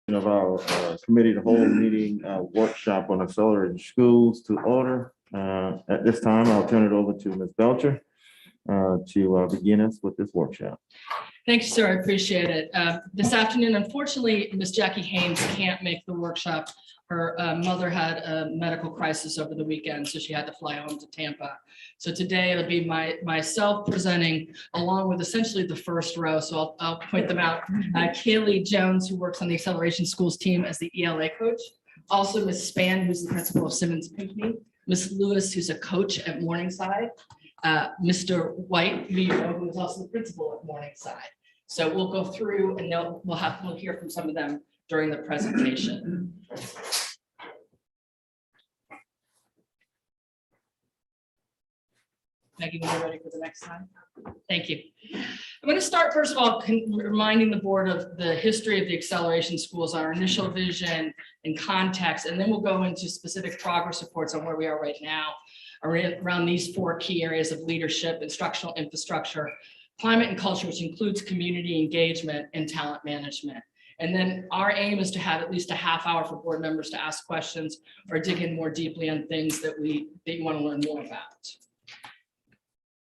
Of our committee to hold meeting workshop on accelerated schools to order. At this time, I'll turn it over to Ms. Belcher to begin us with this workshop. Thank you, sir. I appreciate it. This afternoon, unfortunately, Ms. Jackie Haynes can't make the workshop. Her mother had a medical crisis over the weekend, so she had to fly home to Tampa. So today it'll be myself presenting along with essentially the first row. So I'll point them out. Kaylee Jones, who works on the Acceleration Schools team as the ELA coach. Also Ms. Spann, who's the principal of Simmons Pinckney. Ms. Lewis, who's a coach at Morningside. Mr. White, who is also the principal at Morningside. So we'll go through and we'll hear from some of them during the presentation. Maggie, when you're ready for the next slide. Thank you. I'm going to start, first of all, reminding the board of the history of the Acceleration Schools, our initial vision and context, and then we'll go into specific progress reports on where we are right now around these four key areas of leadership, instructional infrastructure, climate and culture, which includes community engagement and talent management. And then our aim is to have at least a half hour for board members to ask questions or dig in more deeply on things that you want to learn more about.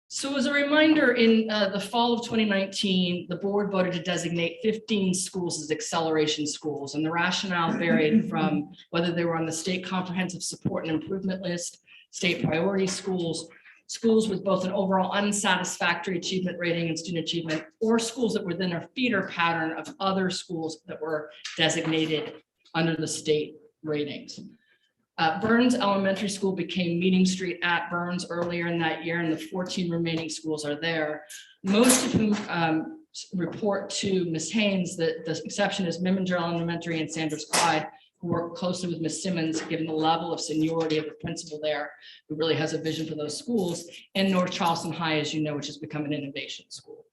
So as a reminder, in the fall of 2019, the board voted to designate 15 schools as acceleration schools, and the rationale varied from whether they were on the state comprehensive support and improvement list, state priority schools, schools with both an overall unsatisfactory achievement rating and student achievement, or schools that were within a feeder pattern of other schools that were designated under the state ratings. Burns Elementary School became Meeting Street at Burns earlier in that year, and the 14 remaining schools are there, most of whom report to Ms. Haynes. That the exception is Miminger Elementary and Sanders Clyde, who work closely with Ms. Simmons, given the level of seniority of the principal there, who really has a vision for those schools, and North Charleston High, as you know, which has become an innovation school.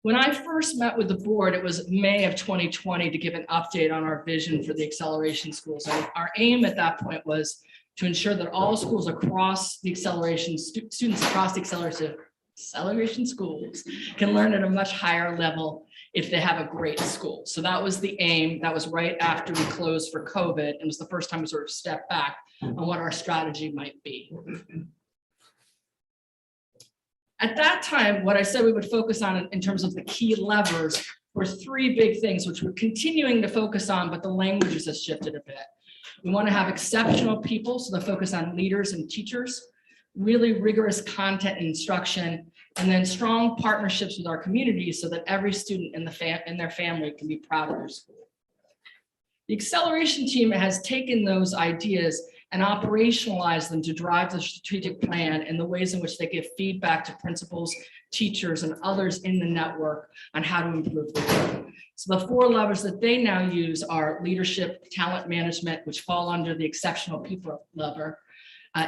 When I first met with the board, it was May of 2020 to give an update on our vision for the acceleration schools. And our aim at that point was to ensure that all schools across the acceleration, students across the acceleration schools can learn at a much higher level if they have a great school. So that was the aim. That was right after we closed for COVID, and it was the first time we sort of stepped back on what our strategy might be. At that time, what I said we would focus on in terms of the key levers were three big things, which we're continuing to focus on, but the language has shifted a bit. We want to have exceptional people, so the focus on leaders and teachers, really rigorous content and instruction, and then strong partnerships with our community so that every student and their family can be proud of their school. The acceleration team has taken those ideas and operationalize them to drive the strategic plan and the ways in which they give feedback to principals, teachers, and others in the network on how to improve the work. So the four levers that they now use are leadership, talent management, which fall under the exceptional people lever,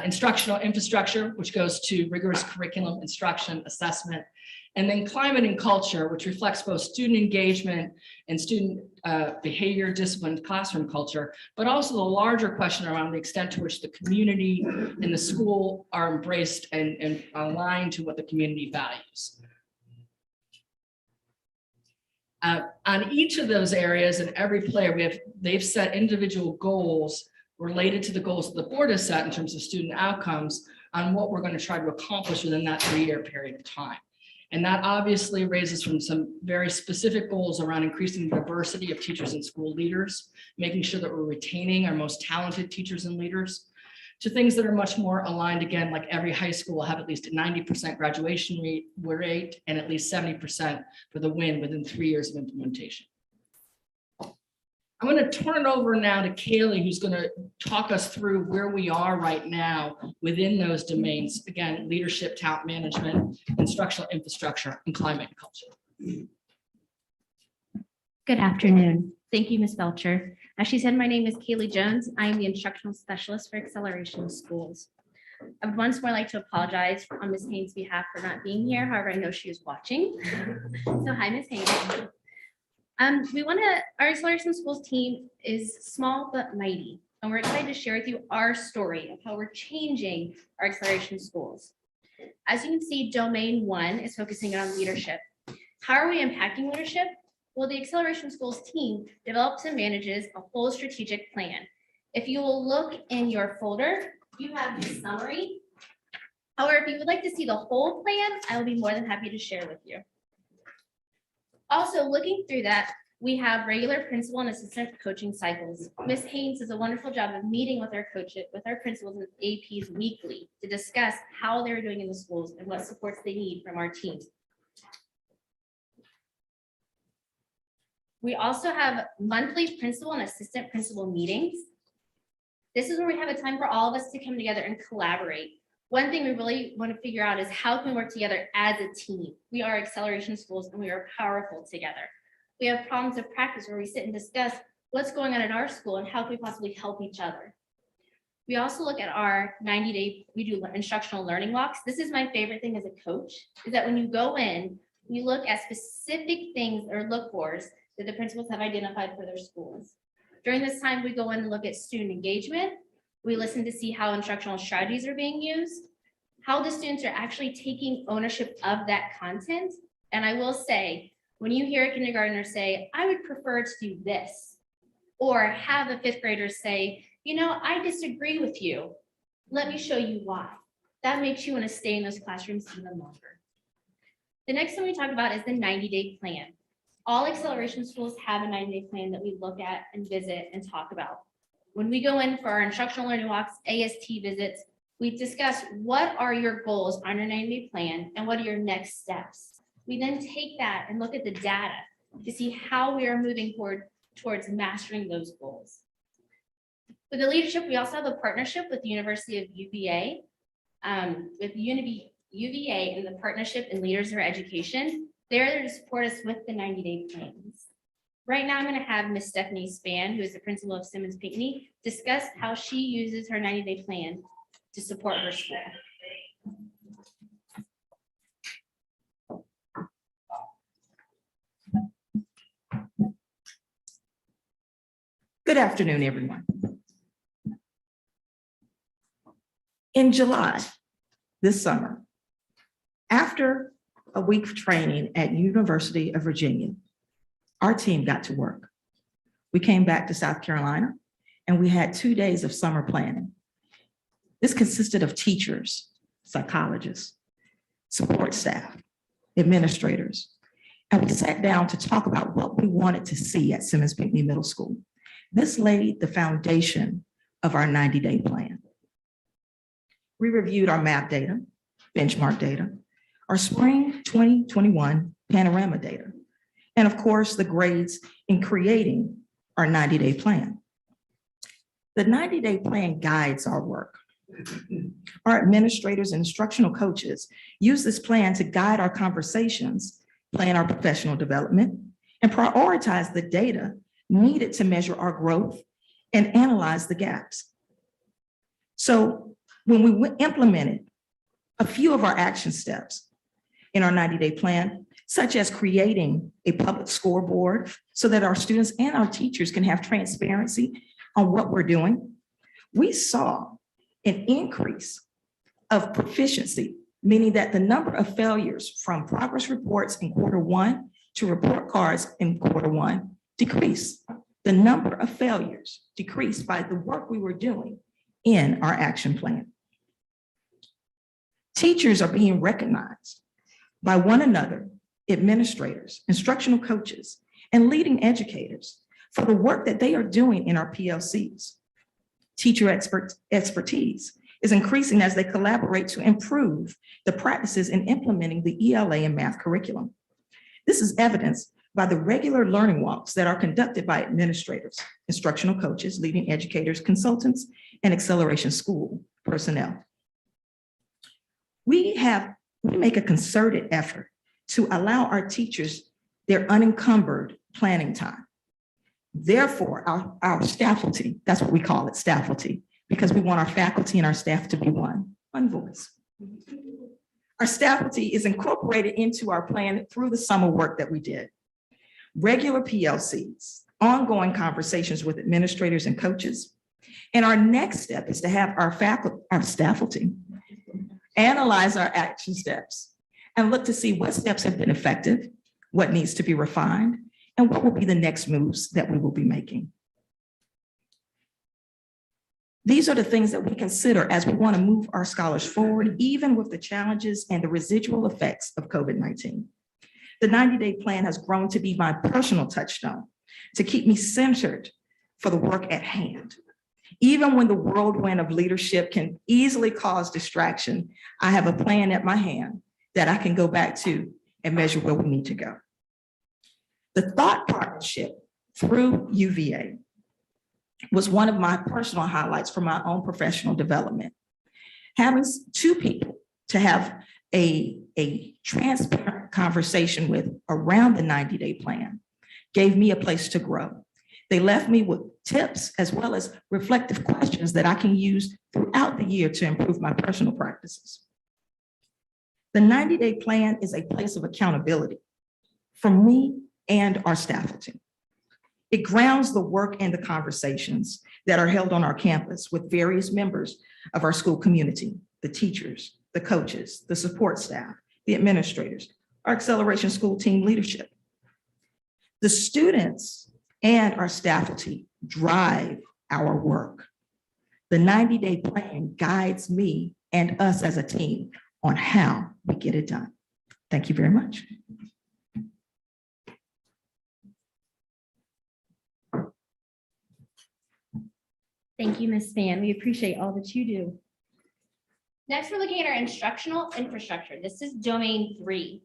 instructional infrastructure, which goes to rigorous curriculum, instruction, assessment, and then climate and culture, which reflects both student engagement and student behavior, discipline, classroom culture, but also the larger question around the extent to which the community and the school are embraced and aligned to what the community values. On each of those areas and every player, they've set individual goals related to the goals that the board has set in terms of student outcomes on what we're going to try to accomplish within that 3-year period of time. And that obviously raises from some very specific goals around increasing the diversity of teachers and school leaders, making sure that we're retaining our most talented teachers and leaders, to things that are much more aligned, again, like every high school will have at least a 90% graduation rate and at least 70% for the win within 3 years of implementation. I'm going to turn it over now to Kaylee, who's going to talk us through where we are right now within those domains. Again, leadership, talent management, instructional infrastructure, and climate and culture. Good afternoon. Thank you, Ms. Belcher. As she said, my name is Kaylee Jones. I am the instructional specialist for Acceleration Schools. I would once more like to apologize on Ms. Haynes' behalf for not being here. However, I know she is watching. So hi, Ms. Haynes. Our Acceleration Schools team is small but mighty, and we're excited to share with you our story of how we're changing our Acceleration Schools. As you can see, Domain 1 is focusing on leadership. How are we impacting leadership? Well, the Acceleration Schools team develops and manages a whole strategic plan. If you will look in your folder, you have the summary. However, if you would like to see the whole plan, I will be more than happy to share with you. Also, looking through that, we have regular principal and assistant coaching cycles. Ms. Haynes does a wonderful job of meeting with our coaches, with our principals and APs weekly to discuss how they're doing in the schools and what supports they need from our team. We also have monthly principal and assistant principal meetings. This is where we have a time for all of us to come together and collaborate. One thing we really want to figure out is how can we work together as a team. We are Acceleration Schools and we are powerful together. We have problems of practice where we sit and discuss what's going on in our school and how can we possibly help each other. We also look at our 90-day, we do instructional learning walks. This is my favorite thing as a coach, is that when you go in, we look at specific things or look fors that the principals have identified for their schools. During this time, we go in and look at student engagement. We listen to see how instructional strategies are being used, how the students are actually taking ownership of that content. And I will say, when you hear a kindergartner say, I would prefer to do this, or have a fifth grader say, you know, I disagree with you. Let me show you why. That makes you want to stay in those classrooms even longer. The next thing we talk about is the 90-day plan. All Acceleration Schools have a 90-day plan that we look at and visit and talk about. When we go in for our instructional learning walks, AST visits, we discuss what are your goals on your 90-day plan and what are your next steps. We then take that and look at the data to see how we are moving towards mastering those goals. With the leadership, we also have a partnership with the University of UVA, UVA and the partnership in Leaders of Education. They're there to support us with the 90-day plans. Right now, I'm going to have Ms. Stephanie Spann, who is the principal of Simmons Pinckney, discuss how she uses her 90-day plan to support her school. Good afternoon, everyone. In July, this summer, after a week of training at University of Virginia, our team got to work. We came back to South Carolina and we had 2 days of summer planning. This consisted of teachers, psychologists, support staff, administrators, and we sat down to talk about what we wanted to see at Simmons Pinckney Middle School. This laid the foundation of our 90-day plan. We reviewed our map data, benchmark data, our spring 2021 panorama data, and of course, the grades in creating our 90-day plan. The 90-day plan guides our work. Our administrators and instructional coaches use this plan to guide our conversations, plan our professional development, and prioritize the data needed to measure our growth and analyze the gaps. So when we implemented a few of our action steps in our 90-day plan, such as creating a public scoreboard so that our students and our teachers can have transparency on what we're doing, we saw an increase of proficiency, meaning that the number of failures from progress reports in Q1 to report cards in Q1 decreased. The number of failures decreased by the work we were doing in our action plan. Teachers are being recognized by one another, administrators, instructional coaches, and leading educators for the work that they are doing in our PLCs. Teacher expertise is increasing as they collaborate to improve the practices in implementing the ELA and math curriculum. This is evidenced by the regular learning walks that are conducted by administrators, instructional coaches, leading educators, consultants, and Acceleration School personnel. We make a concerted effort to allow our teachers their unencumbered planning time. Therefore, our staffalty, that's what we call it, staffalty, because we want our faculty and our staff to be one voice. Our staffalty is incorporated into our plan through the summer work that we did. Regular PLCs, ongoing conversations with administrators and coaches. And our next step is to have our staffalty analyze our action steps and look to see what steps have been effective, what needs to be refined, and what will be the next moves that we will be making. These are the things that we consider as we want to move our scholars forward, even with the challenges and the residual effects of COVID-19. The 90-day plan has grown to be my personal touchstone to keep me centered for the work at hand. Even when the whirlwind of leadership can easily cause distraction, I have a plan at my hand that I can go back to and measure where we need to go. The thought partnership through UVA was one of my personal highlights for my own professional development. Having two people to have a transparent conversation with around the 90-day plan gave me a place to grow. They left me with tips as well as reflective questions that I can use throughout the year to improve my personal practices. The 90-day plan is a place of accountability for me and our staff team. It grounds the work and the conversations that are held on our campus with various members of our school community, the teachers, the coaches, the support staff, the administrators, our Acceleration School team leadership. The students and our faculty drive our work. The 90-day plan guides me and us as a team on how we get it done. Thank you very much. Thank you, Ms. Spann. We appreciate all that you do. Next, we're looking at our instructional infrastructure. This is domain 3.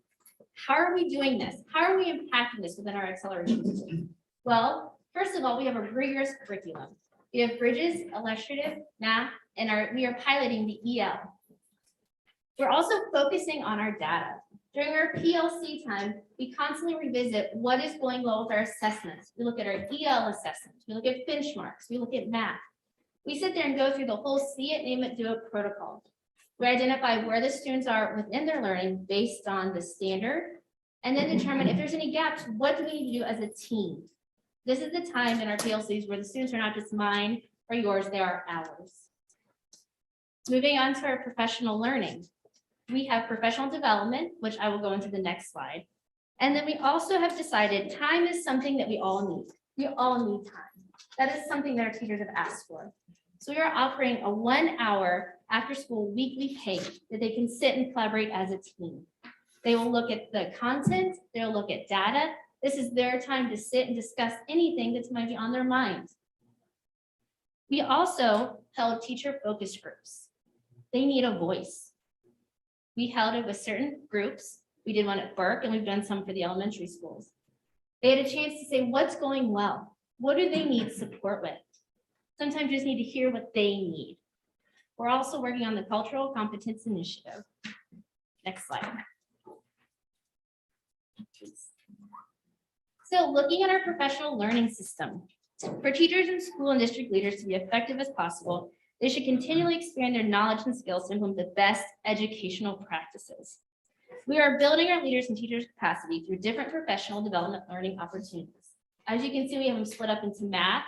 How are we doing this? How are we impacting this within our acceleration system? Well, first of all, we have a rigorous curriculum. We have Bridges, illustrative, math, and we are piloting the EL. We're also focusing on our data. During our PLC time, we constantly revisit what is going well with our assessments. We look at our EL assessments. We look at benchmarks. We look at math. We sit there and go through the whole see it, name it, do it protocol. We identify where the students are within their learning based on the standard, and then determine if there's any gaps, what do we need to do as a team? This is the time in our PLCs where the students are not just mine or yours, they are ours. Moving on to our professional learning. We have professional development, which I will go into the next slide. And then we also have decided time is something that we all need. We all need time. That is something that our teachers have asked for. So we are offering a 1-hour after school weekly pay that they can sit and collaborate as a team. They will look at the content, they'll look at data. This is their time to sit and discuss anything that's might be on their mind. We also held teacher focus groups. They need a voice. We held it with certain groups. We did one at Burke and we've done some for the elementary schools. They had a chance to say what's going well. What do they need support with? Sometimes you just need to hear what they need. We're also working on the Cultural Competence Initiative. Next slide. So looking at our professional learning system, for teachers and school and district leaders to be effective as possible, they should continually expand their knowledge and skills to implement the best educational practices. We are building our leaders and teachers' capacity through different professional development learning opportunities. As you can see, we have them split up into math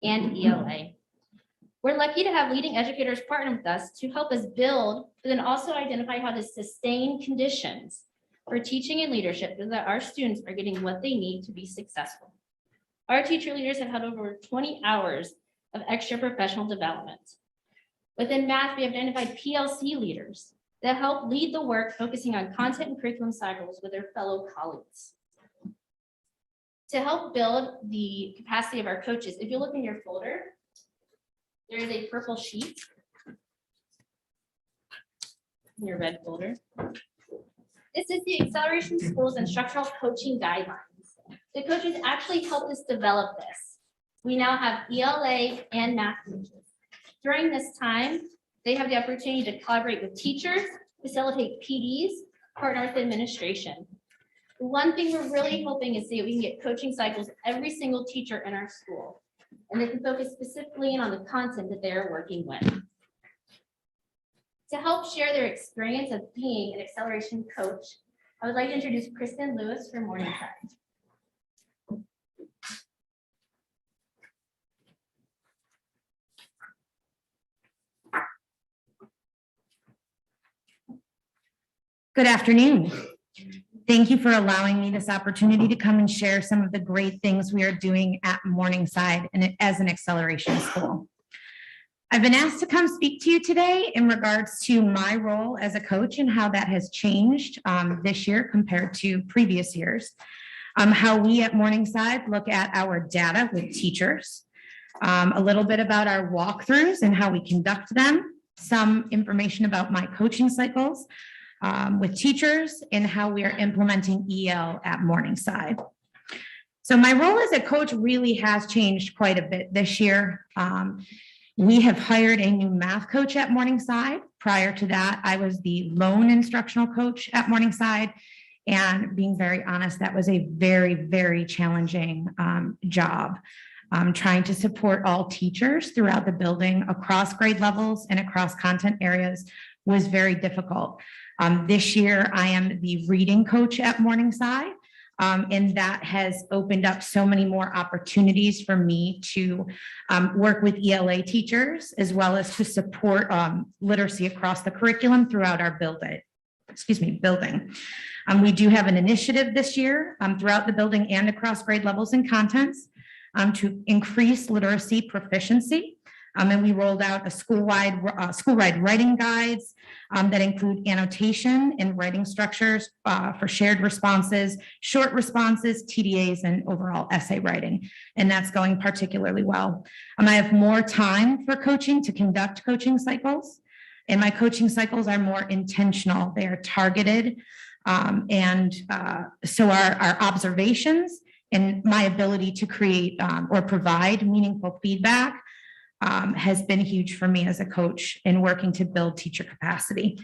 and ELA. We're lucky to have leading educators partner with us to help us build, but then also identify how to sustain conditions for teaching and leadership so that our students are getting what they need to be successful. Our teacher leaders have had over 20 hours of extra professional development. Within math, we have identified PLC leaders that help lead the work focusing on content and curriculum cycles with their fellow colleagues. To help build the capacity of our coaches, if you look in your folder, there is a purple sheet in your red folder. This is the Acceleration Schools Instructional Coaching Guidelines. The coaches actually helped us develop this. We now have ELA and math coaches. During this time, they have the opportunity to collaborate with teachers, facilitate PDs, partner with administration. The one thing we're really hoping is that we can get coaching cycles with every single teacher in our school, and they can focus specifically on the content that they are working with. To help share their experience of being an acceleration coach, I would like to introduce Kristen Lewis from Morningside. Good afternoon. Thank you for allowing me this opportunity to come and share some of the great things we are doing at Morningside and as an acceleration school. I've been asked to come speak to you today in regards to my role as a coach and how that has changed this year compared to previous years. How we at Morningside look at our data with teachers, a little bit about our walkthroughs and how we conduct them, some information about my coaching cycles with teachers, and how we are implementing EL at Morningside. So my role as a coach really has changed quite a bit this year. We have hired a new math coach at Morningside. Prior to that, I was the lone instructional coach at Morningside. And being very honest, that was a very, very challenging job. Trying to support all teachers throughout the building across grade levels and across content areas was very difficult. This year, I am the reading coach at Morningside. And that has opened up so many more opportunities for me to work with ELA teachers, as well as to support literacy across the curriculum throughout our building. We do have an initiative this year throughout the building and across grade levels and contents to increase literacy proficiency. And we rolled out a school-wide writing guides that include annotation and writing structures for shared responses, short responses, TDAs, and overall essay writing. And that's going particularly well. I have more time for coaching to conduct coaching cycles. And my coaching cycles are more intentional. They are targeted. So our observations and my ability to create or provide meaningful feedback has been huge for me as a coach in working to build teacher capacity.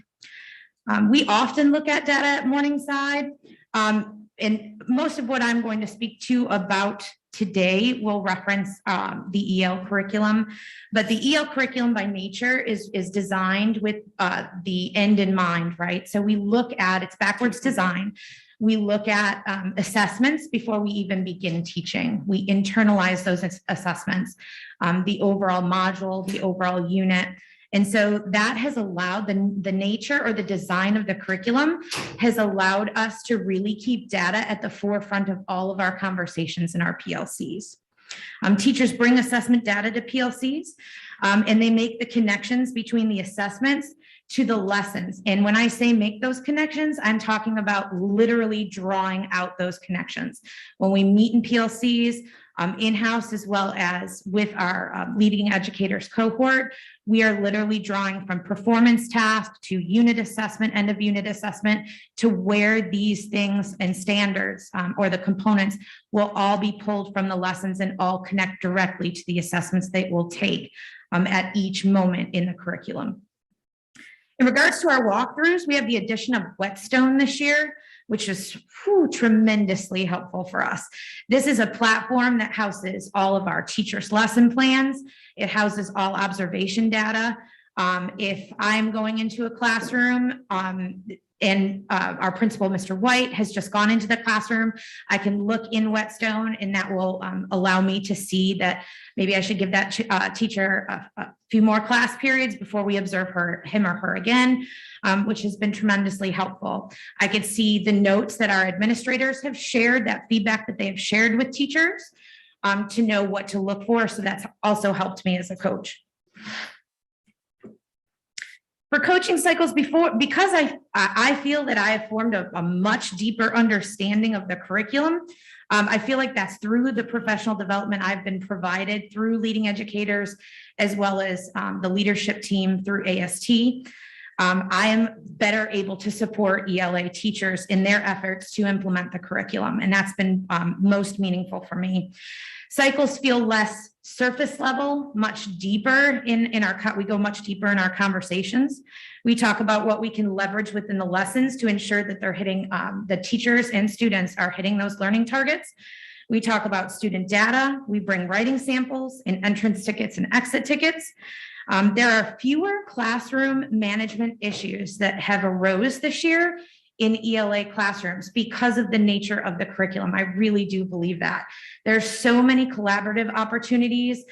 We often look at data at Morningside, and most of what I'm going to speak to about today will reference the EL curriculum, but the EL curriculum by nature is designed with the end in mind, right? So we look at, it's backwards design. We look at assessments before we even begin teaching. We internalize those assessments, the overall module, the overall unit. And so that has allowed the nature or the design of the curriculum has allowed us to really keep data at the forefront of all of our conversations in our PLCs. Teachers bring assessment data to PLCs and they make the connections between the assessments to the lessons. And when I say make those connections, I'm talking about literally drawing out those connections. When we meet in PLCs, in-house as well as with our leading educators cohort, we are literally drawing from performance task to unit assessment, end of unit assessment, to where these things and standards or the components will all be pulled from the lessons and all connect directly to the assessments they will take at each moment in the curriculum. In regards to our walkthroughs, we have the addition of Whetstone this year, which is tremendously helpful for us. This is a platform that houses all of our teachers' lesson plans. It houses all observation data. If I'm going into a classroom and our principal, Mr. White, has just gone into the classroom, I can look in Whetstone and that will allow me to see that maybe I should give that teacher a few more class periods before we observe him or her again, which has been tremendously helpful. I could see the notes that our administrators have shared, that feedback that they have shared with teachers to know what to look for. So that's also helped me as a coach. For coaching cycles because I feel that I have formed a much deeper understanding of the curriculum. I feel like that's through the professional development I've been provided through leading educators, as well as the leadership team through AST. I am better able to support ELA teachers in their efforts to implement the curriculum, and that's been most meaningful for me. Cycles feel less surface level, much deeper we go much deeper in our conversations. We talk about what we can leverage within the lessons to ensure that they're hitting, the teachers and students are hitting those learning targets. We talk about student data. We bring writing samples and entrance tickets and exit tickets. There are fewer classroom management issues that have arose this year in ELA classrooms because of the nature of the curriculum. I really do believe that. There's so many collaborative opportunities,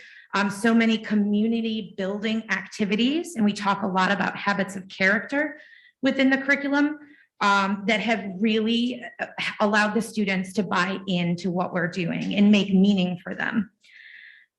so many community building activities, and we talk a lot about habits of character within the curriculum. that have really allowed the students to buy into what we're doing and make meaning for them.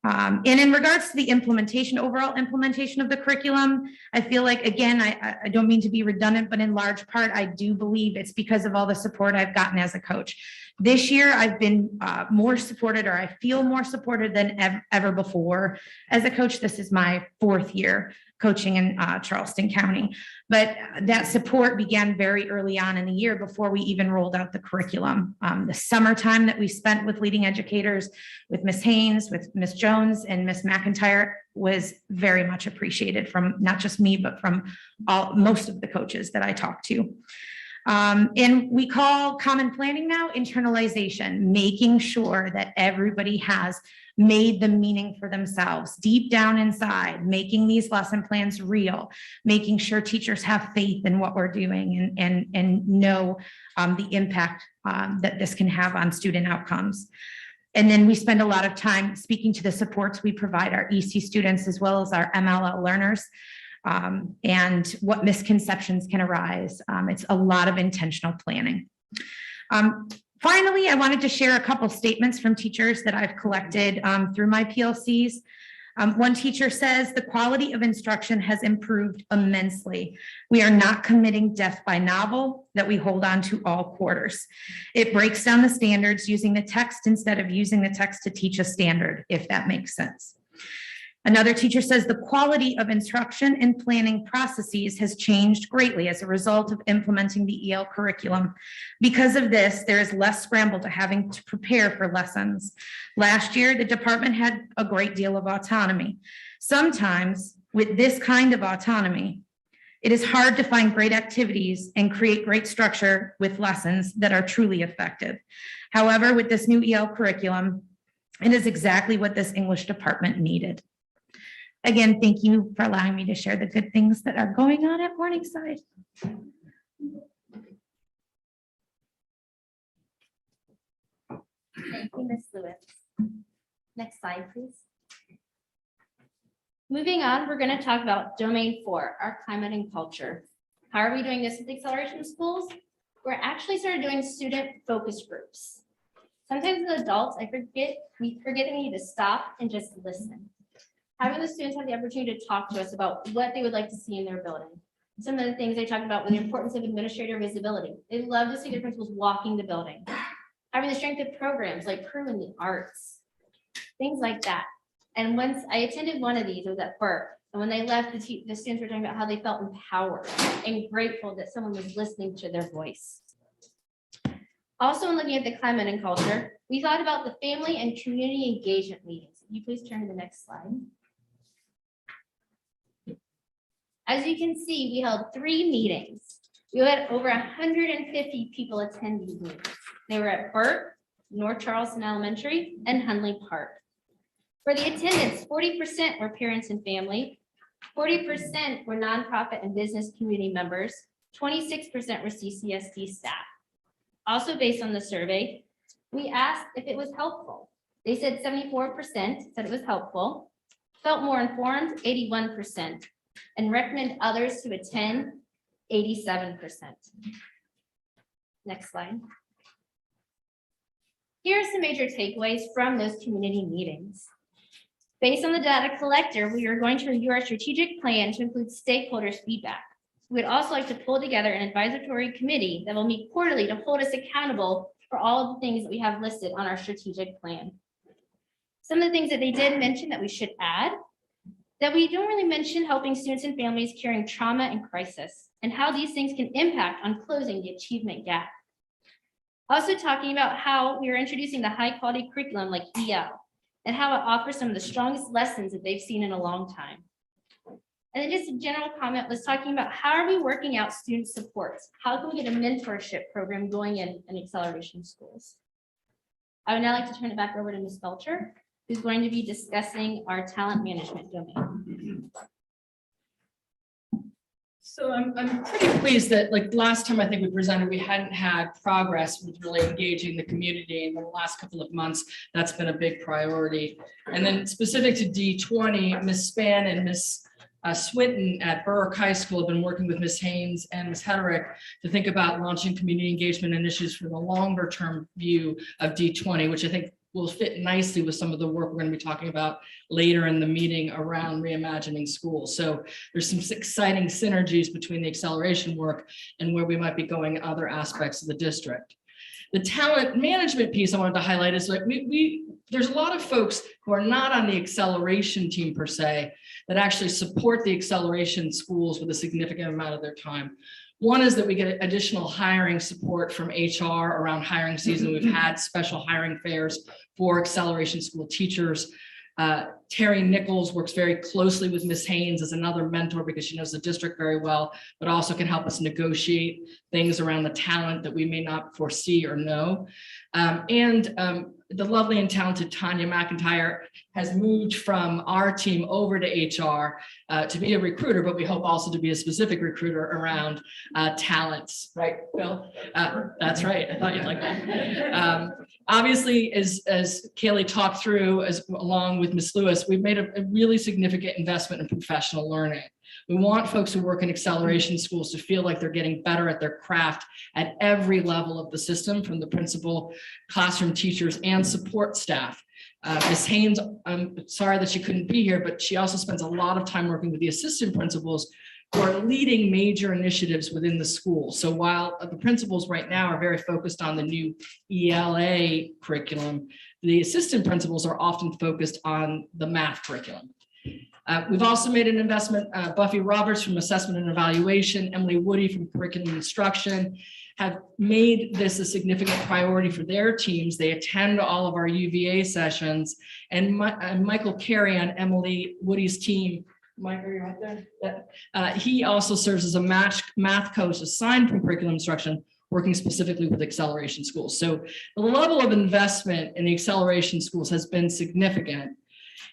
And in regards to the implementation, overall implementation of the curriculum, I feel like, again, I don't mean to be redundant, but in large part, I do believe it's because of all the support I've gotten as a coach. This year, I've been more supported, or I feel more supported than ever before. As a coach, this is my 4th year coaching in Charleston County. But that support began very early on in the year before we even rolled out the curriculum. The summertime that we spent with leading educators, with Ms. Haynes, with Ms. Jones, and Ms. McIntyre was very much appreciated from not just me, but from most of the coaches that I talked to. And we call common planning now internalization, making sure that everybody has made the meaning for themselves deep down inside, making these lesson plans real, making sure teachers have faith in what we're doing and know the impact that this can have on student outcomes. And then we spend a lot of time speaking to the supports we provide our EC students as well as our MLL learners. And what misconceptions can arise. It's a lot of intentional planning. Finally, I wanted to share a couple statements from teachers that I've collected through my PLCs. One teacher says the quality of instruction has improved immensely. We are not committing death by novel that we hold on to all quarters. It breaks down the standards using the text instead of using the text to teach a standard, if that makes sense. Another teacher says the quality of instruction and planning processes has changed greatly as a result of implementing the EL curriculum. Because of this, there is less scramble to having to prepare for lessons. Last year, the department had a great deal of autonomy. Sometimes with this kind of autonomy, it is hard to find great activities and create great structure with lessons that are truly effective. However, with this new EL curriculum, it is exactly what this English department needed. Again, thank you for allowing me to share the good things that are going on at Morningside. Thank you, Ms. Lewis. Next slide, please. Moving on, we're going to talk about domain 4, our climate and culture. How are we doing this with acceleration schools? We're actually started doing student focus groups. Sometimes as adults, we forget that we need to stop and just listen. Having the students have the opportunity to talk to us about what they would like to see in their building. Some of the things they talked about were the importance of administrator visibility. They love to see their principals walking the building. Having the strength of programs like Crew in the arts, things like that. And once I attended one of these, it was at Burke. And when they left, the students were talking about how they felt empowered and grateful that someone was listening to their voice. Also, in looking at the climate and culture, we thought about the family and community engagement meetings. Can you please turn to the next slide? As you can see, we held 3 meetings. We had over 150 people attend these meetings. They were at Burke, North Charleston Elementary, and Hundley Park. For the attendance, 40% were parents and family, 40% were nonprofit and business community members, 26% were CCSD staff. Also based on the survey, we asked if it was helpful. They said 74% said it was helpful, felt more informed, 81%, and recommend others to attend, 87%. Next slide. Here are some major takeaways from those community meetings. Based on the data collector, we are going to review our strategic plan to include stakeholders' feedback. We'd also like to pull together an advisory committee that will meet quarterly to hold us accountable for all of the things that we have listed on our strategic plan. Some of the things that they did mention that we should add, that we don't really mention helping students and families carrying trauma and crisis and how these things can impact on closing the achievement gap. Also talking about how we are introducing the high quality curriculum like EL and how it offers some of the strongest lessons that they've seen in a long time. And then just a general comment was talking about how are we working out student supports? How can we get a mentorship program going in acceleration schools? I would now like to turn it back over to Ms. Belcher, who's going to be discussing our talent management domain. So I'm pretty pleased that like last time I think we presented, we hadn't had progress with really engaging the community. And in the last couple of months, that's been a big priority. And then specific to D20, Ms. Spann and Ms. Swinton at Berwick High School have been working with Ms. Haynes and Ms. Hederick to think about launching community engagement initiatives for the longer term view of D20, which I think will fit nicely with some of the work we're going to be talking about later in the meeting around reimagining schools. So there's some exciting synergies between the acceleration work and where we might be going in other aspects of the district. The talent management piece I wanted to highlight is like there's a lot of folks who are not on the acceleration team per se that actually support the acceleration schools with a significant amount of their time. One is that we get additional hiring support from HR around hiring season. We've had special hiring fairs for acceleration school teachers. Terry Nichols works very closely with Ms. Haynes as another mentor because she knows the district very well, but also can help us negotiate things around the talent that we may not foresee or know. The lovely and talented Tanya McIntyre has moved from our team over to HR to be a recruiter, but we hope also to be a specific recruiter around talents, right, Bill? That's right, I thought you'd like that. Obviously, as Kaylee talked through, along with Ms. Lewis, we've made a really significant investment in professional learning. We want folks who work in acceleration schools to feel like they're getting better at their craft at every level of the system, from the principal, classroom teachers, and support staff. Ms. Haynes, I'm sorry that she couldn't be here, but she also spends a lot of time working with the assistant principals who are leading major initiatives within the school. So while the principals right now are very focused on the new ELA curriculum, the assistant principals are often focused on the math curriculum. We've also made an investment, Buffy Roberts from Assessment and Evaluation, Emily Woody from Curriculum and Instruction, have made this a significant priority for their teams. They attend all of our UVA sessions, and Michael Carey on Emily Woody's team, Mike, are you right there? He also serves as a math coach assigned from Curriculum Instruction, working specifically with acceleration schools. So the level of investment in the acceleration schools has been significant.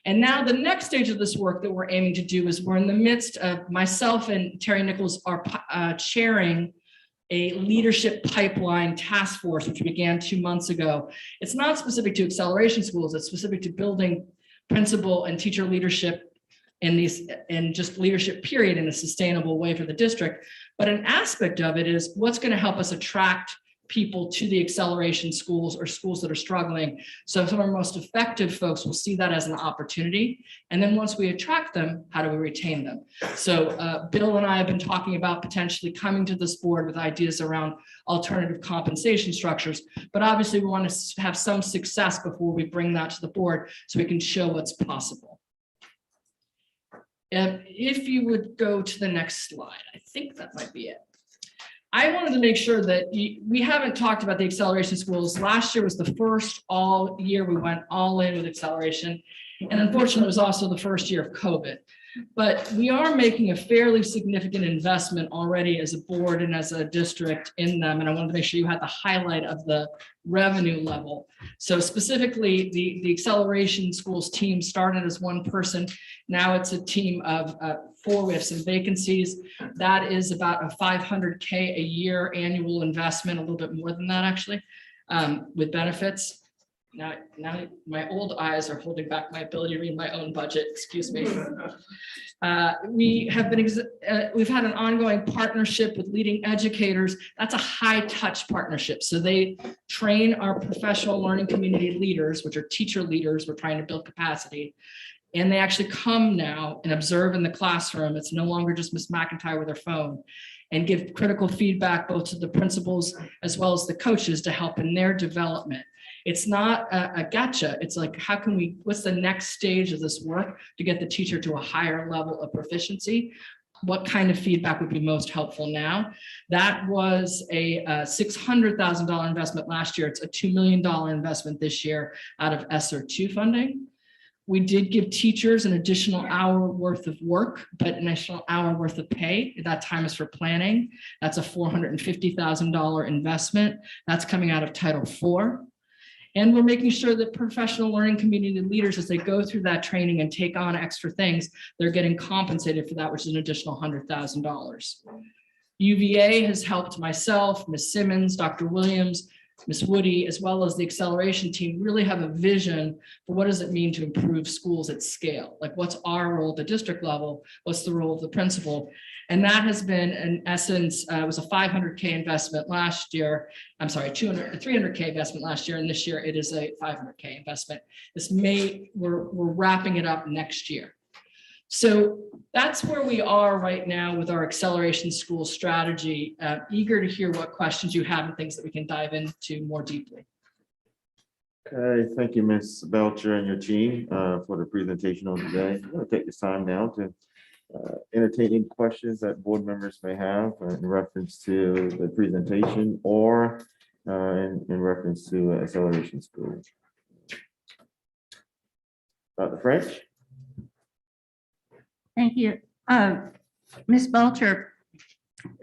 And now the next stage of this work that we're aiming to do is we're in the midst of, myself and Terry Nichols are chairing a leadership pipeline task force, which began 2 months ago. It's not specific to acceleration schools, it's specific to building principal and teacher leadership and just leadership period in a sustainable way for the district. But an aspect of it is what's going to help us attract people to the acceleration schools or schools that are struggling. So some of our most effective folks will see that as an opportunity. And then once we attract them, how do we retain them? So Bill and I have been talking about potentially coming to this board with ideas around alternative compensation structures, but obviously we want to have some success before we bring that to the board so we can show what's possible. If you would go to the next slide, I think that might be it. I wanted to make sure that we haven't talked about the acceleration schools. Last year was the first all year we went all in with acceleration. And unfortunately, it was also the first year of COVID. But we are making a fairly significant investment already as a board and as a district in them. And I wanted to make sure you had the highlight of the revenue level. So specifically, the acceleration schools team started as one person. Now it's a team of 4. We have some vacancies. That is about a $500K a year annual investment, a little bit more than that actually, with benefits. Now my old eyes are holding back my ability to read my own budget, excuse me. We've had an ongoing partnership with leading educators. That's a high touch partnership. So they train our professional learning community leaders, which are teacher leaders. We're trying to build capacity. And they actually come now and observe in the classroom. It's no longer just Ms. McIntyre with her phone, and give critical feedback both to the principals as well as the coaches to help in their development. It's not a gotcha. It's like, what's the next stage of this work to get the teacher to a higher level of proficiency? What kind of feedback would be most helpful now? That was a $600,000 investment last year. It's a $2 million investment this year out of ESSER 2 funding. We did give teachers an additional hour worth of work, but an additional hour worth of pay. That time is for planning. That's a $450,000 investment. That's coming out of Title IV. And we're making sure that professional learning community leaders, as they go through that training and take on extra things, they're getting compensated for that, which is an additional $100,000. UVA has helped myself, Ms. Simmons, Dr. Williams, Ms. Woody, as well as the acceleration team, really have a vision for what does it mean to improve schools at scale? Like, what's our role at the district level? What's the role of the principal? And that has been, in essence, it was a 500K investment last year. I'm sorry, 300K investment last year, and this year it is a 500K investment. We're wrapping it up next year. So that's where we are right now with our acceleration school strategy. Eager to hear what questions you have and things that we can dive into more deeply. Okay, thank you, Ms. Belcher and your team for the presentation on today. I'm going to take this time now to entertain any questions that board members may have in reference to the presentation or in reference to acceleration school. Dr. French? Thank you. Ms. Belcher,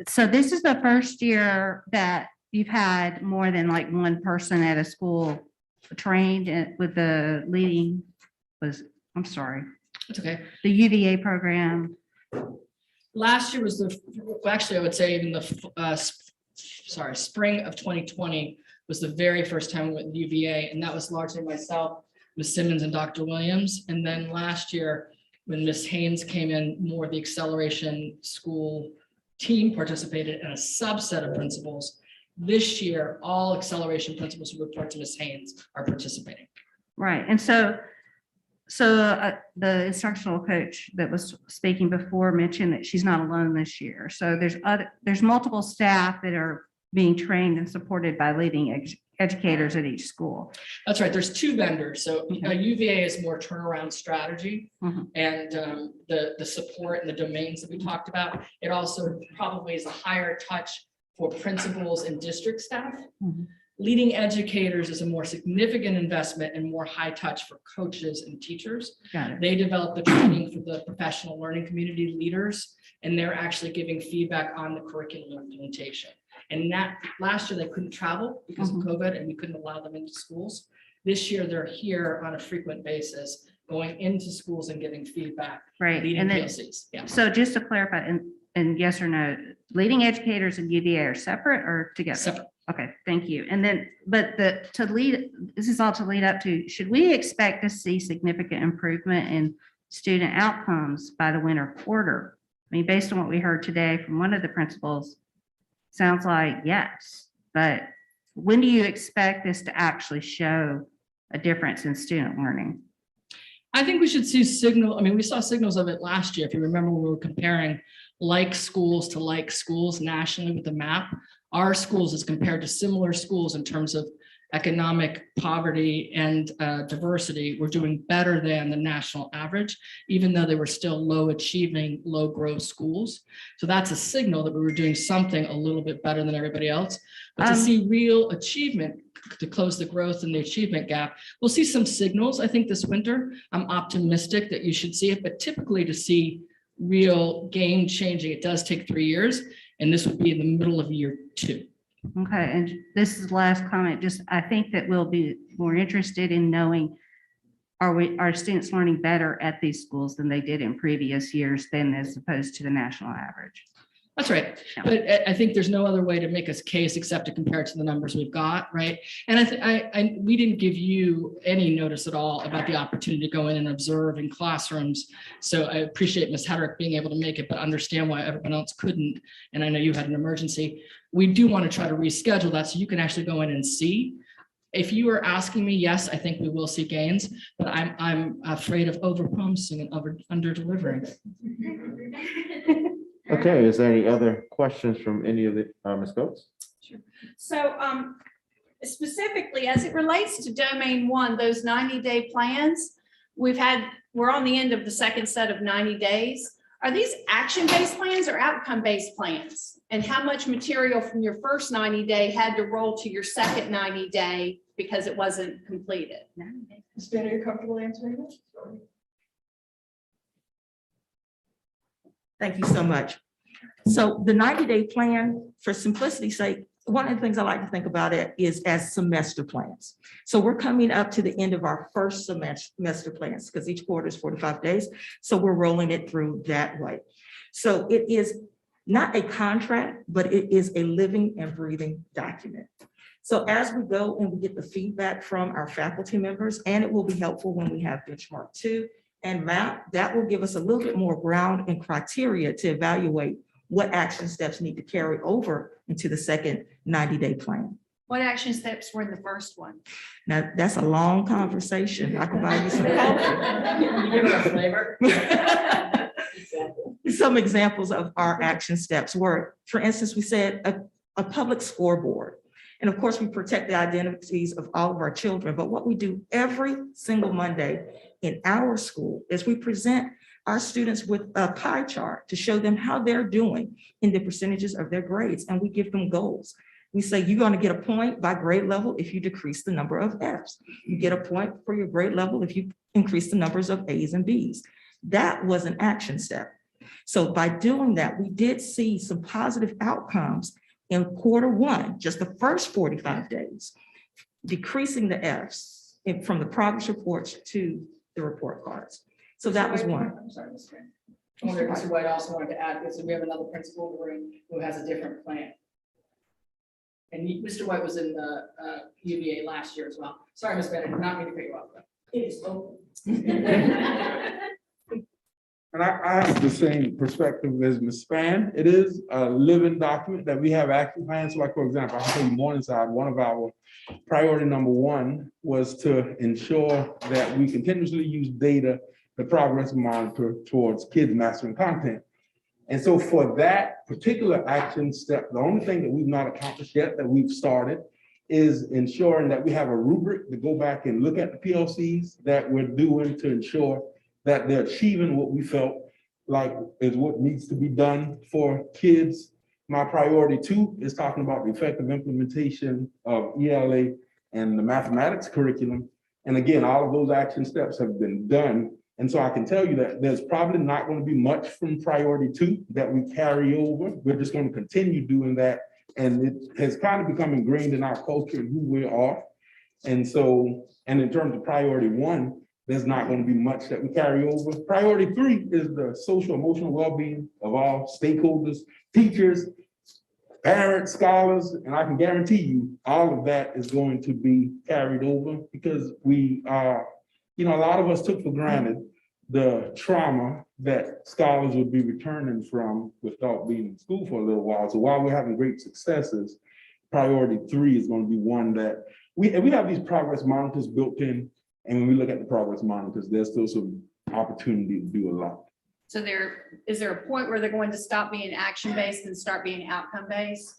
so this is the first year that you've had more than like one person at a school trained with the leading I'm sorry, It's okay. the UVA program. Last year was actually, I would say even the spring of 2020 was the very first time we went to UVA, and that was largely myself, Ms. Simmons, and Dr. Williams. And then last year, when Ms. Haynes came in, more the acceleration school team participated in a subset of principals. This year, all acceleration principals who report to Ms. Haynes are participating. Right. And so the instructional coach that was speaking before mentioned that she's not alone this year. So there's multiple staff that are being trained and supported by leading educators at each school. That's right. There's two vendors. So UVA is more turnaround strategy and the support and the domains that we talked about. It also probably is a higher touch for principals and district staff. Leading educators is a more significant investment and more high touch for coaches and teachers. Got it. They develop the training for the professional learning community leaders, and they're actually giving feedback on the curriculum implementation. And that last year they couldn't travel because of COVID and we couldn't allow them into schools. This year they're here on a frequent basis, going into schools and giving feedback. Right. Leading And then, PLCs. Yeah. so just to clarify, and yes or no, leading educators and UVA are separate or together? Separate. Okay, thank you. And then, but this is all to lead up to, should we expect to see significant improvement in student outcomes by the winter quarter? I mean, based on what we heard today from one of the principals, sounds like yes, but when do you expect this to actually show a difference in student learning? I think we should see signal. I mean, we saw signals of it last year. If you remember, when we were comparing like schools to like schools nationally with the map. Our schools as compared to similar schools in terms of economic poverty and diversity were doing better than the national average, even though they were still low achieving, low growth schools. So that's a signal that we were doing something a little bit better than everybody else. But to see real achievement, to close the growth and the achievement gap, we'll see some signals, I think, this winter. I'm optimistic that you should see it, but typically to see real game changing, it does take 3 years. And this would be in the middle of year 2. Okay, and this is the last comment. Just, I think that we'll be more interested in knowing, are students learning better at these schools than they did in previous years than as opposed to the national average? That's right. Yeah. But I think there's no other way to make a case except to compare it to the numbers we've got, right? And we didn't give you any notice at all about the opportunity to go in and observe in classrooms. So I appreciate Ms. Hedrick being able to make it, but understand why everyone else couldn't. And I know you had an emergency. We do want to try to reschedule that so you can actually go in and see. If you are asking me, yes, I think we will see gains, but I'm afraid of overpromising and under-delivering. Okay, is there any other questions from any of the Ms. Coates? Sure. So specifically, as it relates to domain 1, those 90-day plans, we're on the end of the second set of 90 days. Are these action-based plans or outcome-based plans? And how much material from your first 90-day had to roll to your second 90-day because it wasn't completed? Ms. Banner, you're comfortable answering that? Thank you so much. So the 90-day plan, for simplicity's sake, one of the things I like to think about it is as semester plans. So we're coming up to the end of our first semester plans because each quarter is 45 days. So we're rolling it through that way. So it is not a contract, but it is a living and breathing document. So as we go and we get the feedback from our faculty members, and it will be helpful when we have benchmark 2 and MAP, that will give us a little bit more ground and criteria to evaluate what action steps need to carry over into the second 90-day plan. What action steps were in the first one? Now, that's a long conversation. I can buy you some coffee. You give it a flavor. Some examples of our action steps were, for instance, we said a public scoreboard. And of course, we protect the identities of all of our children. But what we do every single Monday in our school is we present our students with a pie chart to show them how they're doing in the percentages of their grades. And we give them goals. We say, you're going to get a point by grade level if you decrease the number of Fs. You get a point for your grade level if you increase the numbers of As and Bs. That was an action step. So by doing that, we did see some positive outcomes in Q1, just the first 45 days, decreasing the Fs from the progress reports to the report cards. So that was one. I'm sorry, Mr. Grant. I wonder if Mr. White also wanted to add, because we have another principal in the room who has a different plan. And Mr. White was in the UVA last year as well. Sorry, Ms. Bennett, did not mean to pick you up. It is open. And I have the same perspective as Ms. Span. It is a living document that we have action plans. So like, for example, I'll tell you Morningside, one of our priority number 1 was to ensure that we continuously use data to progress monitor towards kids mastering content. And so for that particular action step, the only thing that we've not accomplished yet that we've started is ensuring that we have a rubric to go back and look at the PLCs that we're doing to ensure that they're achieving what we felt like is what needs to be done for kids. My priority 2 is talking about the effective implementation of ELA and the mathematics curriculum. And again, all of those action steps have been done. And so I can tell you that there's probably not going to be much from priority 2 that we carry over. We're just going to continue doing that. And it has kind of become ingrained in our culture and who we are. And so, and in terms of priority 1, there's not going to be much that we carry over. Priority 3 is the social emotional well-being of all stakeholders, teachers, parents, scholars, and I can guarantee you all of that is going to be carried over because we are, a lot of us took for granted the trauma that scholars would be returning from without being in school for a little while. So while we're having great successes, priority 3 is going to be one that we have these progress monitors built in. And when we look at the progress monitors, there's still some opportunity to do a lot. So is there a point where they're going to stop being action-based and start being outcome-based?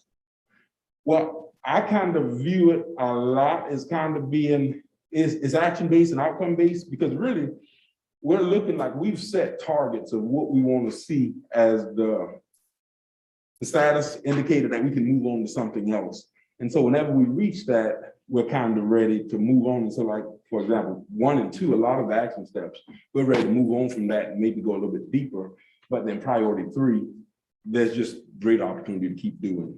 Well, I kind of view it a lot as kind of being is action-based and outcome-based because really we're looking like we've set targets of what we want to see as the status indicator that we can move on to something else. And so whenever we reach that, we're kind of ready to move on. And so like, for example, 1 and 2, a lot of the action steps, we're ready to move on from that and maybe go a little bit deeper. But then priority 3, there's just great opportunity to keep doing.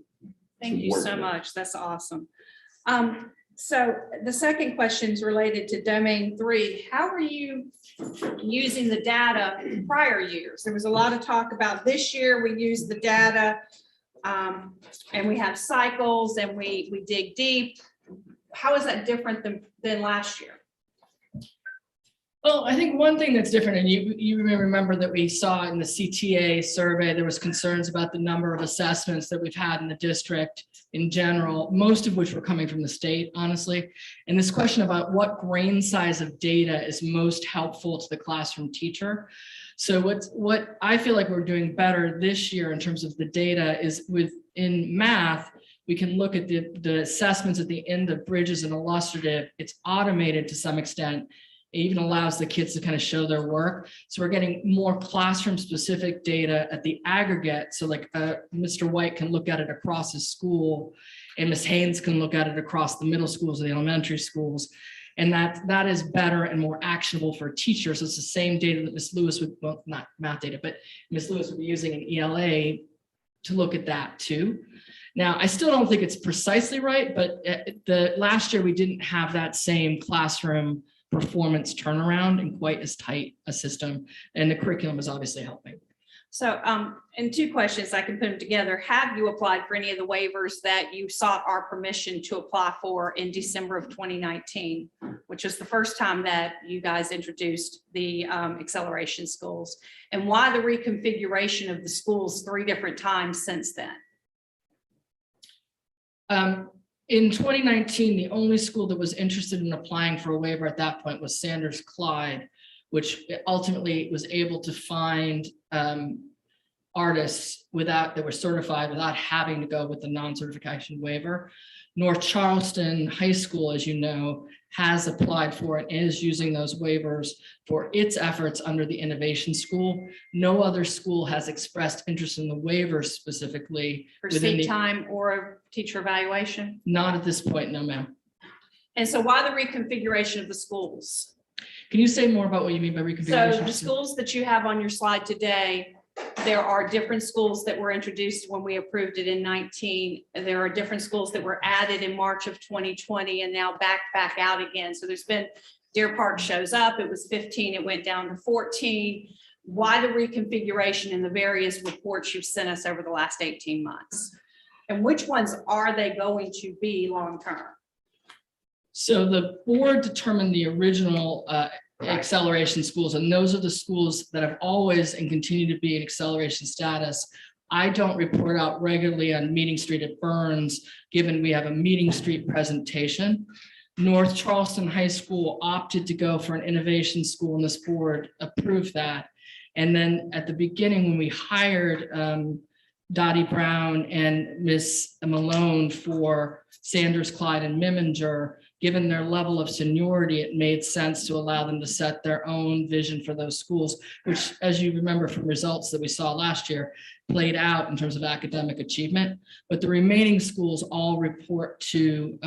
Thank you so much. That's awesome. So the second question is related to domain 3. How are you using the data in prior years? There was a lot of talk about this year. We use the data and we have cycles and we dig deep. How is that different than last year? Well, I think one thing that's different, and you may remember that we saw in the CTA survey, there was concerns about the number of assessments that we've had in the district in general, most of which were coming from the state, honestly. And this question about what grain size of data is most helpful to the classroom teacher. So what I feel like we're doing better this year in terms of the data is within math, we can look at the assessments at the end of Bridges and Illustrative. It's automated to some extent. It even allows the kids to kind of show their work. So we're getting more classroom specific data at the aggregate. So like Mr. White can look at it across his school and Ms. Haynes can look at it across the middle schools and the elementary schools. And that is better and more actionable for teachers. It's the same data that Ms. Lewis would, well, not math data, but Ms. Lewis would be using in ELA to look at that too. Now, I still don't think it's precisely right, but the last year we didn't have that same classroom performance turnaround in quite as tight a system, and the curriculum is obviously helping. So, and two questions, I can put them together. Have you applied for any of the waivers that you sought our permission to apply for in December of 2019, which was the first time that you guys introduced the acceleration schools? And why the reconfiguration of the schools 3 different times since then? In 2019, the only school that was interested in applying for a waiver at that point was Sanders Clyde, which ultimately was able to find artists that were certified without having to go with the non-certification waiver. North Charleston High School, as you know, has applied for and is using those waivers for its efforts under the Innovation School. No other school has expressed interest in the waivers specifically. For within seat the- time or teacher evaluation? Not at this point, no, ma'am. And so why the reconfiguration of the schools? Can you say more about what you mean by So reconfiguration? the schools that you have on your slide today, there are different schools that were introduced when we approved it in 19. There are different schools that were added in March of 2020 and now back out again. So there's been, Deer Park shows up, it was 15, it went down to 14. Why the reconfiguration in the various reports you've sent us over the last 18 months? And which ones are they going to be long-term? So the board determined the original acceleration schools, and those are the schools that have always and continue to be in acceleration status. I don't report out regularly on Meeting Street at Burns, given we have a Meeting Street presentation. North Charleston High School opted to go for an innovation school, and this board approved that. And then at the beginning, when we hired Dottie Brown and Miss Malone for Sanders, Clyde, and Miminger, given their level of seniority, it made sense to allow them to set their own vision for those schools, which, as you remember from results that we saw last year, played out in terms of academic achievement. But the remaining schools all report to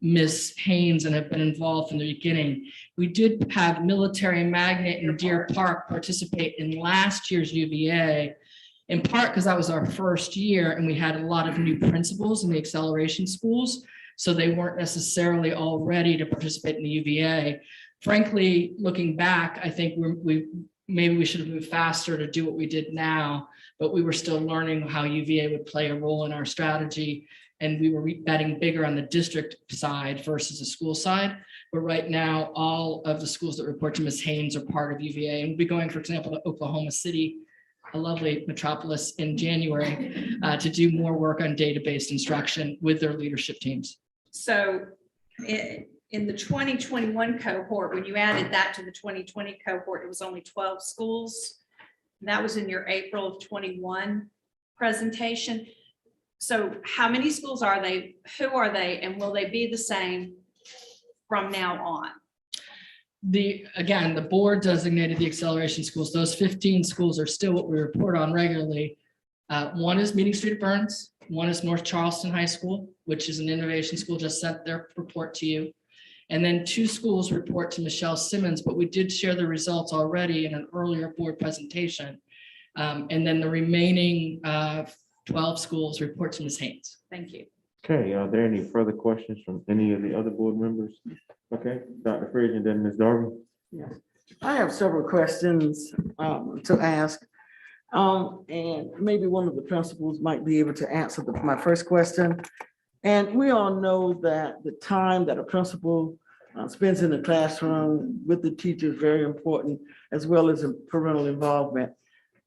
Ms. Haynes and have been involved from the beginning. We did have Military Magnet and Deer Park participate in last year's UVA, in part because that was our first year and we had a lot of new principals in the acceleration schools. So they weren't necessarily all ready to participate in the UVA. Frankly, looking back, I think maybe we should have moved faster to do what we did now, but we were still learning how UVA would play a role in our strategy. And we were betting bigger on the district side versus the school side. But right now, all of the schools that report to Ms. Haynes are part of UVA. And we'll be going, for example, to Oklahoma City, a lovely metropolis, in January to do more work on data-based instruction with their leadership teams. So in the 2021 cohort, when you added that to the 2020 cohort, it was only 12 schools. That was in your April of 21 presentation. So how many schools are they? Who are they? And will they be the same from now on? Again, the board designated the acceleration schools. Those 15 schools are still what we report on regularly. One is Meeting Street at Burns. One is North Charleston High School, which is an innovation school, just sent their report to you. And then 2 schools report to Michelle Simmons, but we did share the results already in an earlier board presentation. And then the remaining 12 schools report to Ms. Haynes. Thank you. Okay, are there any further questions from any of the other board members? Okay, Dr. Frazier and then Ms. Darby. I have several questions to ask. And maybe one of the principals might be able to answer my first question. And we all know that the time that a principal spends in the classroom with the teacher is very important, as well as parental involvement.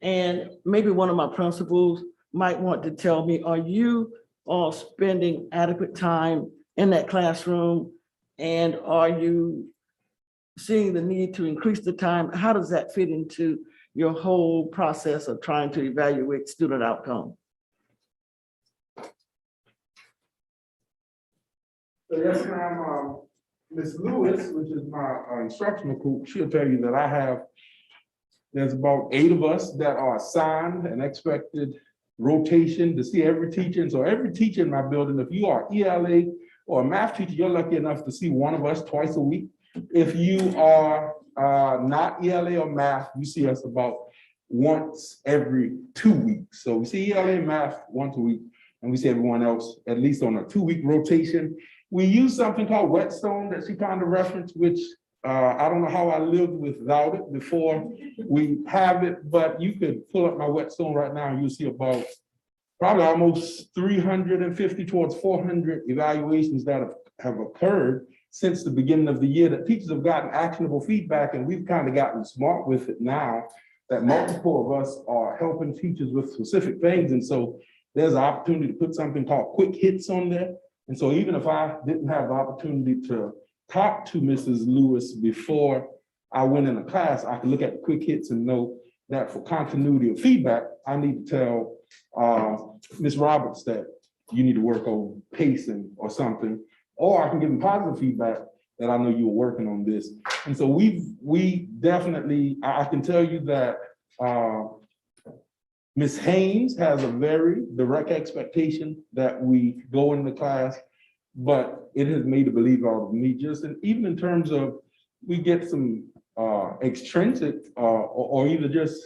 And maybe one of my principals might want to tell me, are you all spending adequate time in that classroom? And are you seeing the need to increase the time? How does that fit into your whole process of trying to evaluate student outcome? So yes, ma'am, Ms. Lewis, which is my instructional coach, she'll tell you that there's about 8 of us that are assigned an expected rotation to see every teacher. And so every teacher in my building, if you are ELA or a math teacher, you're lucky enough to see one of us twice a week. If you are not ELA or math, you see us about once every 2 weeks. So we see ELA and math once a week, and we see everyone else at least on a 2-week rotation. We use something called Whetstone that she kind of referenced, which I don't know how I lived without it before we have it, but you could pull up my whetstone right now and you'll see about probably almost 350 towards 400 evaluations that have occurred since the beginning of the year, that teachers have gotten actionable feedback, and we've kind of gotten smart with it now that multiple of us are helping teachers with specific things. And so there's an opportunity to put something called quick hits on there. And so even if I didn't have the opportunity to talk to Mrs. Lewis before I went in a class, I could look at the quick hits and know that for continuity of feedback, I need to tell Ms. Roberts that you need to work on pacing or something, or I can give them positive feedback that I know you were working on this. And so we definitely, I can tell you that Ms. Haynes has a very direct expectation that we go into class, but it has made a believer out of me, just, and even in terms of, we get some extrinsic or either just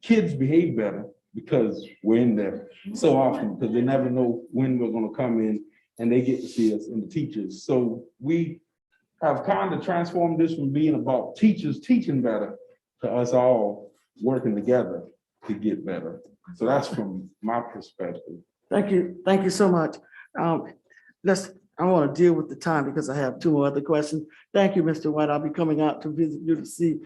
kids behave better because we're in there so often, because they never know when we're gonna come in and they get to see us and the teachers. So we have kind of transformed this from being about teachers teaching better to us all working together to get better. So that's from my perspective. Thank you so much. I want to deal with the time because I have two more other questions. Thank you, Mr. White. I'll be coming out to visit you to see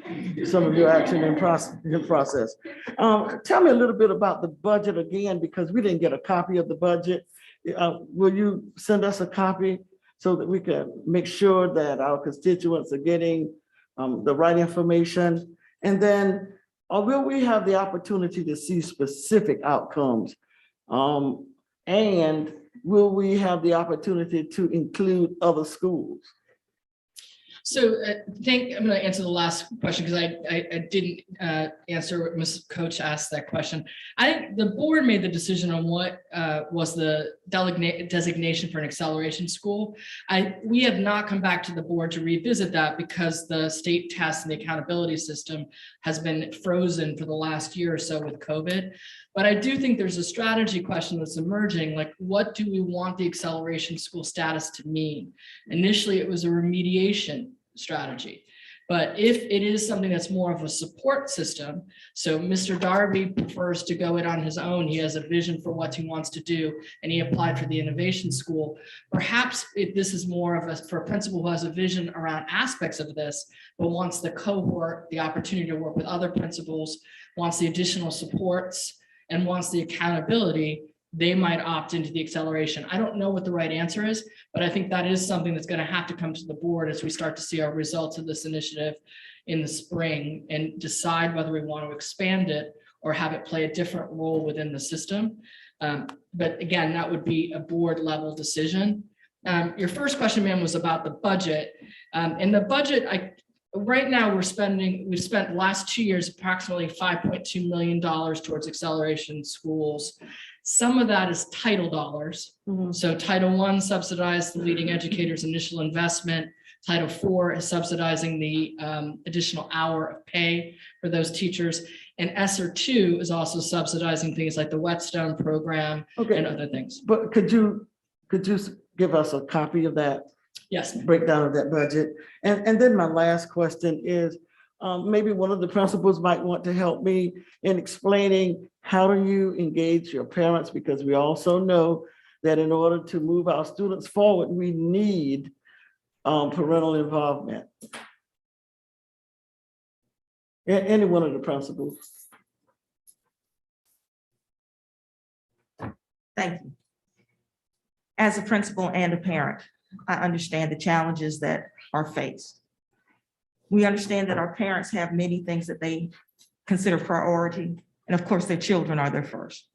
some of your action in process. Tell me a little bit about the budget again, because we didn't get a copy of the budget. Will you send us a copy so that we can make sure that our constituents are getting the right information? And then, will we have the opportunity to see specific outcomes? And will we have the opportunity to include other schools? So I'm going to answer the last question because I didn't answer what Ms. Coach asked that question. I think the board made the decision on what was the designation for an acceleration school. We have not come back to the board to revisit that because the state test and the accountability system has been frozen for the last year or so with COVID. But I do think there's a strategy question that's emerging, like what do we want the acceleration school status to mean? Initially, it was a remediation strategy. But if it is something that's more of a support system, so Mr. Darby prefers to go it on his own, he has a vision for what he wants to do, and he applied for the innovation school. Perhaps if this is more of for a principal who has a vision around aspects of this, but wants the cohort, the opportunity to work with other principals, wants the additional supports, and wants the accountability, they might opt into the acceleration. I don't know what the right answer is, but I think that is something that's going to have to come to the board as we start to see our results of this initiative in the spring and decide whether we want to expand it or have it play a different role within the system. But again, that would be a board level decision. Your first question, ma'am, was about the budget. And the budget, right now we've spent the last 2 years approximately $5.2 million towards acceleration schools. Some of that is title dollars. Mhm. So Title I subsidized the leading educators' initial investment. Title IV is subsidizing the additional hour of pay for those teachers. And ESSER II is also subsidizing things like the Whetstone program and Okay, other things. but could you give us a copy of that Yes, breakdown of that budget? And then my last question is, maybe one of the principals might want to help me in explaining how do you engage your parents? Because we also know that in order to move our students forward, we need parental involvement. Any one of the principals. Thank you. As a principal and a parent, I understand the challenges that are faced. We understand that our parents have many things that they consider priority, and of course, their children are their first.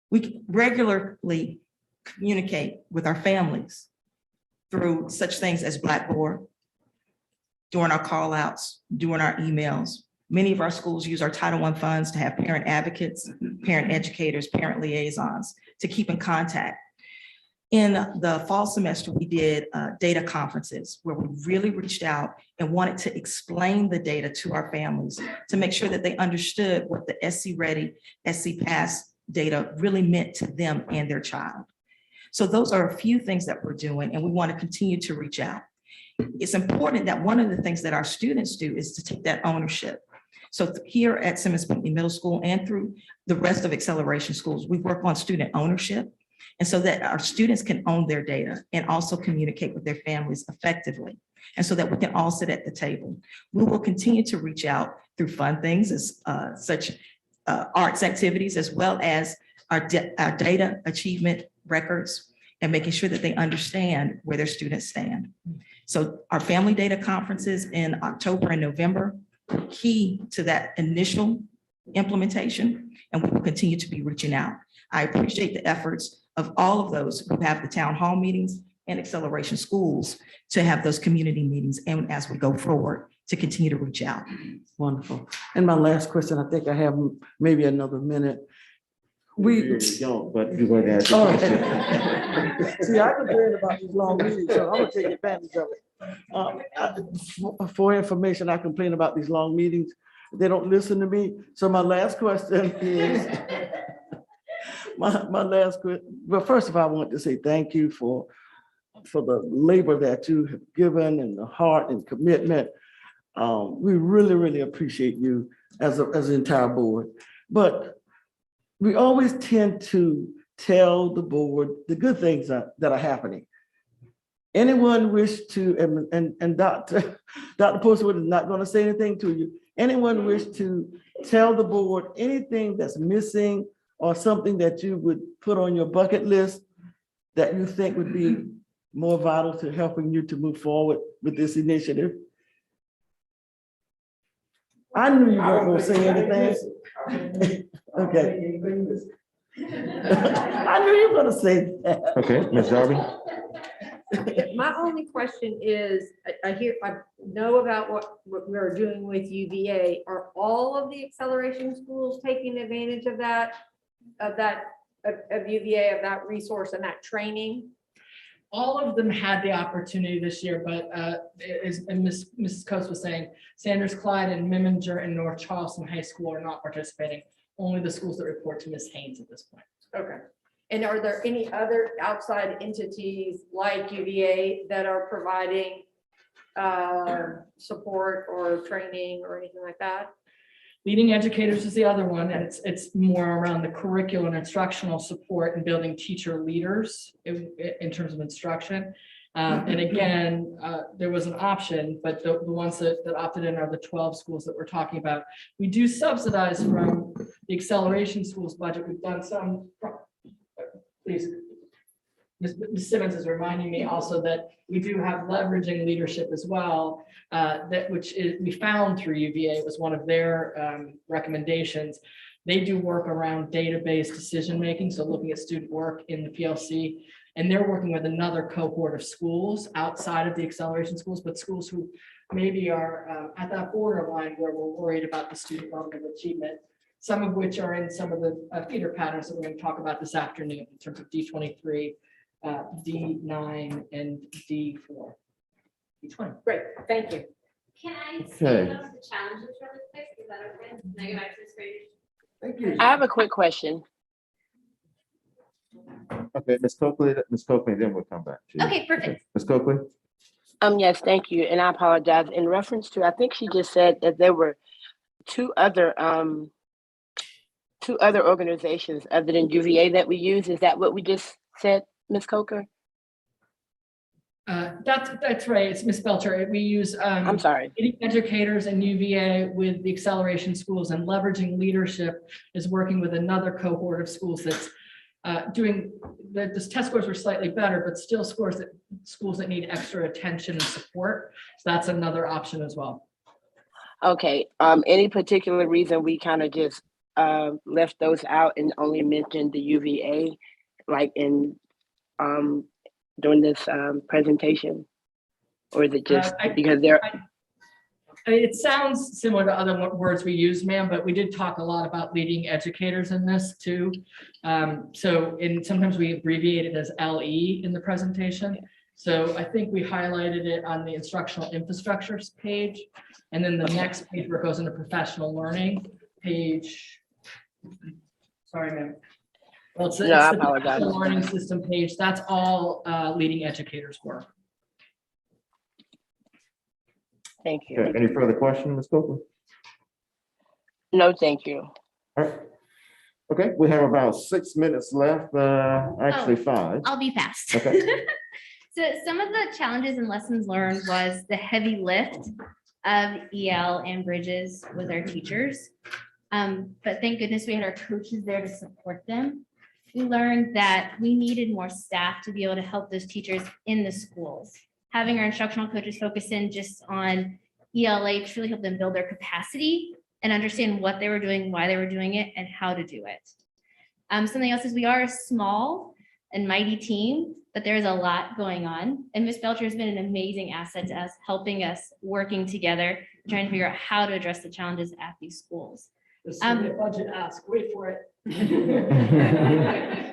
We regularly communicate with our families through such things as Blackboard, during our call outs, during our emails. Many of our schools use our Title I funds to have parent advocates, parent educators, parent liaisons to keep in contact. In the fall semester, we did data conferences where we really reached out and wanted to explain the data to our families to make sure that they understood what the SC Ready, SC Pass data really meant to them and their child. So those are a few things that we're doing, and we want to continue to reach out. it's important that one of the things that our students do is to take that ownership. So here at Simmons Pinckney Middle School and through the rest of Acceleration Schools, we work on student ownership. And so that our students can own their data and also communicate with their families effectively. And so that we can all sit at the table. We will continue to reach out through fun things as such arts activities, as well as our data achievement records and making sure that they understand where their students stand. So our family data conferences in October and November were key to that initial implementation, and we will continue to be reaching out. I appreciate the efforts of all of those who have the town hall meetings and Acceleration Schools to have those community meetings, and as we go forward, to continue to reach out. Wonderful. And my last question, I think I have maybe another minute. We. Don't, but you're going to ask. All right. See, I complain about these long meetings, so I'm gonna take advantage of it. For information, I complain about these long meetings. They don't listen to me. So my last question is, my last question, well, first of all, I want to say thank you for the labor that you have given and the heart and commitment. We really, really appreciate you as an entire board. But we always tend to tell the board the good things that are happening. Anyone wish to, and Dr. Postwood is not going to say anything to you. Anyone wish to tell the board anything that's missing or something that you would put on your bucket list that you think would be more vital to helping you to move forward with this initiative? I knew you weren't going to say anything. Okay. I knew you were going to say that. Okay, Ms. Darby? My only question is, I know about what we're doing with UVA. Are all of the acceleration schools taking advantage of that, of UVA, of that resource and that training? All of them had the opportunity this year, but Mrs. Coates was saying, Sanders, Clyde, and Miminger and North Charleston High School are not participating. Only the schools that report to Ms. Haynes at this point. Okay. And are there any other outside entities like UVA that are providing support or training or anything like that? Leading Educators is the other one, and it's more around the curriculum and instructional support and building teacher leaders in terms of instruction. And again, there was an option, but the ones that opted in are the 12 schools that we're talking about. We do subsidize from the Acceleration Schools budget. We've done some, please. Ms. Simmons is reminding me also that we do have leveraging leadership as well, we found through UVA. It was one of their recommendations. They do work around database decision-making, so looking at student work in the PLC, and they're working with another cohort of schools outside of the Acceleration Schools, but schools who maybe are at that borderline where we're worried about the student level of achievement, some of which are in some of the feeder patterns that we're going to talk about this afternoon in terms of D23, D9, and D4. D20. Great, thank you. Can I Okay. say about the challenges really quick? Is that okay? Can I go back to the screen? Thank you. I have a quick question. Okay, Ms. Coakley, then we'll come back to you. Okay, perfect. Ms. Coakley? Yes, thank you. And I apologize. In reference to, I think she just said that there were two other organizations other than UVA that we use. Is that what we just said, Ms. Coker? That's right. It's Ms. Belcher. We use I'm sorry. Leading Educators and UVA with the Acceleration Schools, and Leveraging Leadership is working with another cohort of schools that's doing the test scores were slightly better, but still schools that need extra attention and support. So that's another option as well. Okay. Any particular reason we kind of just left those out and only mentioned the UVA, like in during this presentation, or is it just because they're? It sounds similar to other words we use, ma'am, but we did talk a lot about leading educators in this too. Sometimes we abbreviate it as LE in the presentation. So I think we highlighted it on the instructional infrastructures page. And then the next page where it goes into professional learning page. Sorry, ma'am. Well, it's the professional learning system page. That's all leading educators work. Thank you. Okay, any further questions, Ms. Copeland? No, thank you. All right. Okay, we have about 6 minutes left, actually 5. I'll be fast. Okay. So some of the challenges and lessons learned was the heavy lift of EL and bridges with our teachers. But thank goodness we had our coaches there to support them. We learned that we needed more staff to be able to help those teachers in the schools. Having our instructional coaches focus in just on ELA to really help them build their capacity and understand what they were doing, why they were doing it, and how to do it. Something else is we are a small and mighty team, but there is a lot going on. And Ms. Belcher has been an amazing asset to us, helping us working together, trying to figure out how to address the challenges at these schools. Budget ask, wait for it.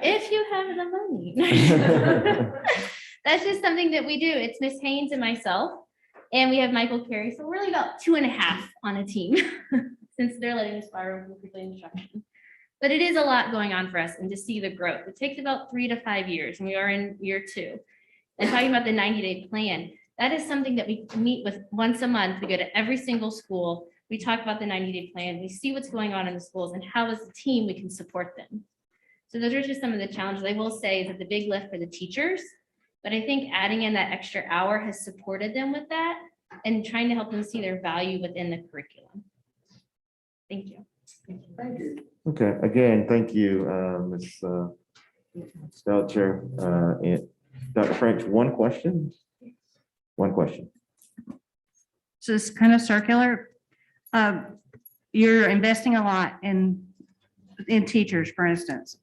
If you have the money. That's just something that we do. It's Miss Haynes and myself, and we have Michael Carey. So we're really about 2.5 on a team since they're letting us borrow from the instruction. But it is a lot going on for us, and to see the growth. It takes about 3 to 5 years, and we are in year 2. And talking about the 90-day plan, that is something that we meet with once a month. We go to every single school. We talk about the 90-day plan. We see what's going on in the schools and how as a team we can support them. So those are just some of the challenges. I will say is that the big lift for the teachers, but I think adding in that extra hour has supported them with that and trying to help them see their value within the curriculum. Thank you. Thank you. Okay, again, thank you, Ms. Belcher. And Dr. French, one question? One question. So it's kind of circular. You're investing a lot in teachers, for instance.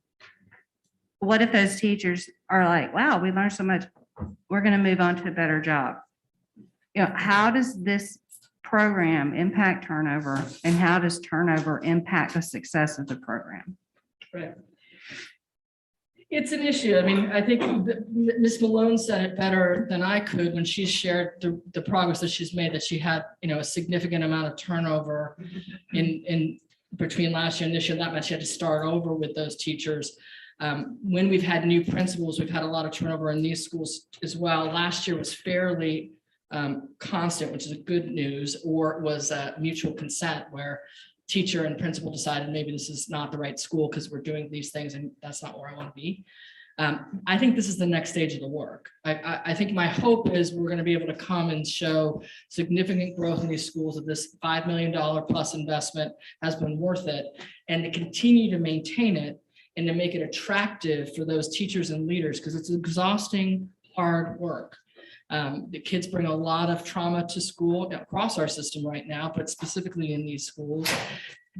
What if those teachers are like, wow, we learned so much, we're going to move on to a better job? You know, how does this program impact turnover, and how does turnover impact the success of the program? Right. It's an issue. I mean, I think Ms. Malone said it better than I could when she shared the progress that she's made, that she had, a significant amount of turnover in between last year and this year. That meant she had to start over with those teachers. When we've had new principals, we've had a lot of turnover in these schools as well. Last year was fairly constant, which is a good news, or it was mutual consent where teacher and principal decided maybe this is not the right school because we're doing these things and that's not where I want to be. I think this is the next stage of the work. I think my hope is we're going to be able to come and show significant growth in these schools, that this $5 million plus investment has been worth it, and to continue to maintain it and to make it attractive for those teachers and leaders, because it's exhausting, hard work. The kids bring a lot of trauma to school across our system right now, but specifically in these schools.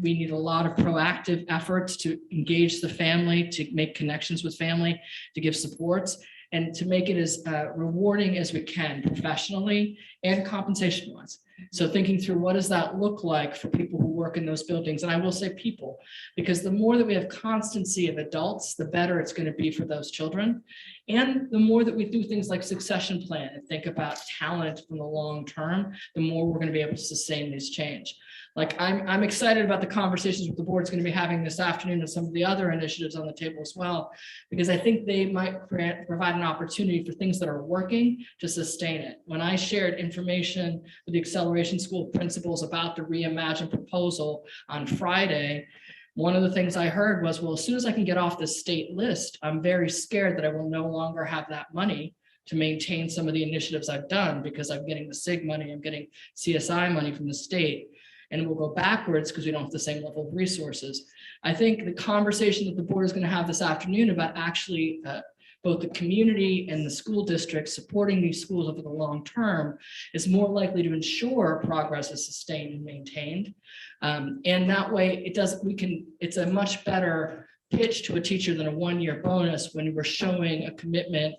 We need a lot of proactive efforts to engage the family, to make connections with family, to give supports, and to make it as rewarding as we can professionally and compensation-wise. So thinking through what does that look like for people who work in those buildings? And I will say people, because the more that we have constancy of adults, the better it's going to be for those children. And the more that we do things like succession plan and think about talent from the long term, the more we're going to be able to sustain this change. Like I'm excited about the conversations with the board's going to be having this afternoon and some of the other initiatives on the table as well, because I think they might provide an opportunity for things that are working to sustain it. When I shared information with the acceleration school principals about the Reimagine proposal on Friday, one of the things I heard was, well, as soon as I can get off the state list, I'm very scared that I will no longer have that money to maintain some of the initiatives I've done, because I'm getting the SIG money, I'm getting CSI money from the state. And we'll go backwards because we don't have the same level of resources. I think the conversation that the board is going to have this afternoon about actually both the community and the school district supporting these schools over the long term is more likely to ensure progress is sustained and maintained. And that way it's a much better pitch to a teacher than a one-year bonus when we're showing a commitment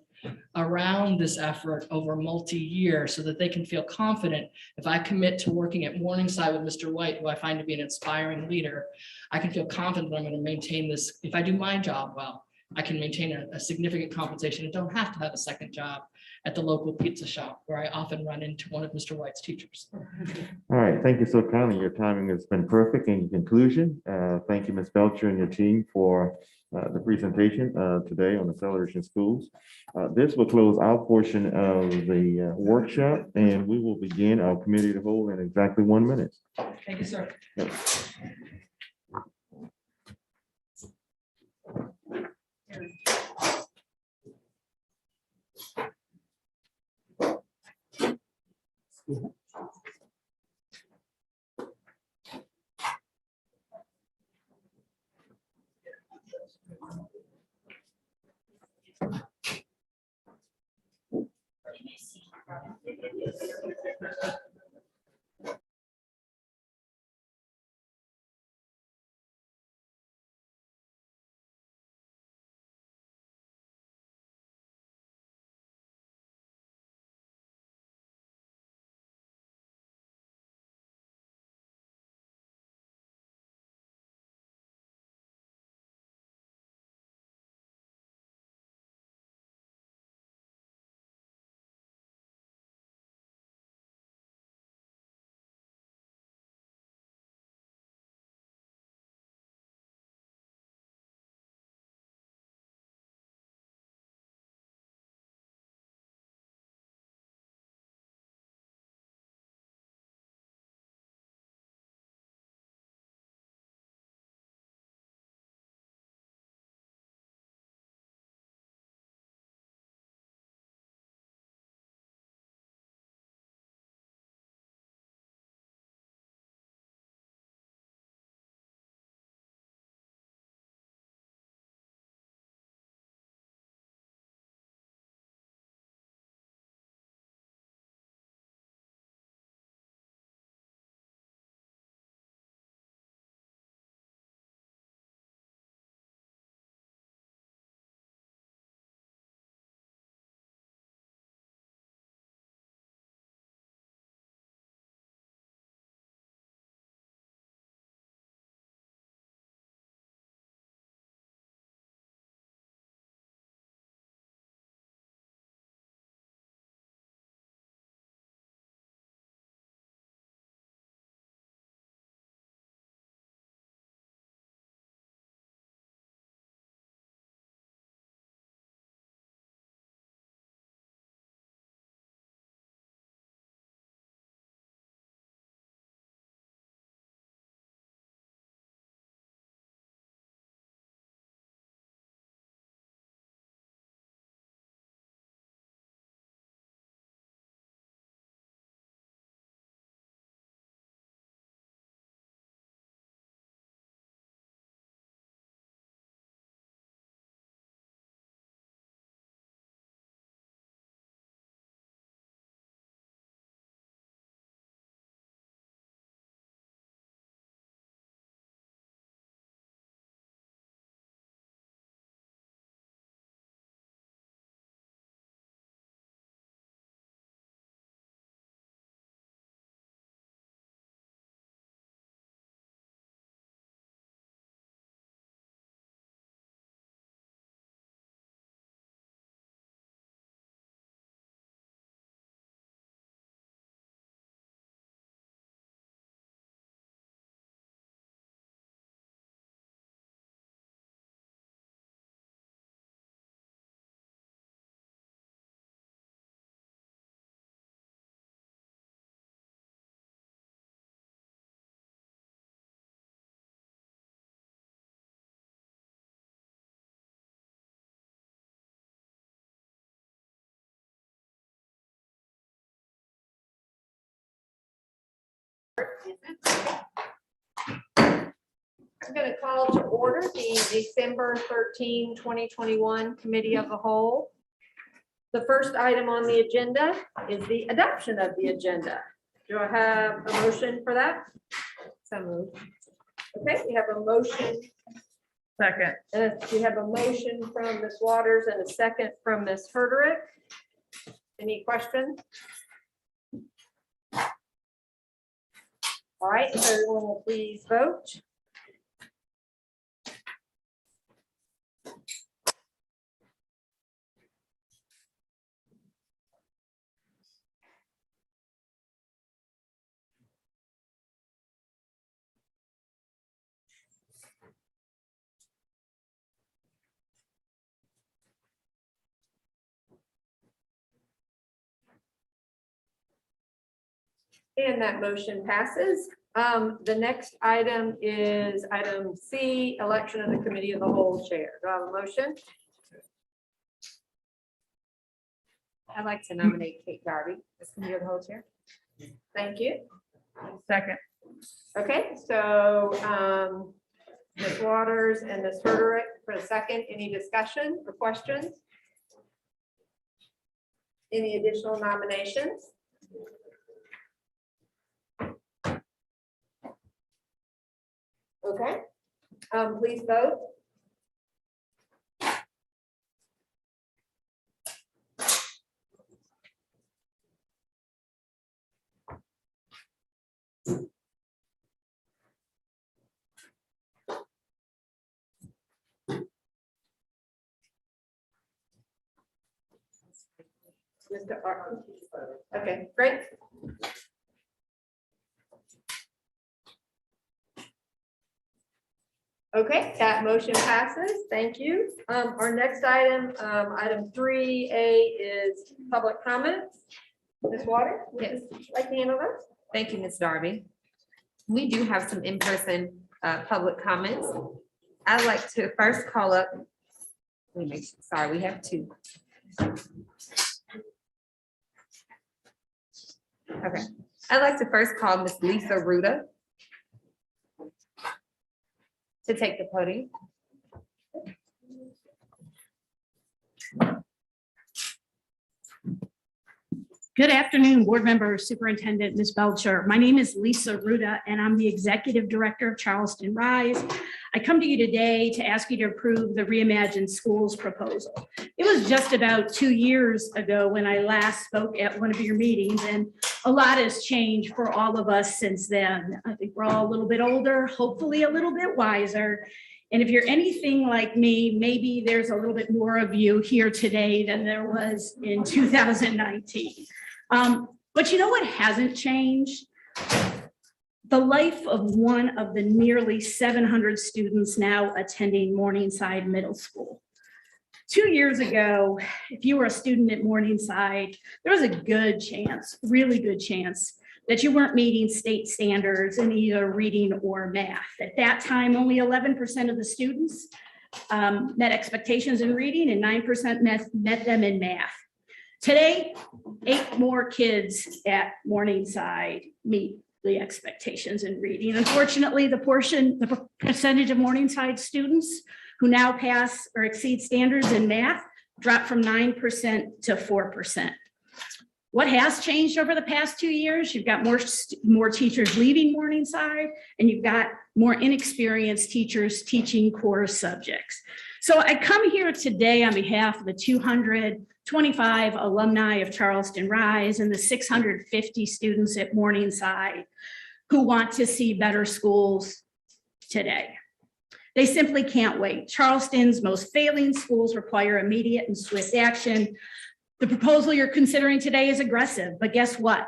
around this effort over multi-year, so that they can feel confident. If I commit to working at Morningside with Mr. White, who I find to be an inspiring leader, I can feel confident that I'm going to maintain this. If I do my job well, I can maintain a significant compensation and don't have to have a second job at the local pizza shop where I often run into one of Mr. White's teachers. All right, thank you so kindly. Your timing has been perfect. In conclusion, thank you, Ms. Belcher and your team, for the presentation today on acceleration schools. This will close our portion of the workshop, and we will begin our committee of the whole in exactly 1 minute. Thank you, sir. I'm going to call to order the December 13, 2021 Committee of the Whole. The first item on the agenda is the adoption of the agenda. Do I have a motion for that? So moved. Okay, we have a motion. Second. We have a motion from Ms. Waters and a second from Ms. Herderick. Any questions? All right, so everyone will please vote. And that motion passes. The next item is item C, election of the committee of the whole chair. Do I have a motion? I'd like to nominate Kate Darby as committee of the whole chair. Thank you. Second. Okay, so Ms. Waters and Ms. Herderick for a second. Any discussion or questions? Any additional nominations? Okay, please vote. Mr. Arthur. Okay, great. Okay, that motion passes. Thank you. Our next item, item 3A is public comments. Ms. Waters? Yes. would you like to handle this? Thank you, Ms. Darby. We do have some in-person public comments. I'd like to first call up, sorry, we have two. Okay, I'd like to first call Ms. Lisa Ruda to take the podium. Good afternoon, board members, superintendent, Ms. Belcher. My name is Lisa Ruda, and I'm the executive director of Charleston Rise. I come to you today to ask you to approve the Reimagine Schools proposal. It was just about 2 years ago when I last spoke at one of your meetings, and a lot has changed for all of us since then. I think we're all a little bit older, hopefully a little bit wiser. And if you're anything like me, maybe there's a little bit more of you here today than there was in 2019. But you know what hasn't changed? The life of one of the nearly 700 students now attending Morningside Middle School. 2 years ago, if you were a student at Morningside, there was a good chance, really good chance, that you weren't meeting state standards in either reading or math. At that time, only 11% of the students met expectations in reading and 9% met them in math. Today, 8 more kids at Morningside meet the expectations in reading. Unfortunately, the percentage of Morningside students who now pass or exceed standards in math dropped from 9% to 4%. What has changed over the past 2 years? You've got more teachers leaving Morningside, and you've got more inexperienced teachers teaching core subjects. So I come here today on behalf of the 225 alumni of Charleston Rise and the 650 students at Morningside who want to see better schools today. They simply can't wait. Charleston's most failing schools require immediate and swift action. The proposal you're considering today is aggressive, but guess what?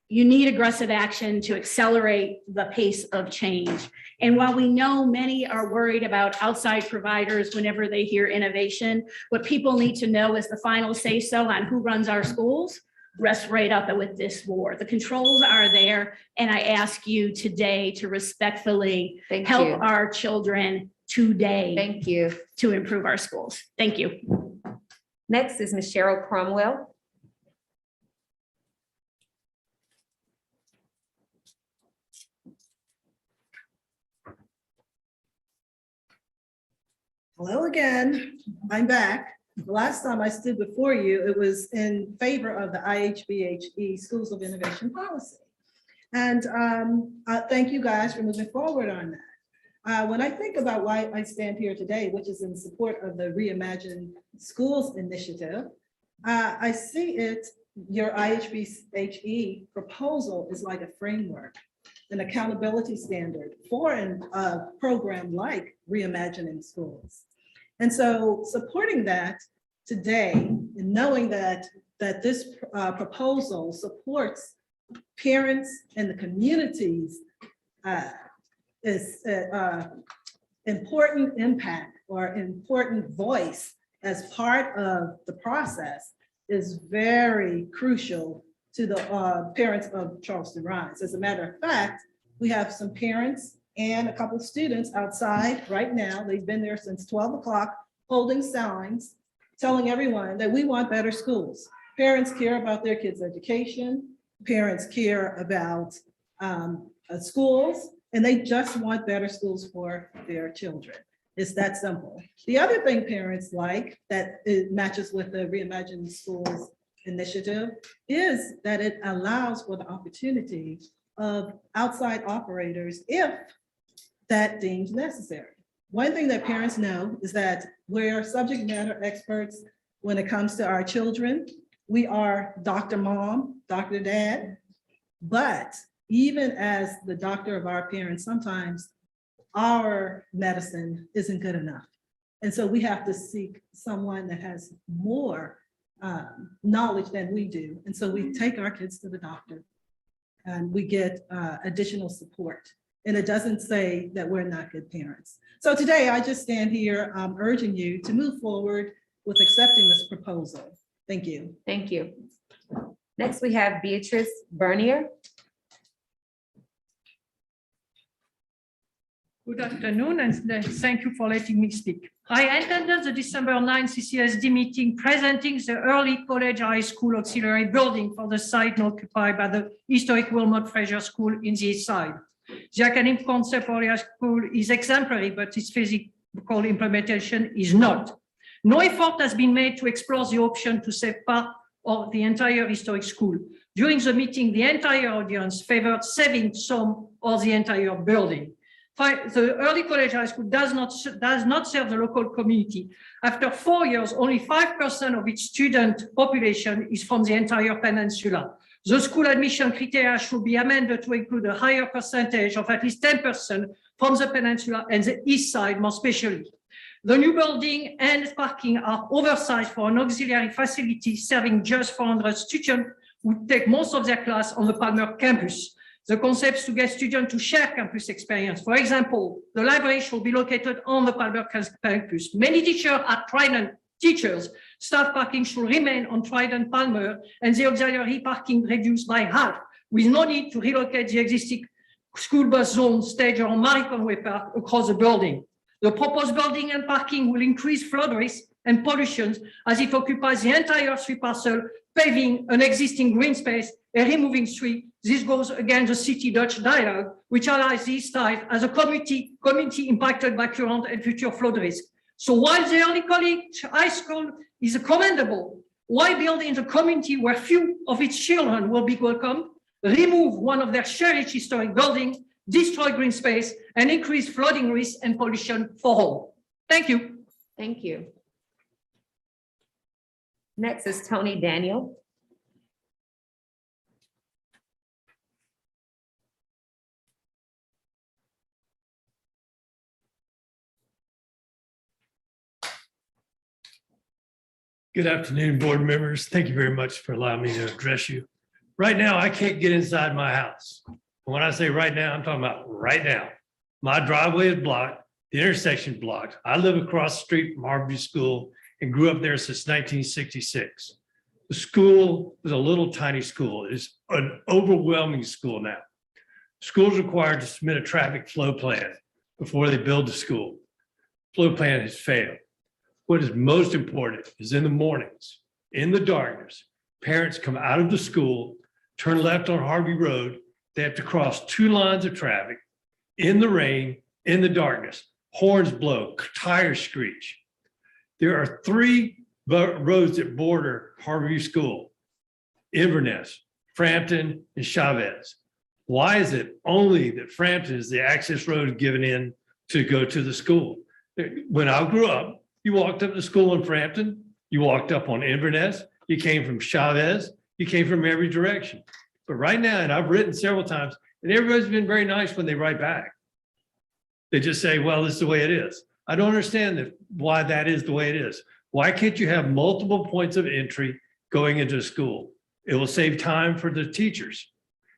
You need aggressive action to accelerate the pace of change. And while we know many are worried about outside providers whenever they hear innovation, what people need to know is the final say-so on who runs our schools rests right up with this board. The controls are there, and I ask you today to respectfully help our children today. Thank you. To improve our schools. Thank you. Next is Ms. Cheryl Cromwell. Hello again, I'm back. The last time I stood before you, it was in favor of the IHBHE Schools of Innovation policy. And thank you guys for moving forward on that. When I think about why I stand here today, which is in support of the Reimagine Schools initiative, I see your IHBHE proposal is like a framework, an accountability standard for a program like Reimagining Schools. And so supporting that today and knowing that this proposal supports parents and the community's is important impact or important voice as part of the process is very crucial to the parents of Charleston Rise. As a matter of fact, we have some parents and a couple students outside right now. They've been there since 12 o'clock, holding signs, telling everyone that we want better schools. Parents care about their kids' education. Parents care about schools, and they just want better schools for their children. It's that simple. The other thing parents like that it matches with the Reimagine Schools initiative is that it allows for the opportunity of outside operators if that deems necessary. One thing that parents know is that we're subject matter experts when it comes to our children. We are Dr. Mom, Dr. Dad, but even as the doctor of our parents, sometimes our medicine isn't good enough. And so we have to seek someone that has more knowledge than we do. And so we take our kids to the doctor and we get additional support. And it doesn't say that we're not good parents. So today I just stand here urging you to move forward with accepting this proposal. Thank you. Thank you. Next, we have Beatrice Bernier. Good afternoon, and thank you for letting me speak. I attended the December 9 CCSD meeting presenting the early college high school auxiliary building for the site occupied by the historic Wilmot Fraser School in the east side. The academic concept for the school is exemplary, but its physical implementation is not. No effort has been made to explore the option to save part of the entire historic school. During the meeting, the entire audience favored saving some or the entire building. The early college high school does not serve the local community. After 4 years, only 5% of its student population is from the entire peninsula. The school admission criteria should be amended to include a higher percentage of at least 10% from the peninsula and the east side, more especially. The new building and parking are oversized for an auxiliary facility serving just 400 students who take most of their class on the Palmer campus. The concept is to get students to share campus experience. For example, the library should be located on the Palmer campus. Many teachers are Trident teachers. Staff parking should remain on Trident Palmer and the auxiliary parking reduced by half, with no need to relocate the existing school bus zone, stage, or Marie Conway Park across the building. The proposed building and parking will increase flood risk and pollution as it occupies the entire street parcel, paving an existing green space and removing street. This goes against the city-Dutch dialogue, which allies this site as a community impacted by current and future flood risk. So while the early college high school is commendable, why build in the community where few of its children will be welcome, remove one of their cherished historic buildings, destroy green space, and increase flooding risk and pollution for all? Thank you. Thank you. Next is Tony Daniel. Good afternoon, board members. Thank you very much for allowing me to address you. Right now, I can't get inside my house. When I say right now, I'm talking about right now. My driveway is blocked, the intersection blocked. I live across the street from Harborview School and grew up there since 1966. The school was a little tiny school. It's an overwhelming school now. Schools required to submit a traffic flow plan before they build the school. Flow plan has failed. What is most important is in the mornings, in the darkness, parents come out of the school, turn left on Harvey Road. They have to cross 2 lines of traffic in the rain, in the darkness, horns blow, tires screech. There are 3 roads that border Harborview School: Inverness, Frampton, and Chavez. Why is it only that Frampton is the access road given in to go to the school? When I grew up, you walked up to school in Frampton, you walked up on Inverness, you came from Chavez, you came from every direction. But right now, and I've written several times, and everybody's been very nice when they write back. They just say, well, this is the way it is. I don't understand why that is the way it is. Why can't you have multiple points of entry going into school? It will save time for the teachers.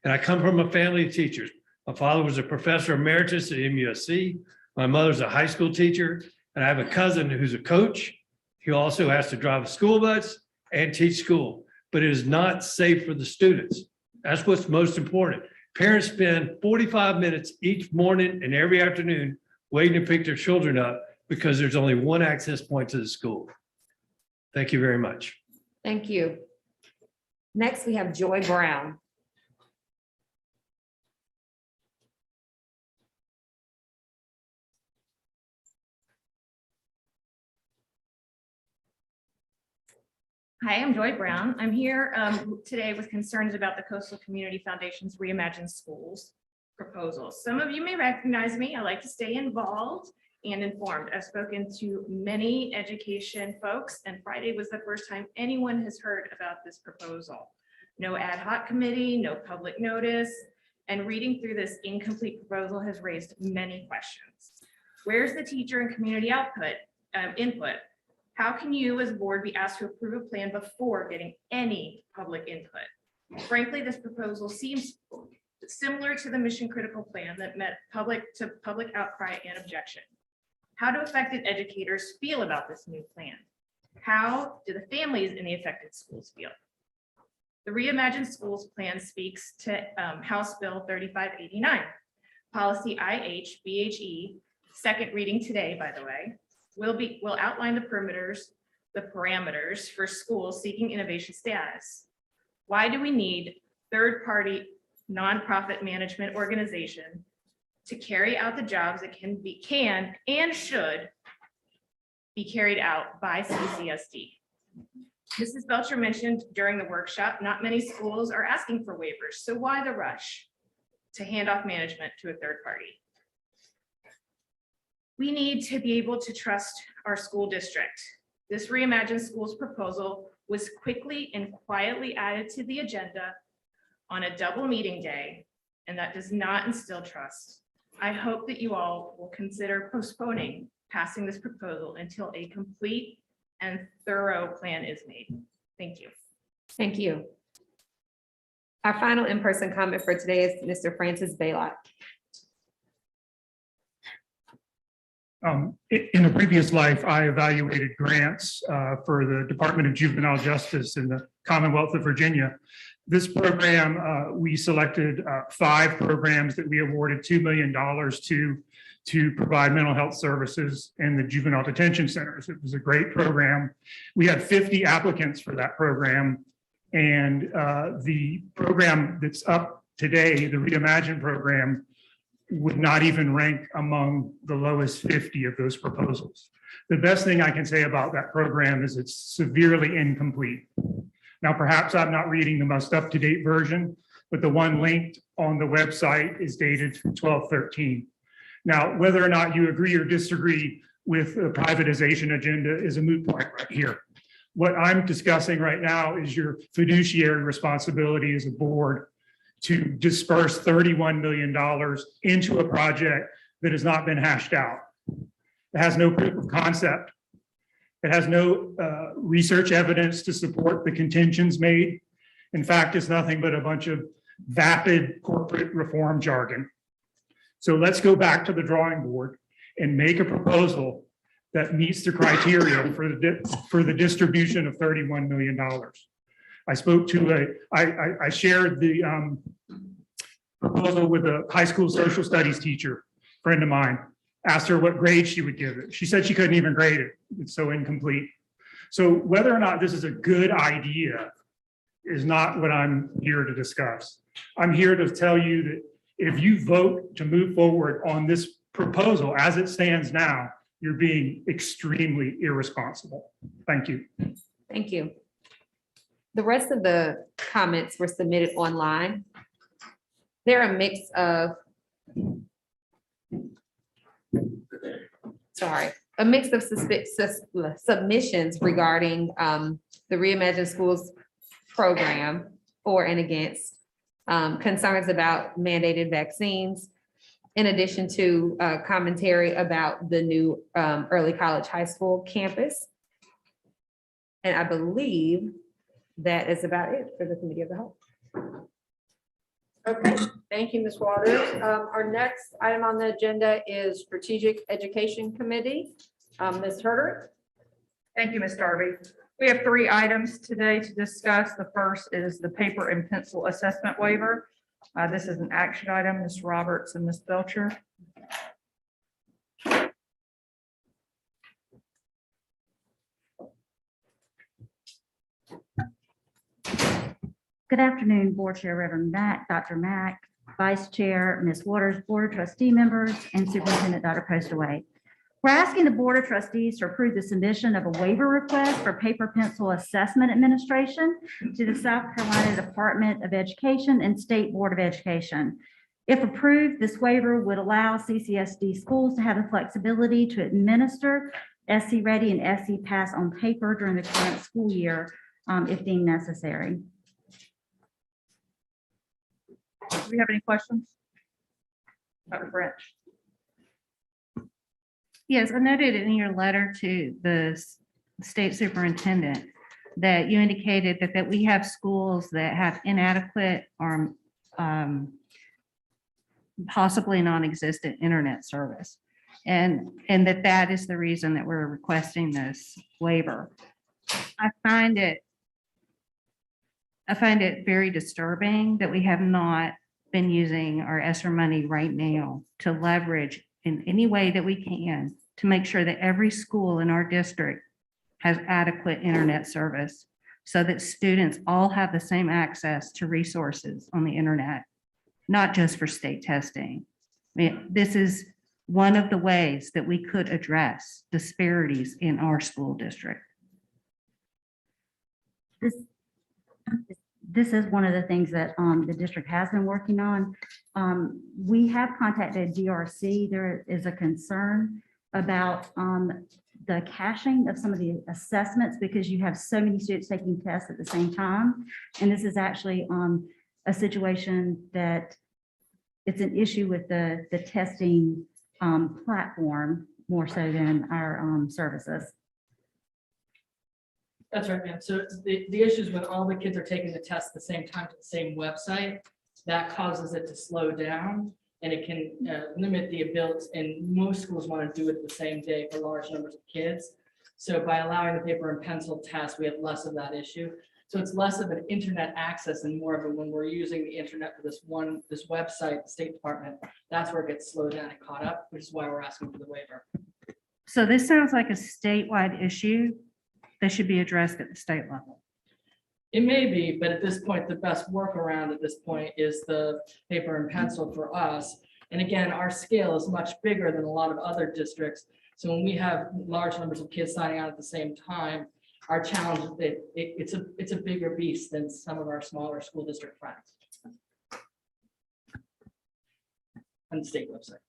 And I come from a family of teachers. My father was a professor emeritus at MUSC. My mother's a high school teacher. And I have a cousin who's a coach. He also has to drive a school bus and teach school. but it is not safe for the students. That's what's most important. Parents spend 45 minutes each morning and every afternoon waiting to pick their children up because there's only one access point to the school. Thank you very much. Thank you. Next, we have Joy Brown. Hi, I'm Joy Brown. I'm here today with concerns about the Coastal Community Foundation's Reimagine Schools proposal. Some of you may recognize me. I like to stay involved and informed. I've spoken to many education folks, and Friday was the first time anyone has heard about this proposal. No ad hoc committee, no public notice, and reading through this incomplete proposal has raised many questions. Where's the teacher and community input? How can you as a board be asked to approve a plan before getting any public input? Frankly, this proposal seems similar to the mission critical plan that met public outcry and objection. How do affected educators feel about this new plan? How do the families in the affected schools feel? The Reimagine Schools plan speaks to House Bill 3589. Policy IHBHE, second reading today, by the way, will outline the parameters for schools seeking innovation status. Why do we need third-party nonprofit management organization to carry out the jobs that can and should be carried out by CCSD? Mrs. Belcher mentioned during the workshop, not many schools are asking for waivers. So why the rush to hand off management to a third party? We need to be able to trust our school district. This Reimagine Schools proposal was quickly and quietly added to the agenda on a double meeting day, and that does not instill trust. I hope that you all will consider postponing passing this proposal until a complete and thorough plan is made. Thank you. Thank you. Our final in-person comment for today is Mr. Francis Baylock. In a previous life, I evaluated grants for the Department of Juvenile Justice in the Commonwealth of Virginia. This program, we selected 5 programs that we awarded $2 million to provide mental health services in the juvenile detention centers. It was a great program. We had 50 applicants for that program. And the program that's up today, the Reimagine program, would not even rank among the lowest 50 of those proposals. The best thing I can say about that program is it's severely incomplete. Now, perhaps I'm not reading the most up-to-date version, but the one linked on the website is dated 12/13. Now, whether or not you agree or disagree with the privatization agenda is a moot point right here. What I'm discussing right now is your fiduciary responsibility as a board to disperse $31 million into a project that has not been hashed out. It has no proof of concept. It has no research evidence to support the contentions made. In fact, it's nothing but a bunch of vapid corporate reform jargon. So let's go back to the drawing board and make a proposal that meets the criteria for the distribution of $31 million. I spoke to I shared the proposal with a high school social studies teacher, friend of mine, asked her what grade she would give it. She said she couldn't even grade it. It's so incomplete. So whether or not this is a good idea is not what I'm here to discuss. I'm here to tell you that if you vote to move forward on this proposal as it stands now, you're being extremely irresponsible. Thank you. Thank you. The rest of the comments were submitted online. They're a mix of, submissions regarding the Reimagine Schools program for and against, concerns about mandated vaccines, in addition to commentary about the new early college high school campus. And I believe that is about it for the committee of the whole. Okay, thank you, Ms. Waters. Our next item on the agenda is Strategic Education Committee. Ms. Herter. Thank you, Ms. Darby. We have 3 items today to discuss. The first is the paper and pencil assessment waiver. This is an action item, Ms. Roberts and Ms. Belcher. Good afternoon, Board Chair Reverend Mack, Dr. Mack, Vice Chair, Ms. Waters, Board of Trustee members, and Superintendent Dr. Postaway. We're asking the Board of Trustees to approve the submission of a waiver request for paper pencil assessment administration to the South Carolina Department of Education and State Board of Education. If approved, this waiver would allow CCSD schools to have the flexibility to administer SC Ready and SC Pass on paper during the current school year, if deemed necessary. Do we have any questions? Dr. French. Yes, I noted in your letter to the state superintendent that you indicated that we have schools that have inadequate or possibly non-existent internet service. And that is the reason that we're requesting this waiver. I find it very disturbing that we have not been using our ESSER money right now to leverage in any way that we can to make sure that every school in our district has adequate internet service so that students all have the same access to resources on the internet, not just for state testing. I mean, this is one of the ways that we could address disparities in our school district. This is one of the things that the district has been working on. We have contacted DRC. There is a concern about the caching of some of the assessments because you have so many students taking tests at the same time. And this is actually a situation that it's an issue with the testing platform more so than our services. That's right, ma'am. So the issue is when all the kids are taking the test at the same time to the same website, that causes it to slow down and it can limit the ability, and most schools want to do it the same day for large numbers of kids. So by allowing the paper and pencil test, we have less of that issue. So it's less of an internet access and more of a when we're using the internet for this website, the State Department, that's where it gets slowed down and caught up, which is why we're asking for the waiver. So this sounds like a statewide issue that should be addressed at the state level. It may be, but at this point, the best workaround at this point is the paper and pencil for us. And again, our scale is much bigger than a lot of other districts. So when we have large numbers of kids signing on at the same time, our challenge is that it's a bigger beast than some of our smaller school district friends. On the state website.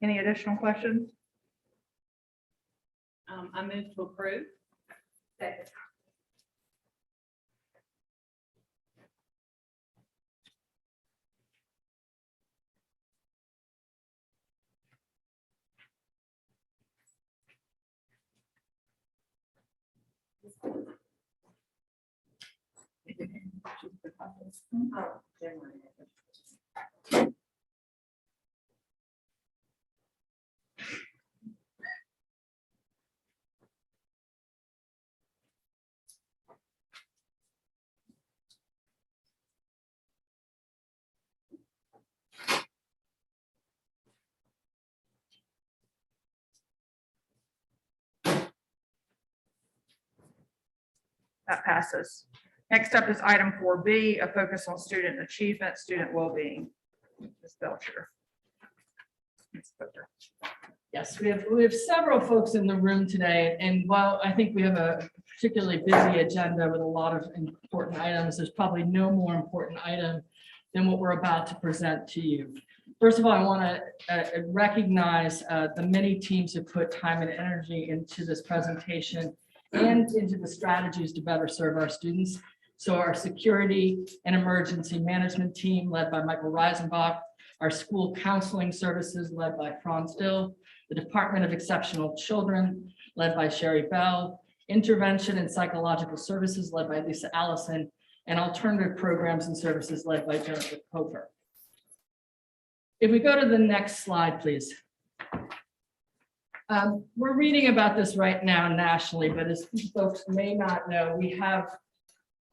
Any additional questions? I move to approve. Second. That passes. Next up is item 4B, a focus on student achievement, student well-being. Ms. Belcher. Yes, we have several folks in the room today, and while I think we have a particularly busy agenda with a lot of important items, there's probably no more important item than what we're about to present to you. First of all, I want to recognize the many teams who put time and energy into this presentation and into the strategies to better serve our students. So our security and emergency management team led by Michael Reisenbach, our school counseling services led by Franz Dill, the Department of Exceptional Children led by Sherry Bell, intervention and psychological services led by Lisa Allison, and alternative programs and services led by Jennifer Coker. If we go to the next slide, please. We're reading about this right now nationally, but as folks may not know, we have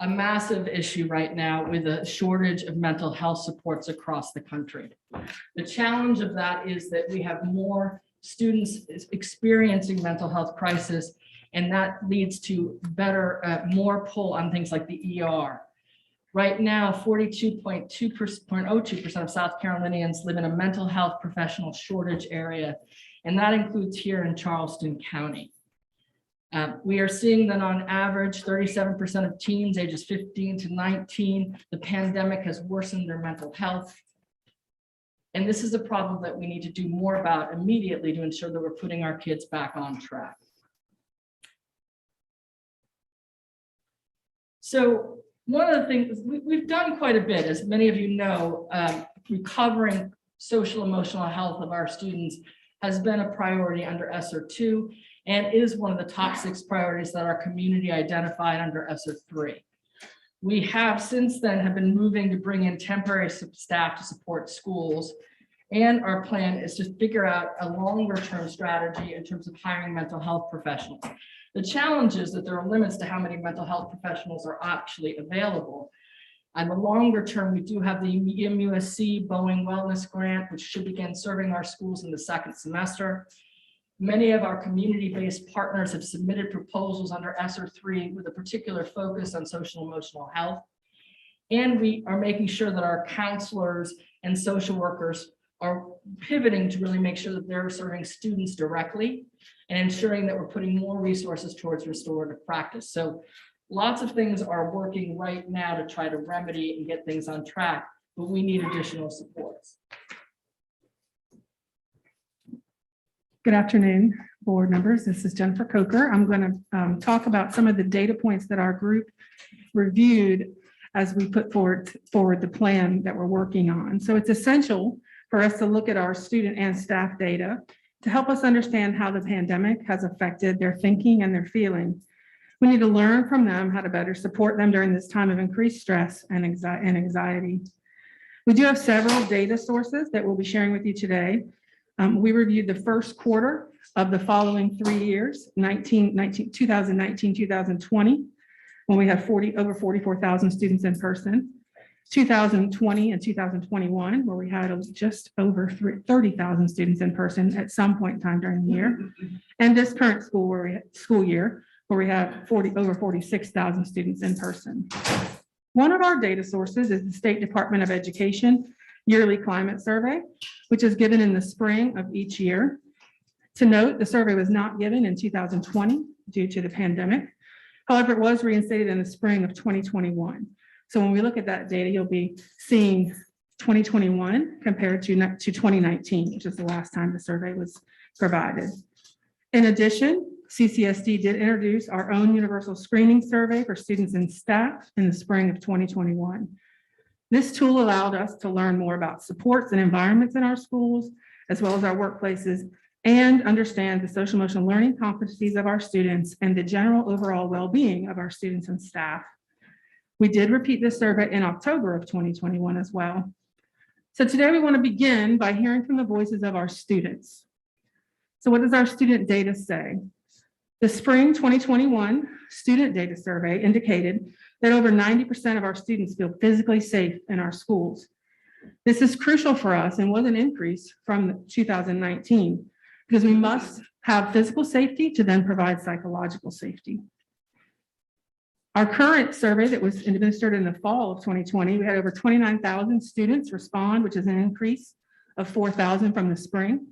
a massive issue right now with a shortage of mental health supports across the country. The challenge of that is that we have more students experiencing mental health crisis, and that leads to more pull on things like the ER. Right now, 42.02% of South Carolinians live in a mental health professional shortage area, and that includes here in Charleston County. We are seeing that on average, 37% of teens ages 15 to 19, the pandemic has worsened their mental health. And this is a problem that we need to do more about immediately to ensure that we're putting our kids back on track. So one of the things, we've done quite a bit, as many of you know, recovering social emotional health of our students has been a priority under ESSER 2 and is one of the top 6 priorities that our community identified under ESSER 3. We have since then have been moving to bring in temporary staff to support schools. And our plan is to figure out a longer term strategy in terms of hiring mental health professionals. The challenge is that there are limits to how many mental health professionals are actually available. On the longer term, we do have the MUSC Boeing Wellness Grant, which should begin serving our schools in the 2nd semester. Many of our community-based partners have submitted proposals under ESSER 3 with a particular focus on social emotional health. And we are making sure that our counselors and social workers are pivoting to really make sure that they're serving students directly and ensuring that we're putting more resources towards restorative practice. So lots of things are working right now to try to remedy and get things on track, but we need additional supports. Good afternoon, board members. This is Jennifer Coker. I'm going to talk about some of the data points that our group reviewed as we put forward the plan that we're working on. So it's essential for us to look at our student and staff data to help us understand how the pandemic has affected their thinking and their feeling. We need to learn from them how to better support them during this time of increased stress and anxiety. We do have several data sources that we'll be sharing with you today. We reviewed the first quarter of the following 3 years, 2019, 2020, when we had over 44,000 students in person, 2020 and 2021, where we had just over 30,000 students in person at some point in time during the year, and this current school year, where we have over 46,000 students in person. One of our data sources is the State Department of Education Yearly Climate Survey, which is given in the spring of each year. To note, the survey was not given in 2020 due to the pandemic. However, it was reinstated in the spring of 2021. So when we look at that data, you'll be seeing 2021 compared to 2019, which is the last time the survey was provided. In addition, CCSD did introduce our own universal screening survey for students and staff in the spring of 2021. This tool allowed us to learn more about supports and environments in our schools, as well as our workplaces, and understand the social emotional learning competencies of our students and the general overall well-being of our students and staff. We did repeat this survey in October of 2021 as well. So today we want to begin by hearing from the voices of our students. So what does our student data say? The spring 2021 student data survey indicated that over 90% of our students feel physically safe in our schools. This is crucial for us and was an increase from 2019 because we must have physical safety to then provide psychological safety. Our current survey that was administered in the fall of 2020, we had over 29,000 students respond, which is an increase of 4,000 from the spring.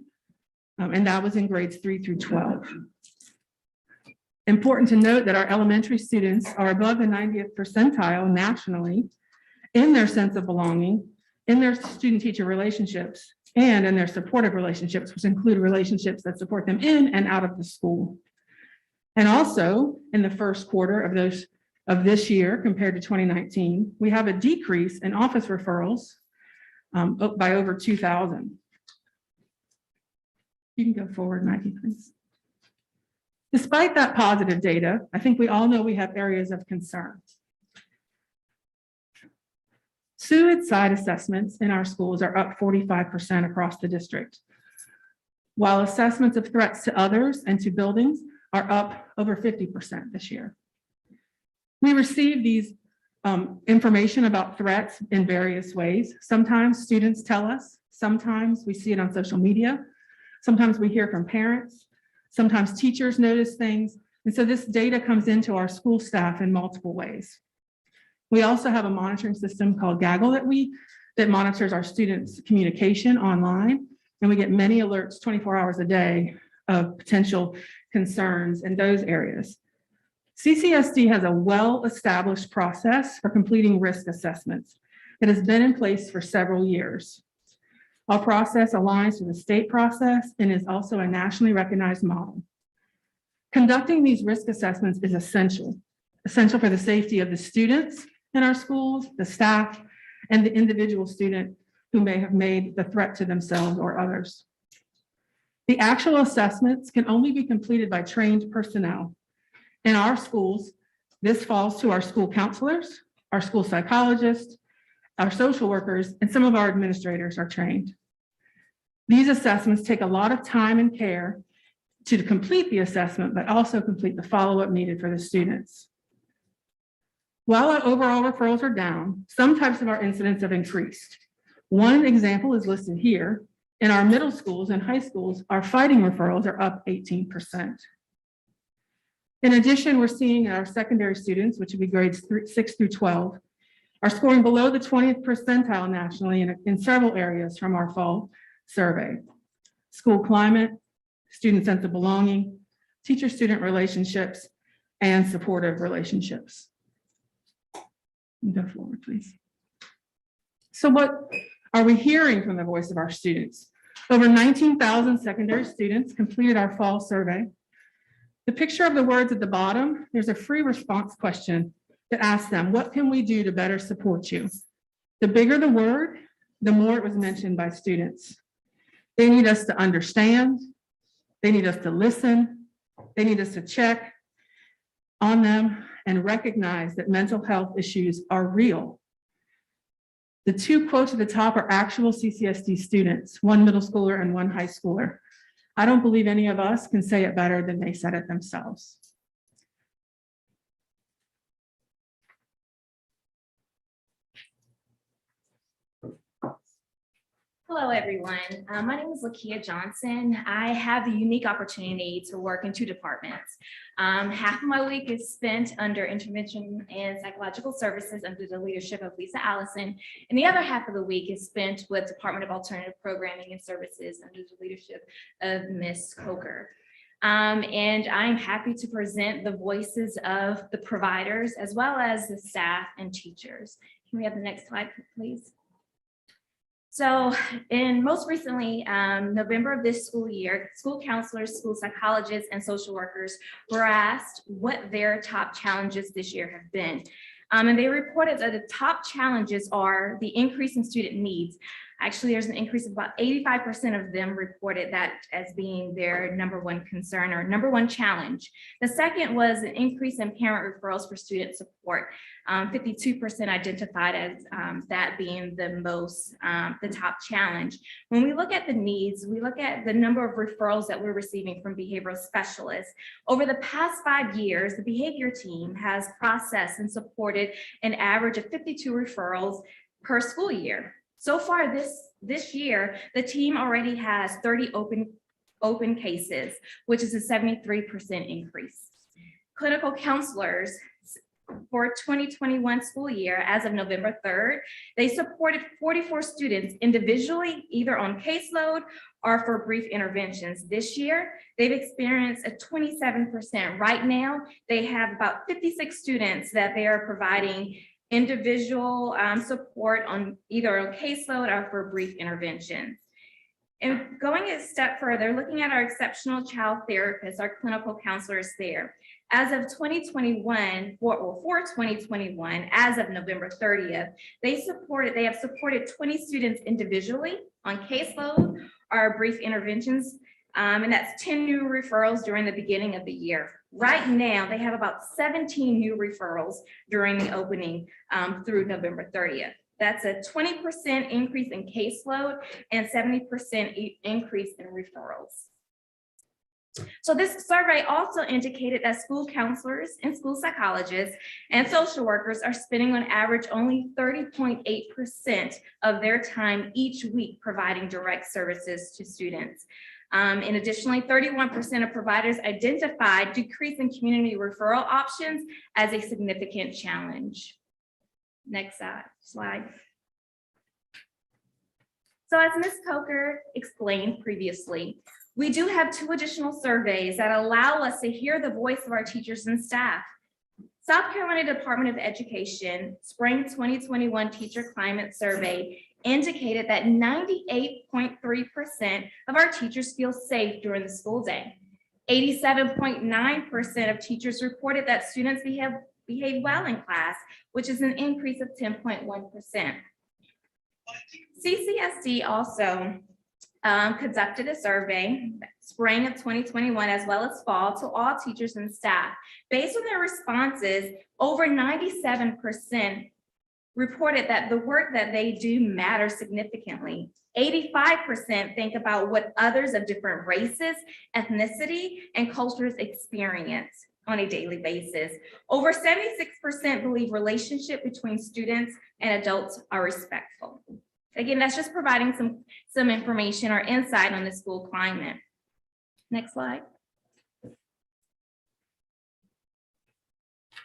And that was in grades 3 through 12. Important to note that our elementary students are above the 90th percentile nationally in their sense of belonging, in their student-teacher relationships, and in their supportive relationships, which include relationships that support them in and out of the school. And also in the first quarter of this year compared to 2019, we have a decrease in office referrals by over 2,000. You can go forward, Maggie, please. Despite that positive data, I think we all know we have areas of concern. Suicide assessments in our schools are up 45% across the district. while assessments of threats to others and to buildings are up over 50% this year. We receive these information about threats in various ways. Sometimes students tell us, sometimes we see it on social media, sometimes we hear from parents, sometimes teachers notice things. And so this data comes into our school staff in multiple ways. We also have a monitoring system called Gaggle that monitors our students' communication online. And we get many alerts 24 hours a day of potential concerns in those areas. CCSD has a well-established process for completing risk assessments. It has been in place for several years. Our process aligns with the state process and is also a nationally recognized model. Conducting these risk assessments is essential for the safety of the students in our schools, the staff, and the individual student who may have made the threat to themselves or others. The actual assessments can only be completed by trained personnel. In our schools, this falls to our school counselors, our school psychologists, our social workers, and some of our administrators are trained. These assessments take a lot of time and care to complete the assessment, but also complete the follow-up needed for the students. While our overall referrals are down, some types of our incidents have increased. One example is listed here. In our middle schools and high schools, our fighting referrals are up 18%. In addition, we're seeing our secondary students, which would be grades 6 through 12, are scoring below the 20th percentile nationally in several areas from our fall survey. School climate, student sense of belonging, teacher-student relationships, and supportive relationships. Go forward, please. So what are we hearing from the voice of our students? Over 19,000 secondary students completed our fall survey. The picture of the words at the bottom, there's a free response question that asks them, what can we do to better support you? The bigger the word, the more it was mentioned by students. They need us to understand. They need us to listen. They need us to check on them and recognize that mental health issues are real. The two quotes at the top are actual CCSD students, one middle schooler and one high schooler. I don't believe any of us can say it better than they said it themselves. Hello, everyone. My name is Lakia Johnson. I have the unique opportunity to work in two departments. Half of my week is spent under intervention and psychological services under the leadership of Lisa Allison, and the other half of the week is spent with Department of Alternative Programming and Services under the leadership of Ms. Coker. And I'm happy to present the voices of the providers as well as the staff and teachers. Can we have the next slide, please? So most recently, November of this school year, school counselors, school psychologists, and social workers were asked what their top challenges this year have been. And they reported that the top challenges are the increase in student needs. Actually, there's an increase of about 85% of them reported that as being their number one concern or number one challenge. The second was an increase in parent referrals for student support. 52% identified as that being the top challenge. When we look at the needs, we look at the number of referrals that we're receiving from behavioral specialists. Over the past 5 years, the behavior team has processed and supported an average of 52 referrals per school year. So far this year, the team already has 30 open cases, which is a 73% increase. Clinical counselors for 2021 school year, as of November 3rd, they supported 44 students individually, either on caseload or for brief interventions. This year, they've experienced a 27%. Right now, they have about 56 students that they are providing individual support on either a caseload or for brief interventions. And going a step further, looking at our exceptional child therapists, our clinical counselors there. As of 2021, for 2021, as of November 30th, they have supported 20 students individually on caseload or brief interventions, and that's 10 new referrals during the beginning of the year. Right now, they have about 17 new referrals during the opening through November 30th. That's a 20% increase in caseload and 70% increase in referrals. So this survey also indicated that school counselors and school psychologists and social workers are spending on average only 30.8% of their time each week providing direct services to students. And additionally, 31% of providers identified decreasing community referral options as a significant challenge. Next slide. So as Ms. Coker explained previously, we do have 2 additional surveys that allow us to hear the voice of our teachers and staff. South Carolina Department of Education Spring 2021 Teacher Climate Survey indicated that 98.3% of our teachers feel safe during the school day. 87.9% of teachers reported that students behave well in class, which is an increase of 10.1%. CCSD also conducted a survey spring of 2021 as well as fall to all teachers and staff. Based on their responses, over 97% reported that the work that they do matters significantly. 85% think about what others of different races, ethnicity, and cultures experience on a daily basis. Over 76% believe relationship between students and adults are respectful. Again, that's just providing some information or insight on the school climate. Next slide.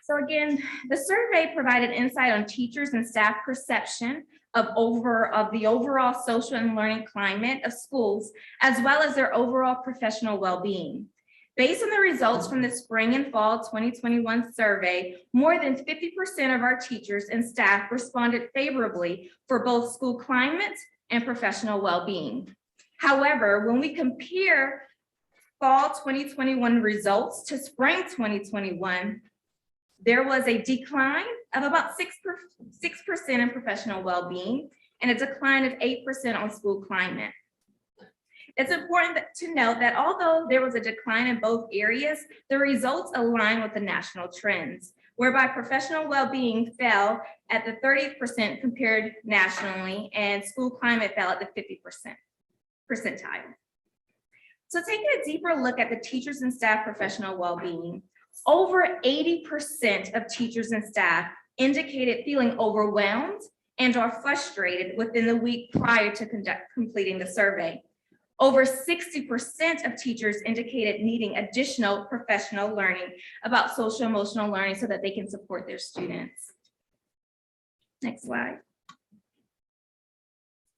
So again, the survey provided insight on teachers and staff perception of the overall social and learning climate of schools, as well as their overall professional well-being. Based on the results from the spring and fall 2021 survey, more than 50% of our teachers and staff responded favorably for both school climate and professional well-being. However, when we compare fall 2021 results to spring 2021, there was a decline of about 6% in professional well-being and a decline of 8% on school climate. It's important to note that although there was a decline in both areas, the results align with the national trends, whereby professional well-being fell at the 30% compared nationally, and school climate fell at the 50% percentile. So taking a deeper look at the teachers and staff professional well-being, over 80% of teachers and staff indicated feeling overwhelmed and or frustrated within the week prior to completing the survey. Over 60% of teachers indicated needing additional professional learning about social emotional learning so that they can support their students. Next slide.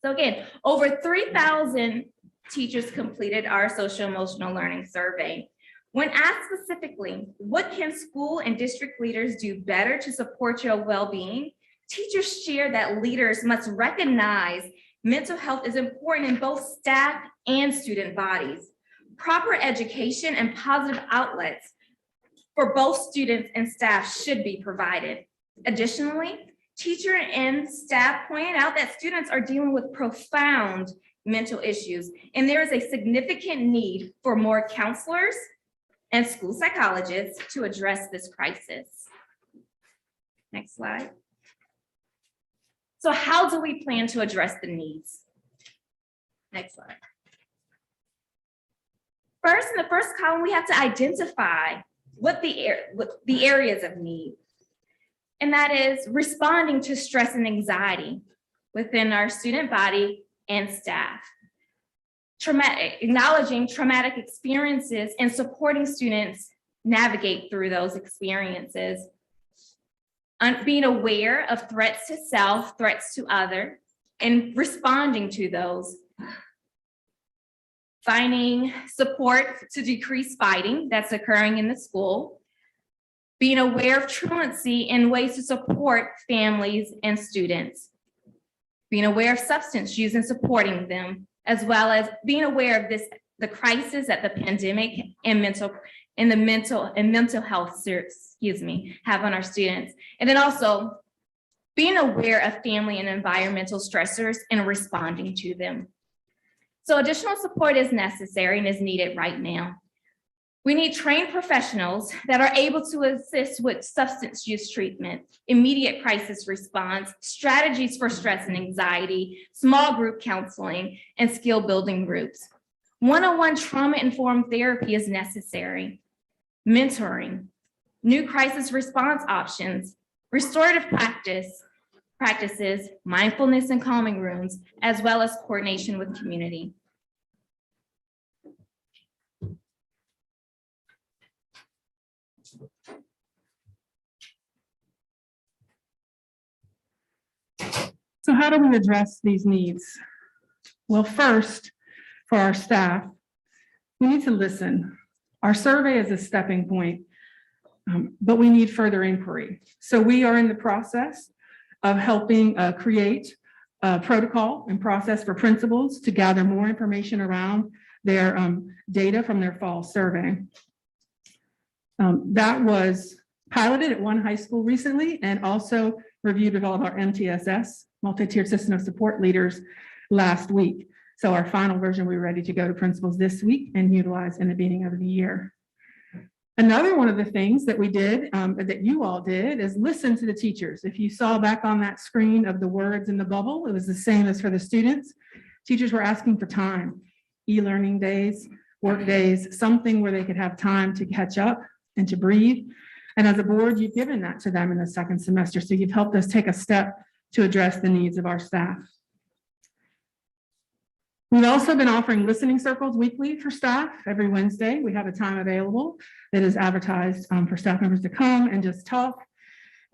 So again, over 3,000 teachers completed our social emotional learning survey. When asked specifically, what can school and district leaders do better to support your well-being? Teachers shared that leaders must recognize mental health is important in both staff and student bodies. Proper education and positive outlets for both students and staff should be provided. Additionally, teacher and staff pointed out that students are dealing with profound mental issues, and there is a significant need for more counselors and school psychologists to address this crisis. Next slide. So how do we plan to address the needs? Next slide. First, in the first column, we have to identify what the areas of need. And that is responding to stress and anxiety within our student body and staff. Acknowledging traumatic experiences and supporting students navigate through those experiences. Being aware of threats to self, threats to other, and responding to those. Finding support to decrease fighting that's occurring in the school. Being aware of truancy and ways to support families and students. Being aware of substance use and supporting them, as well as being aware of the crisis that the pandemic and mental health, have on our students. And then also being aware of family and environmental stressors and responding to them. So additional support is necessary and is needed right now. We need trained professionals that are able to assist with substance use treatment, immediate crisis response, strategies for stress and anxiety, small group counseling, and skill building groups. One-on-one trauma-informed therapy is necessary. Mentoring, new crisis response options, restorative practices, mindfulness and calming rooms, as well as coordination with community. So how do we address these needs? Well, first, for our staff, we need to listen. Our survey is a stepping point, but we need further inquiry. So we are in the process of helping create a protocol and process for principals to gather more information around their data from their fall survey. That was piloted at one high school recently and also reviewed with all of our MTSS, multi-tiered system of support leaders, last week. So our final version, we're ready to go to principals this week and utilize in the beginning of the year. Another one of the things that we did, that you all did, is listen to the teachers. If you saw back on that screen of the words in the bubble, it was the same as for the students. Teachers were asking for time, e-learning days, work days, something where they could have time to catch up and to breathe. And as a board, you've given that to them in the second semester. So you've helped us take a step to address the needs of our staff. We've also been offering listening circles weekly for staff. Every Wednesday, we have a time available that is advertised for staff members to come and just talk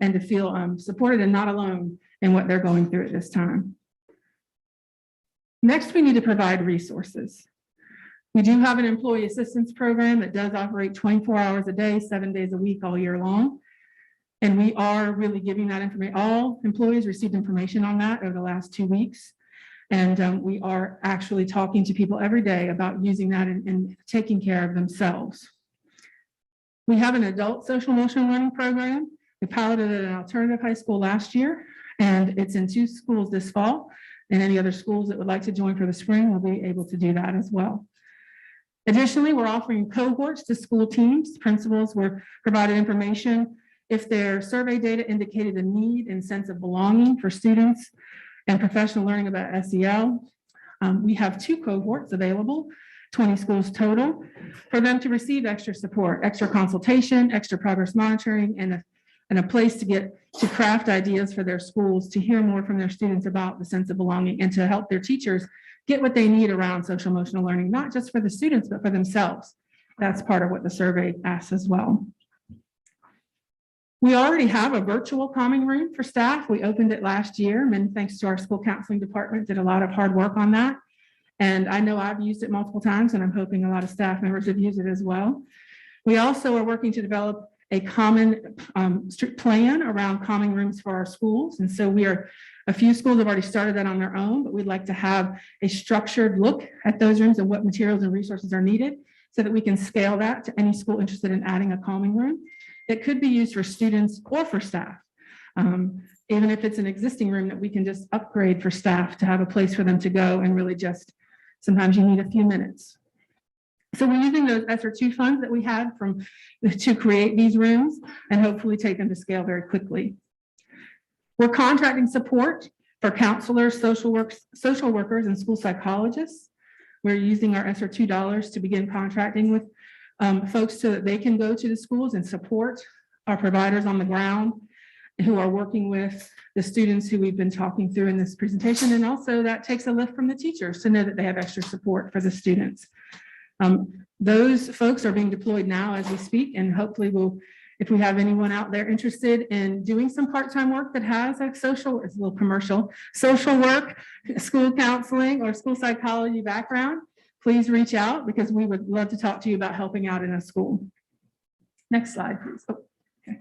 and to feel supported and not alone in what they're going through at this time. Next, we need to provide resources. We do have an employee assistance program that does operate 24 hours a day, 7 days a week, all year long. And we are really giving that information. All employees received information on that over the last 2 weeks. And we are actually talking to people every day about using that and taking care of themselves. We have an adult social emotional learning program. We piloted it at an alternative high school last year, and it's in 2 schools this fall. And any other schools that would like to join for the spring will be able to do that as well. Additionally, we're offering cohorts to school teams. Principals were provided information if their survey data indicated a need and sense of belonging for students and professional learning about SEL. We have 2 cohorts available, 20 schools total, for them to receive extra support, extra consultation, extra progress monitoring, and a place to get to craft ideas for their schools, to hear more from their students about the sense of belonging, and to help their teachers get what they need around social emotional learning, not just for the students, but for themselves. That's part of what the survey asks as well. We already have a virtual calming room for staff. We opened it last year, and thanks to our school counseling department, did a lot of hard work on that. And I know I've used it multiple times, and I'm hoping a lot of staff members have used it as well. We also are working to develop a common plan around calming rooms for our schools. And so a few schools have already started that on their own, but we'd like to have a structured look at those rooms and what materials and resources are needed so that we can scale that to any school interested in adding a calming room that could be used for students or for staff. Even if it's an existing room that we can just upgrade for staff to have a place for them to go and really just, sometimes you need a few minutes. So we're using those ESSER 2 funds that we had to create these rooms and hopefully take them to scale very quickly. We're contracting support for counselors, social workers, and school psychologists. We're using our ESSER 2 dollars to begin contracting with folks so that they can go to the schools and support our providers on the ground who are working with the students who we've been talking through in this presentation. And also that takes a lift from the teachers to know that they have extra support for the students. Those folks are being deployed now as we speak, and hopefully if we have anyone out there interested in doing some part-time work that has a it's a little commercial, social work, school counseling, or school psychology background, please reach out because we would love to talk to you about helping out in a school. Next slide, please. Oh, okay.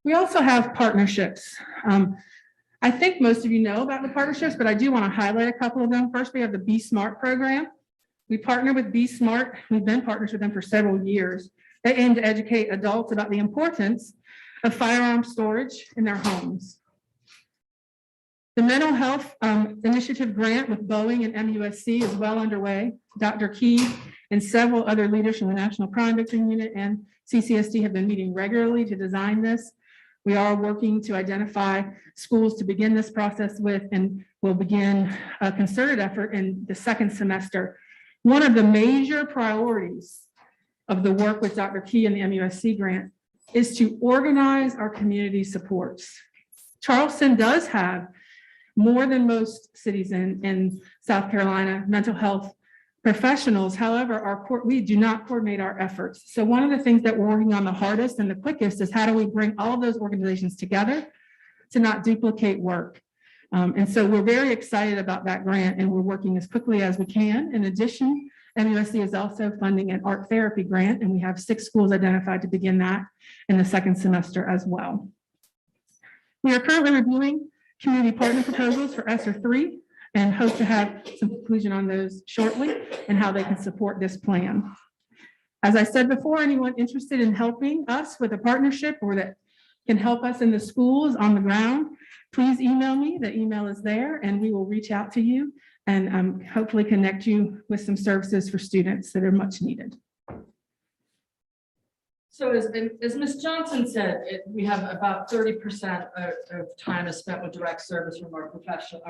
We also have partnerships. I think most of you know about the partnerships, but I do want to highlight a couple of them. First, we have the Be Smart program. We partner with Be Smart. We've been partners with them for several years. They aim to educate adults about the importance of firearm storage in their homes. The mental health initiative grant with Boeing and MUSC is well underway. Dr. Key and several other leaders from the National Crime Victim Unit and CCSD have been meeting regularly to design this. We are working to identify schools to begin this process with, and we'll begin a concerted effort in the second semester. One of the major priorities of the work with Dr. Key and the MUSC grant is to organize our community supports. Charleston does have more than most cities in South Carolina mental health professionals. However, we do not coordinate our efforts. So one of the things that we're working on the hardest and the quickest is how do we bring all of those organizations together to not duplicate work. And so we're very excited about that grant, and we're working as quickly as we can. In addition, MUSC is also funding an art therapy grant, and we have 6 schools identified to begin that in the second semester as well. We are currently reviewing community partner proposals for ESSER 3 and hope to have some conclusion on those shortly and how they can support this plan. As I said before, anyone interested in helping us with a partnership or that can help us in the schools on the ground, please email me. The email is there, and we will reach out to you and hopefully connect you with some services for students that are much needed. So as Ms. Johnson said, we have about 30% of time is spent with direct service from our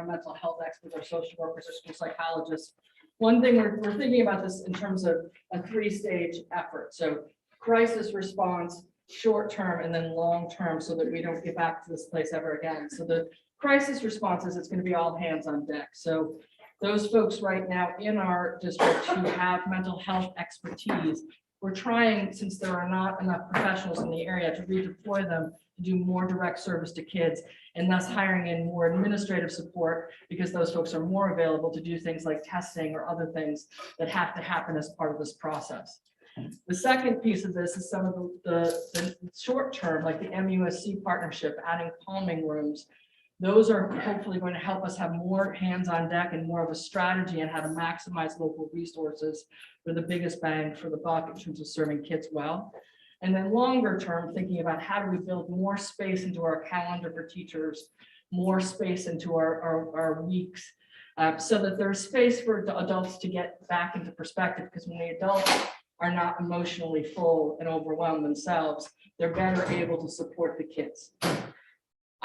mental health experts, our social workers, our school psychologists. One thing we're thinking about this in terms of a 3-stage effort. So crisis response, short-term, and then long-term, so that we don't get back to this place ever again. So the crisis responses, it's going to be all hands on deck. So those folks right now in our district who have mental health expertise, we're trying, since there are not enough professionals in the area, to redeploy them to do more direct service to kids, and thus hiring in more administrative support, because those folks are more available to do things like testing or other things that have to happen as part of this process. The second piece of this is some of the short term, like the MUSC partnership, adding calming rooms. Those are hopefully going to help us have more hands on deck and more of a strategy on how to maximize local resources for the biggest bang for the buck in terms of serving kids well. And then longer term, thinking about how do we build more space into our calendar for teachers, more space into our weeks, so that there's space for adults to get back into perspective, because when the adults are not emotionally full and overwhelmed themselves, they're better able to support the kids.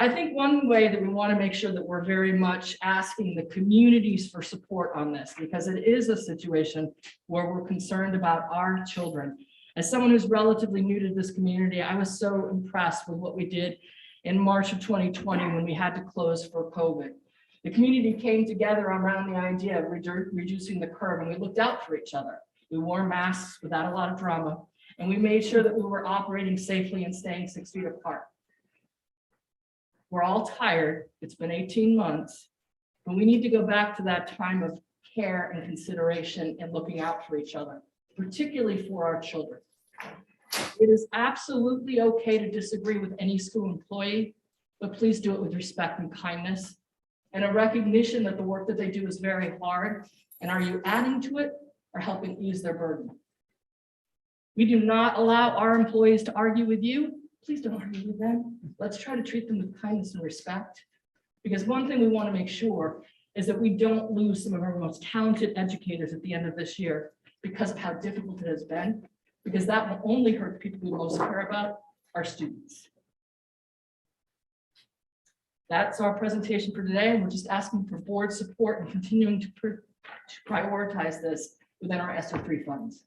I think one way that we want to make sure that we're very much asking the communities for support on this, because it is a situation where we're concerned about our children. As someone who's relatively new to this community, I was so impressed with what we did in March of 2020 when we had to close for COVID. The community came together around the idea of reducing the curve, and we looked out for each other. We wore masks without a lot of drama, and we made sure that we were operating safely and staying 6 feet apart. We're all tired. It's been 18 months, but we need to go back to that time of care and consideration and looking out for each other, particularly for our children. It is absolutely okay to disagree with any school employee, but please do it with respect and kindness and a recognition that the work that they do is very hard. And are you adding to it or helping ease their burden? We do not allow our employees to argue with you. Please don't argue with them. Let's try to treat them with kindness and respect. Because one thing we want to make sure is that we don't lose some of our most talented educators at the end of this year because of how difficult it has been, because that will only hurt the people we most care about, our students. That's our presentation for today, and we're just asking for board support and continuing to prioritize this within our ESSER 3 funds.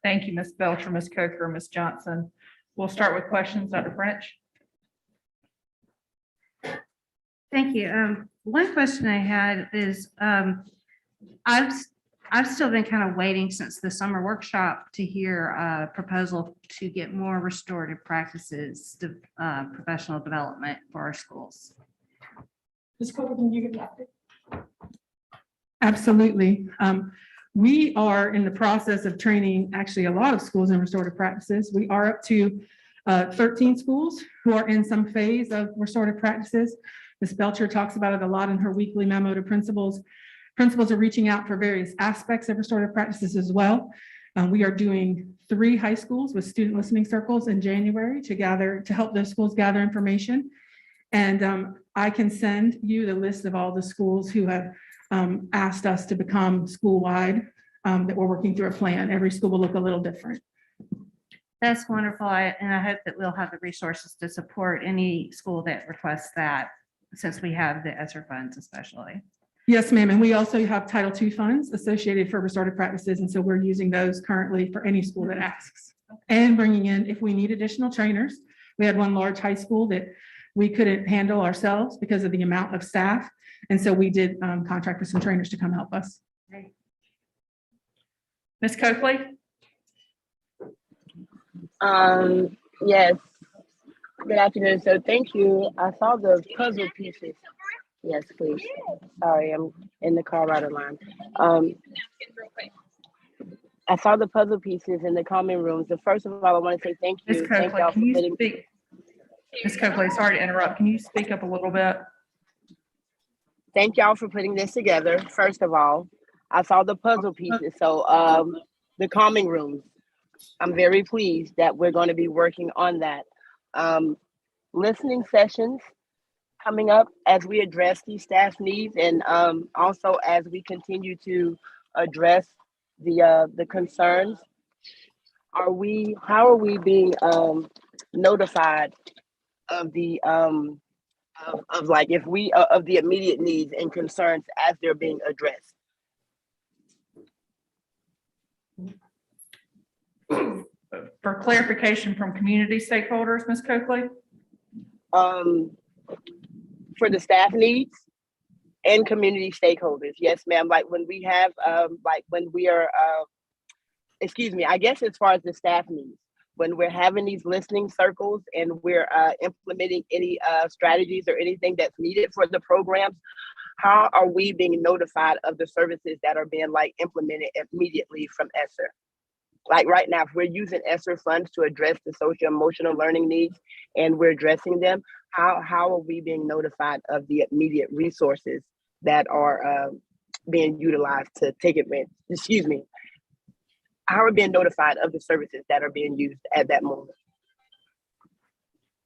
Thank you, Ms. Belcher, Ms. Coker, Ms. Johnson. We'll start with questions. Dr. French. Thank you. One question I had is I've still been kind of waiting since the summer workshop to hear a proposal to get more restorative practices, professional development for our schools. Ms. Coker, can you get that? Absolutely. We are in the process of training actually a lot of schools in restorative practices. We are up to 13 schools who are in some phase of restorative practices. Ms. Belcher talks about it a lot in her weekly memo to principals. Principals are reaching out for various aspects of restorative practices as well. We are doing 3 high schools with student listening circles in January to help those schools gather information. And I can send you the list of all the schools who have asked us to become school-wide, that we're working through a plan. Every school will look a little different. That's wonderful. And I hope that we'll have the resources to support any school that requests that, since we have the ESSER funds especially. Yes, ma'am. And we also have Title II funds associated for restorative practices. And so we're using those currently for any school that asks. And bringing in, if we need additional trainers, we had one large high school that we couldn't handle ourselves because of the amount of staff. And so we did contract with some trainers to come help us. Ms. Coakley? Yes. Good afternoon. So thank you. I saw the puzzle pieces. Yes, please. Sorry, I'm in the car right along. I saw the puzzle pieces in the common rooms. So first of all, I want to say thank you. Ms. Thank Coakley, y'all can for you putting. speak? Ms. Coakley, sorry to interrupt. Can you speak up a little bit? Thank y'all for putting this together. First of all, I saw the puzzle pieces. So the calming rooms, I'm very pleased that we're going to be working on that. Listening sessions coming up as we address these staff needs, and also as we continue to address the concerns. How are we being notified of the of like if we of the immediate needs and concerns as they're being addressed? For clarification from community stakeholders, Ms. Coakley? For the staff needs and community stakeholders, yes, ma'am. Like when we have like when we are excuse me, I guess as far as the staff needs, when we're having these listening circles and we're implementing any strategies or anything that's needed for the programs, how are we being notified of the services that are being like implemented immediately from ESSER? Like right now, if we're using ESSER funds to address the social emotional learning needs and we're addressing them, how are we being notified of the immediate resources that are being utilized to take advantage? Excuse me. How are we being notified of the services that are being used at that moment?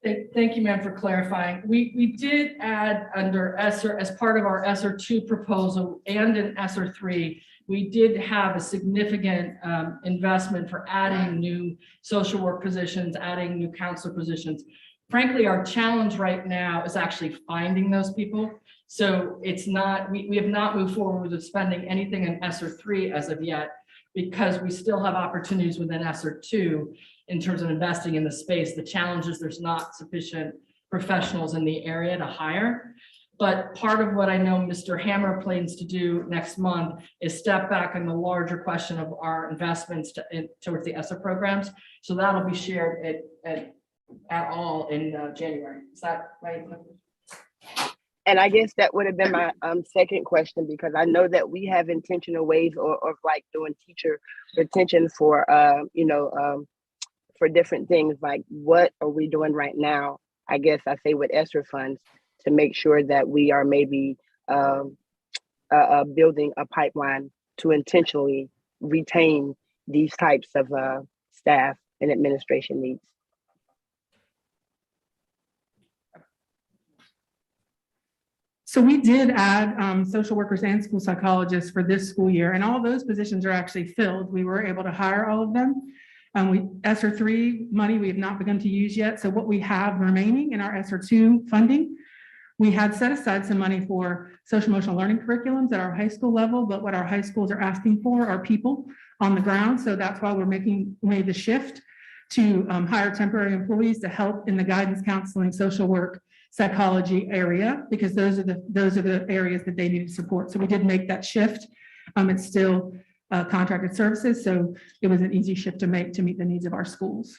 Thank you, ma'am, for clarifying. We did add under ESSER, as part of our ESSER 2 proposal and in ESSER 3, we did have a significant investment for adding new social work positions, adding new counselor positions. Frankly, our challenge right now is actually finding those people. So it's not, we have not moved forward with spending anything in ESSER 3 as of yet, because we still have opportunities within ESSER 2 in terms of investing in the space. The challenge is there's not sufficient professionals in the area to hire. But part of what I know Mr. Hammer plans to do next month is step back on the larger question of our investments towards the ESSER programs. So that'll be shared at all in January. Is that right? And I guess that would have been my second question, because I know that we have intentional ways of like doing teacher retention for, for different things. Like what are we doing right now? I guess I say with ESSER funds to make sure that we are maybe building a pipeline to intentionally retain these types of staff and administration needs. So we did add social workers and school psychologists for this school year, and all those positions are actually filled. We were able to hire all of them. ESSER 3 money we have not begun to use yet. So what we have remaining in our ESSER 2 funding, we had set aside some money for social emotional learning curriculums at our high school level, but what our high schools are asking for are people on the ground. So that's why we're made the shift to hire temporary employees to help in the guidance, counseling, social work, psychology area, because those are the areas that they need support. So we did make that shift. It's still contracted services, so it was an easy shift to make to meet the needs of our schools.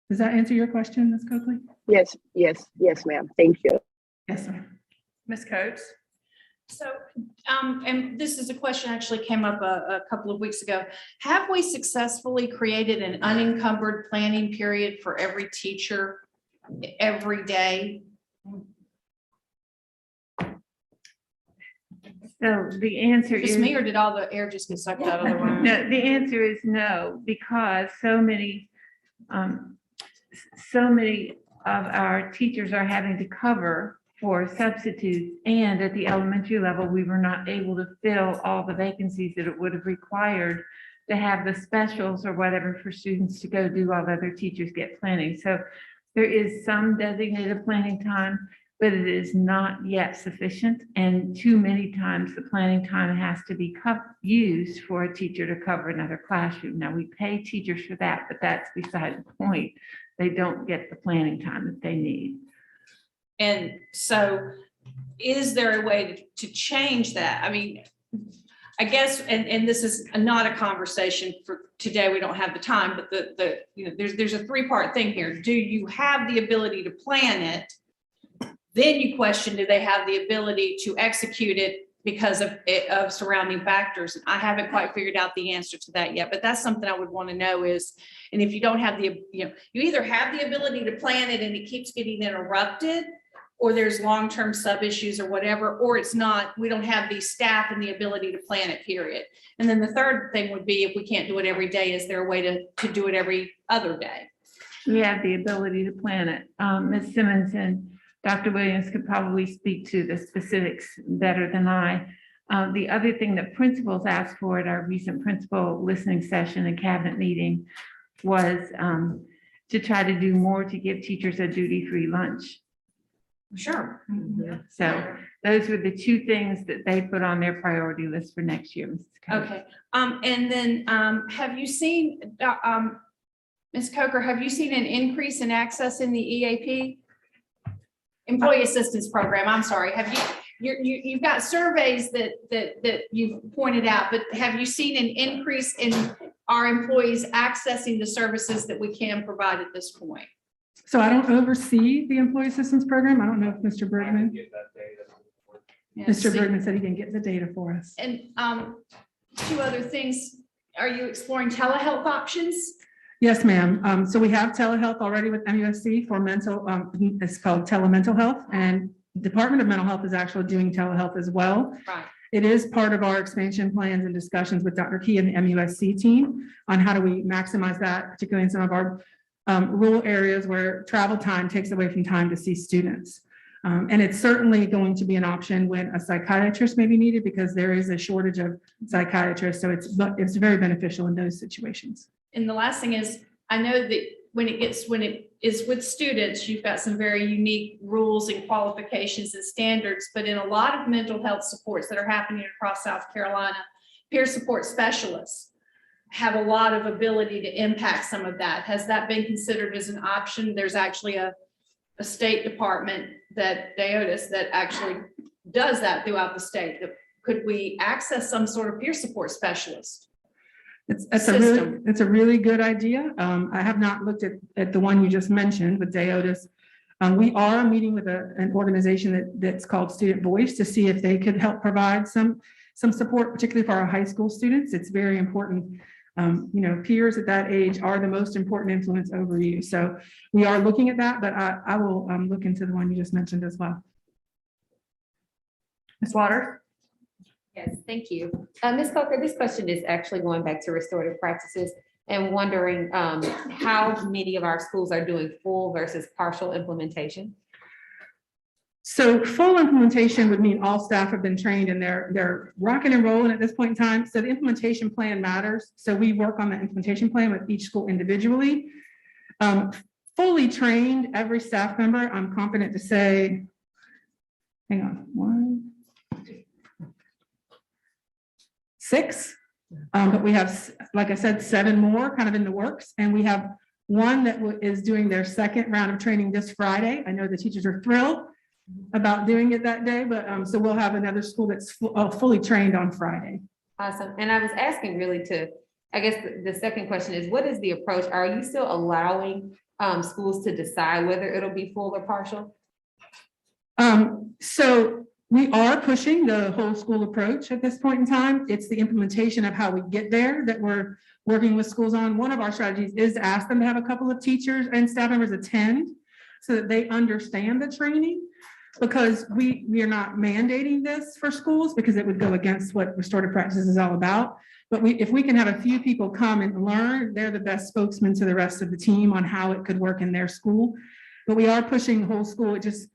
Does that answer your question, Ms. Coakley? Yes, ma'am. Thank you. Yes, sir. Ms. Coates? So, and this is a question actually came up a couple of weeks ago. Have we successfully created an unencumbered planning period for every teacher every day? So the answer Just is me, or did all the air just get sucked out of the room? no, the answer is no, because so many of our teachers are having to cover for substitutes. And at the elementary level, we were not able to fill all the vacancies that it would have required to have the specials or whatever for students to go do while other teachers get planning. So there is some designated planning time, but it is not yet sufficient. And too many times the planning time has to be used for a teacher to cover another classroom. Now we pay teachers for that, but that's beside the point. They don't get the planning time that they need. And so is there a way to change that? I mean, I guess, and this is not a conversation for today, we don't have the time, but there's a three-part thing here. Do you have the ability to plan it? Then you question, do they have the ability to execute it because of surrounding factors? And I haven't quite figured out the answer to that yet, but that's something I would want to know is, and if you don't have you either have the ability to plan it and it keeps getting interrupted, or there's long-term sub issues or whatever, or it's not, we don't have the staff and the ability to plan it, period. And then the third thing would be, if we can't do it every day, is there a way to do it every other day? We have the ability to plan it. Ms. Simmons and Dr. Williams could probably speak to the specifics better than I. The other thing that principals asked for at our recent principal listening session and cabinet meeting was to try to do more to give teachers a duty-free lunch. Sure. So those were the two things that they put on their priority list for next year. Mrs. Coker. Okay. And then have you seen, Ms. Coker, have you seen an increase in access in the EAP? Employee Assistance Program, I'm sorry. Have you've got surveys that you've pointed out, but have you seen an increase in our employees accessing the services that we can provide at this point? So I don't oversee the employee assistance program. I don't know if Mr. Bergman. Mr. Bergman said he can get the data for us. And two other things. Are you exploring telehealth options? Yes, ma'am. So we have telehealth already with MUSC for mental, it's called telemental health, and Department of Mental Health is actually doing telehealth as well. Right. It is part of our expansion plans and discussions with Dr. Key and the MUSC team on how do we maximize that, particularly in some of our rural areas where travel time takes away from time to see students. And it's certainly going to be an option when a psychiatrist may be needed because there is a shortage of psychiatrists. So it's very beneficial in those situations. And the last thing is, I know that when it is with students, you've got some very unique rules and qualifications and standards, but in a lot of mental health supports that are happening across South Carolina, peer support specialists have a lot of ability to impact some of that. Has that been considered as an option? There's actually a state department that DAODIS that actually does that throughout the state. Could we access some sort of peer support specialist? It's a really good idea. I have not looked at the one you just mentioned with DAODIS. We are meeting with an organization that's called Student Voice to see if they could help provide some support, particularly for our high school students. It's very important. Peers at that age are the most important influence over you. So we are looking at that, but I will look into the one you just mentioned as well. Ms. Waters? Yes, thank you. Ms. Coker, this question is actually going back to restorative practices and wondering how many of our schools are doing full versus partial implementation? So full implementation would mean all staff have been trained and they're rocking and rolling at this point in time. So the implementation plan matters. So we work on the implementation plan with each school individually. Fully trained, every staff member, I'm confident to say, hang on, 1, 2, 6. But we have, like I said, 7 more kind of in the works. And we have one that is doing their second round of training this Friday. I know the teachers are thrilled about doing it that day, but so we'll have another school that's fully trained on Friday. Awesome. And I was asking really I guess the second question is, what is the approach? Are you still allowing schools to decide whether it'll be full or partial? So we are pushing the whole school approach at this point in time. It's the implementation of how we get there that we're working with schools on. One of our strategies is to ask them to have a couple of teachers and staff members attend so that they understand the training. Because we are not mandating this for schools because it would go against what restorative practices is all about. But if we can have a few people come and learn, they're the best spokesman to the rest of the team on how it could work in their school. but we are pushing whole school. It just,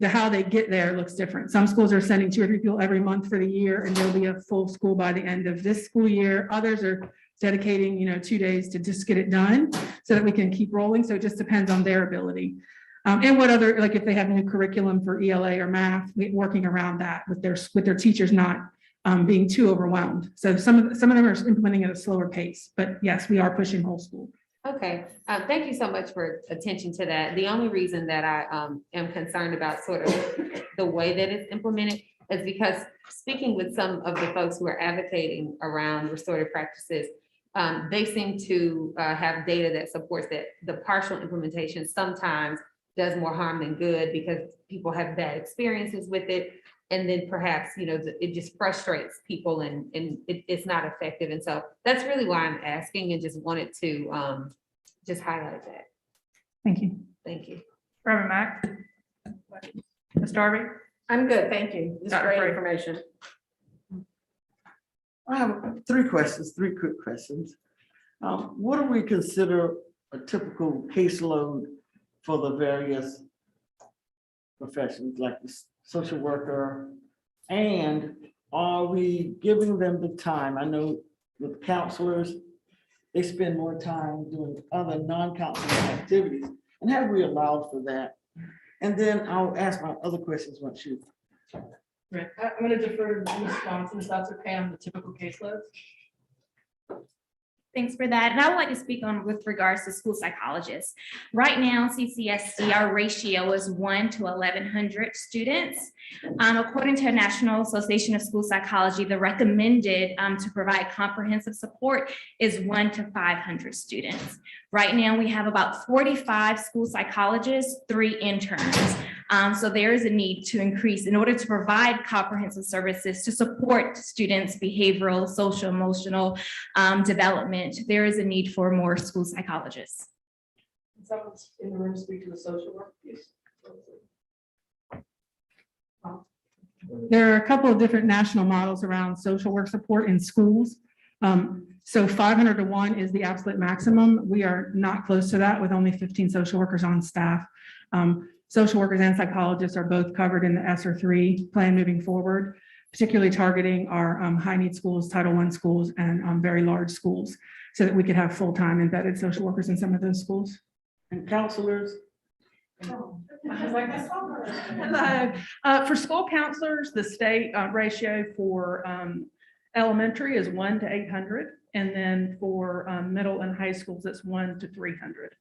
how they get there looks different. Some schools are sending 2 or 3 people every month for the year, and there'll be a full school by the end of this school year. Others are dedicating, 2 days to just get it done so that we can keep rolling. So it just depends on their ability. And what other, like if they have new curriculum for ELA or math, working around that with their teachers not being too overwhelmed. So some of them are implementing at a slower pace, but yes, we are pushing whole school. Okay, thank you so much for attention to that. The only reason that I am concerned about sort of the way that it's implemented is because speaking with some of the folks who are advocating around restorative practices, they seem to have data that supports that the partial implementation sometimes does more harm than good because people have bad experiences with it. And then perhaps, it just frustrates people and it's not effective. And so that's really why I'm asking and just wanted to just highlight that. Thank you. Thank you. Reverend Mack? Ms. Darby? I'm good, thank you. This is Dr. great Frey. information. I have 3 questions, 3 quick questions. What do we consider a typical caseload for the various professions, like the social worker? And are we giving them the time? I know with counselors, they spend more time doing other non-counseling activities. And have we allowed for that? And then I'll ask my other questions once you. Right, I'm going to defer to Ms. Johnson, if that's okay, on the typical caseloads. Thanks for that. And I would like to speak on with regards to school psychologists. Right now, CCSD, our ratio is 1 to 1,100 students. According to the National Association of School Psychology, the recommended to provide comprehensive support is 1 to 500 students. Right now, we have about 45 school psychologists, 3 interns. So there is a need to increase in order to provide comprehensive services to support students' behavioral, social, emotional development. There is a need for more school psychologists. Can someone in the room speak to the social work piece? There are a couple of different national models around social work support in schools. So 500 to 1 is the absolute maximum. We are not close to that with only 15 social workers on staff. Social workers and psychologists are both covered in the ESSER 3 plan moving forward, particularly targeting our high need schools, Title I schools, and very large schools, so that we could have full-time embedded social workers in some of those schools. And counselors? For school counselors, the state ratio for elementary is 1 to 800. And then for middle and high schools, it's 1 to 300.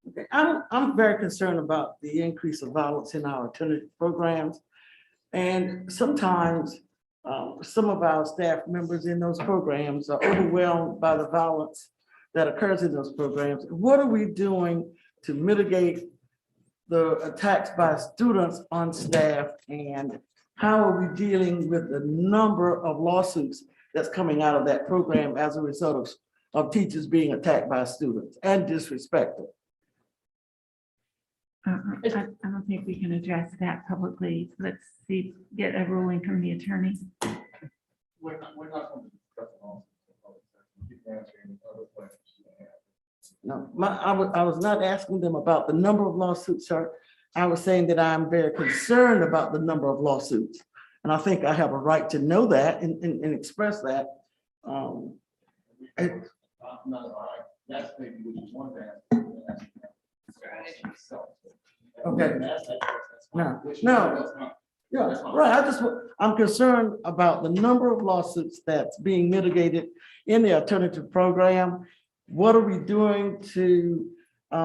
Okay, I'm very concerned about the increase of violence in our alternative programs. And sometimes some of our staff members in those programs are overwhelmed by the violence that occurs in those programs. What are we doing to mitigate the attacks by students on staff? And how are we dealing with the number of lawsuits that's coming out of that program as a result of teachers being attacked by students and disrespected? I don't think we can address that publicly. Let's see, get a ruling from the attorney. We're not going to discuss it all. Keep answering other questions you have. No, I was not asking them about the number of lawsuits, sir. I was saying that I'm very concerned about the number of lawsuits. And I think I have a right to know that and express that. That's maybe which is one thing. Okay. No. Yeah, right. I'm concerned about the number of lawsuits that's being mitigated in the alternative program. What are we doing to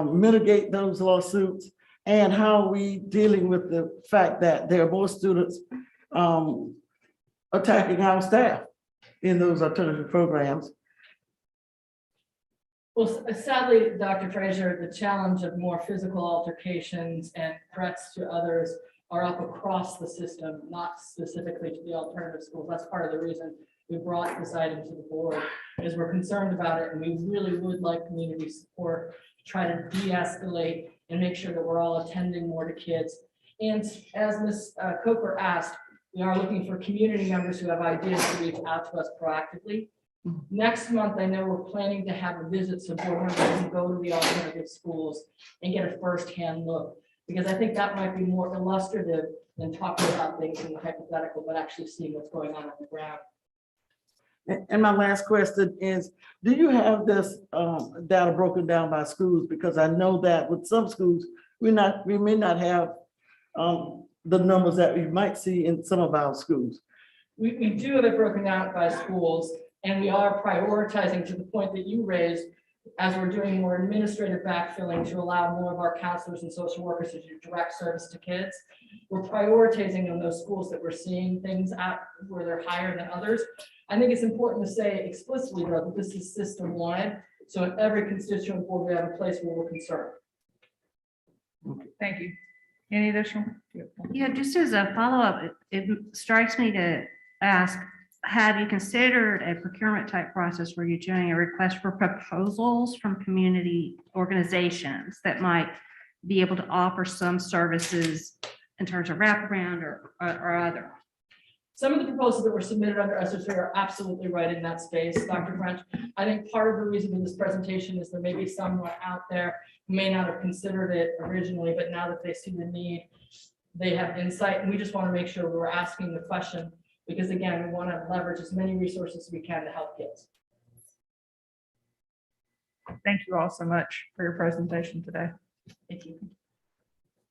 mitigate those lawsuits? And how are we dealing with the fact that there are more students attacking our staff in those alternative programs? Well, sadly, Dr. Fraser, the challenge of more physical altercations and threats to others are up across the system, not specifically to the alternative schools. That's part of the reason we brought this item to the board, is we're concerned about it, and we really would like community support to try to de-escalate and make sure that we're all attending more to kids. And as Ms. Coker asked, we are looking for community members who have ideas to reach out to us proactively. Next month, I know we're planning to have a visit, so board members can go to the alternative schools and get a firsthand look. Because I think that might be more illustrative than talking about things in the hypothetical, but actually seeing what's going on the ground. And my last question is, do you have this data broken down by schools? Because I know that with some schools, we may not have the numbers that we might see in some of our schools. We do have it broken out by schools, and we are prioritizing to the point that you raised, as we're doing more administrative backfilling to allow more of our counselors and social workers to do direct service to kids. We're prioritizing on those schools that we're seeing things at where they're higher than others. I think it's important to say explicitly though, that this is system wide. So at every constituent board, we have a place where we're concerned. Thank you. Any additional? Yeah, just as a follow-up, it strikes me to ask, have you considered a procurement type process where you're doing a request for proposals from community organizations that might be able to offer some services in terms of wraparound or other? Some of the proposals that were submitted under SSA are absolutely right in that space, Dr. French. I think part of the reason for this presentation is there may be someone out there who may not have considered it originally, but now that they see the need, they have insight, and we just want to make sure we're asking the question, because again, we want to leverage as many resources as we can to help kids. Thank you all so much for your presentation today. Thank you.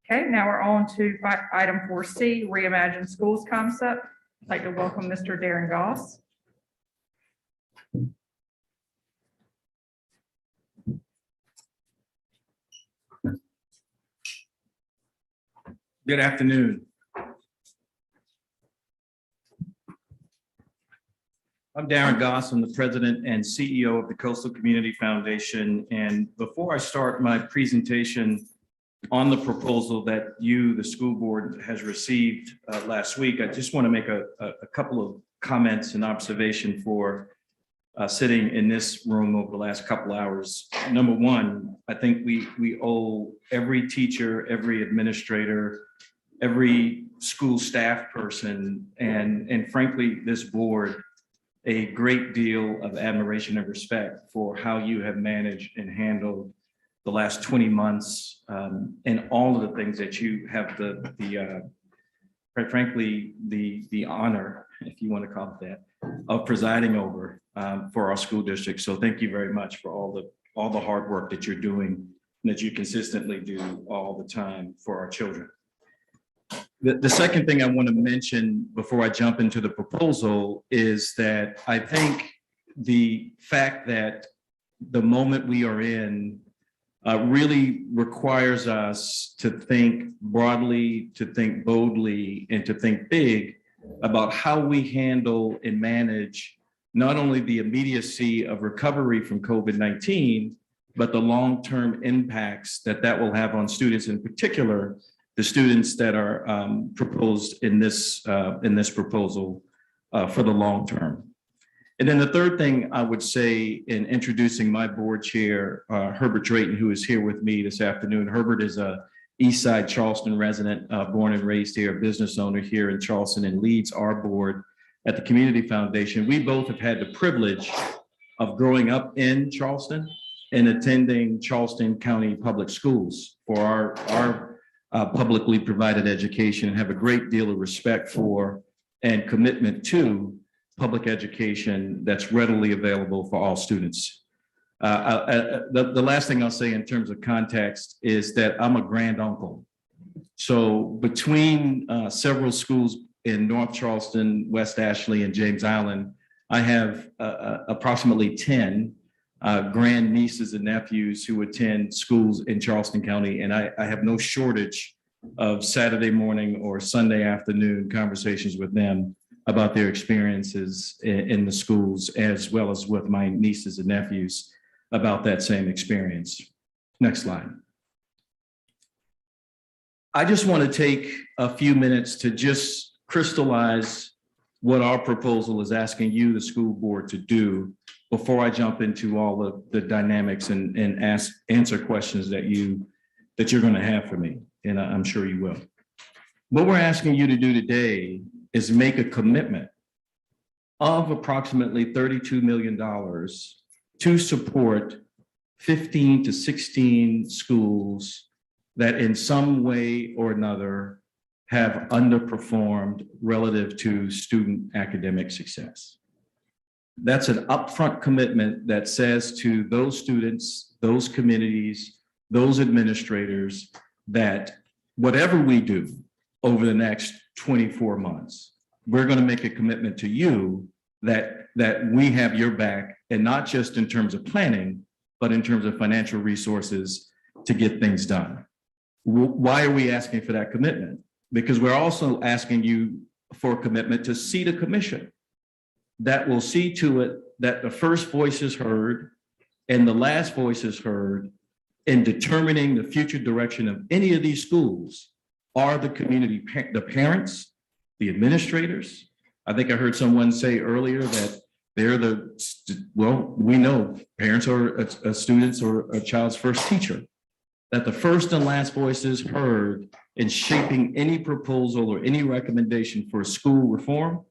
Okay, now we're on to item 4C, Reimagine Schools concept. I'd like to welcome Mr. Darren Goss. Good afternoon. I'm Darren Goss. I'm the president and CEO of the Coastal Community Foundation. And before I start my presentation on the proposal that you, the school board, has received last week, I just want to make a couple of comments and observation for sitting in this room over the last couple hours. Number one, I think we owe every teacher, every administrator, every school staff person, and frankly, this board, a great deal of admiration and respect for how you have managed and handled the last 20 months and all of the things that you have quite frankly, the honor, if you want to call it that, of presiding over for our school district. So thank you very much for all the hard work that you're doing and that you consistently do all the time for our children. The second thing I want to mention before I jump into the proposal is that I think the fact that the moment we are in really requires us to think broadly, to think boldly, and to think big about how we handle and manage not only the immediacy of recovery from COVID-19, but the long-term impacts that will have on students, in particular, the students that are proposed in this proposal for the long term. And then the third thing I would say in introducing my board chair, Herbert Drayton, who is here with me this afternoon. Herbert is a Eastside Charleston resident, born and raised here, a business owner here in Charleston, and leads our board at the Community Foundation. We both have had the privilege of growing up in Charleston and attending Charleston County Public Schools for our publicly provided education, and have a great deal of respect for and commitment to public education that's readily available for all students. The last thing I'll say in terms of context is that I'm a grand uncle. So between several schools in North Charleston, West Ashley, and James Island, I have approximately 10 grand nieces and nephews who attend schools in Charleston County, and I have no shortage of Saturday morning or Sunday afternoon conversations with them about their experiences in the schools, as well as with my nieces and nephews about that same experience. Next slide. I just want to take a few minutes to just crystallize what our proposal is asking you, the school board, to do before I jump into all of the dynamics and answer questions that you're going to have for me, and I'm sure you will. What we're asking you to do today is make a commitment of approximately $32 million to support 15 to 16 schools that in some way or another have underperformed relative to student academic success. That's an upfront commitment that says to those students, those communities, those administrators, that whatever we do over the next 24 months, we're going to make a commitment to you that we have your back, and not just in terms of planning, but in terms of financial resources to get things done. Why are we asking for that commitment? Because we're also asking you for a commitment to seat a commission that will see to it that the first voice is heard and the last voice is heard in determining the future direction of any of these schools are the community, the parents, the administrators. I think I heard someone say earlier that they're well, we know parents are a student's or a child's first teacher, that the first and last voice is heard in shaping any proposal or any recommendation for school reform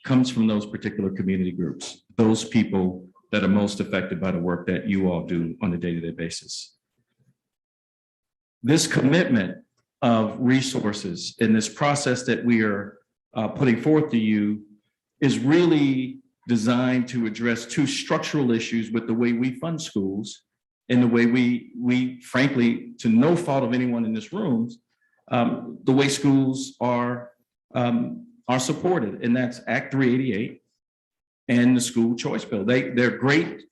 comes from those particular community groups, those people that are most affected by the work that you all do on a day-to-day basis. This commitment of resources in this process that we are putting forth to you is really designed to address two structural issues with the way we fund schools and the way we frankly, to no fault of anyone in this room, the way schools are supported, and that's Act 388 and the school choice bill. They're great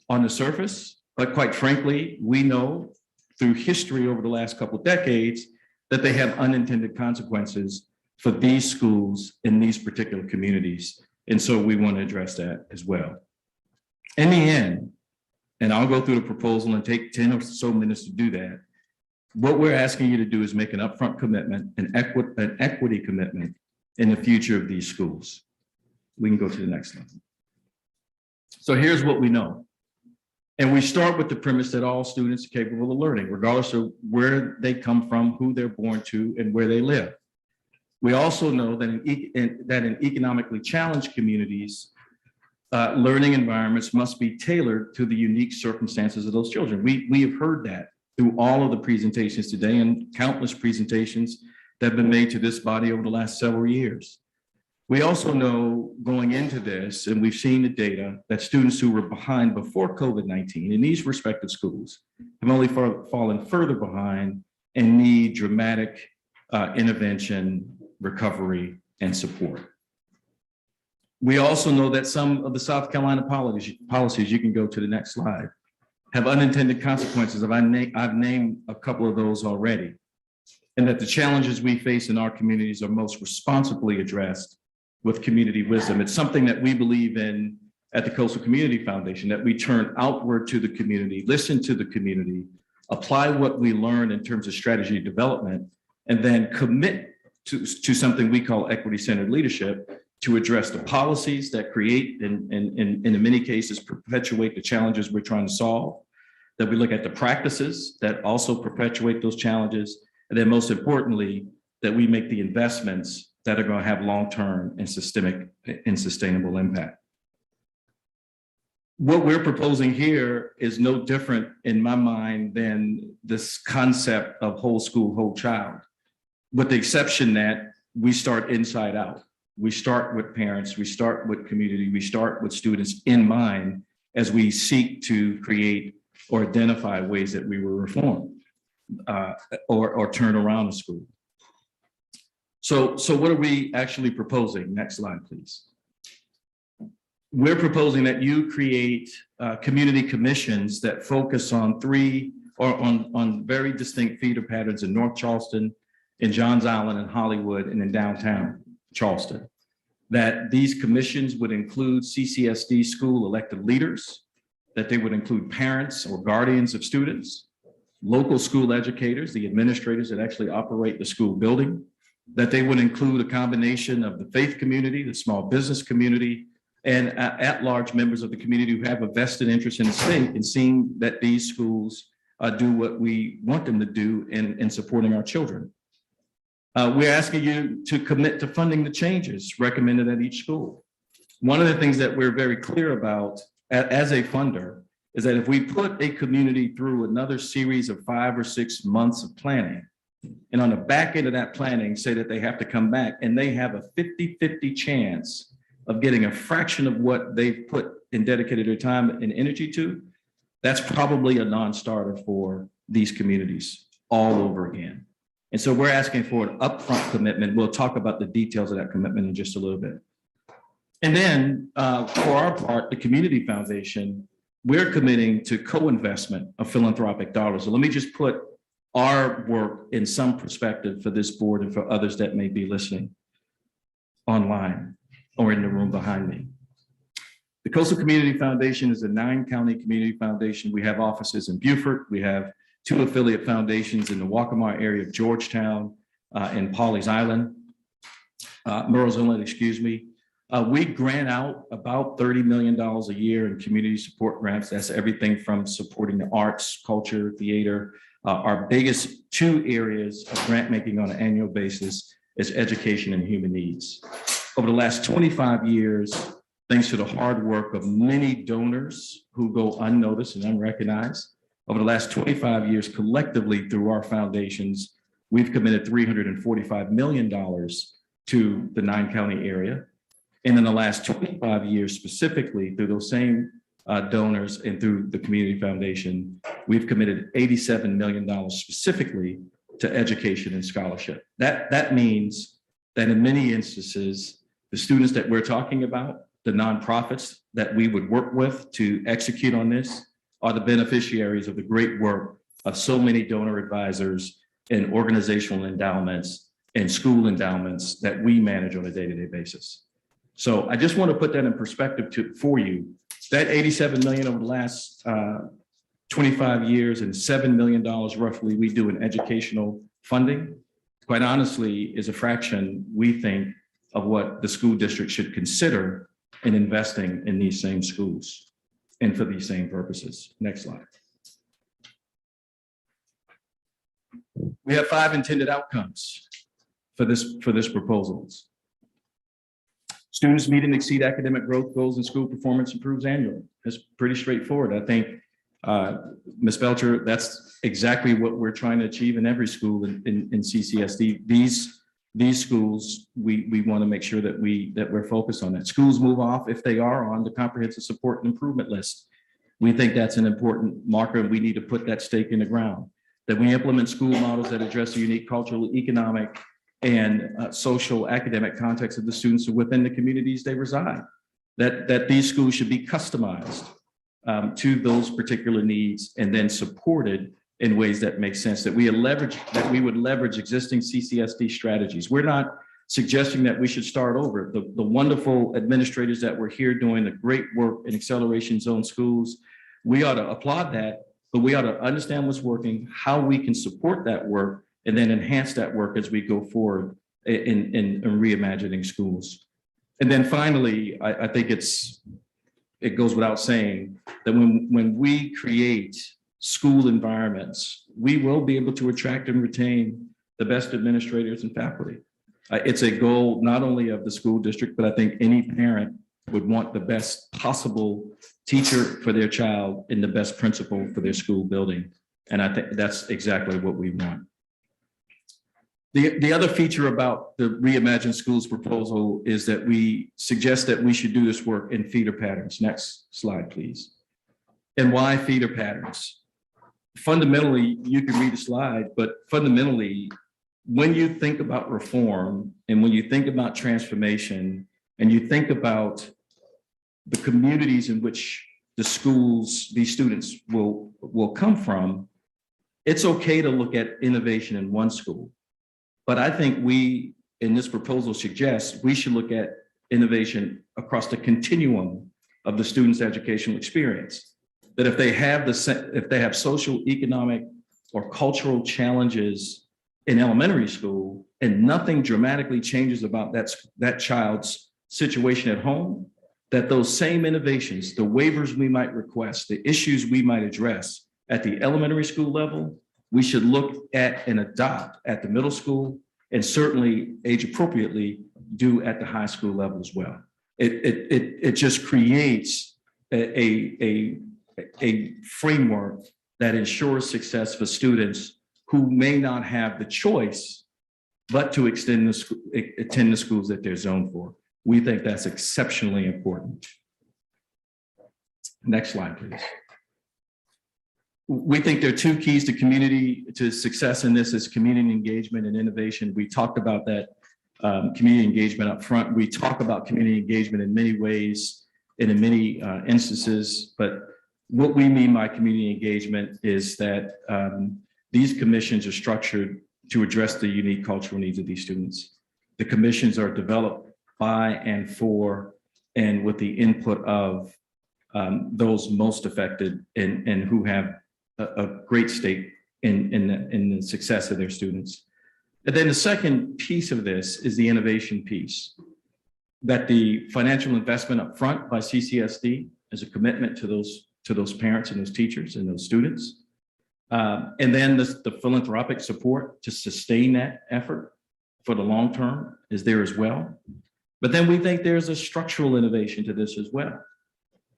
on the surface, but quite frankly, we know through history over the last couple of decades that they have unintended consequences for these schools in these particular communities. And so we want to address that as well. In the end, and I'll go through the proposal and take 10 or so minutes to do that, what we're asking you to do is make an upfront commitment, an equity commitment in the future of these schools. We can go to the next slide. So here's what we know. And we start with the premise that all students are capable of learning, regardless of where they come from, who they're born to, and where they live. We also know that in economically challenged communities, learning environments must be tailored to the unique circumstances of those children. We have heard that through all of the presentations today and countless presentations that have been made to this body over the last several years. We also know going into this, and we've seen the data, that students who were behind before COVID-19 in these respective schools have only fallen further behind and need dramatic intervention, recovery, and support. We also know that some of the South Carolina policies, you can go to the next slide, have unintended consequences. I've named a couple of those already, and that the challenges we face in our communities are most responsibly addressed with community wisdom. It's something that we believe in at the Coastal Community Foundation, that we turn outward to the community, listen to the community, apply what we learn in terms of strategy development, and then commit to something we call equity-centered leadership to address the policies that create and in many cases perpetuate the challenges we're trying to solve, that we look at the practices that also perpetuate those challenges, and then most importantly, that we make the investments that are going to have long-term and systemic and sustainable impact. What we're proposing here is no different in my mind than this concept of whole school, whole child, with the exception that we start inside out. We start with parents, we start with community, we start with students in mind as we seek to create or identify ways that we will reform or turn around a school. So what are we actually proposing? Next slide, please. We're proposing that you create community commissions that focus on on very distinct feeder patterns in North Charleston, in Johns Island, and Hollywood, and in downtown Charleston. That these commissions would include CCSD school elected leaders, that they would include parents or guardians of students, local school educators, the administrators that actually operate the school building, that they would include a combination of the faith community, the small business community, and at-large members of the community who have a vested interest in the state in seeing that these schools do what we want them to do in supporting our children. We're asking you to commit to funding the changes recommended at each school. one of the things that we're very clear about as a funder is that if we put a community through another series of 5 or 6 months of planning, and on the back end of that planning, say that they have to come back and they have a 50-50 chance of getting a fraction of what they've put and dedicated their time and energy to, that's probably a non-starter for these communities all over again. And so we're asking for an upfront commitment. We'll talk about the details of that commitment in just a little bit. And then for our part, the Community Foundation, we're committing to co-investment of philanthropic dollars. So let me just put our work in some perspective for this board and for others that may be listening online or in the room behind me. The Coastal Community Foundation is a 9-county community foundation. We have offices in Beaufort. We have 2 affiliate foundations in the Waccamaw area of Georgetown and Pawleys Island, Murrells Inlet, excuse me. We grant out about $30 million a year in community support grants. That's everything from supporting the arts, culture, theater. Our biggest 2 areas of grant making on an annual basis is education and human needs. Over the last 25 years, thanks to the hard work of many donors who go unnoticed and unrecognized, over the last 25 years, collectively through our foundations, we've committed $345 million to the 9-county area. And in the last 25 years, specifically through those same donors and through the Community Foundation, we've committed $87 million specifically to education and scholarship. That means that in many instances, the students that we're talking about, the nonprofits that we would work with to execute on this, are the beneficiaries of the great work of so many donor advisors and organizational endowments and school endowments that we manage on a day-to-day basis. So I just want to put that in perspective for you. That $87 million over the last 25 years and $7 million roughly we do in educational funding, quite honestly, is a fraction, we think, of what the school district should consider in investing in these same schools and for these same purposes. Next slide. We have 5 intended outcomes for this proposal. Students meet and exceed academic growth goals and school performance improves annually. That's pretty straightforward. I think, Ms. Belcher, that's exactly what we're trying to achieve in every school in CCSD. These schools, we want to make sure that we're focused on that. Schools move off if they are on the comprehensive support and improvement list. We think that's an important marker, and we need to put that stake in the ground. That we implement school models that address the unique cultural, economic, and social academic context of the students within the communities they reside. That these schools should be customized to those particular needs and then supported in ways that make sense, that we would leverage existing CCSD strategies. We're not suggesting that we should start over. The wonderful administrators that were here doing the great work in acceleration zone schools, we ought to applaud that, but we ought to understand what's working, how we can support that work, and then enhance that work as we go forward in reimagining schools. And then finally, I think it goes without saying that when we create school environments, we will be able to attract and retain the best administrators and faculty. It's a goal not only of the school district, but I think any parent would want the best possible teacher for their child and the best principal for their school building. And I think that's exactly what we want. The other feature about the Reimagine Schools proposal is that we suggest that we should do this work in feeder patterns. Next slide, please. And why feeder patterns? Fundamentally, you can read the slide, but fundamentally, when you think about reform and when you think about transformation and you think about the communities in which the schools, these students will come from, it's okay to look at innovation in one school. But I think we, in this proposal, suggest we should look at innovation across the continuum of the student's educational experience. That if they have social, economic, or cultural challenges in elementary school and nothing dramatically changes about that child's situation at home, that those same innovations, the waivers we might request, the issues we might address at the elementary school level, we should look at and adopt at the middle school, and certainly age appropriately do at the high school level as well. It just creates a framework that ensures success for students who may not have the choice but to attend the schools that they're zoned for. We think that's exceptionally important. Next slide, please. We think there are two keys to success in this is community engagement and innovation. We talked about that community engagement up front. We talk about community engagement in many ways and in many instances, but what we mean by community engagement is that these commissions are structured to address the unique cultural needs of these students. The commissions are developed by and for and with the input of those most affected and who have a great stake in the success of their students. And then the second piece of this is the innovation piece, that the financial investment up front by CCSD is a commitment to those parents and those teachers and those students. And then the philanthropic support to sustain that effort for the long term is there as well. But then we think there's a structural innovation to this as well,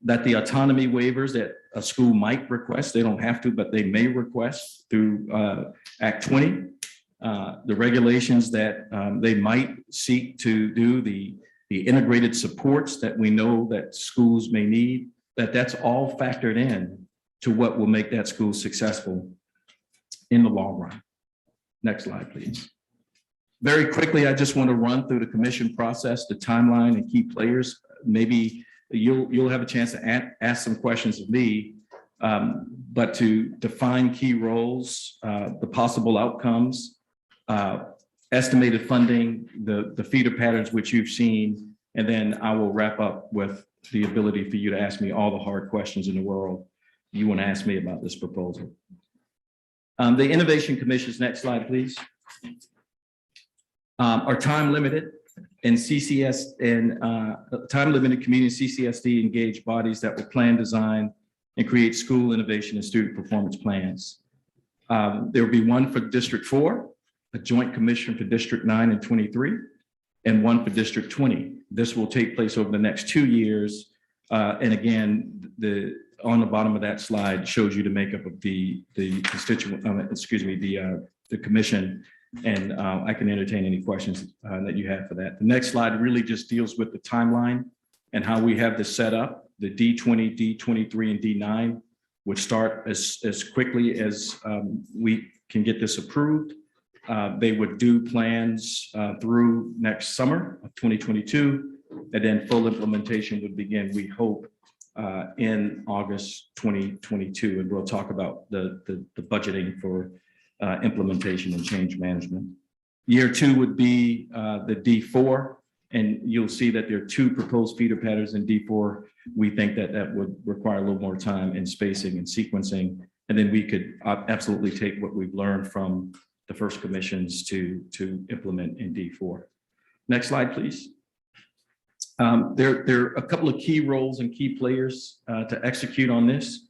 that the autonomy waivers that a school might request, they don't have to, but they may request through Act 20, the regulations that they might seek to do, the integrated supports that we know that schools may need, that's all factored in to what will make that school successful in the long run. Next slide, please. Very quickly, I just want to run through the commission process, the timeline and key players. Maybe you'll have a chance to ask some questions of me, but to define key roles, the possible outcomes, estimated funding, the feeder patterns which you've seen, and then I will wrap up with the ability for you to ask me all the hard questions in the world you want to ask me about this proposal. The Innovation Commissions, next slide, please, are time limited and time limited community CCSD engaged bodies that will plan, design, and create school innovation and student performance plans. There will be one for District 4, a joint commission for District 9 and 23, and one for District 20. This will take place over the next 2 years. And again, on the bottom of that slide shows you the makeup of the constituent, the commission. And I can entertain any questions that you have for that. The next slide really just deals with the timeline and how we have this set up. The D20, D23, and D9 would start as quickly as we can get this approved. They would do plans through next summer of 2022, and then full implementation would begin, we hope, in August 2022. And we'll talk about the budgeting for implementation and change management. Year 2 would be the D4, and you'll see that there are 2 proposed feeder patterns in D4. We think that would require a little more time in spacing and sequencing, and then we could absolutely take what we've learned from the first commissions to implement in D4. Next slide, please. There are a couple of key roles and key players to execute on this.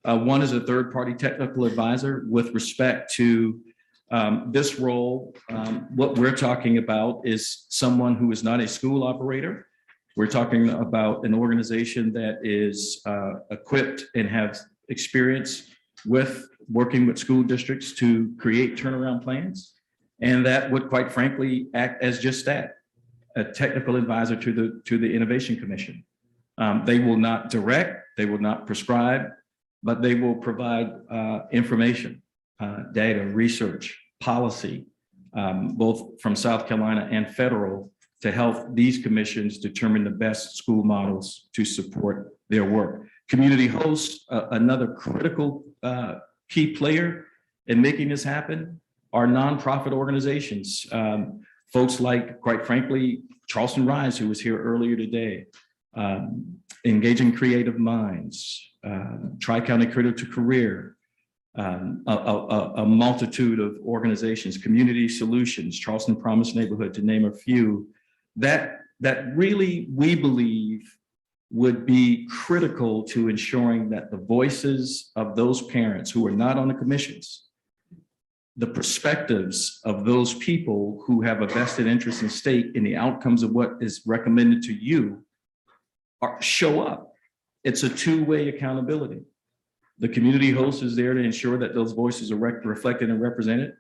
One is a third-party technical advisor. With respect to this role, what we're talking about is someone who is not a school operator. We're talking about an organization that is equipped and has experience with working with school districts to create turnaround plans. And that would, quite frankly, act as just that, a technical advisor to the Innovation Commission. They will not direct, they will not prescribe, but they will provide information, data, research, policy, both from South Carolina and federal, to help these commissions determine the best school models to support their work. Community hosts, another critical key player in making this happen, are nonprofit organizations. Folks like, quite frankly, Charleston Rise, who was here earlier today, Engaging Creative Minds, Tri-County Cradle to Career, a multitude of organizations, Community Solutions, Charleston Promise Neighborhood, to name a few, that really, we believe, would be critical to ensuring that the voices of those parents who are not on the commissions, the perspectives of those people who have a vested interest and stake in the outcomes of what is recommended to you, show up. It's a two-way accountability. The community host is there to ensure that those voices are reflected and represented.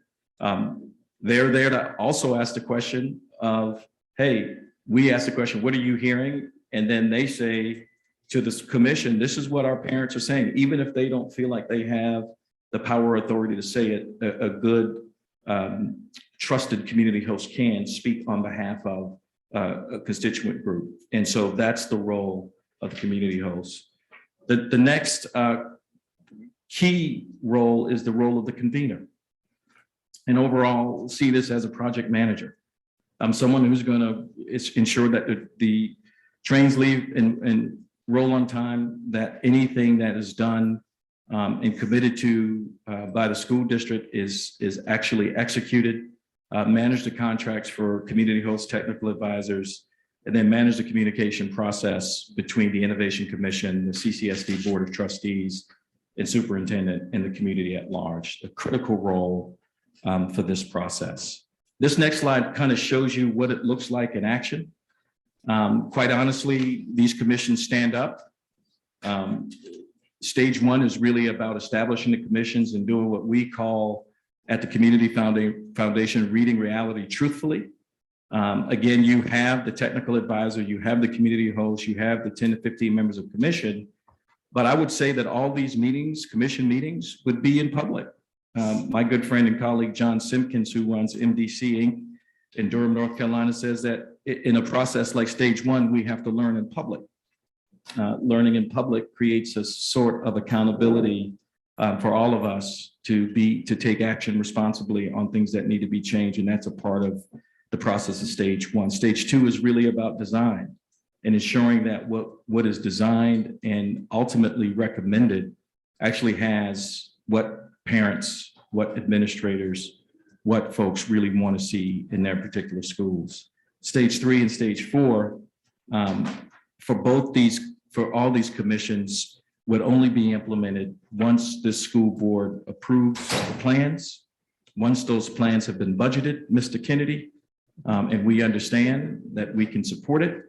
They're there to also ask the question of, hey, we ask the question, what are you hearing? And then they say to this commission, this is what our parents are saying, even if they don't feel like they have the power or authority to say it, a good trusted community host can speak on behalf of a constituent group. And so that's the role of the community host. The next key role is the role of the convener. And overall, see this as a project manager. I'm someone who's going to ensure that the trains leave and roll on time, that anything that is done and committed to by the school district is actually executed, manage the contracts for community hosts, technical advisors, and then manage the communication process between the Innovation Commission, the CCSD Board of Trustees, and superintendent and the community at large, a critical role for this process. This next slide kind of shows you what it looks like in action. Quite honestly, these commissions stand up. Stage one is really about establishing the commissions and doing what we call at the Community Foundation, reading reality truthfully. Again, you have the technical advisor, you have the community host, you have the 10 to 15 members of commission. But I would say that all these meetings, commission meetings, would be in public. My good friend and colleague, John Simpkins, who runs MDC Inc. in Durham, North Carolina, says that in a process like stage one, we have to learn in public. Learning in public creates a sort of accountability for all of us to take action responsibly on things that need to be changed. And that's a part of the process of stage one. Stage two is really about design and ensuring that what is designed and ultimately recommended actually has what parents, what administrators, what folks really want to see in their particular schools. Stage three and stage four, for all these commissions, would only be implemented once the school board approves the plans. Once those plans have been budgeted, Mr. Kennedy, and we understand that we can support it.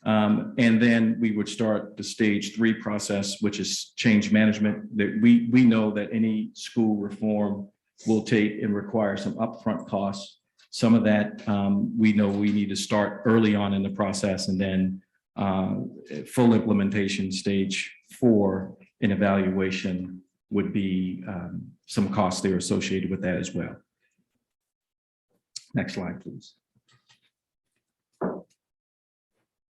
And then we would start the stage three process, which is change management. That we know that any school reform will take and require some upfront costs. Some of that we know we need to start early on in the process, and then full implementation stage four in evaluation would be some costs there associated with that as well. Next slide, please.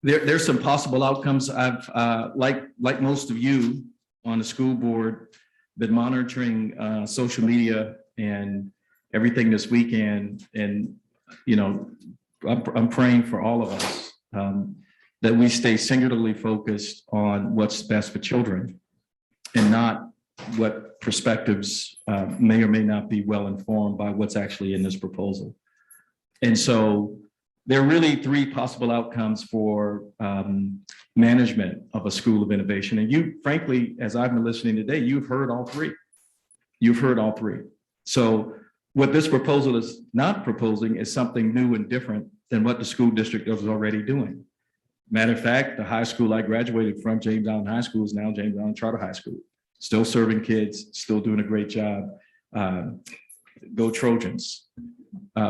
There's some possible outcomes. I've, like most of you on the school board, been monitoring social media and everything this weekend. And, you know, I'm praying for all of us that we stay singularly focused on what's best for children and not what perspectives may or may not be well informed by what's actually in this proposal. And so there are really three possible outcomes for management of a school of innovation. And you, frankly, as I've been listening today, you've heard all three. You've heard all three. So what this proposal is not proposing is something new and different than what the school district was already doing. Matter of fact, the high school I graduated from, James Allen High School, is now James Allen Charter High School. Still serving kids, still doing a great job. Go Trojans.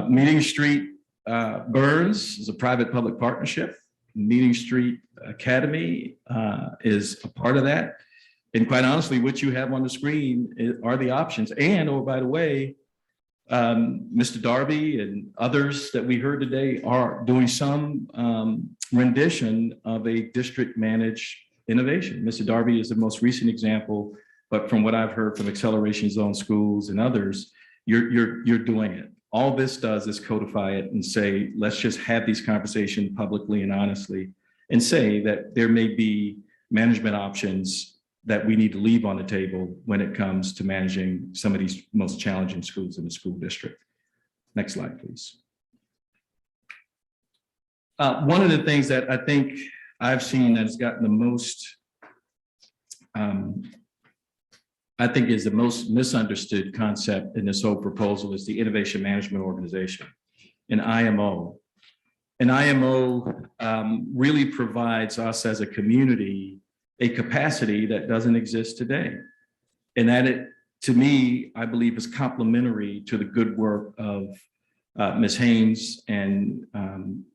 Meeting Street Burns is a private-public partnership. Meeting Street Academy is a part of that. And quite honestly, what you have on the screen are the options. And, oh, by the way, Mr. Darby and others that we heard today are doing some rendition of a district-managed innovation. Mr. Darby is the most recent example, but from what I've heard from Acceleration Zone schools and others, you're doing it. All this does is codify it and say, let's just have these conversations publicly and honestly, and say that there may be management options that we need to leave on the table when it comes to managing some of these most challenging schools in the school district. Next slide, please. One of the things that I think I've seen that has gotten the most, I think is the most misunderstood concept in this whole proposal is the Innovation Management Organization, an IMO. an IMO really provides us as a community a capacity that doesn't exist today. And that it, to me, I believe is complementary to the good work of Ms. Haynes and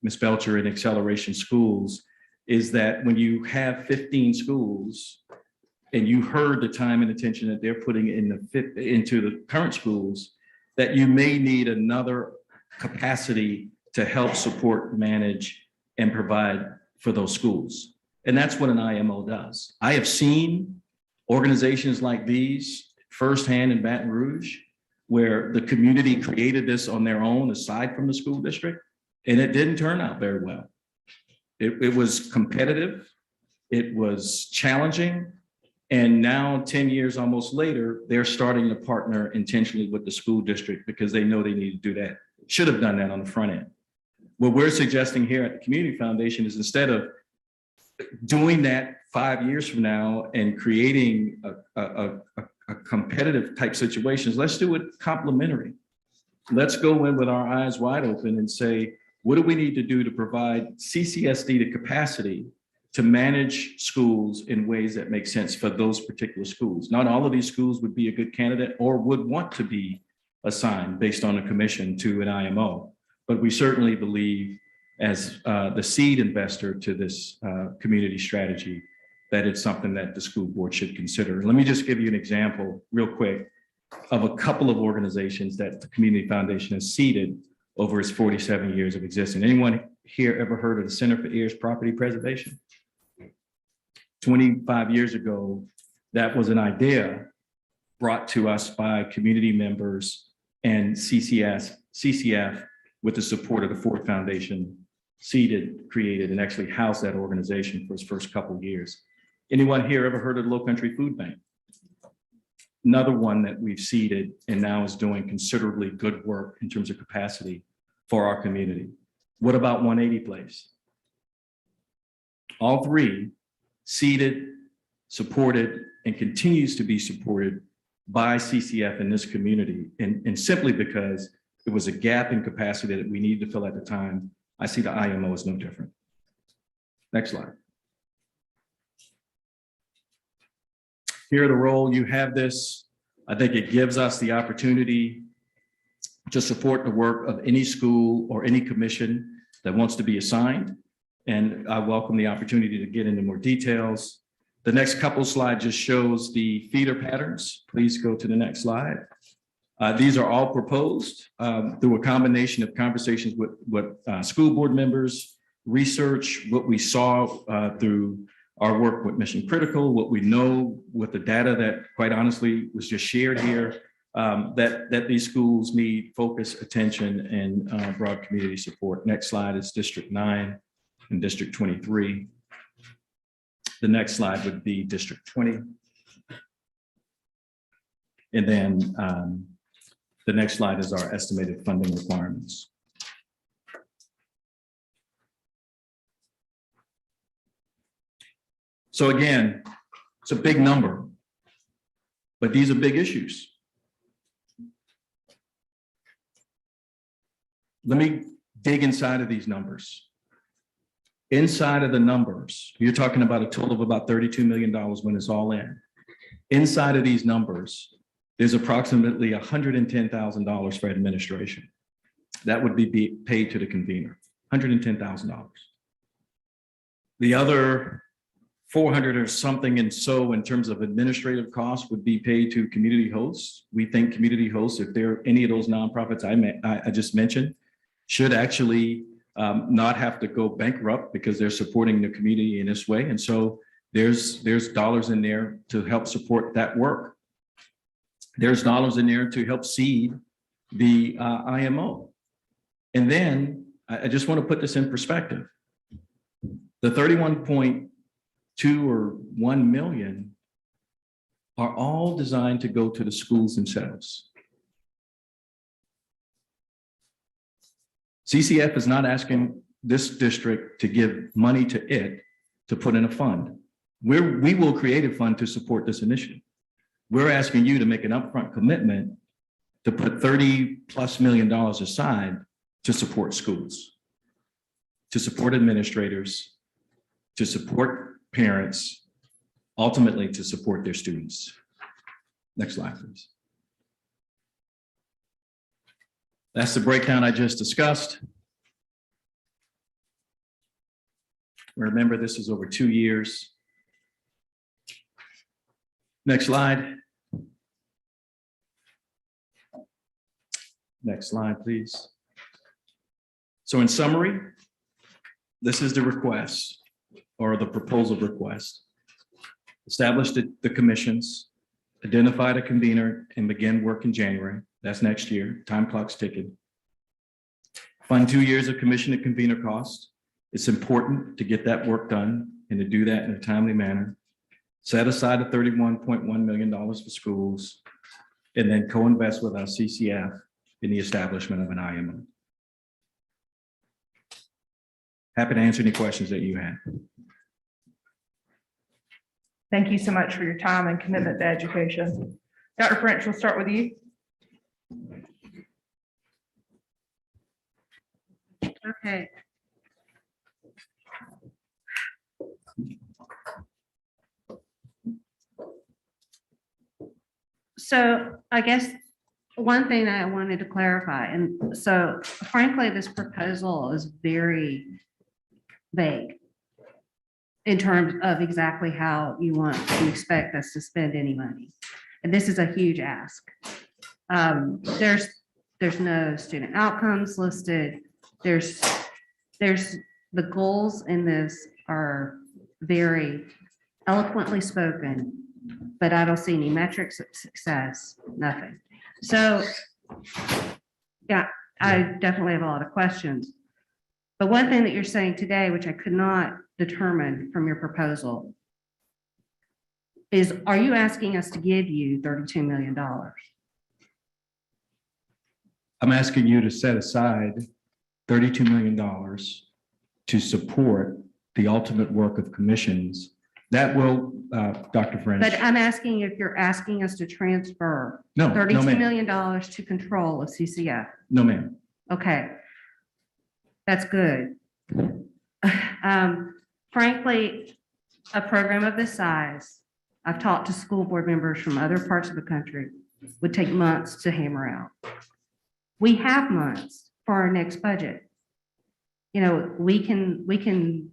Ms. Belcher in Acceleration Schools, is that when you have 15 schools and you heard the time and attention that they're putting into the current schools, that you may need another capacity to help support, manage, and provide for those schools. And that's what an IMO does. I have seen organizations like these firsthand in Baton Rouge, where the community created this on their own, aside from the school district, and it didn't turn out very well. It was competitive, it was challenging, and now 10 years almost later, they're starting to partner intentionally with the school district because they know they need to do that. Should have done that on the front end. What we're suggesting here at the Community Foundation is, instead of doing that 5 years from now and creating a competitive type situations, let's do it complementary. Let's go in with our eyes wide open and say, what do we need to do to provide CCSD the capacity to manage schools in ways that make sense for those particular schools? Not all of these schools would be a good candidate or would want to be assigned based on a commission to an IMO, but we certainly believe, as the seed investor to this community strategy, that it's something that the school board should consider. Let me just give you an example real quick of a couple of organizations that the Community Foundation has seeded over its 47 years of existence. Anyone here ever heard of the Center for Heirs Property Preservation? 25 years ago, that was an idea brought to us by community members and CCF with the support of the Ford Foundation, seeded, created, and actually housed that organization for its first couple of years. Anyone here ever heard of the Low Country Food Bank? Another one that we've seeded and now is doing considerably good work in terms of capacity for our community. What about 180 Place? All three seeded, supported, and continues to be supported by CCF in this community. And simply because it was a gap in capacity that we needed to fill at the time, I see the IMO as no different. Next slide. Here, the role, you have this. I think it gives us the opportunity to support the work of any school or any commission that wants to be assigned. And I welcome the opportunity to get into more details. The next couple slides just shows the feeder patterns. Please go to the next slide. These are all proposed through a combination of conversations with school board members, research, what we saw through our work with Mission Critical, what we know with the data that quite honestly was just shared here, that these schools need focus, attention, and broad community support. Next slide is District 9 and District 23. The next slide would be District 20. And then the next slide is our estimated funding requirements. So again, it's a big number, but these are big issues. Let me dig inside of these numbers. Inside of the numbers, you're talking about a total of about $32 million when it's all in. Inside of these numbers, there's approximately $110,000 for administration. That would be paid to the convener, $110,000. The other 400 or something and so in terms of administrative costs would be paid to community hosts. We think community hosts, if they're any of those nonprofits I just mentioned, should actually not have to go bankrupt because they're supporting the community in this way. And so there's dollars in there to help support that work. There's dollars in there to help seed the IMO. And then I just want to put this in perspective. The 31.2 or 1 million are all designed to go to the schools themselves. CCF is not asking this district to give money to it to put in a fund. We will create a fund to support this initiative. We're asking you to make an upfront commitment to put $30+ million aside to support schools. to support administrators, to support parents, ultimately to support their students. Next slide, please. That's the breakdown I just discussed. Remember, this is over 2 years. Next slide. Next slide, please. So in summary, this is the request or the proposal request. Establish the commissions, identify the convener and begin work in January. That's next year. Time clock's ticking. Fund 2 years of commission and convener costs. It's important to get that work done and to do that in a timely manner. Set aside the $31.1 million for schools and then co-invest with our CCF in the establishment of an IMO. Happy to answer any questions that you have. Thank you so much for your time and commitment to education. Dr. French, we'll start with you. Okay. So I guess one thing that I wanted to clarify, and so frankly, this proposal is very vague in terms of exactly how you want to expect us to spend any money. And this is a huge ask. There's no student outcomes listed. There's the goals in this are very eloquently spoken, but I don't see any metrics of success, nothing. So, yeah, I definitely have a lot of questions. But one thing that you're saying today, which I could not determine from your proposal, is are you asking us to give you $32 million? I'm asking you to set aside $32 million to support the ultimate work of commissions. That will, Dr. French. But I'm asking if you're asking us to transfer No, no, $32 ma'am. million to control of CCF. No, ma'am. Okay. That's good. Frankly, a program of this size, I've talked to school board members from other parts of the country, would take months to hammer out. We have months for our next budget. You know, we can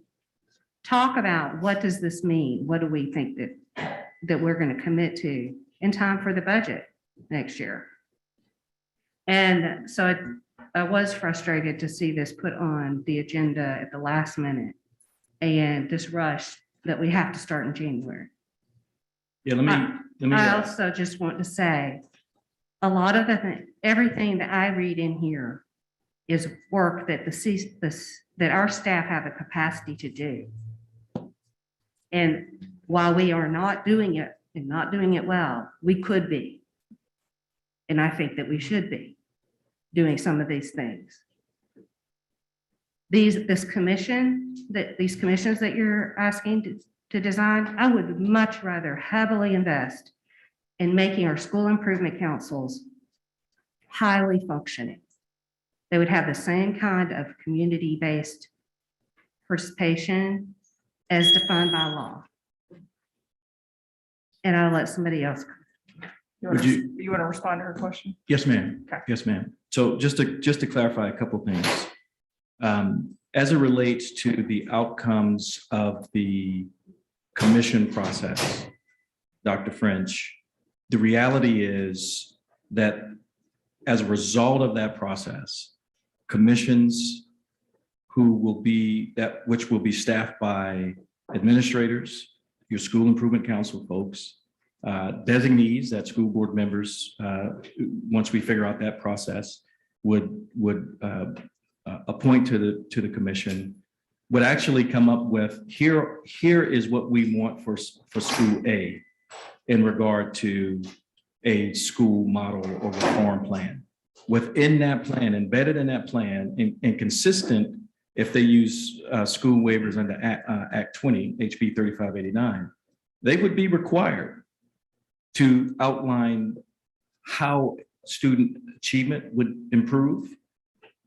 talk about what does this mean? What do we think that we're going to commit to in time for the budget next year? And so I was frustrated to see this put on the agenda at the last minute and this rush that we have to start in January. Yeah, let me. I also just want to say, a lot of everything that I read in here is work that that our staff have the capacity to do. And while we are not doing it and not doing it well, we could be. And I think that we should be doing some of these things. These commissions that you're asking to design, I would much rather heavily invest in making our school improvement councils highly functioning. They would have the same kind of community-based participation as defined by law. And I'll let somebody else. You want to respond to her question? Yes, ma'am. Okay. Yes, ma'am. So just to clarify a couple things. As it relates to the outcomes of the commission process, Dr. French, the reality is that as a result of that process, commissions which will be staffed by administrators, your school improvement council folks, designees that school board members, once we figure out that process, would appoint to the commission, would actually come up with, here is what we want for school A in regard to a school model or reform plan. Within that plan, embedded in that plan, and consistent, if they use school waivers under Act 20, HB 3589, they would be required to outline how student achievement would improve,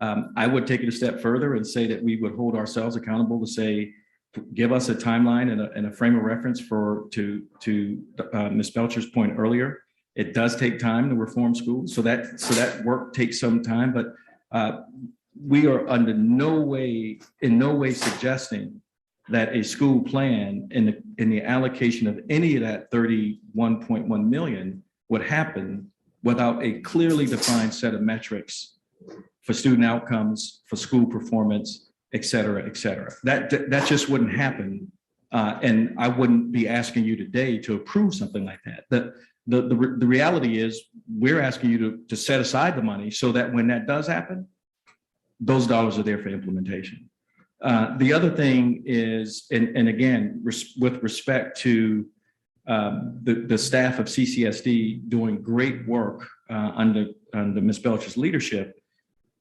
I would take it a step further and say that we would hold ourselves accountable to say, give us a timeline and a frame of reference to Ms. Belcher's point earlier. It does take time to reform schools, so that work takes some time, but we are in no way suggesting that a school plan in the allocation of any of that 31.1 million would happen without a clearly defined set of metrics for student outcomes, for school performance, et cetera, et cetera. That just wouldn't happen. And I wouldn't be asking you today to approve something like that. The reality is we're asking you to set aside the money so that when that does happen, those dollars are there for implementation. The other thing is, and again, with respect to the staff of CCSD doing great work under Ms. Belcher's leadership,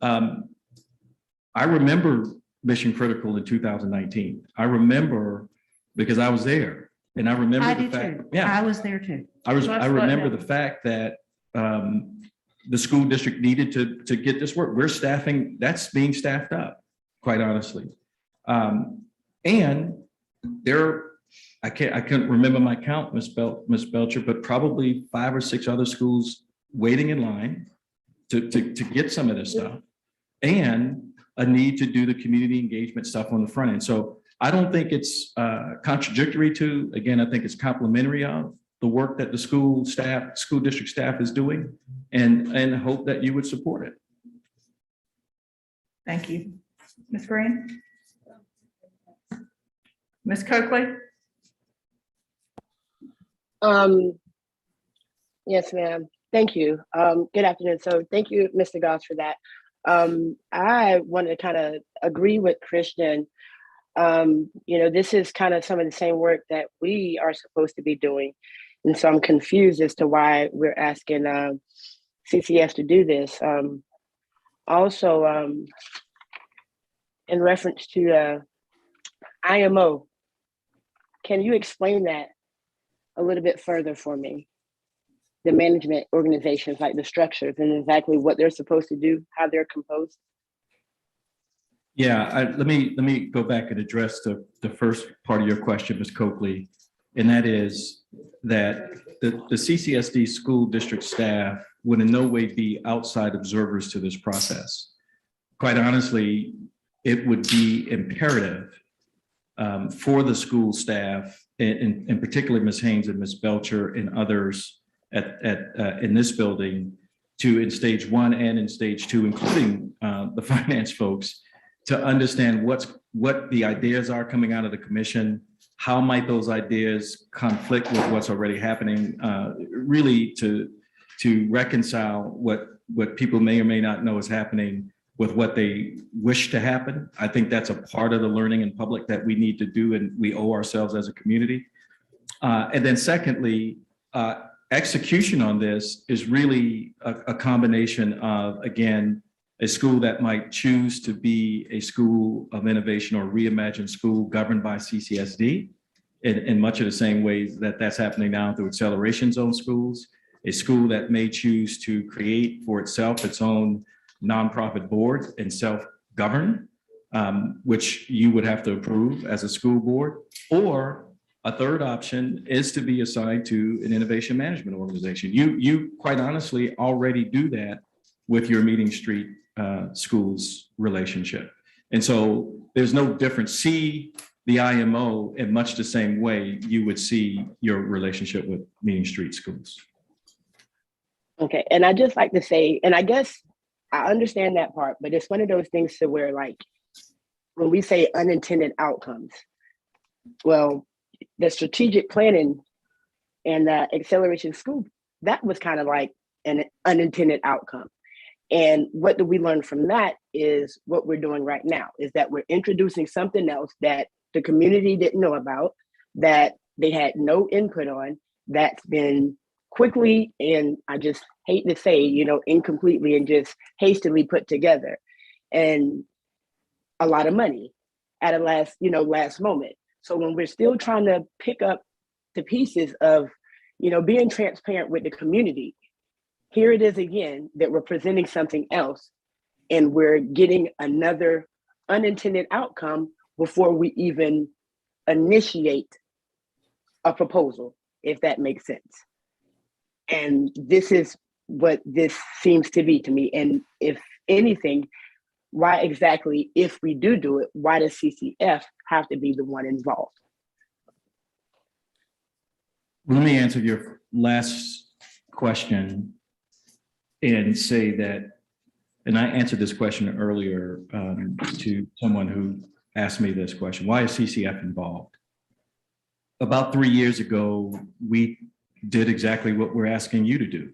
I remember Mission Critical in 2019. I remember because I was there, and I remember I the do fact. too. Yeah, I was there too. I remember the fact that the school district needed to get this work. We're staffing, that's being staffed up, quite honestly. And I couldn't remember my count, Ms. Belcher, but probably 5 or 6 other schools waiting in line to get some of this stuff, and a need to do the community engagement stuff on the front end. So I don't think it's contradictory to, again, I think it's complementary of the work that the school district staff is doing, and hope that you would support it. Thank you. Ms. Green? Ms. Coakley? Yes, ma'am. Thank you. Good afternoon. So thank you, Mr. Goss, for that. I want to kind of agree with Christian. This is kind of some of the same work that we are supposed to be doing. And so I'm confused as to why we're asking CCS to do this. Also, in reference to IMO, can you explain that a little bit further for me? The management organizations, like the structures and exactly what they're supposed to do, how they're composed? Yeah, let me go back and address the first part of your question, Ms. Coakley, and that is that the CCSD school district staff would in no way be outside observers to this process. Quite honestly, it would be imperative for the school staff, in particular Ms. Haynes and Ms. Belcher and others in this building, to in stage 1 and in stage 2, including the finance folks, to understand what the ideas are coming out of the commission, how might those ideas conflict with what's already happening, really to reconcile what people may or may not know is happening with what they wish to happen. I think that's a part of the learning in public that we need to do, and we owe ourselves as a community. And then secondly, execution on this is really a combination of, again, a school that might choose to be a school of innovation or reimagined school governed by CCSD in much of the same ways that's happening now through acceleration zone schools, a school that may choose to create for itself its own nonprofit board and self-govern, which you would have to approve as a school board, or a third option is to be assigned to an innovation management organization. You quite honestly already do that with your Meeting Street schools relationship. And so there's no difference. See the IMO in much the same way you would see your relationship with Meeting Street schools. Okay, and I just like to say, and I guess I understand that part, but it's one of those things to where, like, when we say unintended outcomes, well, the strategic planning and the acceleration school, that was kind of like an unintended outcome. And what do we learn from that is what we're doing right now, is that we're introducing something else that the community didn't know about, that they had no input on, that's been quickly, and I just hate to say, incompletely and just hastily put together, and a lot of money at a last moment. So when we're still trying to pick up the pieces of, being transparent with the community, here it is again that we're presenting something else, and we're getting another unintended outcome before we even initiate a proposal, if that makes sense. And this is what this seems to be to me. And if anything, why exactly, if we do it, why does CCF have to be the one involved? Let me answer your last question and say that, and I answered this question earlier to someone who asked me this question, why is CCF involved? About 3 years ago, we did exactly what we're asking you to do.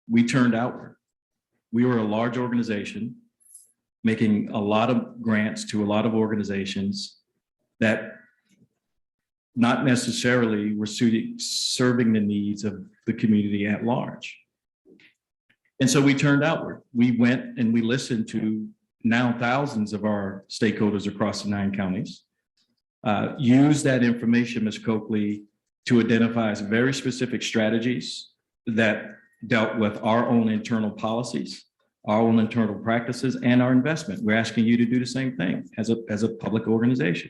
We turned outward. We were a large organization making a lot of grants to a lot of organizations that not necessarily were serving the needs of the community at large. And so we turned outward. We went and we listened to now thousands of our stakeholders across the 9 counties, use that information, Ms. Coakley, to identify some very specific strategies that dealt with our own internal policies, our own internal practices, and our investment. We're asking you to do the same thing as a public organization.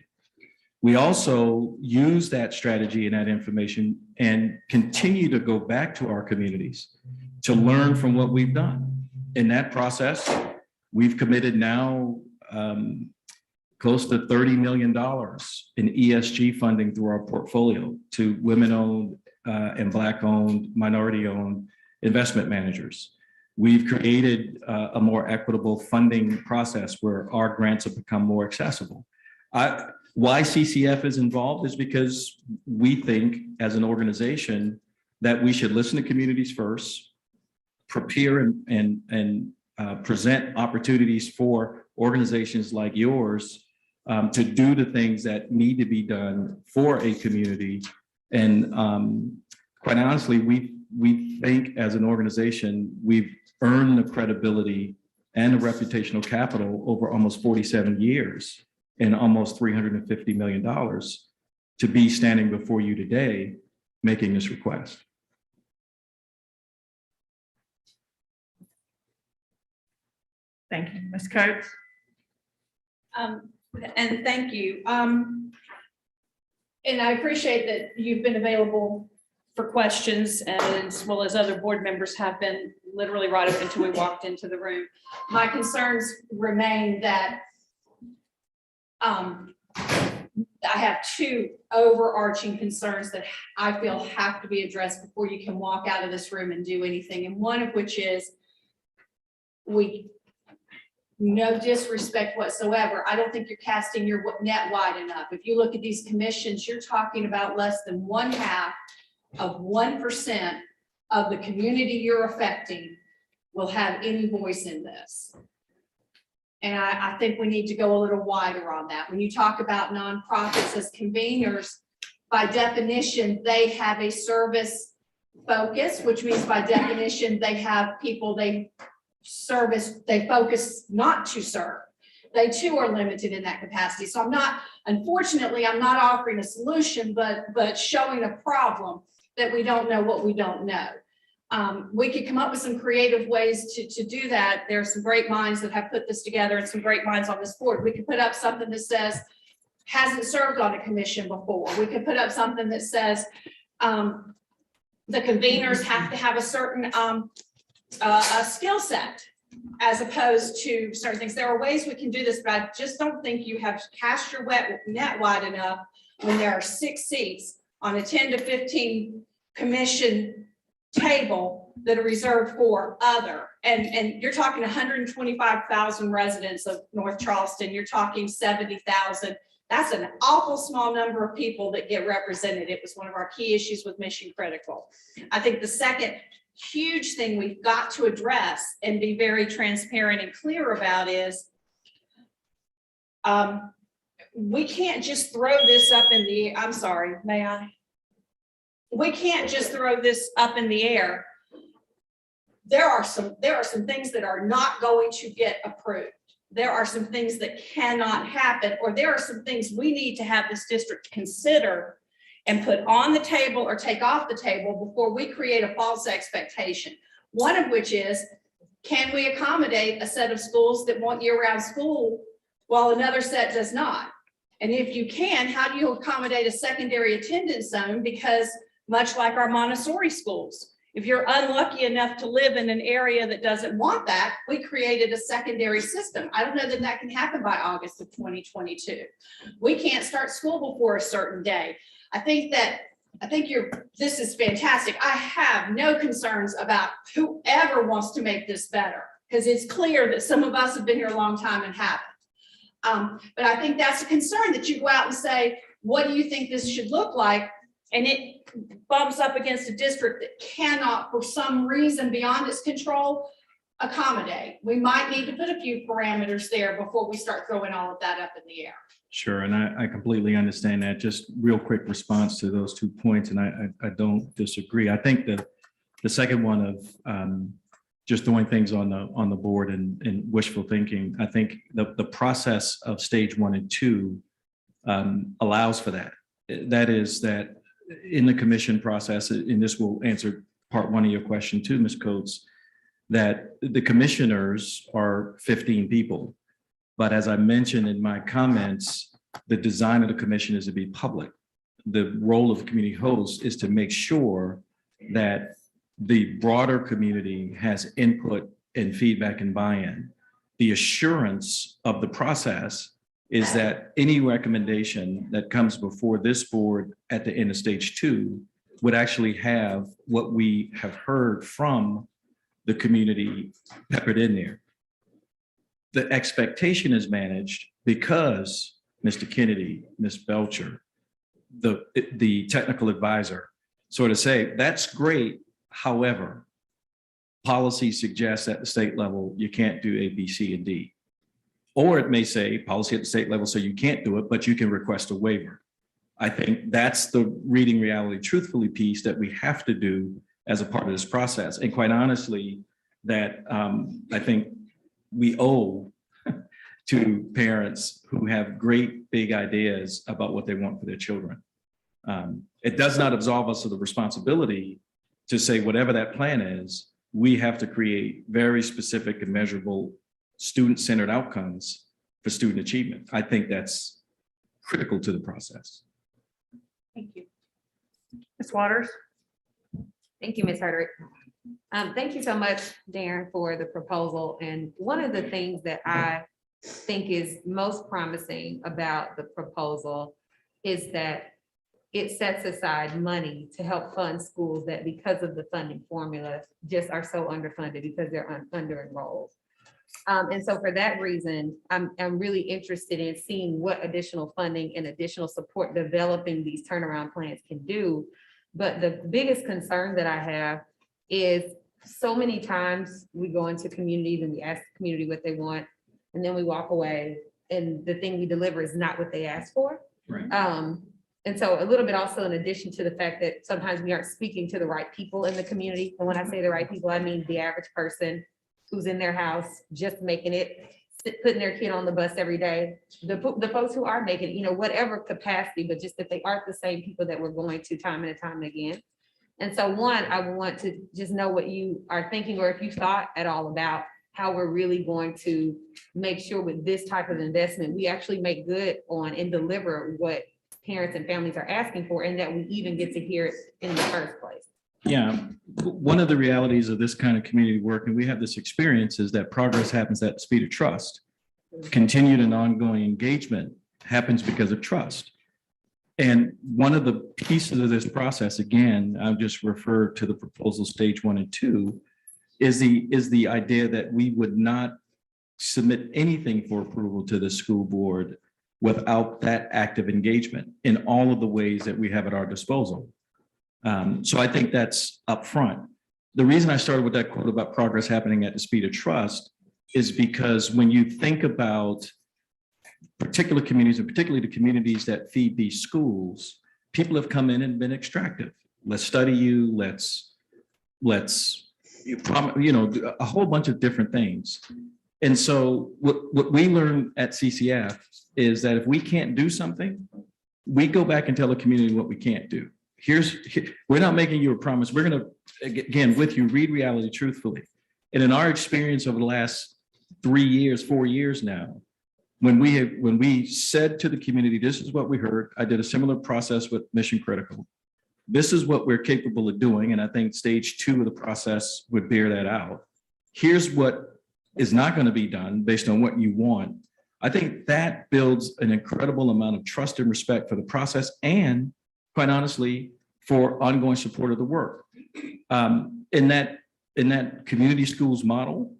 We also use that strategy and that information and continue to go back to our communities to learn from what we've done. In that process, we've committed now close to $30 million in ESG funding through our portfolio to women-owned and Black-owned, minority-owned investment managers. We've created a more equitable funding process where our grants have become more accessible. Why CCF is involved is because we think as an organization that we should listen to communities first, prepare and present opportunities for organizations like yours to do the things that need to be done for a community. And quite honestly, we think as an organization, we've earned the credibility and the reputational capital over almost 47 years and almost $350 million to be standing before you today, making this request. Thank you, Ms. Coates. And thank you. And I appreciate that you've been available for questions as well as other board members have been literally right up until we walked into the room. My concerns remain that I have 2 overarching concerns that I feel have to be addressed before you can walk out of this room and do anything. And one of which is no disrespect whatsoever, I don't think you're casting your net wide enough. If you look at these commissions, you're talking about less than 1/2 of 1% of the community you're affecting will have any voice in this. And I think we need to go a little wider on that. When you talk about nonprofits as conveners, by definition, they have a service focus, which means by definition, they have people they service, they focus not to serve. They too are limited in that capacity. So unfortunately, I'm not offering a solution, but showing a problem that we don't know what we don't know. We could come up with some creative ways to do that. There are some great minds that have put this together and some great minds on this board. We could put up something that says, hasn't served on a commission before. We could put up something that says, the conveners have to have a certain a skill set as opposed to certain things. There are ways we can do this, but I just don't think you have cast your net wide enough when there are 6 seats on a 10 to 15 commission table that are reserved for other. And you're talking 125,000 residents of North Charleston. You're talking 70,000. That's an awful small number of people that get represented. It was one of our key issues with Mission Critical. I think the second huge thing we've got to address and be very transparent and clear about is we can't just throw this up in the air. I'm sorry, may I? We can't just throw this up in the air. There are some things that are not going to get approved. There are some things that cannot happen, or there are some things we need to have this district consider and put on the table or take off the table before we create a false expectation. One of which is can we accommodate a set of schools that want year-round school while another set does not? And if you can, how do you accommodate a secondary attendance zone? Because much like our Montessori schools, if you're unlucky enough to live in an area that doesn't want that, we created a secondary system. I don't know that that can happen by August of 2022. We can't start school before a certain day. I think this is fantastic. I have no concerns about whoever wants to make this better, because it's clear that some of us have been here a long time and haven't. But I think that's a concern, that you go out and say, what do you think this should look like? And it bumps up against a district that cannot, for some reason beyond its control, accommodate. We might need to put a few parameters there before we start throwing all of that up in the air. Sure, and I completely understand that. Just real quick response to those 2 points, and I don't disagree. I think that the second one of just doing things on the board and wishful thinking, I think the process of stage 1 and 2 allows for that. That is that in the commission process, and this will answer part 1 of your question too, Ms. Coates, that the commissioners are 15 people. But as I mentioned in my comments, the design of the commission is to be public. The role of the community host is to make sure that the broader community has input and feedback and buy-in. The assurance of the process is that any recommendation that comes before this board at the end of stage 2 would actually have what we have heard from the community peppered in there. The expectation is managed because Mr. Kennedy, Ms. Belcher, the technical advisor sort of say, that's great. However, policy suggests at the state level, you can't do A, B, C, and D. Or it may say policy at the state level, so you can't do it, but you can request a waiver. I think that's the reading reality truthfully piece that we have to do as a part of this process. And quite honestly, that I think we owe to parents who have great big ideas about what they want for their children. It does not absolve us of the responsibility to say whatever that plan is, we have to create very specific and measurable student-centered outcomes for student achievement. I think that's critical to the process. Thank you. Ms. Waters? Thank you, Ms. Hardwick. Thank you so much, Darren, for the proposal. And one of the things that I think is most promising about the proposal is that it sets aside money to help fund schools that, because of the funding formula, just are so underfunded because they're under-enrolled. And so for that reason, I'm really interested in seeing what additional funding and additional support developing these turnaround plans can do. But the biggest concern that I have is so many times we go into communities and we ask the community what they want, and then we walk away and the thing we deliver is not what they asked for. Right. And so a little bit also in addition to the fact that sometimes we aren't speaking to the right people in the community. And when I say the right people, I mean the average person who's in their house, just making it, putting their kid on the bus every day. The folks who are making it, you know, whatever capacity, but just that they aren't the same people that we're going to time and time again. And so one, I want to just know what you are thinking, or if you thought at all about how we're really going to make sure with this type of investment, we actually make good on and deliver what parents and families are asking for, and that we even get to hear it in the first place. Yeah, one of the realities of this kind of community work, and we have this experience, is that progress happens at the speed of trust. Continued and ongoing engagement happens because of trust. And one of the pieces of this process, again, I'll just refer to the proposal stage 1 and 2, is the idea that we would not submit anything for approval to the school board without that active engagement in all of the ways that we have at our disposal. So I think that's upfront. The reason I started with that quote about progress happening at the speed of trust is because when you think about particular communities, and particularly the communities that feed these schools, people have come in and been extractive. Let's study you, let's you know, a whole bunch of different things. And so what we learned at CCF is that if we can't do something, we go back and tell the community what we can't do. We're not making you a promise. We're going to, again, with you, read reality truthfully. And in our experience over the last 3 years, 4 years now, when we said to the community, this is what we heard, I did a similar process with Mission Critical. This is what we're capable of doing. And I think stage 2 of the process would bear that out. Here's what is not going to be done based on what you want. I think that builds an incredible amount of trust and respect for the process and, quite honestly, for ongoing support of the work. In that community schools model,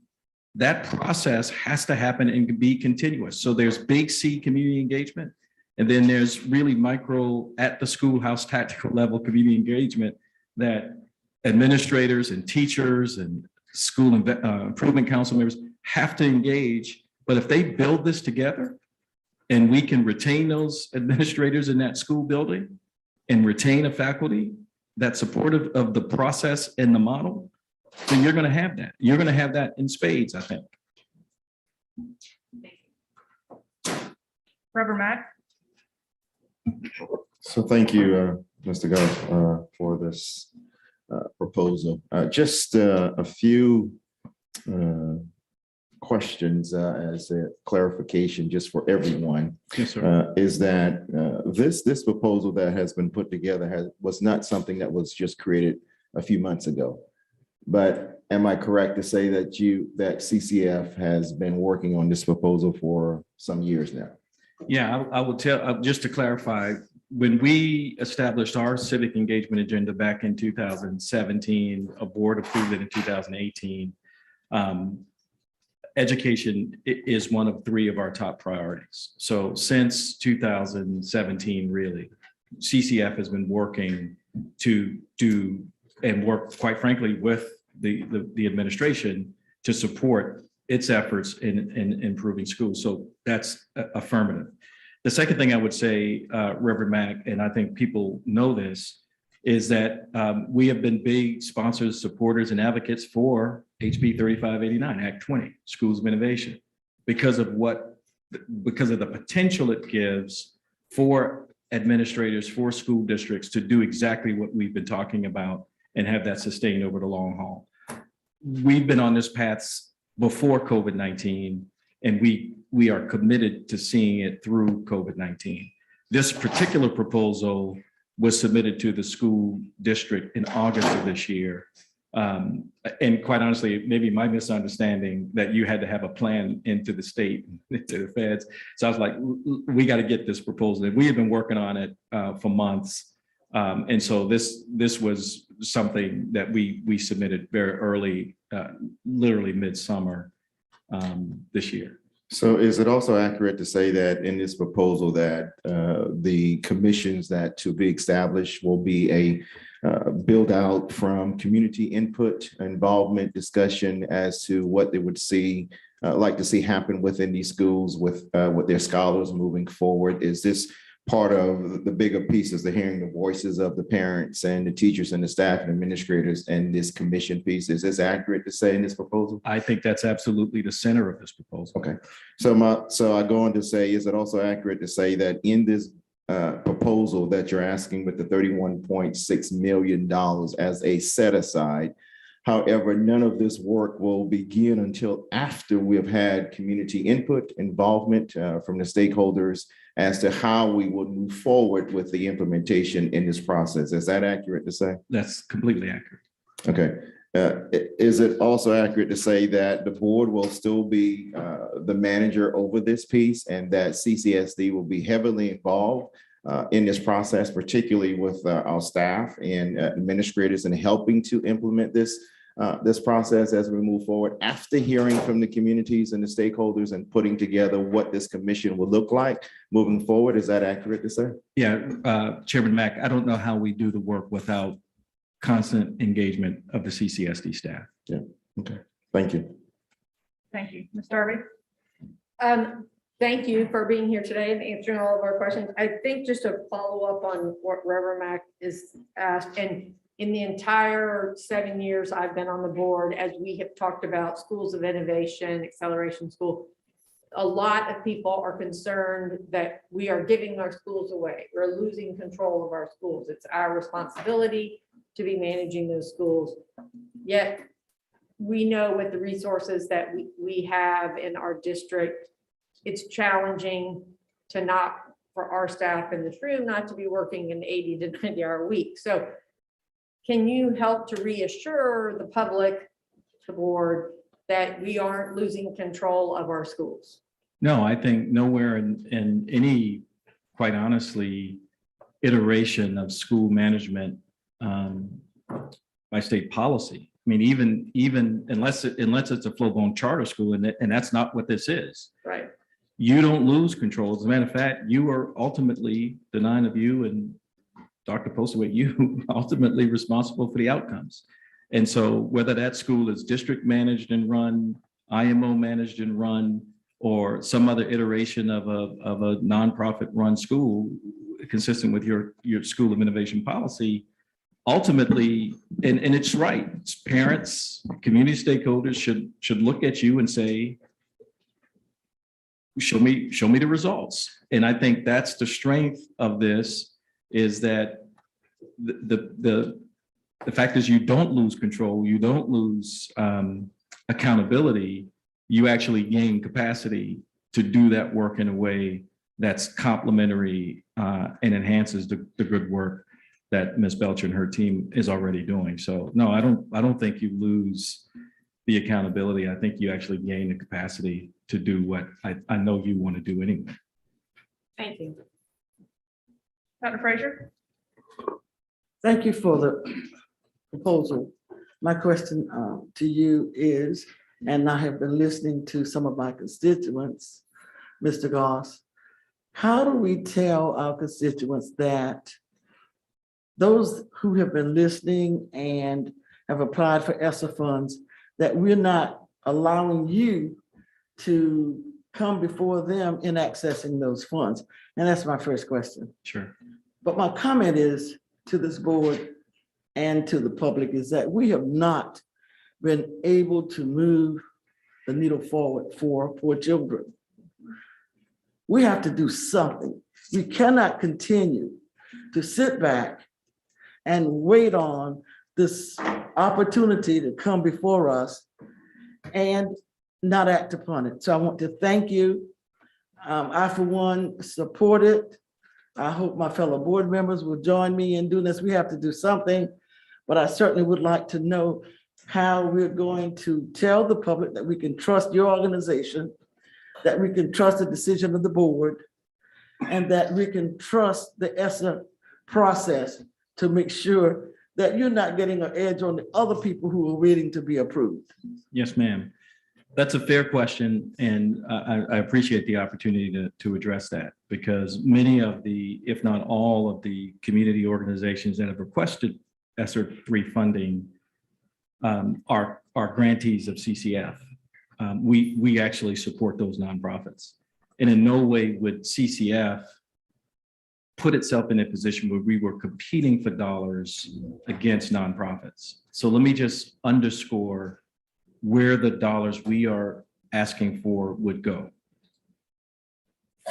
that process has to happen and be continuous. So there's big C community engagement, and then there's really micro at the schoolhouse tactical level community engagement that administrators and teachers and school improvement council members have to engage. But if they build this together and we can retain those administrators in that school building and retain a faculty that's supportive of the process and the model, then you're going to have that. You're going to have that in spades, I think. Reverend Mack? So thank you, Mr. Goff, for this proposal. Just a few questions as a clarification, just for everyone. Yes, sir. Is that this proposal that has been put together was not something that was just created a few months ago. But am I correct to say that CCF has been working on this proposal for some years now? Yeah, I will tell, just to clarify, when we established our civic engagement agenda back in 2017, a board approved it in 2018. Education is one of 3 of our top priorities. So since 2017, really, CCF has been working to do and work, quite frankly, with the administration to support its efforts in improving schools. So that's affirmative. The second thing I would say, Reverend Mack, and I think people know this, is that we have been big sponsors, supporters, and advocates for HB 3589, Act 20, Schools of Innovation, because of the potential it gives for administrators, for school districts to do exactly what we've been talking about and have that sustained over the long haul. We've been on this path before COVID-19, and we are committed to seeing it through COVID-19. This particular proposal was submitted to the school district in August of this year. And quite honestly, maybe my misunderstanding that you had to have a plan into the state, into the feds. So I was like, we got to get this proposal. And we have been working on it for months. And so this was something that we submitted very early, literally midsummer this year. So is it also accurate to say that in this proposal that the commissions that to be established will be a build out from community input, involvement, discussion as to what they would like to see happen within these schools with their scholars moving forward? Is this part of the bigger pieces, the hearing the voices of the parents and the teachers and the staff and administrators and this commission piece? Is this accurate to say in this proposal? I think that's absolutely the center of this proposal. Okay. So I go on to say, is it also accurate to say that in this proposal that you're asking with the $31.6 million as a set aside, however, none of this work will begin until after we have had community input, involvement from the stakeholders as to how we will move forward with the implementation in this process. Is that accurate to say? That's completely accurate. Okay. Is it also accurate to say that the board will still be the manager over this piece and that CCSD will be heavily involved in this process, particularly with our staff and administrators and helping to implement this process as we move forward after hearing from the communities and the stakeholders and putting together what this commission will look like moving forward? Is that accurate to say? Yeah, Chairman Mack, I don't know how we do the work without constant engagement of the CCSD staff. Yeah, okay, thank you. Thank you. Ms. Darby? Thank you for being here today and answering all of our questions. I think just to follow up on what Reverend Mack is asked, and in the entire 7 years I've been on the board, as we have talked about schools of innovation, acceleration school, a lot of people are concerned that we are giving our schools away. We're losing control of our schools. It's our responsibility to be managing those schools. Yet we know with the resources that we have in our district, it's challenging to not, for our staff in this room, not to be working an 80 to 90 hour week. So can you help to reassure the public, the board, that we aren't losing control of our schools? No, I think nowhere in any, quite honestly, iteration of school management by state policy. I mean, even unless it's a full-blown charter school, and that's not what this is. Right. You don't lose control. As a matter of fact, you are ultimately, the 9 of you and Dr. Postaway, you ultimately responsible for the outcomes. And so whether that school is district managed and run, IMO managed and run, or some other iteration of a nonprofit run school consistent with your School of Innovation policy, ultimately, and it's right, parents, community stakeholders should look at you and say, show me the results. And I think that's the strength of this, is that the fact is you don't lose control, you don't lose accountability, you actually gain capacity to do that work in a way that's complementary and enhances the good work that Ms. Belcher and her team is already doing. So no, I don't think you lose the accountability. I think you actually gain the capacity to do what I know you want to do anyway. Thank you. Dr. Frazier? Thank you for the proposal. My question to you is, and I have been listening to some of my constituents, Mr. Goss, how do we tell our constituents that those who have been listening and have applied for ESSA funds, that we're not allowing you to come before them in accessing those funds? And that's my first question. Sure. But my comment is to this board and to the public is that we have not been able to move the needle forward for poor children. We have to do something. We cannot continue to sit back and wait on this opportunity to come before us and not act upon it. So I want to thank you. I, for one, support it. I hope my fellow board members will join me in doing this. We have to do something, but I certainly would like to know how we're going to tell the public that we can trust your organization, that we can trust the decision of the board, and that we can trust the ESSA process to make sure that you're not getting an edge on the other people who are waiting to be approved. Yes, ma'am. That's a fair question, and I appreciate the opportunity to address that, because many of the, if not all of the community organizations that have requested ESSER 3 funding are grantees of CCF. We actually support those nonprofits, and in no way would CCF put itself in a position where we were competing for dollars against nonprofits. So let me just underscore where the dollars we are asking for would go.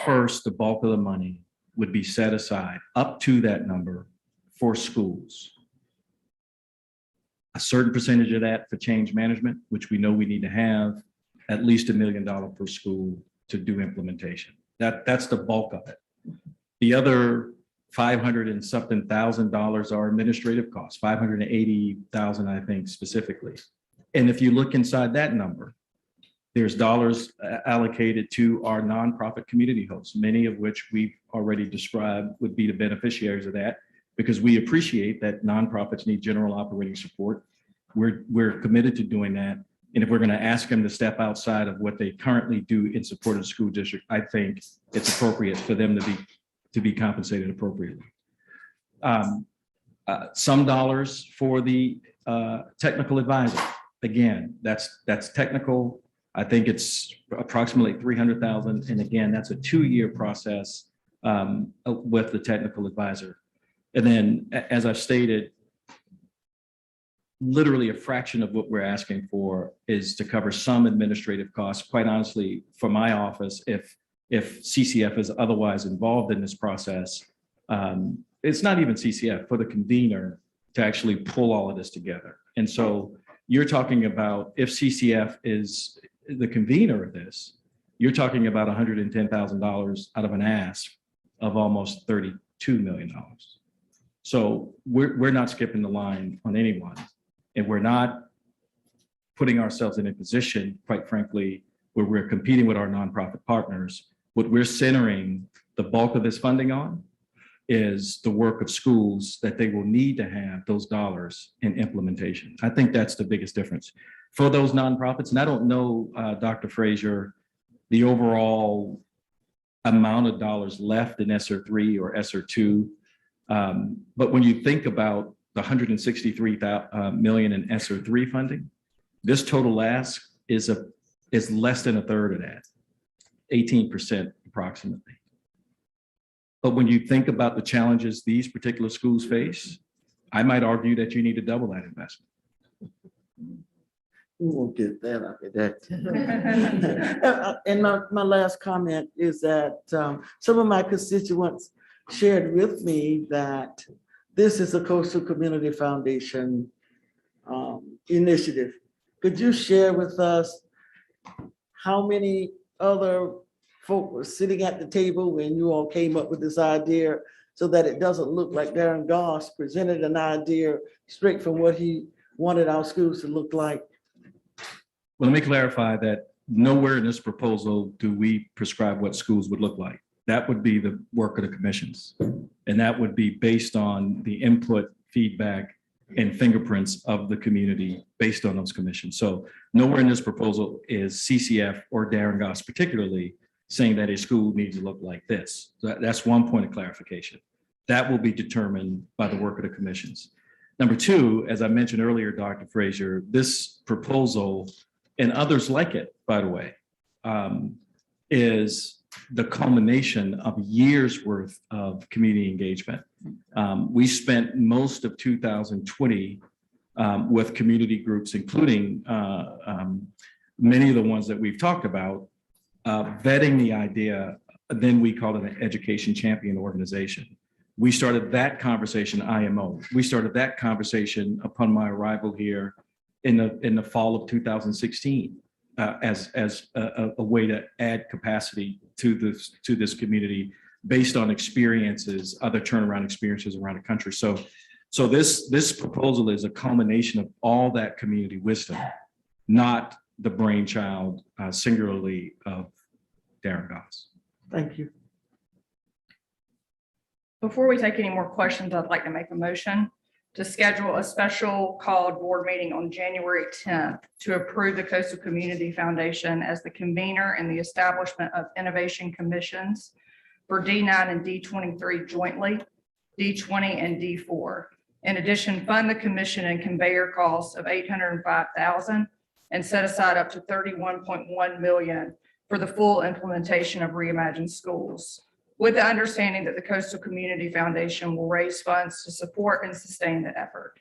First, the bulk of the money would be set aside up to that number for schools. A certain percentage of that for change management, which we know we need to have at least $1 million per school to do implementation. That's the bulk of it. The other 500 and something thousand dollars are administrative costs, 580,000, I think, specifically. And if you look inside that number, there's dollars allocated to our nonprofit community hosts, many of which we've already described would be the beneficiaries of that, because we appreciate that nonprofits need general operating support. We're committed to doing that. And if we're going to ask them to step outside of what they currently do in support of the school district, I think it's appropriate for them to be compensated appropriately. Some dollars for the technical advisor. Again, that's technical. I think it's approximately 300,000. And again, that's a 2-year process with the technical advisor. And then, as I've stated, literally a fraction of what we're asking for is to cover some administrative costs. Quite honestly, for my office, if CCF is otherwise involved in this process, it's not even CCF, for the convener to actually pull all of this together. And so you're talking about, if CCF is the convener of this, you're talking about $110,000 out of an ask of almost $32 million. So we're not skipping the line on anyone. And we're not putting ourselves in a position, quite frankly, where we're competing with our nonprofit partners. What we're centering the bulk of this funding on is the work of schools that they will need to have those dollars in implementation. I think that's the biggest difference for those nonprofits. And I don't know, Dr. Frazier, the overall amount of dollars left in ESSER 3 or ESSER 2. But when you think about the $163 million in ESSER 3 funding, this total ask is less than a third of that, 18% approximately. But when you think about the challenges these particular schools face, I might argue that you need to double that investment. We won't get that, I'll get that. And my last comment is that some of my constituents shared with me that this is a Coastal Community Foundation initiative. Could you share with us how many other folk were sitting at the table when you all came up with this idea, so that it doesn't look like Darren Goss presented an idea straight from what he wanted our schools to look like? Well, let me clarify that nowhere in this proposal do we prescribe what schools would look like. That would be the work of the commissions. And that would be based on the input, feedback, and fingerprints of the community based on those commissions. So nowhere in this proposal is CCF or Darren Goss particularly saying that a school needs to look like this. That's one point of clarification. That will be determined by the work of the commissions. Number two, as I mentioned earlier, Dr. Frazier, this proposal and others like it, by the way, is the culmination of years worth of community engagement. We spent most of 2020 with community groups, including many of the ones that we've talked about, vetting the idea. Then we called it an education champion organization. We started that conversation, IMO. We started that conversation upon my arrival here in the fall of 2016 as a way to add capacity to this community based on experiences, other turnaround experiences around the country. So this proposal is a culmination of all that community wisdom, not the brainchild singularly of Darren Goss. Thank you. Before we take any more questions, I'd like to make a motion to schedule a special called board meeting on January 10th to approve the Coastal Community Foundation as the convener in the establishment of innovation commissions for D9 and D23 jointly, D20 and D4. In addition, fund the commission and conveyor costs of $805,000 and set aside up to $31.1 million for the full implementation of Reimagine Schools, with the understanding that the Coastal Community Foundation will raise funds to support and sustain the effort.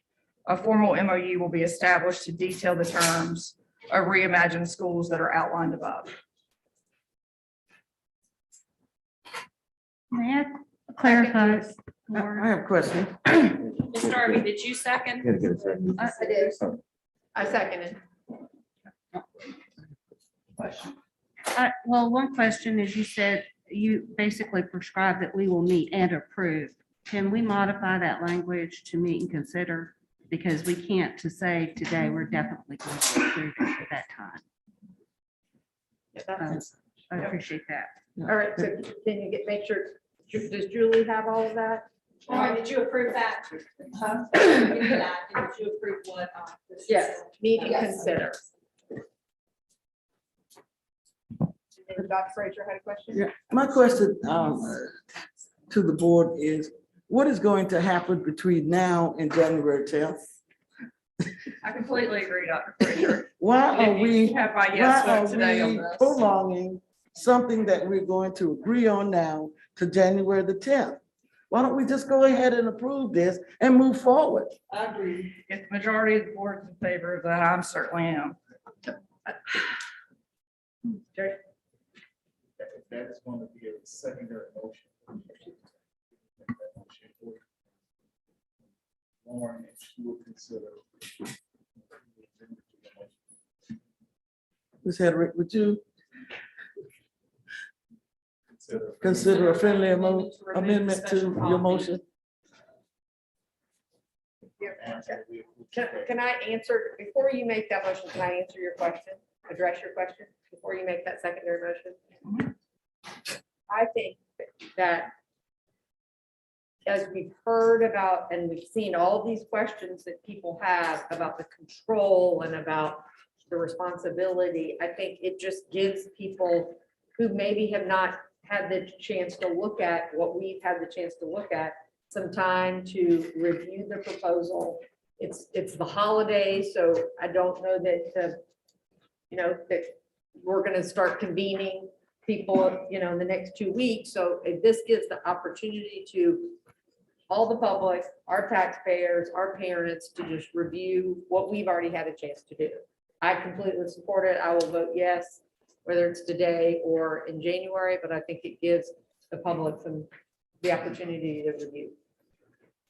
A formal MOU will be established to detail the terms of Reimagine Schools that are outlined above. May I clarify? I have a question. Mr. Harvey, did you second? Gotta get a second. I did. I seconded. Well, one question is, you said you basically prescribed that we will meet and approve. Can we modify that language to meet and consider? Because we can't to say today, we're definitely going to approve it at that time. I appreciate that. All right, so can you make sure, does Julie have all of that? Did you approve that? Huh? Did you approve what? Yes, meet and consider. And Dr. Frazier had a question? Yeah, my question to the board is, what is going to happen between now and January 10th? I completely agree, Dr. Frazier. Why are we Have my yes vote today on this? prolonging something that we're going to agree on now to January the 10th? Why don't we just go ahead and approve this and move forward? I agree. If the majority of the board is in favor of that, I certainly am. Jerry? That is going to be a secondary motion. Warren, if you will consider Ms. Hedrick, would you consider a friendly amendment to your motion? Can I answer, before you make that motion, can I answer your question, address your question before you make that secondary motion? I think that as we've heard about and we've seen all these questions that people have about the control and about the responsibility, I think it just gives people who maybe have not had the chance to look at what we've had the chance to look at, some time to review the proposal. It's the holidays, so I don't know that, that we're gonna start convening people, in the next 2 weeks. So if this gives the opportunity to all the public, our taxpayers, our parents, to just review what we've already had a chance to do. I completely support it. I will vote yes, whether it's today or in January, but I think it gives the public the opportunity to review.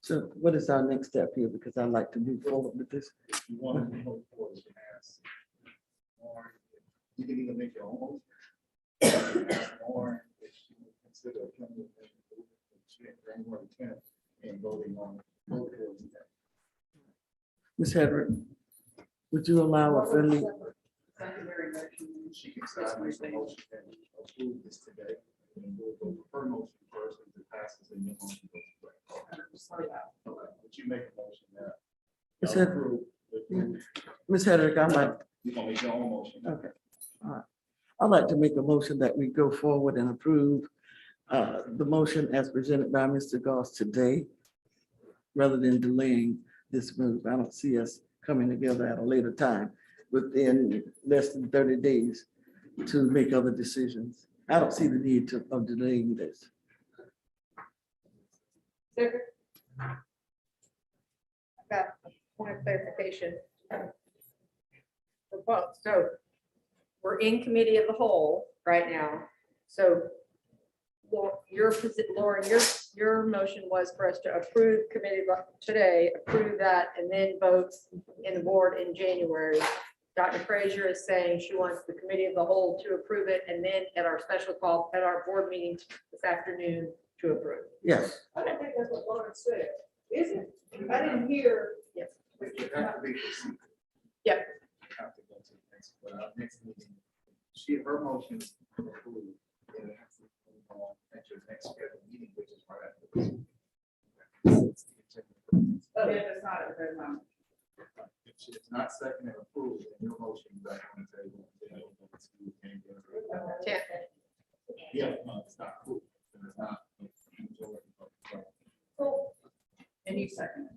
So what is our next step here? Because I'd like to move forward with this. You want to move forward, you can ask. Or you can even make your own. Or if you consider January 10th and voting on. Ms. Hedrick, would you allow a friendly? Secondary motion. She can start make the motion and approve this today. And we'll go for her motion first, if it passes, then your motion goes away. But you make a motion now. Ms. Hedrick, Ms. Hedrick, I might. You're gonna make your own motion. Okay, all right. I'd like to make a motion that we go forward and approve the motion as presented by Mr. Goss today, rather than delaying this move. I don't see us coming together at a later time within less than 30 days to make other decisions. I don't see the need of delaying this. I've got a point of clarification. For both. So we're in committee of the whole right now. So Lauren, your motion was for us to approve committee today, approve that, and then vote in the board in January. Dr. Frazier is saying she wants the committee of the whole to approve it, and then at our special call, at our board meeting this afternoon to approve. Yes. I don't think that's what Lauren said, is it? I didn't hear. Yes. You have to be proceeded. Yep. You have to go to the next meeting. Her motion is approved. And it has to go on at your next scheduled meeting, which is right after this. Oh, yeah, that's not a good moment. If it's not second and approved, then your motion is back on the table. Yeah, no, it's not approved. It's not. And you second.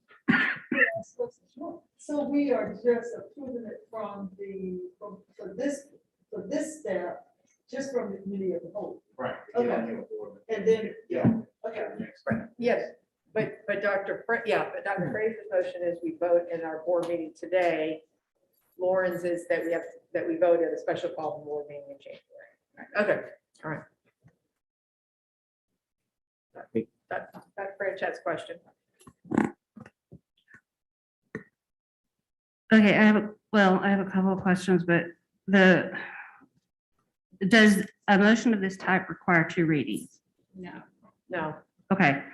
So we are just approving it for this step, just from the committee of the whole. Right. Okay. And then, yeah, okay. Yes, but Dr. Dr. Frazier's motion is we vote in our board meeting today. Lauren's is that we vote at a special call board meeting in January. Okay, all right. Dr. Franchot's question. Okay, I have a couple of questions, but does a motion of this type require 2 readings? No. Okay.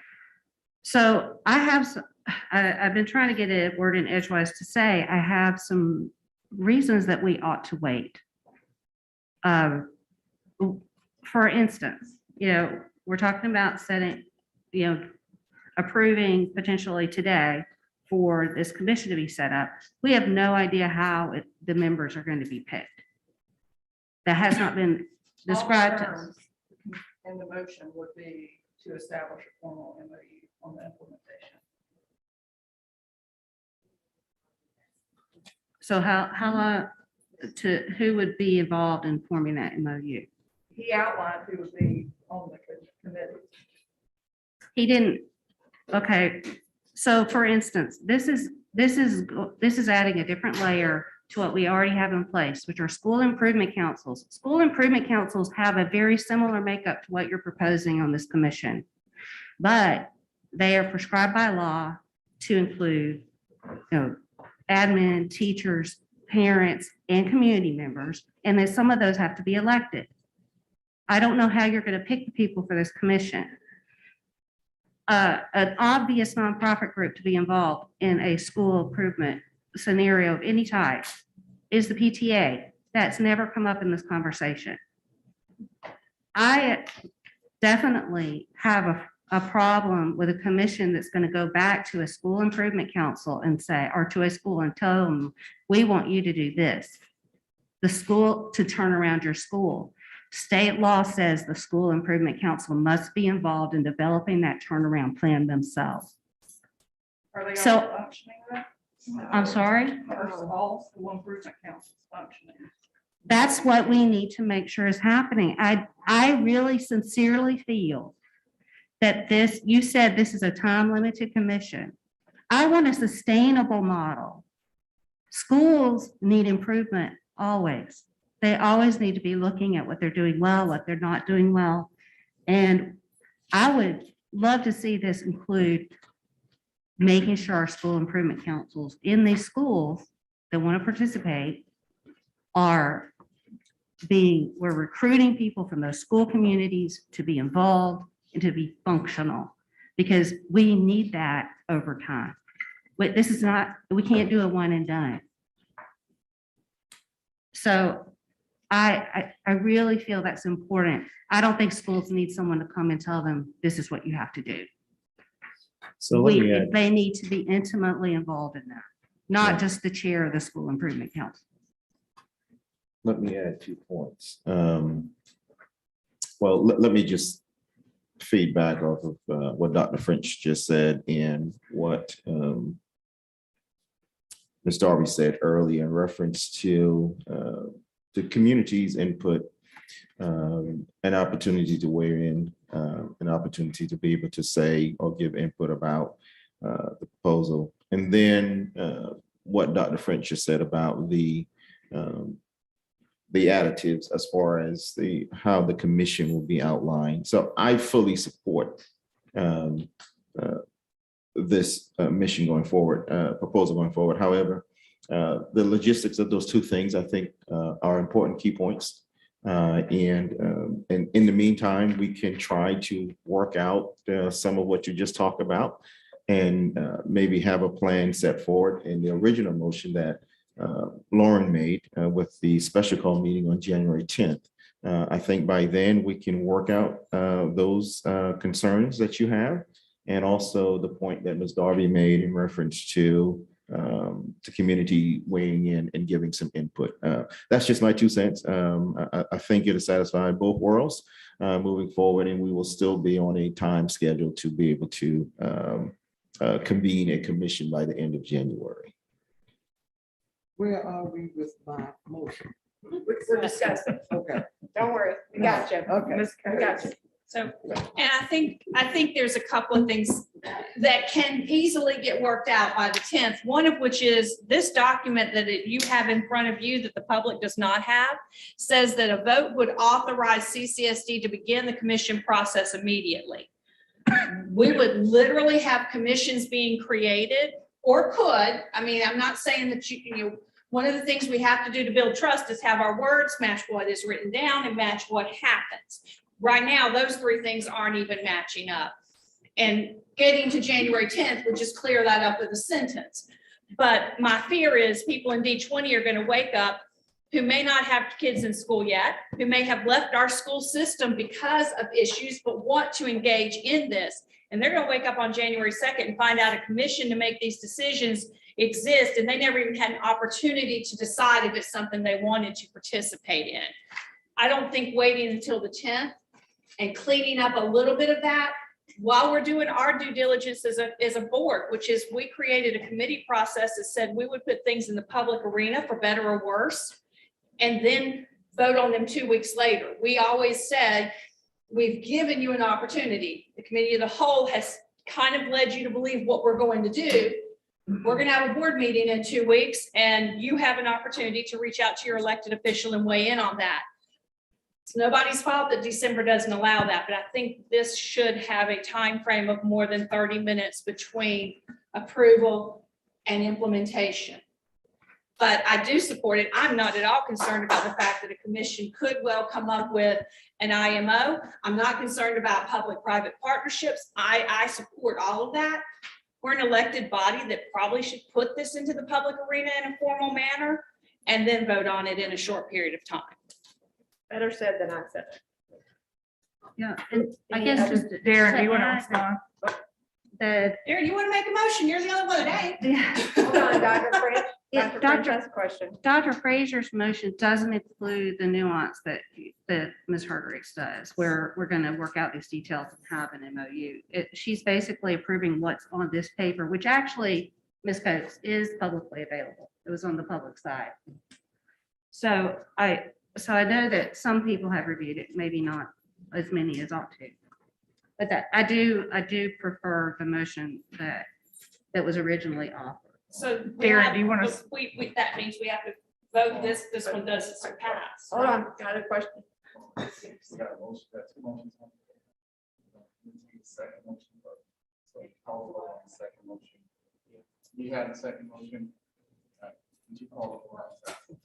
So I've been trying to get a word in edgewise to say, I have some reasons that we ought to wait. For instance, we're talking about approving potentially today for this commission to be set up. We have no idea how the members are going to be picked. That has not been described to us. And the motion would be to establish a formal MOU on the implementation. So who would be involved in forming that MOU? He outlined who would be on the committee. He didn't. Okay. So for instance, this is adding a different layer to what we already have in place, which are school improvement councils. School improvement councils have a very similar makeup to what you're proposing on this commission, but they are prescribed by law to include, admin, teachers, parents, and community members, and then some of those have to be elected. I don't know how you're going to pick the people for this commission. An obvious nonprofit group to be involved in a school improvement scenario of any type is the PTA. That's never come up in this conversation. I definitely have a problem with a commission that's going to go back to a school improvement council and say, or to a school and tell them, we want you to do this. The school to turn around your school. State law says the school improvement council must be involved in developing that turnaround plan themselves. Are they So- all functioning? Then? I'm sorry? Are all school improvement councils functioning? That's what we need to make sure is happening. I really sincerely feel that this, you said this is a time-limited commission. I want a sustainable model. Schools need improvement always. They always need to be looking at what they're doing well, what they're not doing well. And I would love to see this include making sure our school improvement councils in these schools that want to participate we're recruiting people from those school communities to be involved and to be functional, because we need that over time. But this is not, we can't do a one and done. So I really feel that's important. I don't think schools need someone to come and tell them, this is what you have to do. So let me add, They need to be intimately involved in that, not just the chair of the school improvement council. let me add 2 points. Well, let me just feedback off of what Dr. French just said and what Ms. Darby said earlier in reference to the community's input, an opportunity to weigh in, an opportunity to be able to say or give input about the proposal. And then what Dr. French just said about the additives as far as how the commission will be outlined. So I fully support this mission going forward, proposal going forward. However, the logistics of those 2 things, I think, are important key points. And in the meantime, we can try to work out some of what you just talked about and maybe have a plan set forward in the original motion that Lauren made with the special call meeting on January 10th. I think by then we can work out those concerns that you have, and also the point that Ms. Darby made in reference to the community weighing in and giving some input. That's just my 2 cents. I think it'll satisfy both worlds moving forward, and we will still be on a time schedule to be able to convene a commission by the end of January. Where are we with my motion? We're discussing. Okay. Don't worry, we got you. Okay. We got you. So, and I think there's a couple of things that can easily get worked out by the 10th. One of which is this document that you have in front of you that the public does not have, says that a vote would authorize CCSD to begin the commission process immediately. We would literally have commissions being created, or could. I mean, I'm not saying that one of the things we have to do to build trust is have our words match what is written down and match what happens. Right now, those 3 things aren't even matching up. And getting to January 10th would just clear that up with a sentence. But my fear is people in D20 are going to wake up who may not have kids in school yet, who may have left our school system because of issues, but want to engage in this. And they're going to wake up on January 2nd and find out a commission to make these decisions exist, and they never even had an opportunity to decide if it's something they wanted to participate in. I don't think waiting until the 10th and cleaning up a little bit of that while we're doing our due diligence as a board, which is we created a committee process that said we would put things in the public arena for better or worse, and then vote on them 2 weeks later. We always said, we've given you an opportunity. The committee of the whole has kind of led you to believe what we're going to do. We're going to have a board meeting in 2 weeks, and you have an opportunity to reach out to your elected official and weigh in on that. It's nobody's fault that December doesn't allow that, but I think this should have a time frame of more than 30 minutes between approval and implementation. but I do support it. I'm not at all concerned about the fact that a commission could well come up with an IMO. I'm not concerned about public-private partnerships. I support all of that. We're an elected body that probably should put this into the public arena in a formal manner and then vote on it in a short period of time. Better said than I said. Yeah, and I guess just. Darren, do you want to add respond? that Darren, you want to make a motion? You're the only one that ain't. Hold on, Dr. French. Yeah, Dr. French has a question. Dr. Frazier's motion doesn't include the nuance that Ms. Herderichs does, where we're going to work out these details and have an MOU. She's basically approving what's on this paper, which actually, Ms. Coates, is publicly available. It was on the public side. So I know that some people have reviewed it, maybe not as many as ought to. But that I do prefer the motion that was originally offered. So Darren, do you want to? That means we have to vote this one doesn't pass. Hold on, got a question. We got a motion, got two motions. On the second motion, so call the vote on the second motion. You had the second motion. Did you call the vote on the second?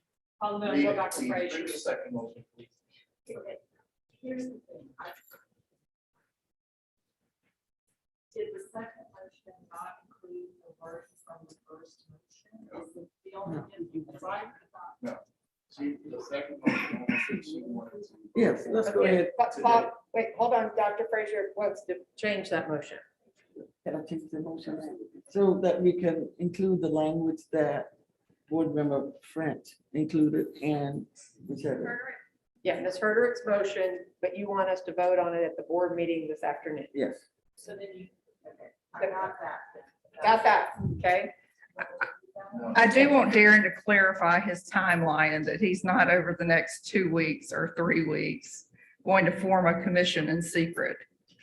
I'll vote for Dr. Frazier. Read the second motion, please. Here's the thing. Did the second motion not include the word from the first motion? Is the only right? No. The second motion only said she wanted to. Yes, let's go Okay, ahead. Bob, wait, hold on, Dr. Frazier wants to change that motion. Can I change the motion so that we can include the language that Board Member French included and whichever? Yeah, Ms. Herderich's motion, but you want us to vote on it at the board meeting this afternoon. Yes. So then you, okay, I got that. Got that, okay? I do want Darren to clarify his timeline and that he's not over the next 2 weeks or 3 weeks going to form a commission in secret.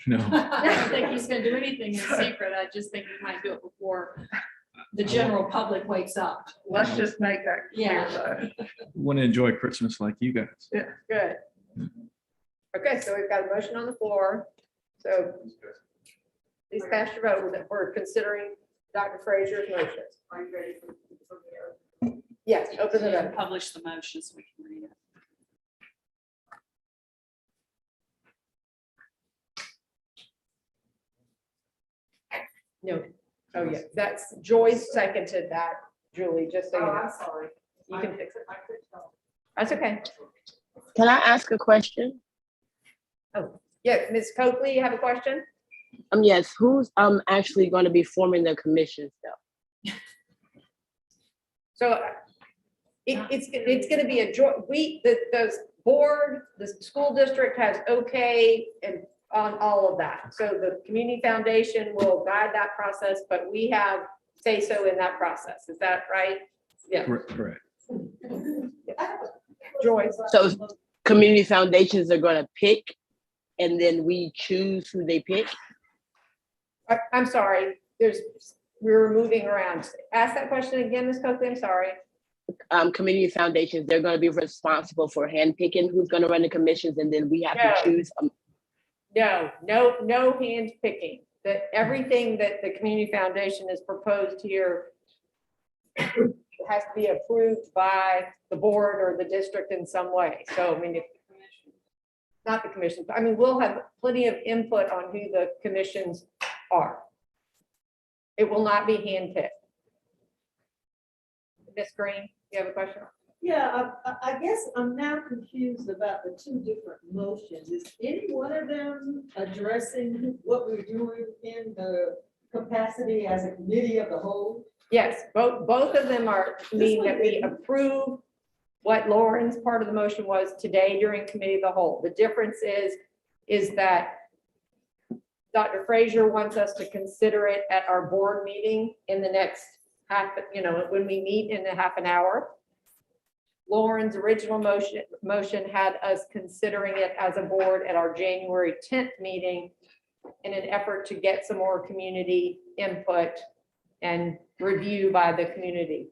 No. I don't think he's gonna do anything in secret. I just think he might do it before the general public wakes up. Let's just make that clear. Yeah. Want to enjoy Christmas like you guys. Yeah, good. Okay, so we've got a motion on the floor. So please cast your vote that we're considering Dr. Frazier's motion. Are you ready for Yes, open the vote. Publish the motion so we can read it. No. Oh, yeah, that's Joyce seconded that, Julie, just so you know. sorry. You can fix it. That's okay. Can I ask a question? Oh, yeah, Ms. Coakley, you have a question? Yes, who's actually going to be forming the commission though? So it's gonna be a joint, the board, the school district has okay and on all of that. So the community foundation will guide that process, but we have say so in that process. Is that right? Yeah. Correct. Joyce. So community foundations are going to pick and then we choose who they pick? I'm sorry, we're moving around. Ask that question again, Ms. Coakley, I'm sorry. Community foundations, they're going to be responsible for handpicking who's going to run the commissions and then we have to choose. No hand picking. That everything that the community foundation has proposed here has to be approved by the board or the district in some way. So, I mean, not the commission, I mean, we'll have plenty of input on who the commissions are. It will not be handpicked. Ms. Green, you have a question? Yeah, I guess I'm now confused about the two different motions. Is any one of them addressing what we're doing in the capacity as a committee of the whole? Yes, both of them mean that we approve what Lauren's part of the motion was today during committee of the whole. The difference is that Dr. Frazier wants us to consider it at our board meeting in the next when we meet in a half an hour. Lauren's original motion had us considering it as a board at our January 10th meeting in an effort to get some more community input and review by the community.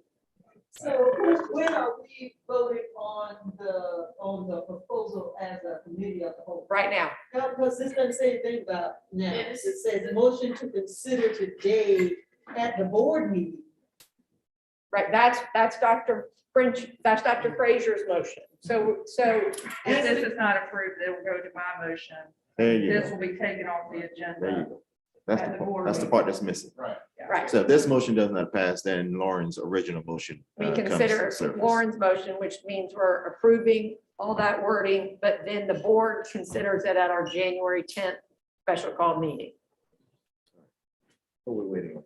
So when are we voting on the proposal as a committee of the whole? Right now. Because this doesn't say anything about now. It says motion to consider today at the board meeting. Right, that's Dr. French, that's Dr. Frazier's motion. So If this is not approved, it will go to my motion. There you This go. will be taken off the There you agenda. go. That's At the the part, board that's the meeting. part that's missing. Right. Right. So if this motion does not pass, then Lauren's original motion. We comes to consider surface. Lauren's motion, which means we're approving all that wording, but then the board considers it at our January 10th special call meeting. What we're waiting on.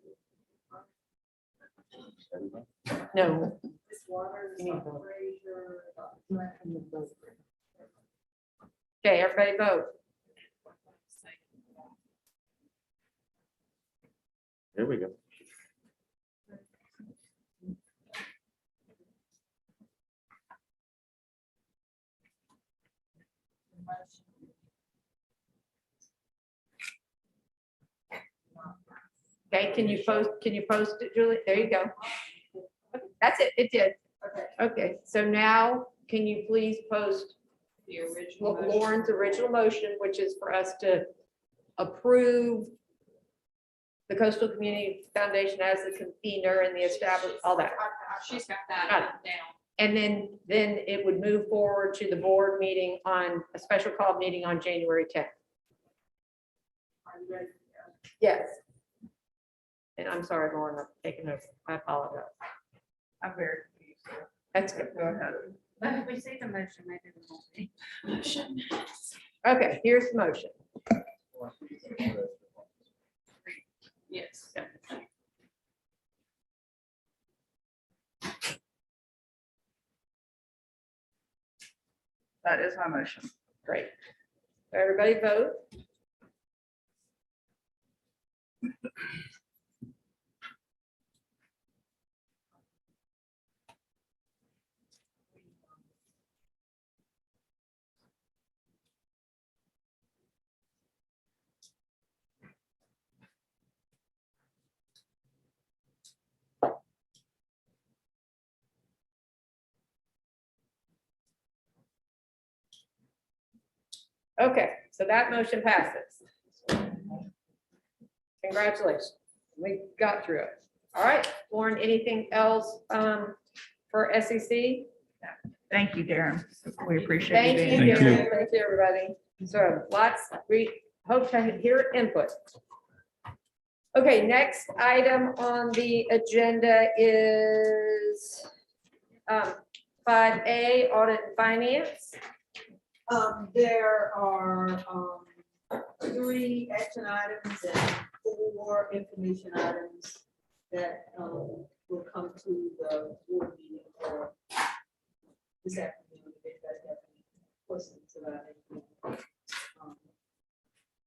No. Okay, everybody vote. There we go. Okay, can you post it, Julie? There you go. That's it, it did. Okay, so now can you please post The original. Lauren's original motion, which is for us to approve the Coastal Community Foundation as the convener and the established, all that. She's got Got it. down. And then it would move forward to the board meeting on a special call meeting on January 10th. Yes. And I'm sorry, Lauren, I'm taking over. I apologize. I'm very confused. That's good. Go ahead. But if we say the motion, maybe we won't be. Okay, here's the motion. Yes. That is my motion. Great. Everybody vote. Okay, so that motion passes. Congratulations. We got through it. All right, Lauren, anything else for SEC? Thank you, Darren. We appreciate you Thank being you, here. Darren. Thank you, everybody. So we hope to hear input. Okay, next item on the agenda is 5A, audit and finance. There are 3 action items and 4 information items that will come to the board meeting for this afternoon. If you guys have any questions about anything,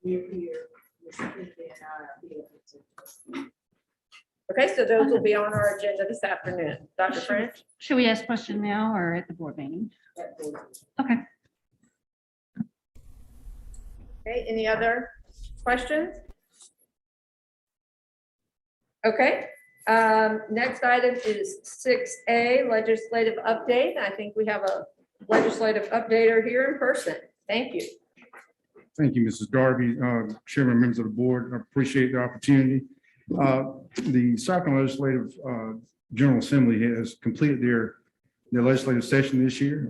we're here. Ms. Kennedy and I are here. Okay, so those will be on our agenda this afternoon. Dr. French? Should we ask question now or at the board meeting? Okay. Okay, any other questions? Okay, next item is 6A, legislative update. I think we have a legislative updater here in person. Thank you. Thank you, Mrs. Darby, Chairman, members of the board. I appreciate the opportunity. The South Carolina Legislative General Assembly has completed their legislative session this year.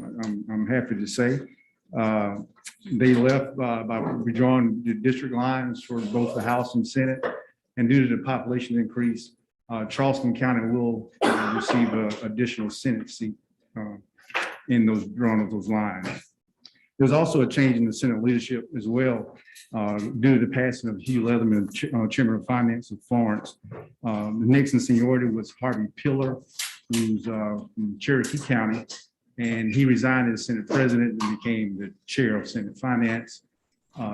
I'm happy to say. They left by redrawing the district lines for both the House and Senate. And due to the population increase, Charleston County will receive an additional Senate seat in those drawing of those lines. There's also a change in the Senate leadership as well, due to the passing of Hugh Leatherman, Chairman of Finance of Florence. The next in seniority was Harvey Pillar, who's from Cherokee County, and he resigned as Senate President and became the Chair of Senate Finance.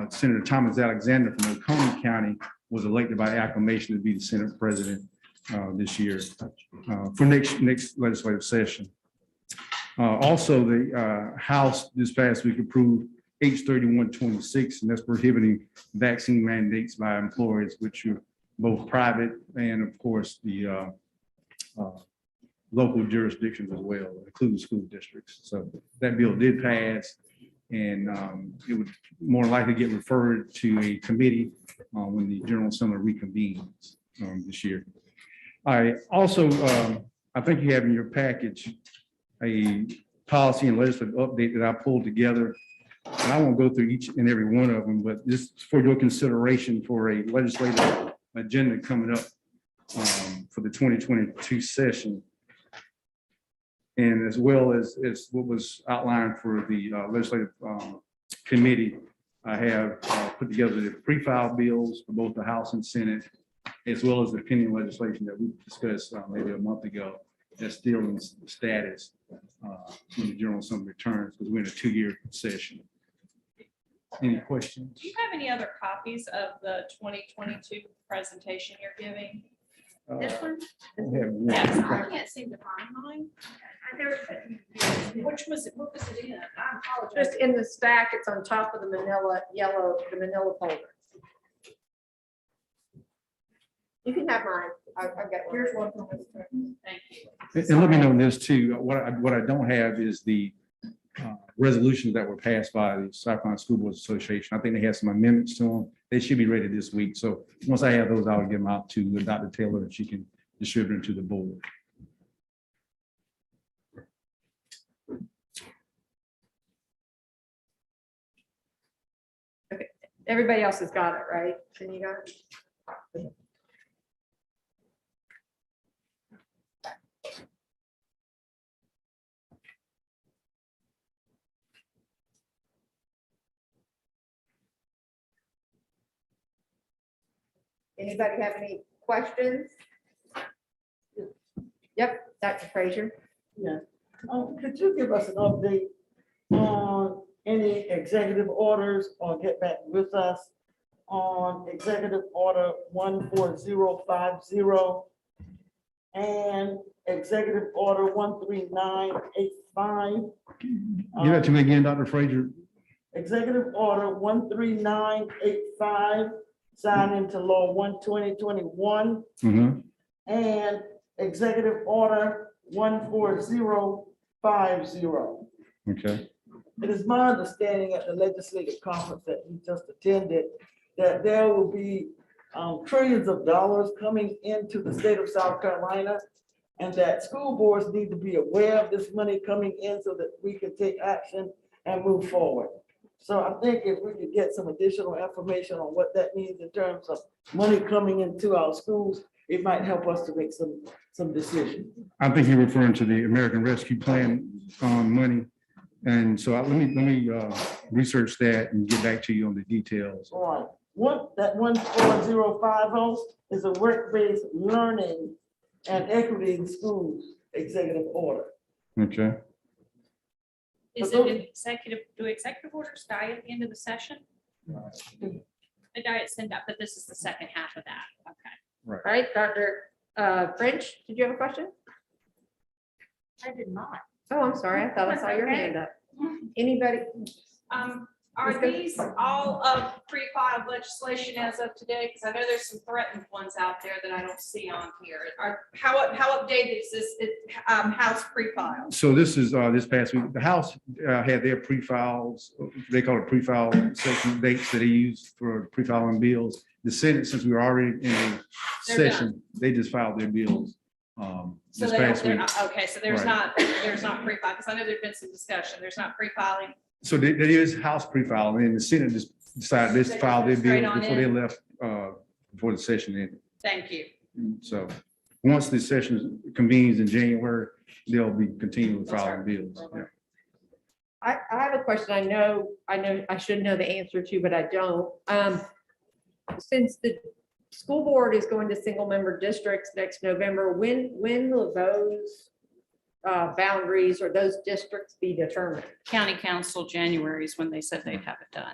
Senator Thomas Alexander from Oconee County was elected by acclamation to be the Senate President this year for next legislative session. Also, the House this past week approved H 3126, and that's prohibiting vaccine mandates by employers, which are both private and, of course, the local jurisdictions as well, including school districts. So that bill did pass, and it would more likely get referred to a committee when the General Assembly reconvenes this year. I also I think you have in your package a policy and legislative update that I pulled together. And I won't go through each and every one of them, but just for your consideration for a legislative agenda coming up for the 2022 session. And as well as what was outlined for the legislative committee, I have put together the pre-filed bills for both the House and Senate, as well as the pending legislation that we discussed maybe a month ago. That's still in status when the General Assembly returns, because we're in a 2-year session. Any questions? Do you have any other copies of the 2022 presentation you're giving? This one? Yes, I can't seem to find mine. Which was it? What was it in? I apologize. Just in the stack, it's on top of the manila manila folder. You can have mine. I've got one. Here's one from Mr. Thank you. And let me know this too. What I don't have is the resolutions that were passed by the South Carolina School Boards Association. I think they have some amendments to them. They should be ready this week. So once I have those, I'll give them out to Dr. Taylor and she can distribute them to the board. Okay, everybody else has got it, right? Can you got it? Anybody have any questions? Yep, Dr. Frazier. Yeah. Could you give us an update on any executive orders or get back with us on executive order 14050 and executive order 13985? Give that to me again, Dr. Frazier. Executive order 13985 signed into law 1/2021 and executive order 14050. Okay. It is my understanding at the legislative conference that we just attended that there will be trillions of dollars coming into the state of South Carolina, and that school boards need to be aware of this money coming in so that we can take action and move forward. So I think if we could get some additional information on what that means in terms of money coming into our schools, it might help us to make some decisions. I think you're referring to the American Rescue Plan money. And so let me research that and get back to you on the details. All right. That 14050 is a work-based learning and equity in schools executive order. Okay. Is it an executive, do executive orders die at the end of the session? They die at send up, but this is the second half of that. Okay. Right. All right, Dr. French, did you have a question? I did not. Oh, I'm sorry. I thought I saw your hand up. Anybody? Are these all of pre-filed legislation as of today? Because I know there's some threatened ones out there that I don't see on here. How updated is this House pre-filed? So this is this past week, the House had their pre-files, they call it pre-file section dates that they use for pre-filing bills. The Senate, since we were already in a session, they just filed their bills. So this they don't, past they're week. not, okay, so there's Right. not pre-file, because I know there's been some discussion. There's not pre-filing. So there is House pre-file, and the Senate just decided they They filed their just straight bills on before they in. left, before the session ended. Thank you. So once the session convenes in January, they'll be continuing filing bills. Yeah. I have a question. I know I should know the answer to, but I don't. Since the school board is going to single member districts next November, when will those boundaries or those districts be determined? County council, January is when they said they'd have it done.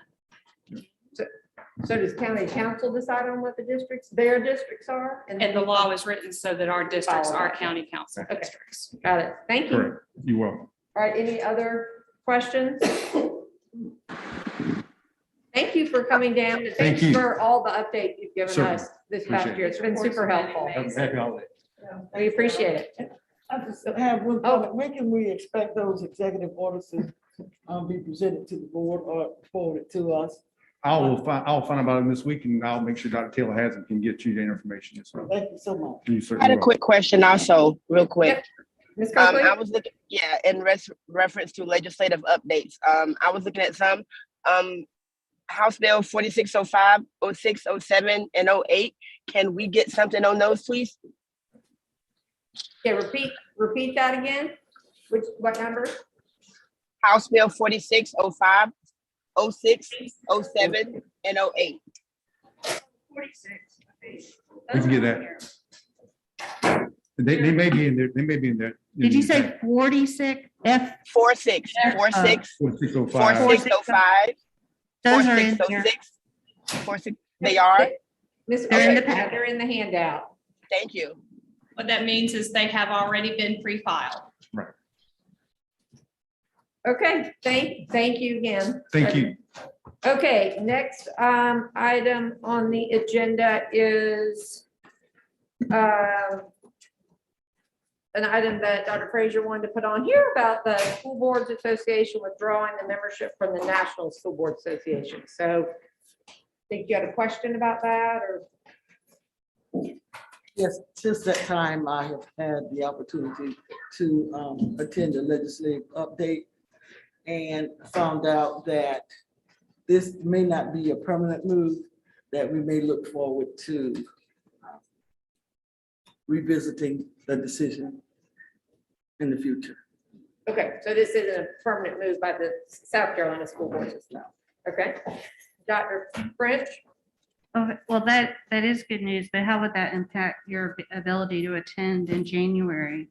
So does county council decide on what their districts are? And the law is written so that our districts Follow are that. county council Okay. districts. Got it. Thank you. Correct. You're welcome. All right, any other questions? Thank you for coming down. and Thank Thanks you. for all the update you've given Certainly. us this past Appreciate year. It's been super helpful. Happy holiday. We appreciate it. I just have one comment. When can we expect those executive orders to be presented to the board or forwarded to us? I'll find about it this week and I'll make sure Dr. Taylor has it, can get you the information. So Thank you so much. you I certainly had a will. quick question also, real quick. Ms. Coakley? I was looking, yeah, in reference to legislative updates. I was looking at some, House Bill 4605, 06, 07, and 08. Can we get something on those, please? Okay, repeat that again. What number? House Bill 4605, 06, 07, and 08. We can get that. They may be in there, they may be in there. Did you say 46 F? 46, 46, 4605. 4605, Those are in 4606, 46, they are? Ms. They're in the Okay, packet. they're in the handout. Thank you. What that means is they have already been pre-filed. Right. Okay, thank you again. Thank you. Okay, next item on the agenda is an item that Dr. Frazier wanted to put on here about the School Boards Association withdrawing the membership from the National School Board Association. So I think you had a question about that, or? Yes, since that time, I have had the opportunity to attend a legislative update and found out that this may not be a permanent move, that we may look forward to revisiting the decision in the future. Okay, so this isn't a permanent move by the South Carolina School Board System. Okay, Dr. French? Oh, well, that is good news, but how would that impact your ability to attend in January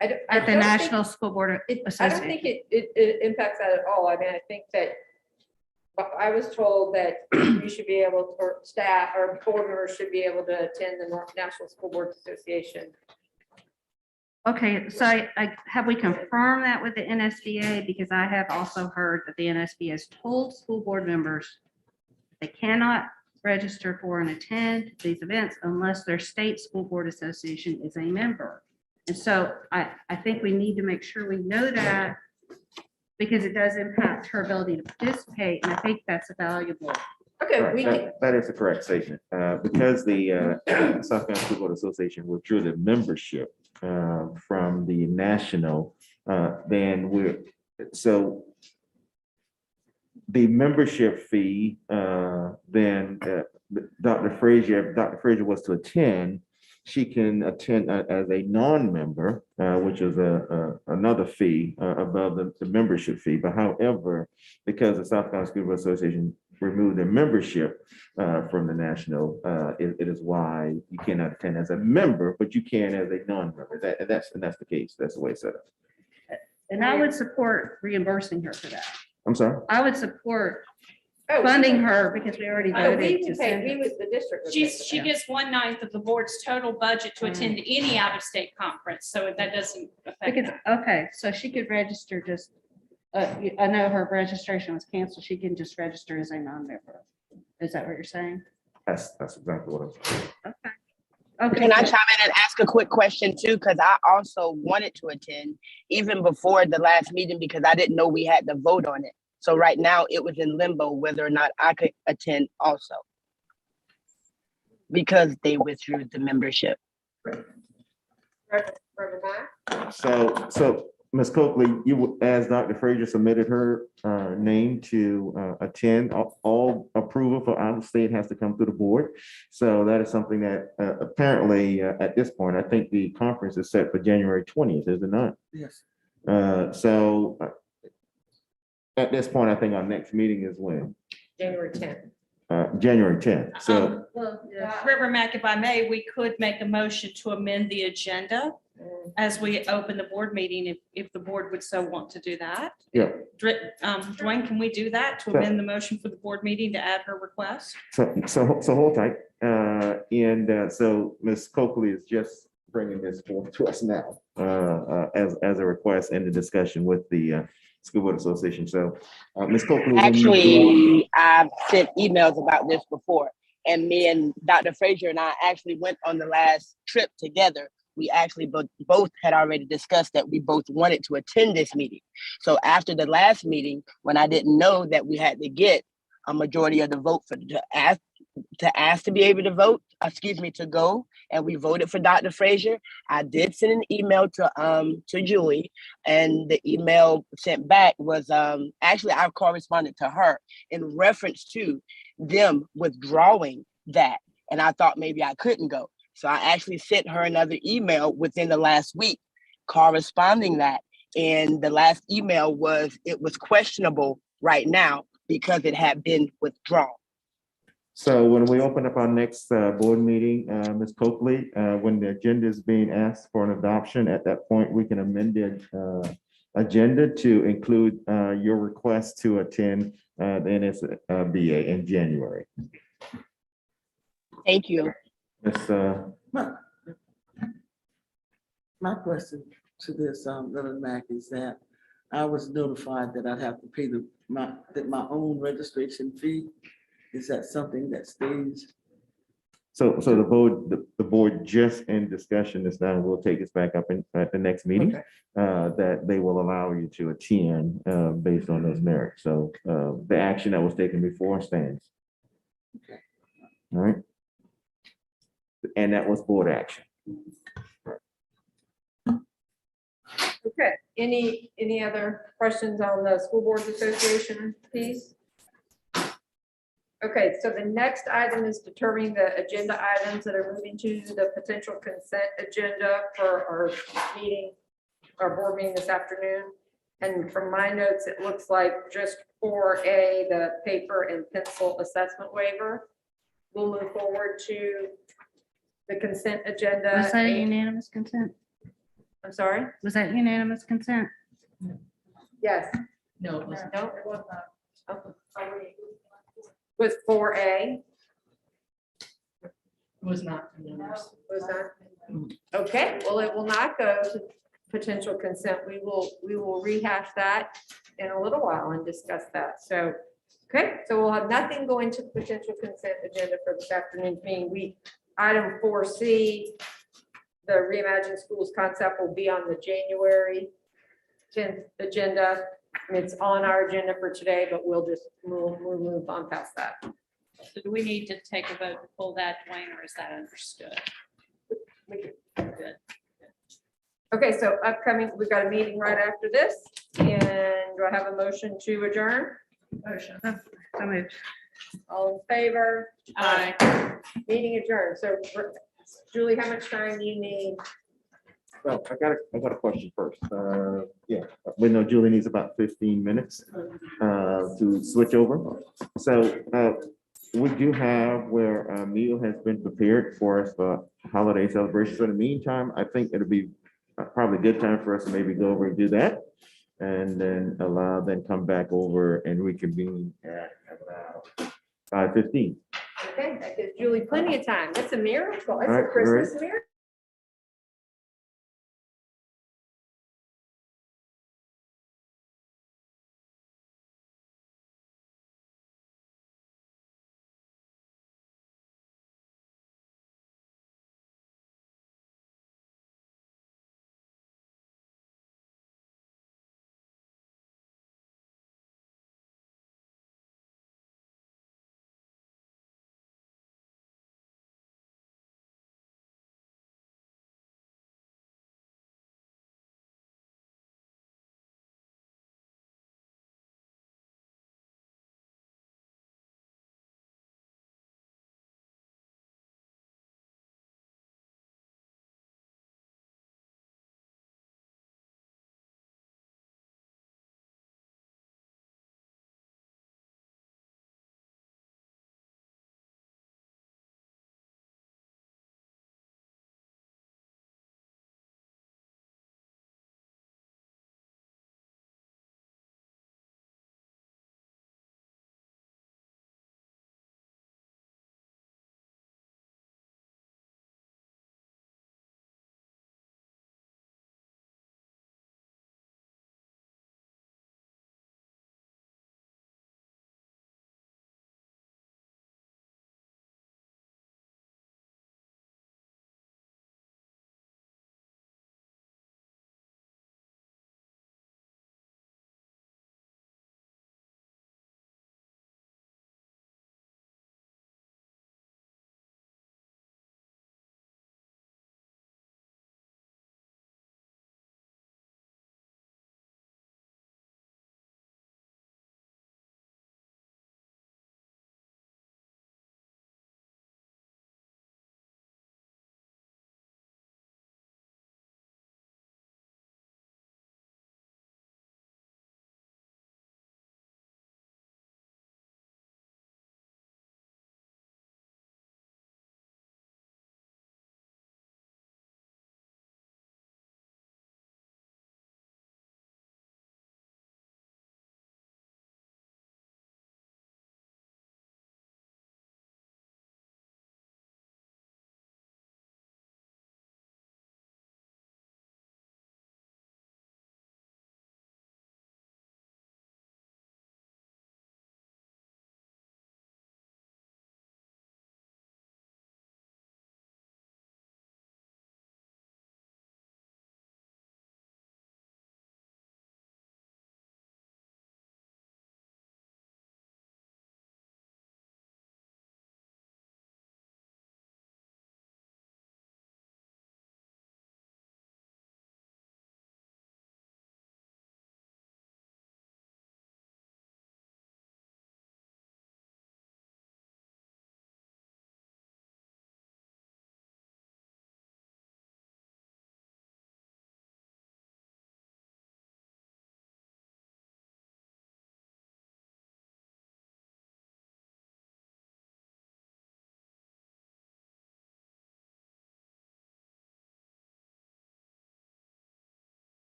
I at the don't National think- School Board I don't Association? think it impacts that at all. I mean, I think that I was told that you should be able, or staff or board members should be able to attend the National School Boards Association. Okay, so have we confirmed that with the NSBA? Because I have also heard that the NSBA has told school board members they cannot register for and attend these events unless their state school board association is a member. And so I think we need to make sure we know that, because it does impact her ability to participate, and I think that's valuable. Okay, Right, we can, that is a correct statement. Because the South Carolina School Board Association withdrew the membership from the national, then so the membership fee, then Dr. Frazier, if Dr. Frazier was to attend, she can attend as a non-member, which is another fee above the membership fee. But however, because the South Carolina School Board Association removed their membership from the national, it is why you cannot attend as a member, but you can as a non-member. That's the case. That's the way it's set up. And I would support reimbursing her for that. I'm sorry. I would support funding her because we already oh, voted we to would send pay, it. we would, the district. would pay for She that. gets 1/9 of the board's total budget to attend any out-of-state conference, so that doesn't affect Because, that. okay, so she could register just, I know her registration was canceled. She can just register as a non-member. Is that what you're saying? That's exactly what I'm saying. Okay. Can I chime in and ask a quick question too? Because I also wanted to attend even before the last meeting because I didn't know we had to vote on it. So right now it was in limbo whether or not I could attend also. Because they withdrew the membership. Reverend Mack? So Ms. Coakley, as Dr. Frazier submitted her name to attend, all approval for out of state has to come through the board. So that is something that apparently at this point, I think the conference is set for January 20th, is it not? Yes. So at this point, I think our next meeting is when? January 10th. January 10th. So Reverend Mack, if I may, we could make a motion to amend the agenda as we open the board meeting, if the board would so want to do that. yeah. Dwayne, can we do that to amend the motion for the board meeting to add her request? So hold tight. So Ms. Coakley is just bringing this forth to us now as a request and the discussion with the School Board Association. So Ms. Coakley. Actually, I've sent emails about this before, and me and Dr. Frazier and I actually went on the last trip together. We actually both had already discussed that we both wanted to attend this meeting. So after the last meeting, when I didn't know that we had to get a majority of the vote to ask to be able to vote, to go, and we voted for Dr. Frazier. I did send an email to Julie, and the email sent back was actually I corresponded to her in reference to them withdrawing that, and I thought maybe I couldn't go. So I actually sent her another email within the last week corresponding that. And the last email was, it was questionable right now because it had been withdrawn. So when we open up our next board meeting, Ms. Coakley, when the agenda is being asked for an adoption, at that point, we can amend the agenda to include your request to attend the NSBA in January. Thank you. My question to this, Reverend Mack, is that I was notified that I'd have to pay my own registration fee. Is that something that stays? So the board just in discussion this now, we'll take this back up at the next meeting, that they will allow you to attend based on those merits. So the action that was taken before stands. Okay. All right. And that was board action. Okay, any other questions on the School Boards Association piece? Okay, so the next item is determining the agenda items that are moving to the potential consent agenda for our meeting, our board meeting this afternoon. And from my notes, it looks like just 4A, the paper and pencil assessment waiver. We'll move forward to the consent agenda. Was that a unanimous consent? I'm sorry? Was that unanimous consent? Yes. No, it wasn't. No, it was not. Okay. Was 4A? It was not. Was not? Okay, well, it will not go to potential consent. We will rehash that in a little while and discuss that. So, okay, so we'll have nothing going to potential consent agenda for this afternoon's meeting. Item 4C, the Reimagine Schools concept will be on the January 10th agenda. And it's on our agenda for today, but we'll move on past that. So do we need to take a vote to pull that, Dwayne, or is that understood? Good. Okay, so upcoming, we've got a meeting right after this. And do I have a motion to adjourn? Motion. So moved. All in favor? Aye. Meeting adjourned. So Julie, how much time do you need? Well, I got a question first. Yeah, we know Julie needs about 15 minutes to switch over. So we do have where a meal has been prepared for us for holiday celebration. So in the meantime, I think it'll be probably a good time for us to maybe go over and do that. And then come back over and reconvene at about 5:15. Okay, that gives Julie plenty of time. That's a miracle. That's All a right, Christmas miracle.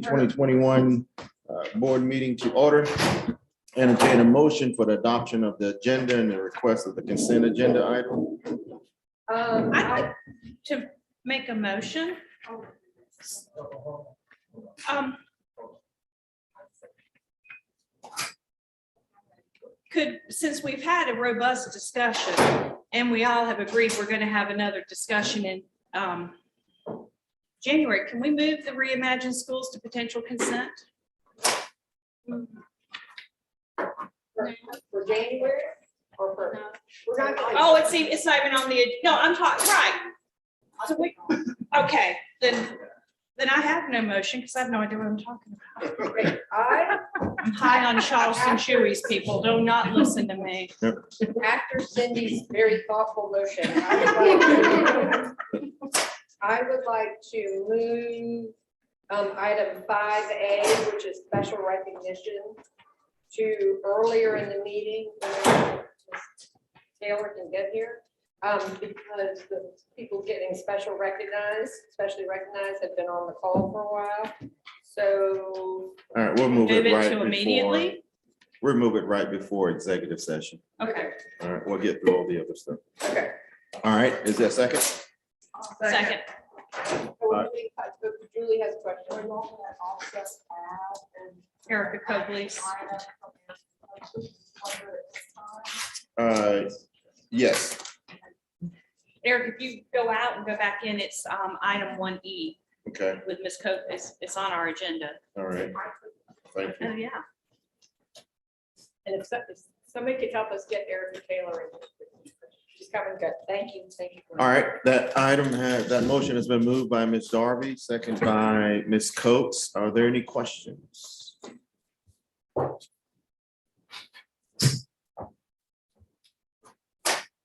2021 board meeting to order. Entertain a motion for the adoption of the agenda and the request of the consent agenda item. I'd like to make a motion. Since we've had a robust discussion and we all have agreed we're going to have another discussion in January, can we move the Reimagine schools to potential consent? For January or for? Oh, it's not even on the, no, I'm talking, right. So okay, then I have no motion because I have no idea what I'm talking about. I'm high on Charleston Chewy's, people. Do not listen to me. After Cindy's very thoughtful motion, I would like to move item 5A, which is special recognition, to earlier in the meeting when Taylor can get here. Because the people getting especially recognized have been on the call for a while. So. All right, we'll move it right to before. immediately? We'll move it right before executive session. Okay. All right, we'll get through all the other stuff. Okay. All right, is there a second? Second. Julie has a question. Erica Cobley's. Yes. Eric, if you go out and go back in, it's item 1E Okay, with Ms. Cope. It's on our agenda. all right. Thank you. Oh, yeah. And if somebody could help us get Erica Taylor. She's coming good. Thank you. All right, that motion has been moved by Ms. Darby, second by Ms. Coates. Are there any questions?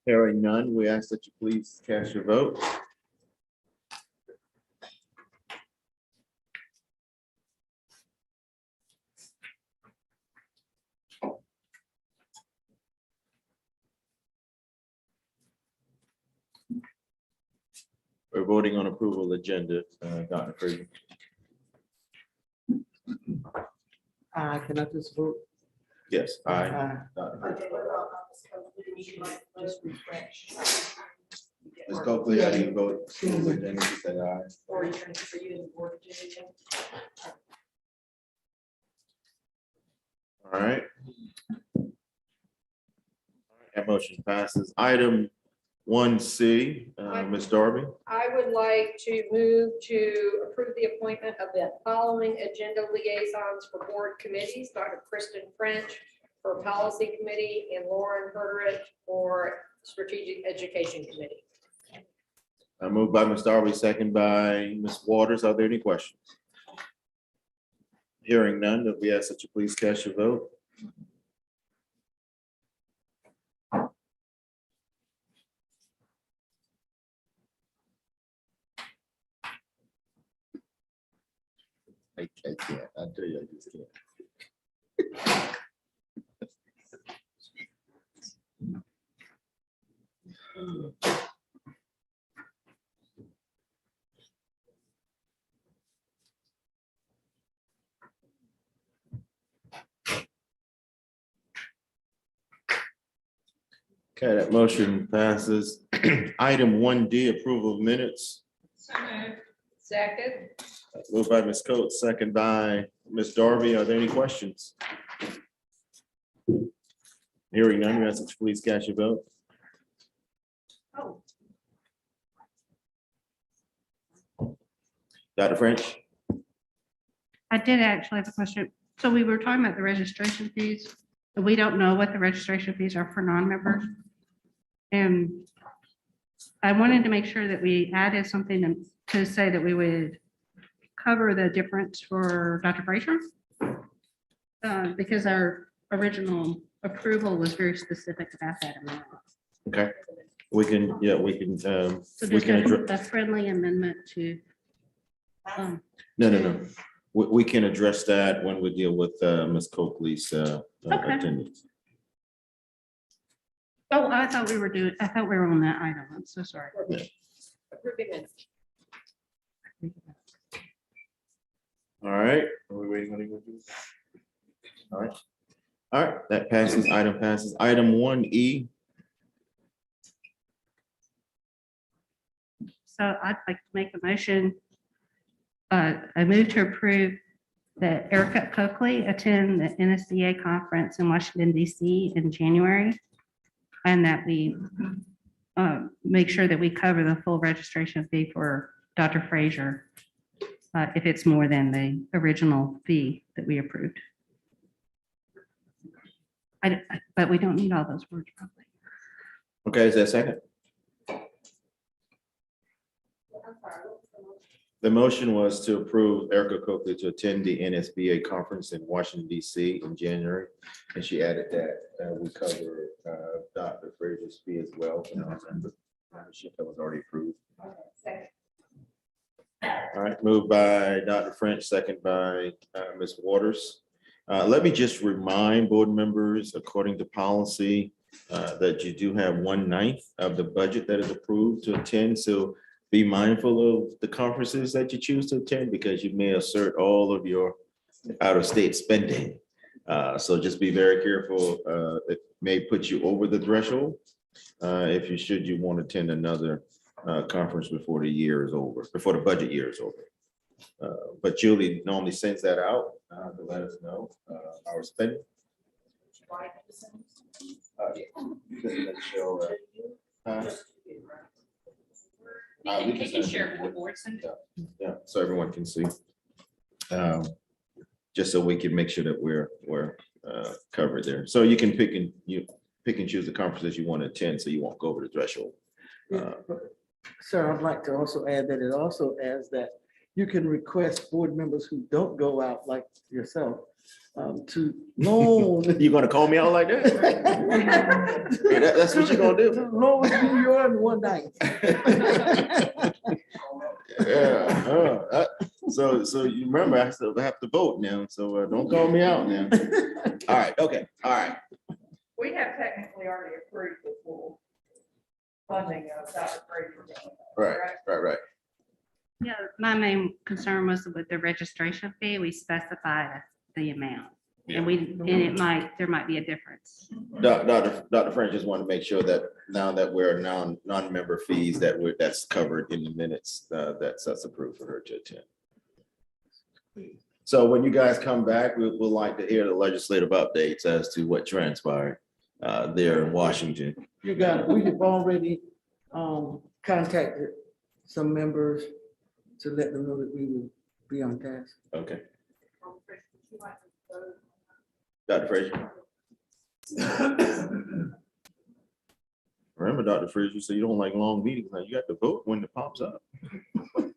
Hearing none, we ask that you please cast your vote. We're voting on approval of the agenda, Dr. Fraser. Can I just vote? Yes, aye. Aye. Just refresh. Ms. Coakley, how do you vote? Then you say aye. Or you can, for you and the board to do anything. All right. That motion passes. Item 1C, Ms. Darby. I would like to move to approve the appointment of the following agenda liaisons for board committees: Dr. Kristen French for Policy Committee and Lauren Herderich for Strategic Education Committee. Moved by Ms. Darby, second by Ms. Waters. Are there any questions? Hearing none, we ask that you please cast your vote. I can't. I tell you, I just can't. Okay, that motion passes. Item 1D, approval of minutes. Second. Moved by Ms. Coates, second by Ms. Darby. Are there any questions? Hearing none, we ask that you please cast your vote. Dr. French? I did actually have a question. So we were talking about the registration fees. We don't know what the registration fees are for non-members. And I wanted to make sure that we added something to say that we would cover the difference for Dr. Fraser. Because our original approval was very specific about that amount. Okay, we can, yeah, we can, So we can just address. a friendly amendment to. No. We can address that when we deal with Ms. Coakley's attendance. Oh, I thought we were on that item. I'm so sorry. Approving minutes. All right, are we waiting on anyone? All right. All right, that passes, item passes. Item 1E, So I'd like to make a motion. I move to approve that Erica Coakley attend the NSBA conference in Washington DC in January. And that we make sure that we cover the full registration fee for Dr. Frazier if it's more than the original fee that we approved. But we don't need all those words probably. okay, is that second? The motion was to approve Erica Coakley to attend the NSBA conference in Washington DC in January. And she added that we cover Dr. Frazier's fee as well. And I remember that was already approved. All right, moved by Dr. French, second by Ms. Waters. Let me just remind board members, according to policy, that you do have 1/9 of the budget that is approved to attend. So be mindful of the conferences that you choose to attend because you may assert all of your out-of-state spending. So just be very careful. It may put you over the threshold. If you want to attend another conference before the year is over, before the budget year is over. But Julie normally sends that out to let us know our spending. We can share with the board. Yeah, so everyone can see. Just so we can make sure that we're covered there. So you can pick and choose the conferences you want to attend, so you won't go over the threshold. Sir, I'd like to also add that it also adds that you can request board members who don't go out like yourself to loan. You're gonna call me out like that? That's what you're gonna do? To loan you your 1/9. Yeah. So you remember, I still have to vote now, so don't call me out now. All right, okay, all right. We have technically already approved the full funding of Dr. Frazier. Right. Yeah, my main concern was with the registration fee. We specified the amount. And there might be a difference. Dr. French just wanted to make sure that now that we're non-member fees, that's covered in the minutes, that's approved for her to attend. So when you guys come back, we'll like to hear the legislative updates as to what transpired there in Washington. You got it. We have already contacted some members to let them know that we will be on task. Okay. Dr. Frazier. Remember, Dr. Frazier, so you don't like long meetings. Now you got to vote when it pops up. All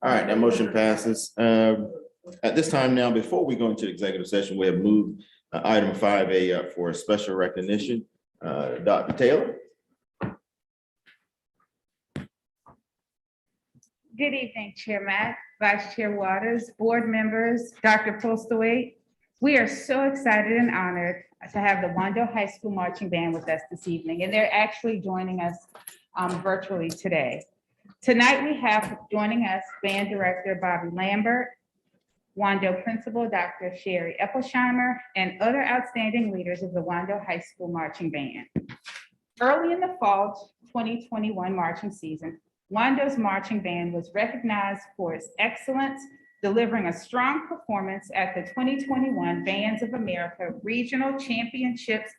right, that motion passes. At this time now, before we go into executive session, we have moved item 5A up for a special recognition. Dr. Taylor. Good evening, Chair Mack, Vice Chair Waters, board members, Dr. Postlewaite. We are so excited and honored to have the Wando High School Marching Band with us this evening, and they're actually joining us virtually today. Tonight we have joining us Band Director Bobby Lambert, Wando Principal Dr. Sherry Epplesheimer, and other outstanding leaders of the Wando High School Marching Band. Early in the fall 2021 marching season, Wando's marching band was recognized for its excellence, delivering a strong performance at the 2021 Bands of America Regional Championships,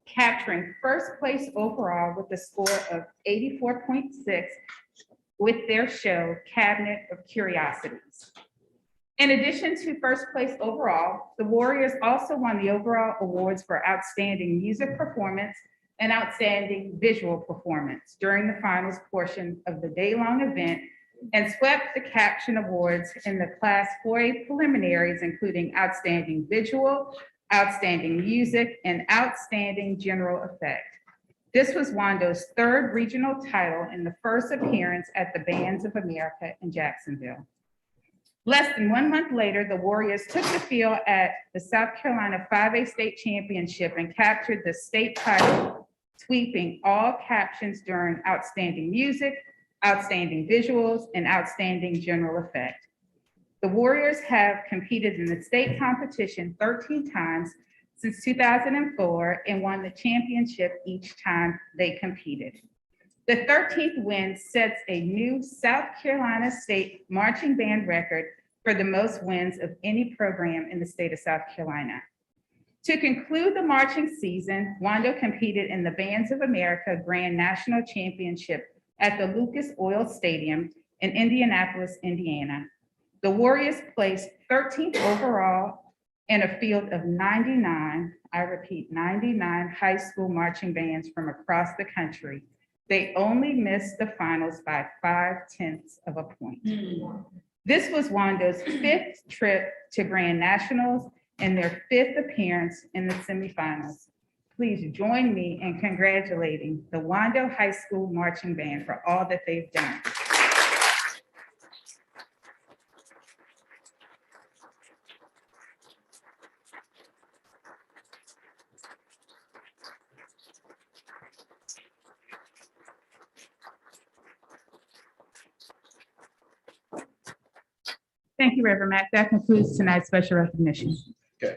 capturing first place overall with a score of 84.6 with their show, Cabinet of Curiosities. In addition to first place overall, the Warriors also won the overall awards for outstanding music performance and outstanding visual performance during the finals portion of the day-long event, and swept the caption awards in the Class 4A preliminaries, including outstanding visual, outstanding music, and outstanding general effect. This was Wando's third regional title and the first appearance at the Bands of America in Jacksonville. Less than 1 month later, the Warriors took the field at the South Carolina 5A State Championship and captured the state title, sweeping all captions during outstanding music, outstanding visuals, and outstanding general effect. The Warriors have competed in the state competition 13 times since 2004 and won the championship each time they competed. The 13th win sets a new South Carolina State marching band record for the most wins of any program in the state of South Carolina. To conclude the marching season, Wando competed in the Bands of America Grand National Championship at the Lucas Oil Stadium in Indianapolis, Indiana. The Warriors placed 13th overall in a field of 99, I repeat, 99 high school marching bands from across the country. They only missed the finals by 0.5 of a point. This was Wando's 5th trip to Grand Nationals and their 5th appearance in the semifinals. Please join me in congratulating the Wando High School Marching Band for all that they've done. Thank you, Reverend Mack. That concludes tonight's special recognition. Okay.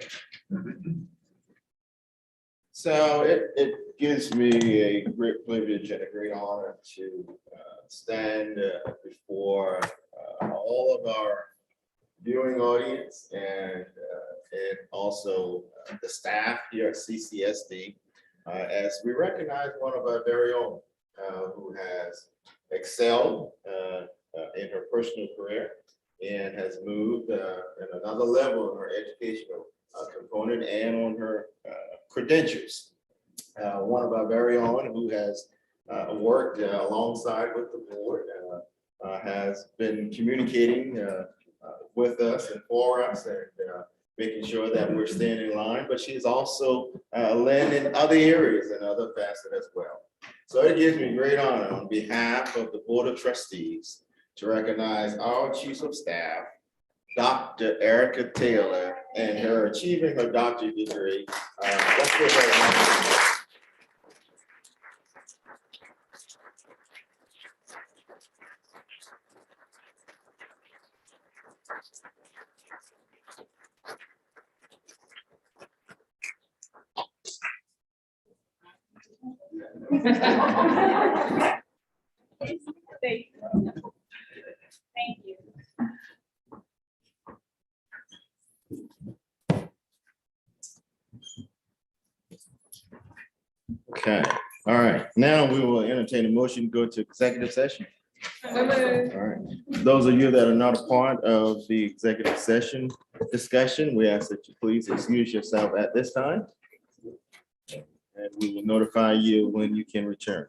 So it gives me a great privilege and a great honor to stand before all of our viewing audience and also the staff here at CCSD as we recognize one of our very own who has excelled in her personal career and has moved in another level in her educational component and on her credentials. One of our very own who has worked alongside with the board, has been communicating with us and for us and making sure that we're staying in line, but she's also led in other areas and other facets as well. So it gives me great honor on behalf of the Board of Trustees to recognize our Chief of Staff, Dr. Erica Taylor, and her achieving her doctorate degree. Let's give her a round. Thank you. Okay, all right. Now we will entertain a motion to go to executive session. All right. Those of you that are not a part of the executive session discussion, we ask that you please excuse yourself at this time. And we will notify you when you can return.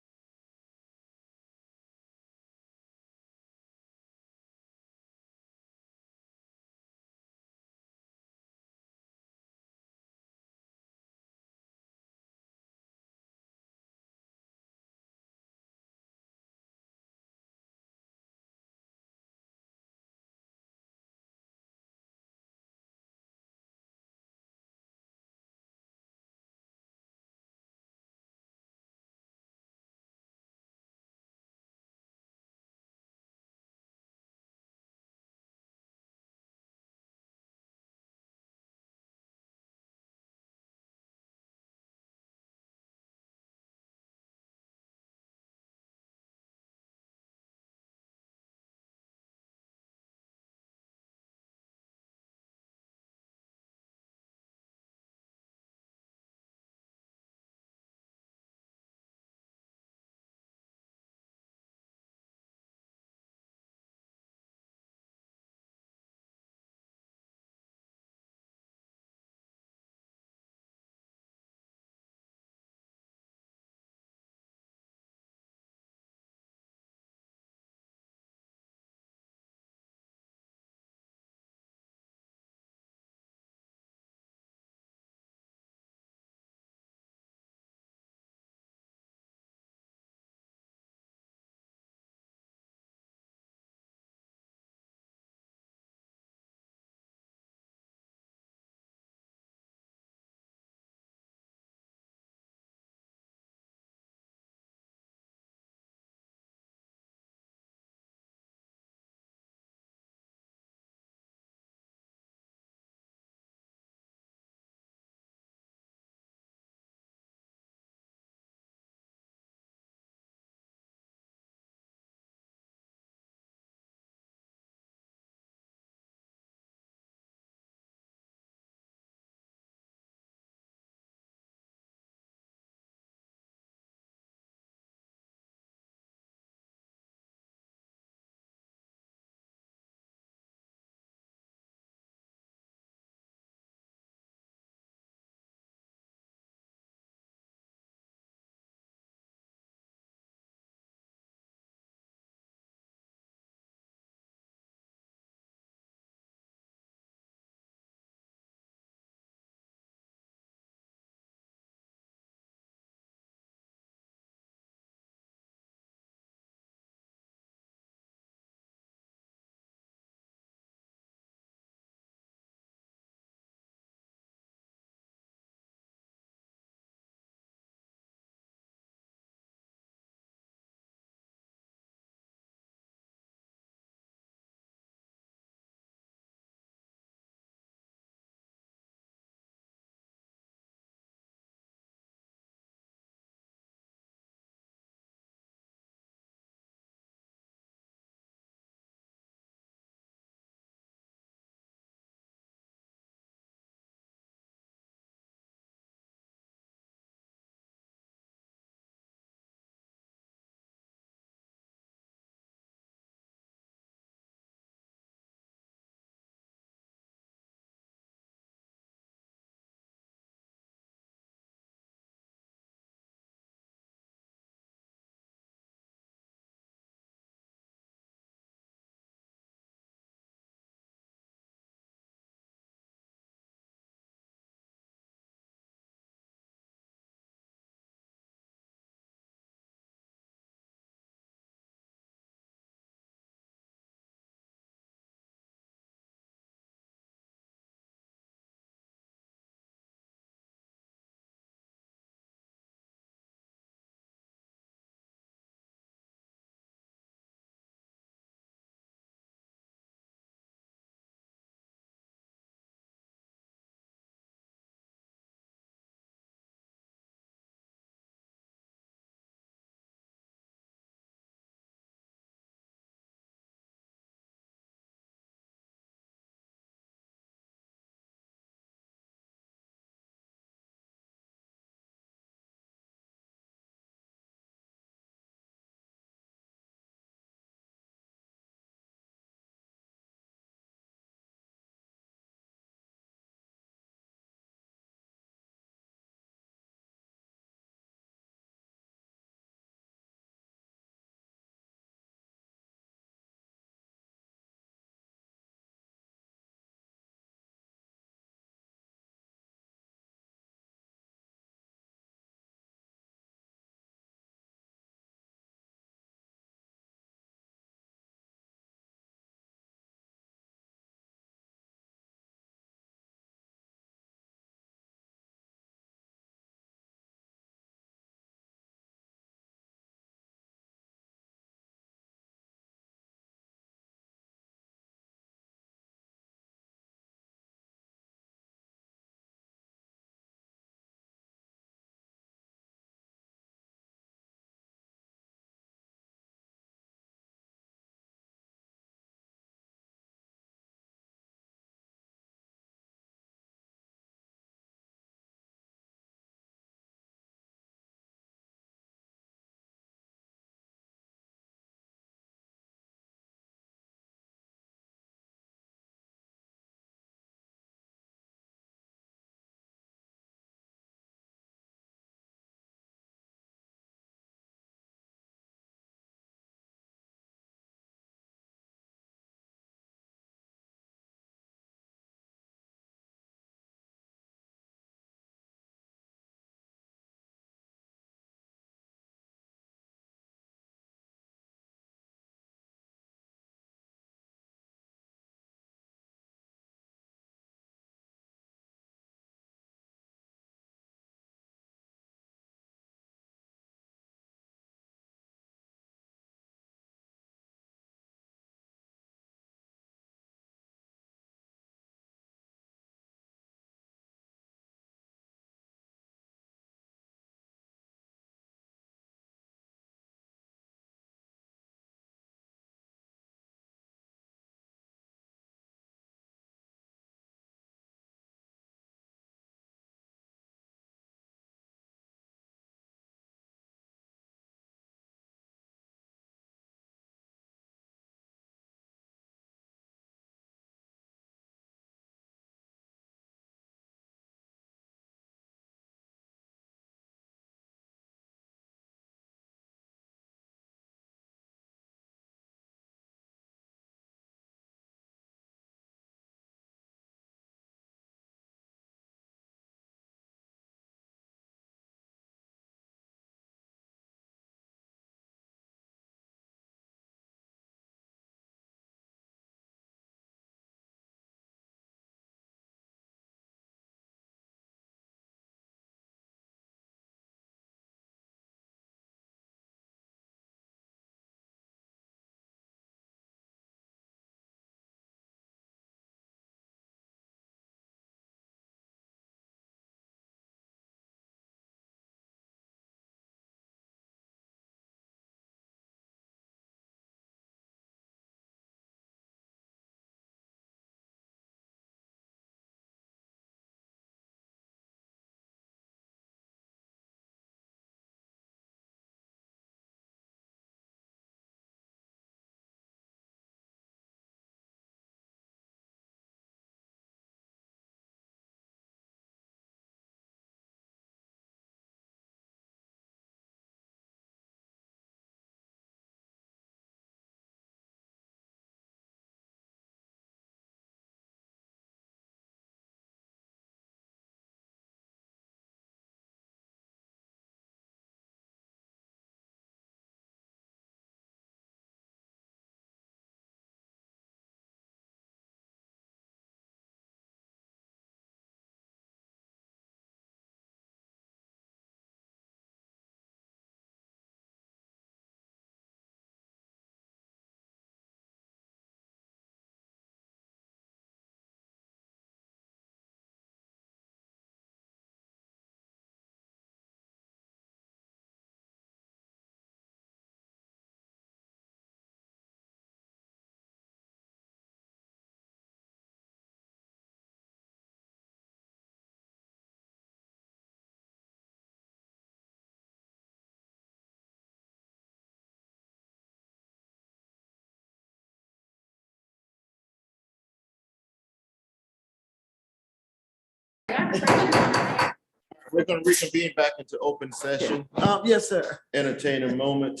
We're going to reconvene back into open session. Yes, sir. Entertain a moment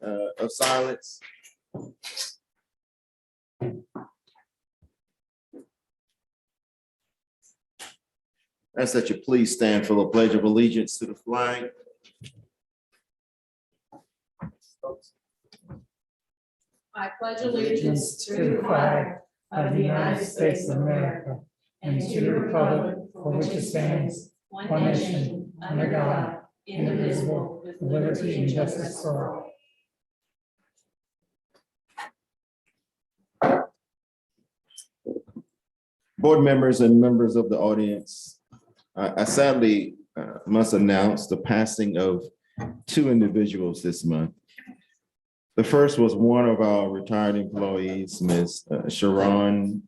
of silence. Ask that you please stand for the Pledge of Allegiance to the flag. I pledge allegiance to the flag of the United States of America and to the republic for which it stands, one nation, under God, indivisible, with liberty and justice for all. Board members and members of the audience, I sadly must announce the passing of two individuals this month. The first was one of our retired employees, Ms. Sharon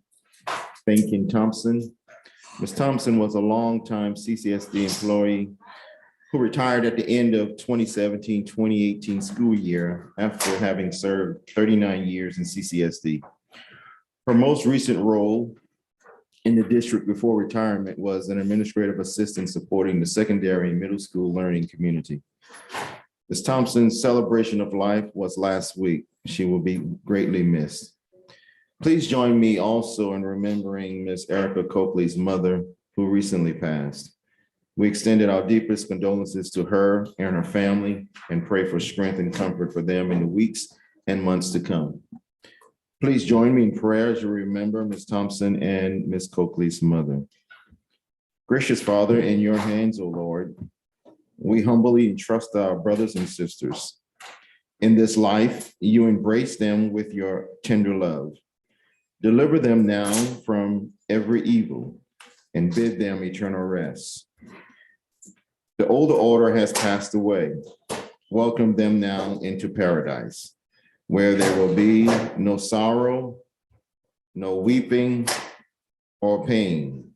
Bankin Thompson. Ms. Thompson was a longtime CCSD employee who retired at the end of 2017-2018 school year after having served 39 years in CCSD. Her most recent role in the district before retirement was an administrative assistant supporting the secondary and middle school learning community. Ms. Thompson's celebration of life was last week. She will be greatly missed. Please join me also in remembering Ms. Erica Coakley's mother, who recently passed. We extended our deepest condolences to her and her family and pray for strength and comfort for them in the weeks and months to come. Please join me in prayer as you remember Ms. Thompson and Ms. Coakley's mother. Gracious Father, in your hands, O Lord, we humbly entrust our brothers and sisters. In this life, you embrace them with your tender love. Deliver them now from every evil and bid them eternal rest. The older order has passed away. Welcome them now into paradise, where there will be no sorrow, no weeping or pain,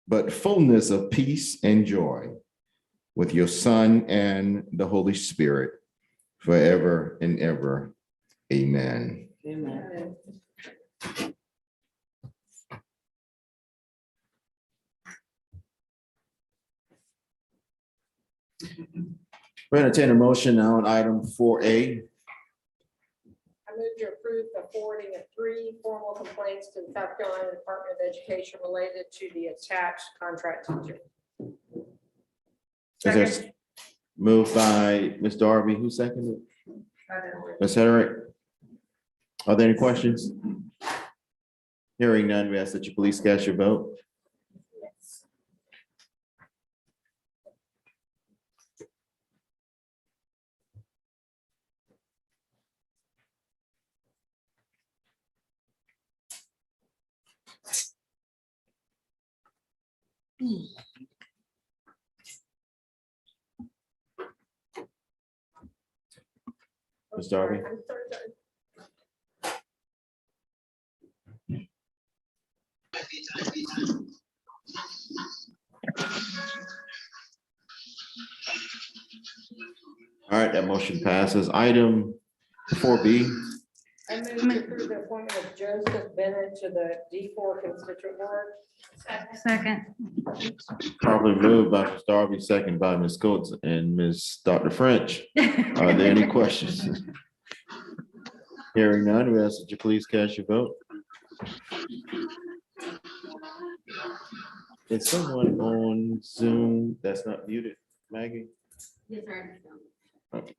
but fullness of peace and joy with your Son and the Holy Spirit forever and ever. Amen. Amen. We entertain a motion now on item 4A. I move to approve the forwarding of 3 formal complaints to the South Carolina Department of Education related to the attached contract teacher. Is there moved by Ms. Darby? Who seconded? Ms. Hedrick? Are there any questions? Hearing none, we ask that you please cast your vote. Ms. Darby? All right, that motion passes. Item 4B. I move to approve the appointment of Joseph Bennett to the D4 constituent board. Second. Probably moved by Ms. Darby, second by Ms. Coates and Ms. Dr. French. Are there any questions? Hearing none, we ask that you please cast your vote. Is someone on Zoom that's not muted, Maggie? Yes, sir. Okay.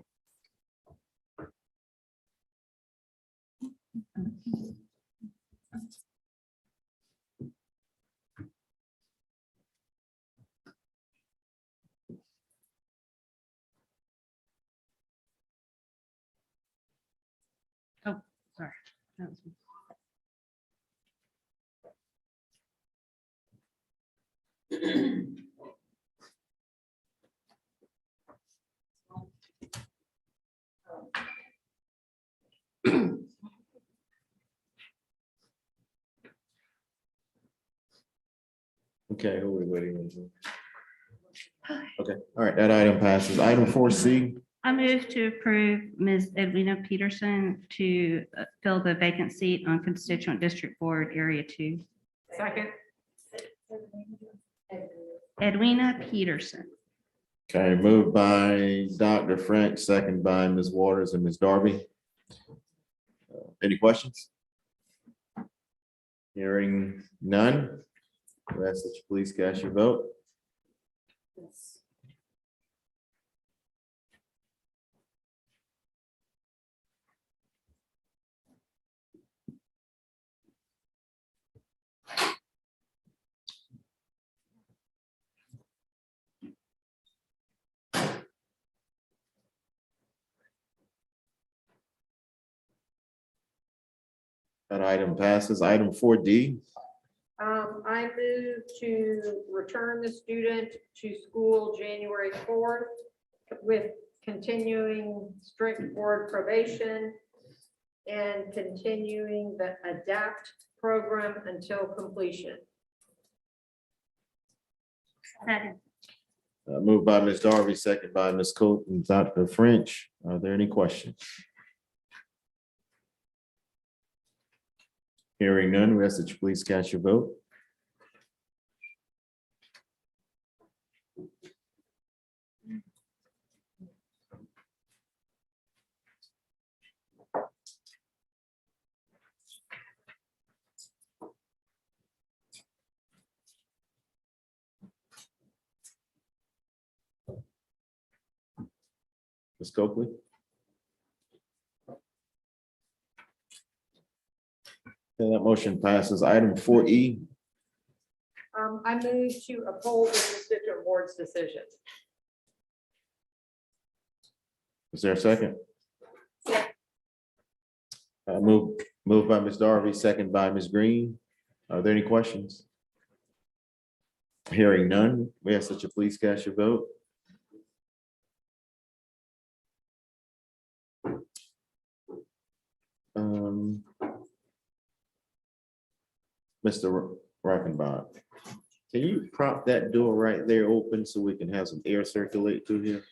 Oh, sorry. That was me. Okay, who are we waiting on? Okay, all right, that item passes. Item 4C. I move to approve Ms. Edwina Peterson to fill the vacant seat on Constituent District Board Area 2. Second. Edwina Peterson. Okay, moved by Dr. French, second by Ms. Waters and Ms. Darby. Any questions? Hearing none. I ask that you please cast your vote. That item passes. Item 4D. I move to return the student to school January 4th with continuing strict board probation and continuing the ADAPT program until completion. Second. Moved by Ms. Darby, second by Ms. Colt and Dr. French. Are there any questions? Hearing none, we ask that you please cast your vote. Ms. Copley? Okay, that motion passes. Item 4E. I move to uphold the constituent board's decision. Is there a second? Moved by Ms. Darby, second by Ms. Green. Are there any questions? Hearing none, we ask that you please cast your vote. Mr. Reichenbach, can you prop that door right there open so we can have some air circulate through here?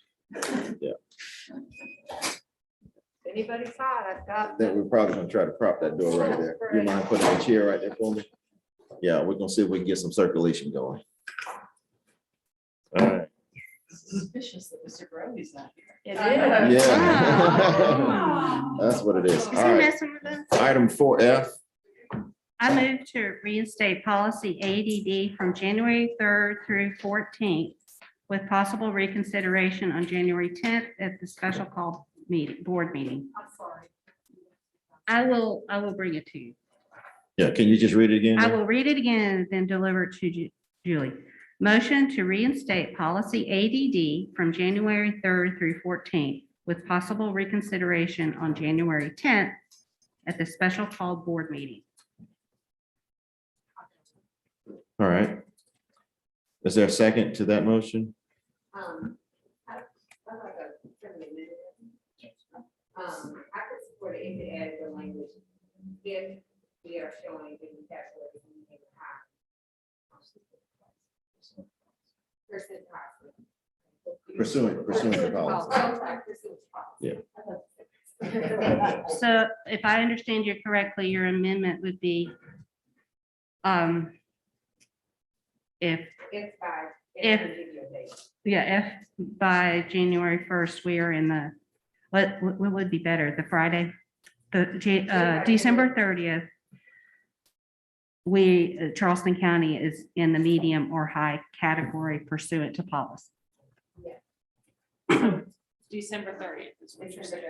Yeah, Anybody's side, I've got. then we're probably gonna try to prop that door right there. You mind putting a chair right there for me? Yeah, we're gonna see if we can get some circulation going. All right. Suspicious that Mr. Grove's not here. It Yeah. is. That's what it is. Is All he right. messing with us? Item 4F. I move to reinstate policy ADD from January 3rd through 14th with possible reconsideration on January 10th at the special call meeting, board meeting. I'm sorry. I will bring it to you. Yeah, can you just read it again? I will read it again and then deliver it to Julie. Motion to reinstate policy ADD from January 3rd through 14th with possible reconsideration on January 10th at the special called board meeting. All right. Is there a second to that motion? I could support it if it added the language, if we are showing the calculated. Pursuing the policy. Yeah. So if I understand you correctly, your amendment would be if by January 1st, we are in the, what would be better, the Friday, December 30th, Charleston County is in the medium or high category pursuant to policy. December 30th is what you're saying.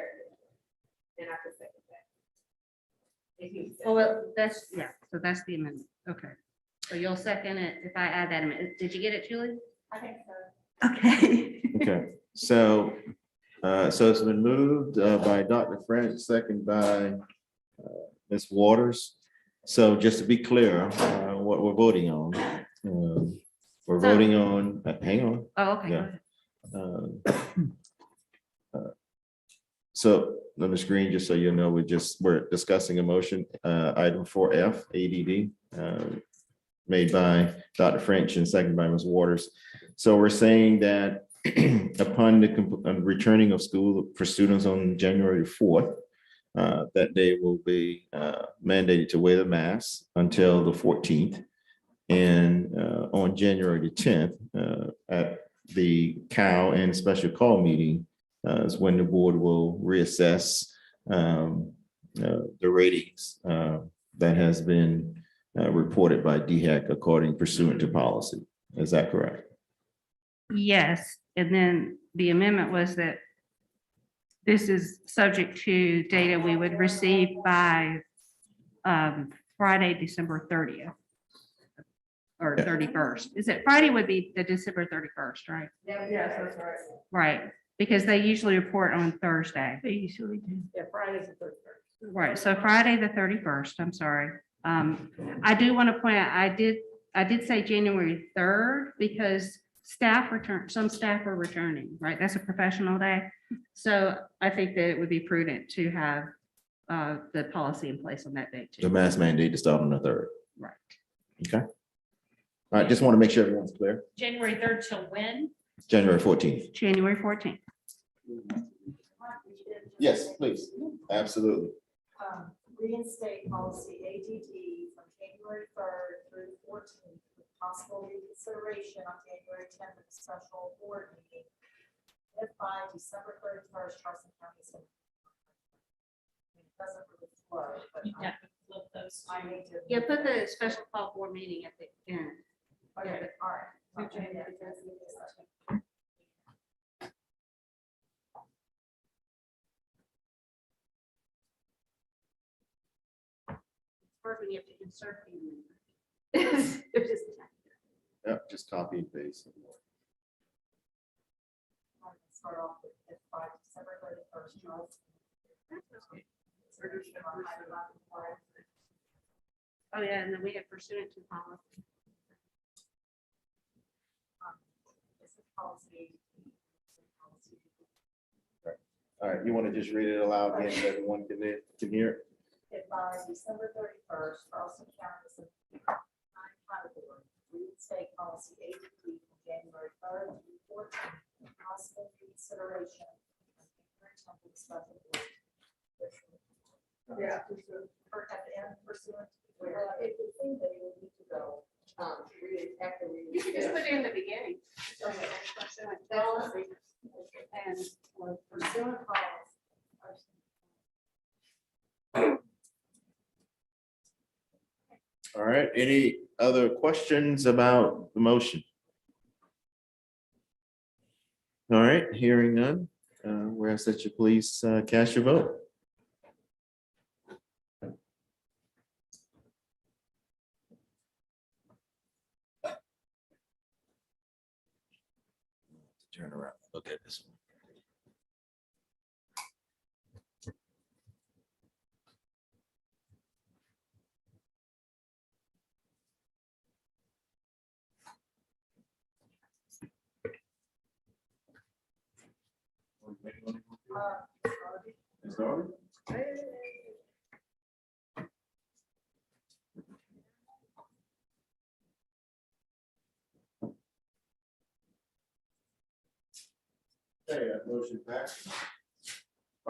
And I could second that. Oh, well, that's, yeah, so that's the amendment. Okay. So you'll second it if I add that amendment. Did you get it, Julie? I think so. Okay. Okay, so it's been moved by Dr. French, second by Ms. Waters. So just to be clear, what we're voting on, we're voting on, hang on. Oh, okay. Yeah. So on the screen, just so you know, we're discussing a motion, item 4F, ADD, made by Dr. French and seconded by Ms. Waters. So we're saying that upon the returning of school for students on January 4th, that day will be mandated to wear the mask until the 14th. And on January the 10th, at the COW and special call meeting is when the board will reassess the ratings that has been reported by DHEC according pursuant to policy. Is that correct? Yes, and then the amendment was that this is subject to data we would receive by Friday, December 30th. Or 31st. Is it Friday would be the December 31st, right? Yes, that's right. Right, because they usually report on Thursday. They usually do. Yeah, Friday's the 31st. Right, so Friday, the 31st, I'm sorry. I do want to point out, I did say January 3rd because some staff are returning, right? That's a professional day. So I think that it would be prudent to have the policy in place on that day The too. mask mandate to start on the 3rd. Right. Okay. All right, just want to make sure everyone's clear. January 3rd till when? January 14th. January 14th. Yes, please. Absolutely. Reinstate policy ADD from January 3rd through 14th with possible reconsideration on January 10th at a special board meeting. If by December 31st, Charleston County is. It doesn't really flow, but You have to flip those. I need to. Yeah, put the special call board meeting at the end. Okay, all right. Okay, yeah. First, when you have to insert the amendment. They're just- Yep, just copy and paste. Start off with if by December 31st, Charleston. Oh, yeah, and then we have pursuant to policy. This is policy. All right, you want to just read it aloud again so everyone can hear it? If by December 31st, Charleston County is board, reinstate policy ADD from January 3rd through 14th, possible reconsideration. Special board. Yeah. Or at the end pursuant. If you think that you need to go. You could just put it in the beginning. Policy. And pursuant policy. All right, any other questions about the motion? All right, hearing none, we ask that you please cast your vote. Turn around, look at this one. Ms. Darby? Okay, motion passed.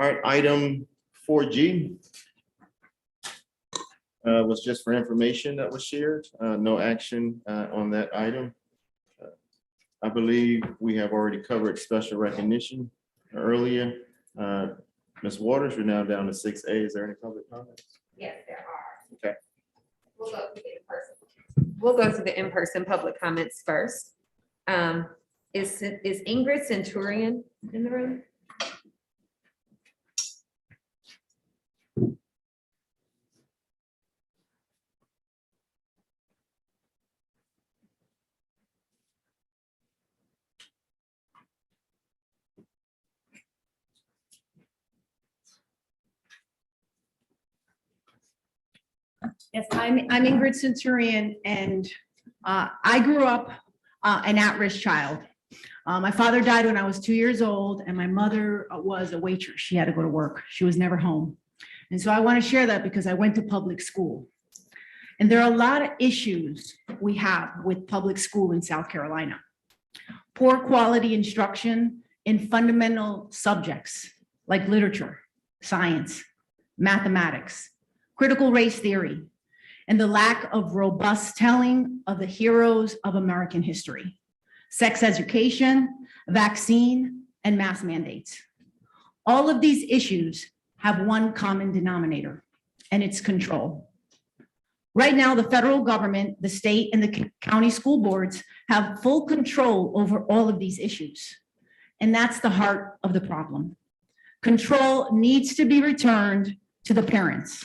All right, item 4G was just for information that was shared. No action on that item. I believe we have already covered special recognition earlier. Ms. Waters, we're now down to 6A. Is there any public comments? Yes, there are. Okay. We'll go to the in-person. We'll go to the in-person public comments first. Is Ingrid Centurion in the room? Yes, I'm Ingrid Centurion, and I grew up an at-risk child. My father died when I was 2 years old, and my mother was a waitress. She had to go to work. She was never home. And so I want to share that because I went to public school. And there are a lot of issues we have with public school in South Carolina. Poor quality instruction in fundamental subjects like literature, science, mathematics, critical race theory, and the lack of robust telling of the heroes of American history: sex education, vaccine, and mask mandates. All of these issues have one common denominator, and it's control. Right now, the federal government, the state, and the county school boards have full control over all of these issues. And that's the heart of the problem. Control needs to be returned to the parents.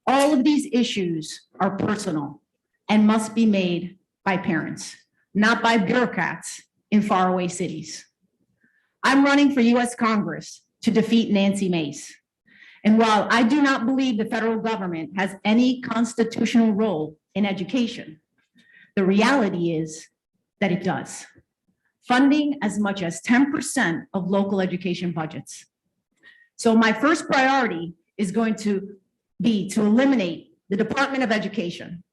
All of these issues are personal and must be made by parents, not by bureaucrats in faraway cities. I'm running for US Congress to defeat Nancy Mace. And while I do not believe the federal government has any constitutional role in education, the reality is that it does, funding as much as 10% of local education budgets. So my first priority is going to be to eliminate the Department of Education.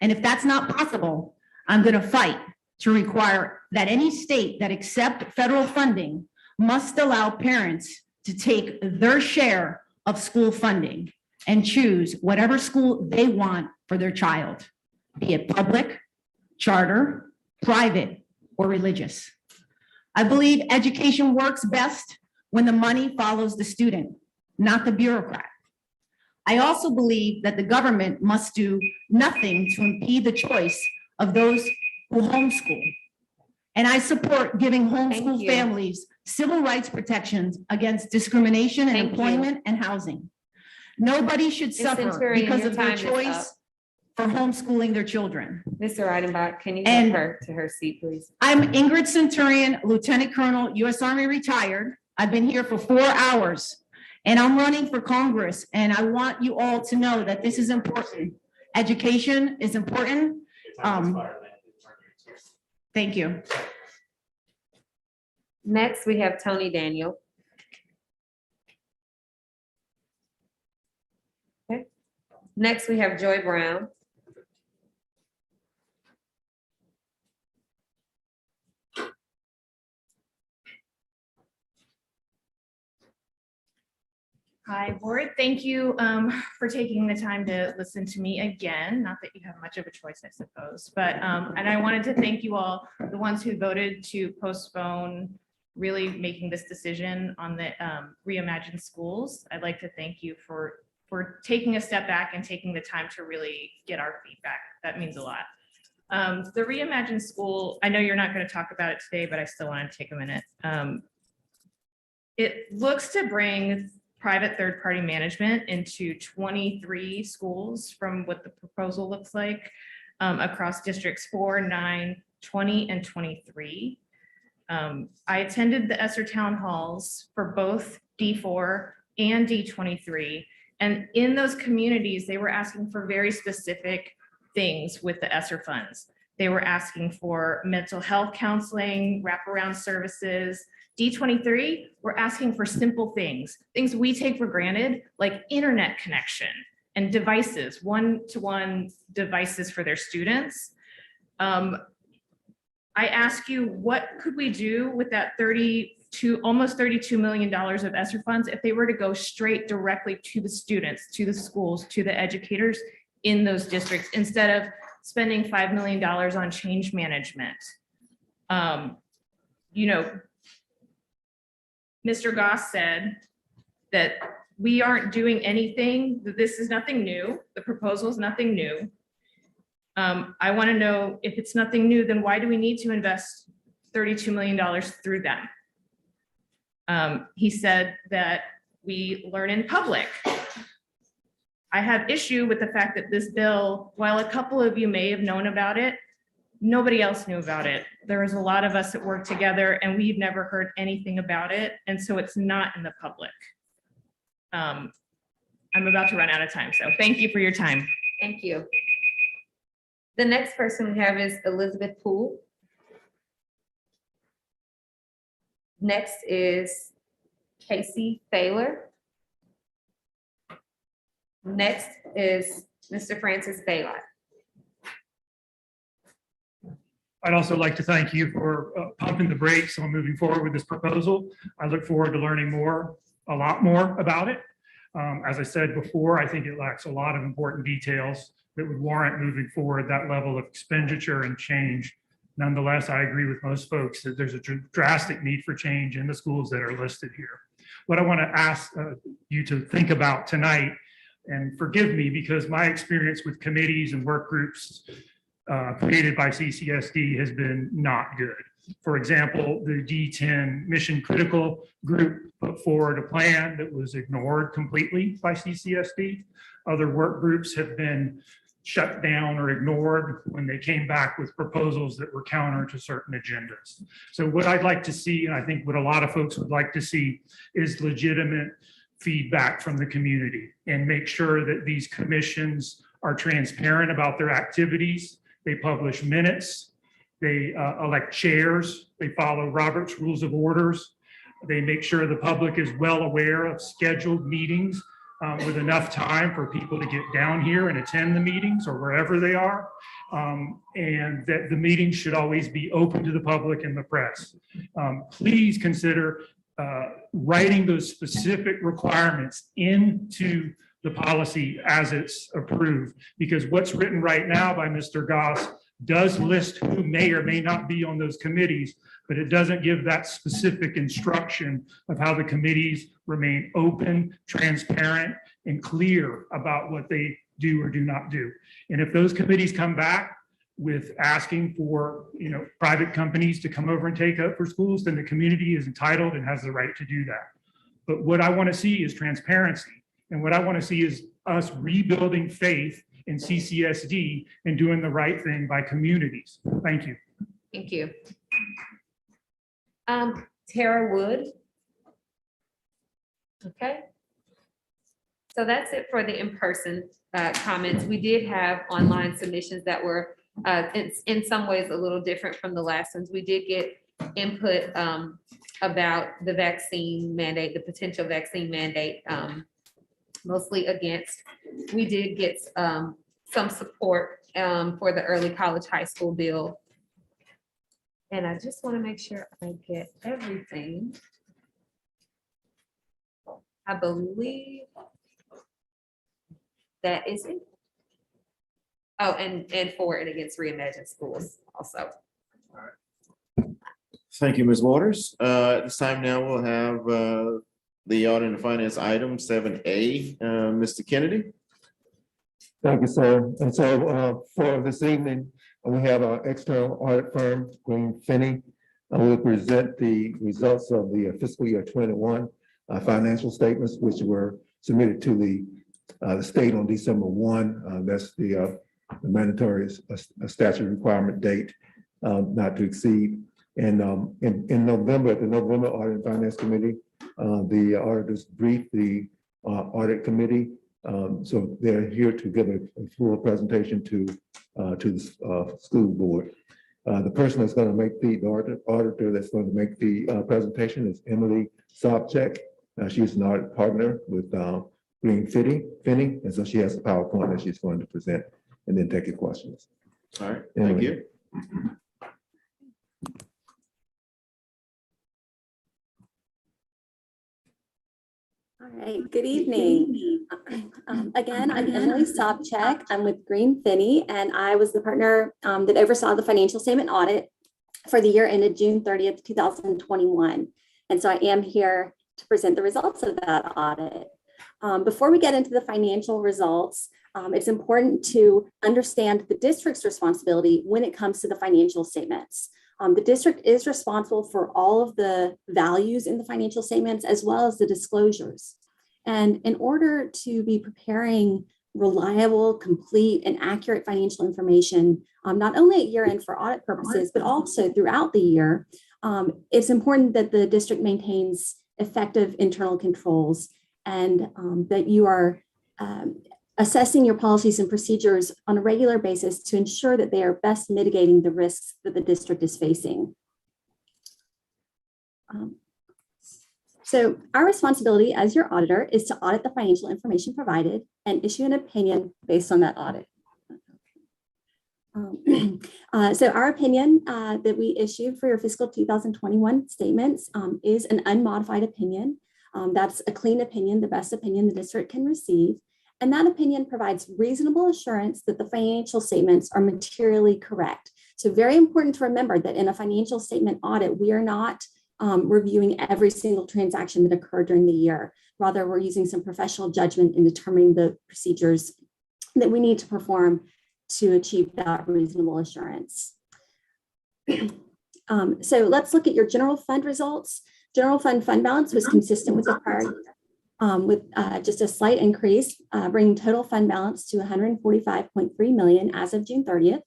And if that's not possible, I'm going to fight to require that any state that accepts federal funding must allow parents to take their share of school funding and choose whatever school they want for their child, be it public, charter, private, or religious. I believe education works best when the money follows the student, not the bureaucrat. I also believe that the government must do nothing to impede the choice of those who homeschool. And I support giving homeschool families civil rights protections against discrimination in employment and housing. Nobody should suffer Centurion, because your of their time is up. choice for homeschooling their children. Mr. Reidenbach, can you And- get her to her seat, please? I'm Ingrid Centurion, Lieutenant Colonel, U.S. Army retired. I've been here for 4 hours and I'm running for Congress. And I want you all to know that this is important. Education is important. Thank you. Next, we have Tony Daniel. Okay. Next, we have Joy Brown. Hi, board. Thank you for taking the time to listen to me again. Not that you have much of a choice, I suppose, but and I wanted to thank you all, the ones who voted to postpone really making this decision on the Reimagine schools. I'd like to thank you for taking a step back and taking the time to really get our feedback. That means a lot. The Reimagine school, I know you're not going to talk about it today, but I still want to take a minute. It looks to bring private third-party management into 23 schools from what the proposal looks like across districts 4, 9, 20, and 23. I attended the ESSER town halls for both D4 and D23. And in those communities, they were asking for very specific things with the ESSER funds. They were asking for mental health counseling, wraparound services. D23, we're asking for simple things we take for granted, like internet connection and devices, one-to-one devices for their students. I ask you, what could we do with that almost $32 million of ESSER funds if they were to go straight directly to the students, to the schools, to the educators in those districts, instead of spending $5 million on change management? Mr. Goss said that we aren't doing anything, that this is nothing new. The proposal is nothing new. I want to know, if it's nothing new, then why do we need to invest $32 million through them? He said that we learn in public. I have issue with the fact that this bill, while a couple of you may have known about it, nobody else knew about it. There was a lot of us that worked together and we've never heard anything about it. And so it's not in the public. I'm about to run out of time. So thank you for your time. Thank you. The next person we have is Elizabeth Poole. Next is Casey Thaler. Next is Mr. Francis Baylock. I'd also like to thank you for pumping the brakes on moving forward with this proposal. I look forward to learning a lot more about it. As I said before, I think it lacks a lot of important details that would warrant moving forward that level of expenditure and change. Nonetheless, I agree with most folks that there's a drastic need for change in the schools that are listed here. What I want to ask you to think about tonight, and forgive me because my experience with committees and work groups created by CCSD has been not good. For example, the D10 mission critical group put forward a plan that was ignored completely by CCSD. Other work groups have been shut down or ignored when they came back with proposals that were counter to certain agendas. So what I'd like to see, and I think what a lot of folks would like to see, is legitimate feedback from the community and make sure that these commissions are transparent about their activities. They publish minutes, they elect chairs, they follow Robert's Rules of Orders. They make sure the public is well aware of scheduled meetings with enough time for people to get down here and attend the meetings or wherever they are. And that the meetings should always be open to the public and the press. Please consider writing those specific requirements into the policy as it's approved, because what's written right now by Mr. Goss does list who may or may not be on those committees, but it doesn't give that specific instruction of how the committees remain open, transparent, and clear about what they do or do not do. And if those committees come back with asking for, private companies to come over and take up for schools, then the community is entitled and has the right to do that. But what I want to see is transparency. And what I want to see is us rebuilding faith in CCSD and doing the right thing by communities. Thank you. Thank you. Tara Wood. Okay. So that's it for the in-person comments. We did have online submissions that were in some ways a little different from the last ones. We did get input about the vaccine mandate, the potential vaccine mandate, mostly against. We did get some support for the early college high school bill. And I just want to make sure I get everything. I believe that is it. Oh, and for and against Reimagine schools also. Thank you, Ms. Waters. At this time now, we'll have the audit and finance item 7A. Mr. Kennedy. Thank you, sir. And so for this evening, we have our external audit firm, Green Finney. We'll present the results of the fiscal year 21 financial statements, which were submitted to the state on December 1. That's the mandatory statute requirement date, not to exceed. And in November, at the November Audit and Finance Committee, the auditors briefed the audit committee. So they're here to give a full presentation to the school board. The person that's going to make the auditor that's going to make the presentation is Emily Sobchak. She's an audit partner with Green Finney, and so she has a PowerPoint that she's going to present and then take your questions. All right, thank you. All right, good evening. Again, I'm Emily Sobchak. I'm with Green Finney, and I was the partner that oversaw the financial statement audit for the year ended June 30th, 2021. And so I am here to present the results of that audit. Before we get into the financial results, it's important to understand the district's responsibility when it comes to the financial statements. The district is responsible for all of the values in the financial statements as well as the disclosures. And in order to be preparing reliable, complete, and accurate financial information, not only at year end for audit purposes, but also throughout the year, it's important that the district maintains effective internal controls and that you are assessing your policies and procedures on a regular basis to ensure that they are best mitigating the risks that the district is facing. So our responsibility as your auditor is to audit the financial information provided and issue an opinion based on that audit. So our opinion that we issued for your fiscal 2021 statements is an unmodified opinion. That's a clean opinion, the best opinion the district can receive. And that opinion provides reasonable assurance that the financial statements are materially correct. So very important to remember that in a financial statement audit, we are not reviewing every single transaction that occurred during the year. Rather, we're using some professional judgment in determining the procedures that we need to perform to achieve that reasonable assurance. So let's look at your general fund results. General fund balance was consistent with the prior year, with just a slight increase, bringing total fund balance to 145.3 million as of June 30th.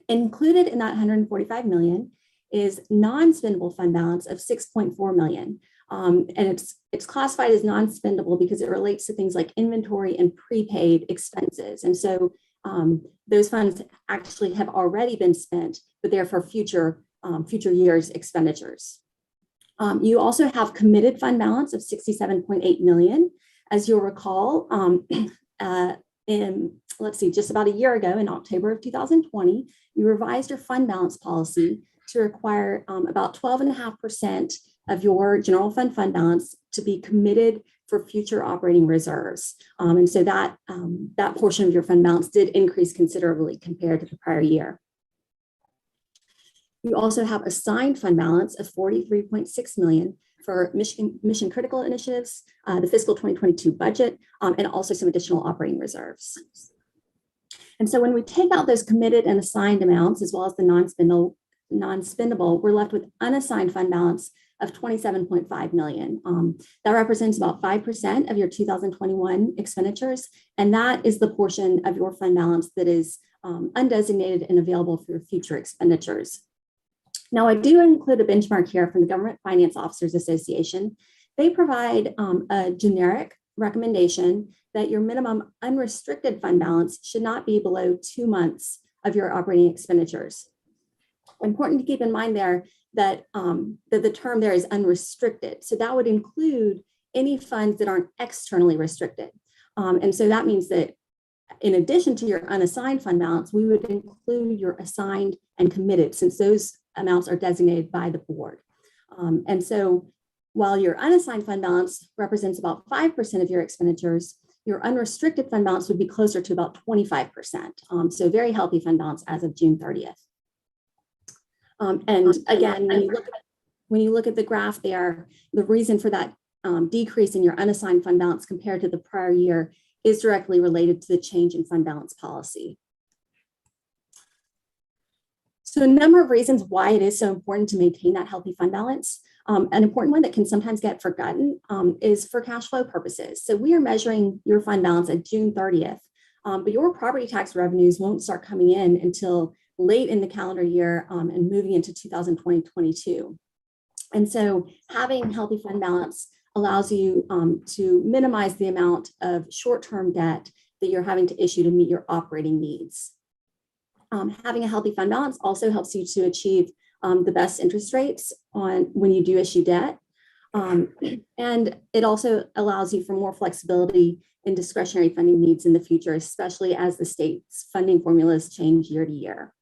Included in that 145 million is non-spendable fund balance of 6.4 million. And it's classified as non-spendable because it relates to things like inventory and prepaid expenses. And so those funds actually have already been spent, but they're for future years' expenditures. You also have committed fund balance of 67.8 million. As you'll recall, just about a year ago in October of 2020, you revised your fund balance policy to require about 12.5% of your general fund balance to be committed for future operating reserves. And so that portion of your fund balance did increase considerably compared to the prior year. You also have assigned fund balance of 43.6 million for mission critical initiatives, the fiscal 2022 budget, and also some additional operating reserves. And so when we take out those committed and assigned amounts, as well as the non-spendable, we're left with unassigned fund balance of 27.5 million. That represents about 5% of your 2021 expenditures. And that is the portion of your fund balance that is undesignated and available for future expenditures. Now, I do include a benchmark here from the Government Finance Officers Association. They provide a generic recommendation that your minimum unrestricted fund balance should not be below 2 months of your operating expenditures. Important to keep in mind there that the term there is unrestricted. So that would include any funds that aren't externally restricted. And so that means that in addition to your unassigned fund balance, we would include your assigned and committed, since those amounts are designated by the board. And so while your unassigned fund balance represents about 5% of your expenditures, your unrestricted fund balance would be closer to about 25%. So very healthy fund balance as of June 30th. And again, when you look at the graph there, the reason for that decrease in your unassigned fund balance compared to the prior year is directly related to the change in fund balance policy. So a number of reasons why it is so important to maintain that healthy fund balance. An important one that can sometimes get forgotten is for cash flow purposes. So we are measuring your fund balance at June 30th, but your property tax revenues won't start coming in until late in the calendar year and moving into 2022. And so having healthy fund balance allows you to minimize the amount of short-term debt that you're having to issue to meet your operating needs. Having a healthy fund balance also helps you to achieve the best interest rates when you do issue debt. And it also allows you for more flexibility in discretionary funding needs in the future, especially as the state's funding formulas change year to year.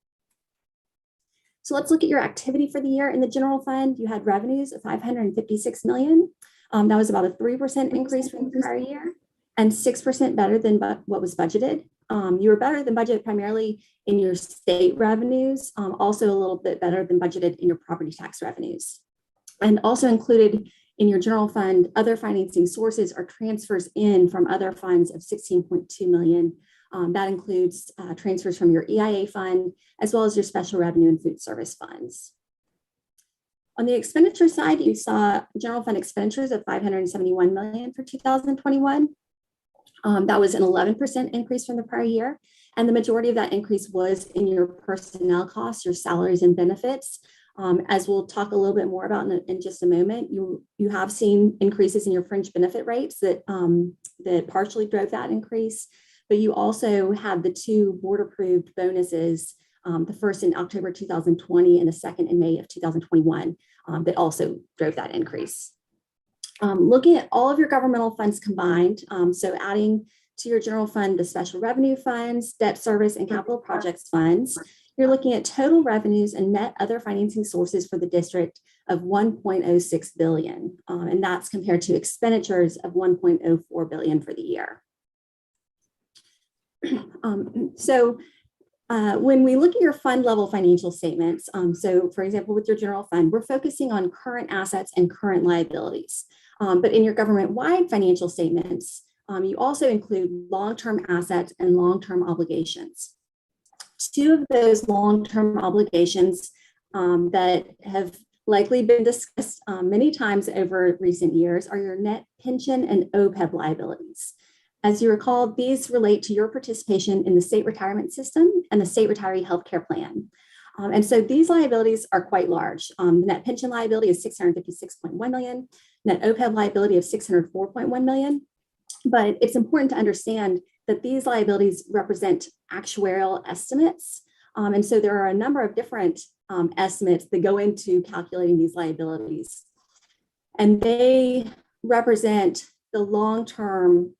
So let's look at your activity for the year. In the general fund, you had revenues of 556 million. That was about a 3% increase from the prior year and 6% better than what was budgeted. You were better than budgeted primarily in your state revenues, also a little bit better than budgeted in your property tax revenues. And also included in your general fund, other financing sources are transfers in from other funds of 16.2 million. That includes transfers from your EIA fund, as well as your special revenue and food service funds. On the expenditure side, you saw general fund expenditures of 571 million for 2021. That was an 11% increase from the prior year. And the majority of that increase was in your personnel costs, your salaries and benefits. As we'll talk a little bit more about in just a moment, you have seen increases in your fringe benefit rates that partially drove that increase. But you also had the 2 board-approved bonuses, the first in October 2020 and the second in May of 2021, that also drove that increase. Looking at all of your governmental funds combined, so adding to your general fund, the special revenue funds, debt service, and capital projects funds, you're looking at total revenues and net other financing sources for the district of 1.06 billion. And that's compared to expenditures of 1.04 billion for the year. When we look at your fund level financial statements, so for example, with your general fund, we're focusing on current assets and current liabilities. But in your government-wide financial statements, you also include long-term assets and long-term obligations. Two of those long-term obligations that have likely been discussed many times over recent years are your net pension and OPEB liabilities. As you recall, these relate to your participation in the state retirement system and the state retiree healthcare plan. And so these liabilities are quite large. The net pension liability is $656.1 million, net OPEB liability of $604.1 million. But it's important to understand that these liabilities represent actuarial estimates. And so there are a number of different estimates that go into calculating these liabilities. And they represent the long-term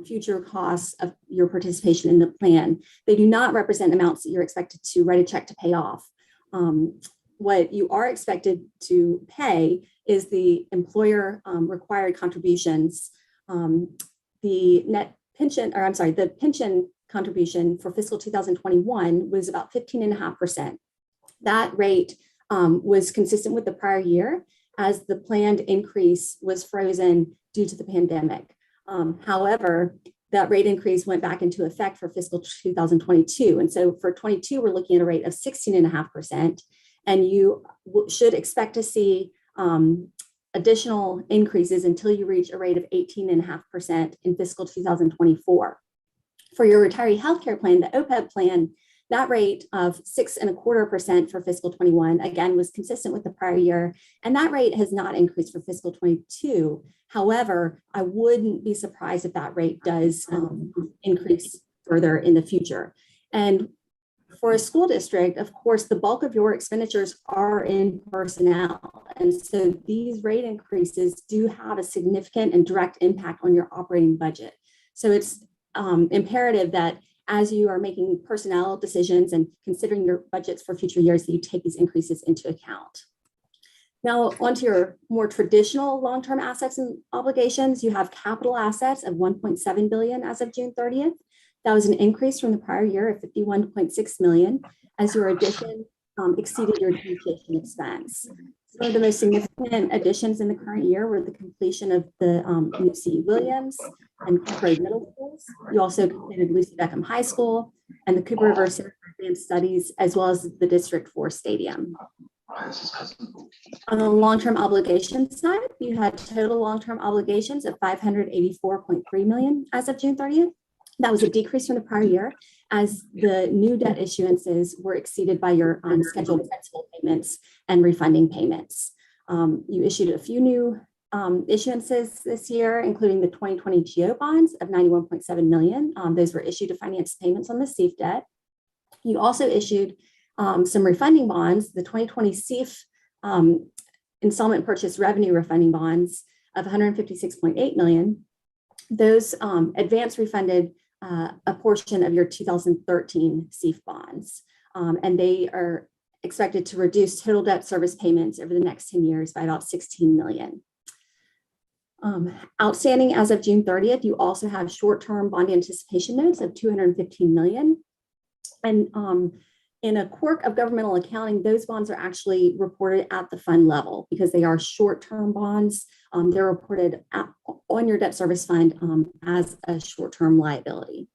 future costs of your participation in the plan. They do not represent amounts that you're expected to write a check to pay off. What you are expected to pay is the employer required contributions. The net pension, or I'm sorry, the pension contribution for fiscal 2021 was about 15.5%. That rate was consistent with the prior year as the planned increase was frozen due to the pandemic. However, that rate increase went back into effect for fiscal 2022. And so for 22, we're looking at a rate of 16.5%. And you should expect to see additional increases until you reach a rate of 18.5% in fiscal 2024. For your retiree healthcare plan, the OPEB plan, that rate of 6.25% for fiscal 21, again, was consistent with the prior year. And that rate has not increased for fiscal 22. However, I wouldn't be surprised if that rate does increase further in the future. And for a school district, of course, the bulk of your expenditures are in personnel. And so these rate increases do have a significant and direct impact on your operating budget. So it's imperative that as you are making personnel decisions and considering your budgets for future years, that you take these increases into account. Now, onto your more traditional long-term assets and obligations, you have capital assets of $1.7 billion as of June 30th. That was an increase from the prior year of $51.6 million as your addition exceeded your depreciation expense. Some of the most significant additions in the current year were the completion of the new C. Williams and Cooper Middle Schools. You also completed Lucy Beckham High School and the Cooper River Center for Advanced Studies, as well as the District 4 Stadium. On the long-term obligations side, you had total long-term obligations of $584.3 million as of June 30th. That was a decrease from the prior year as the new debt issuances were exceeded by your scheduled principal payments and refunding payments. You issued a few new issuances this year, including the 2020 GO bonds of $91.7 million. Those were issued to finance payments on the CEF debt. You also issued some refunding bonds, the 2020 CEF installment purchase revenue refunding bonds of $156.8 million. Those advance refunded a portion of your 2013 CEF bonds, and they are expected to reduce total debt service payments over the next 10 years by about $16 million. Outstanding as of June 30th, you also have short-term bond anticipation notes of $215 million. And in a quirk of governmental accounting, those bonds are actually reported at the fund level because they are short-term bonds. They're reported on your debt service fund as a short-term liability.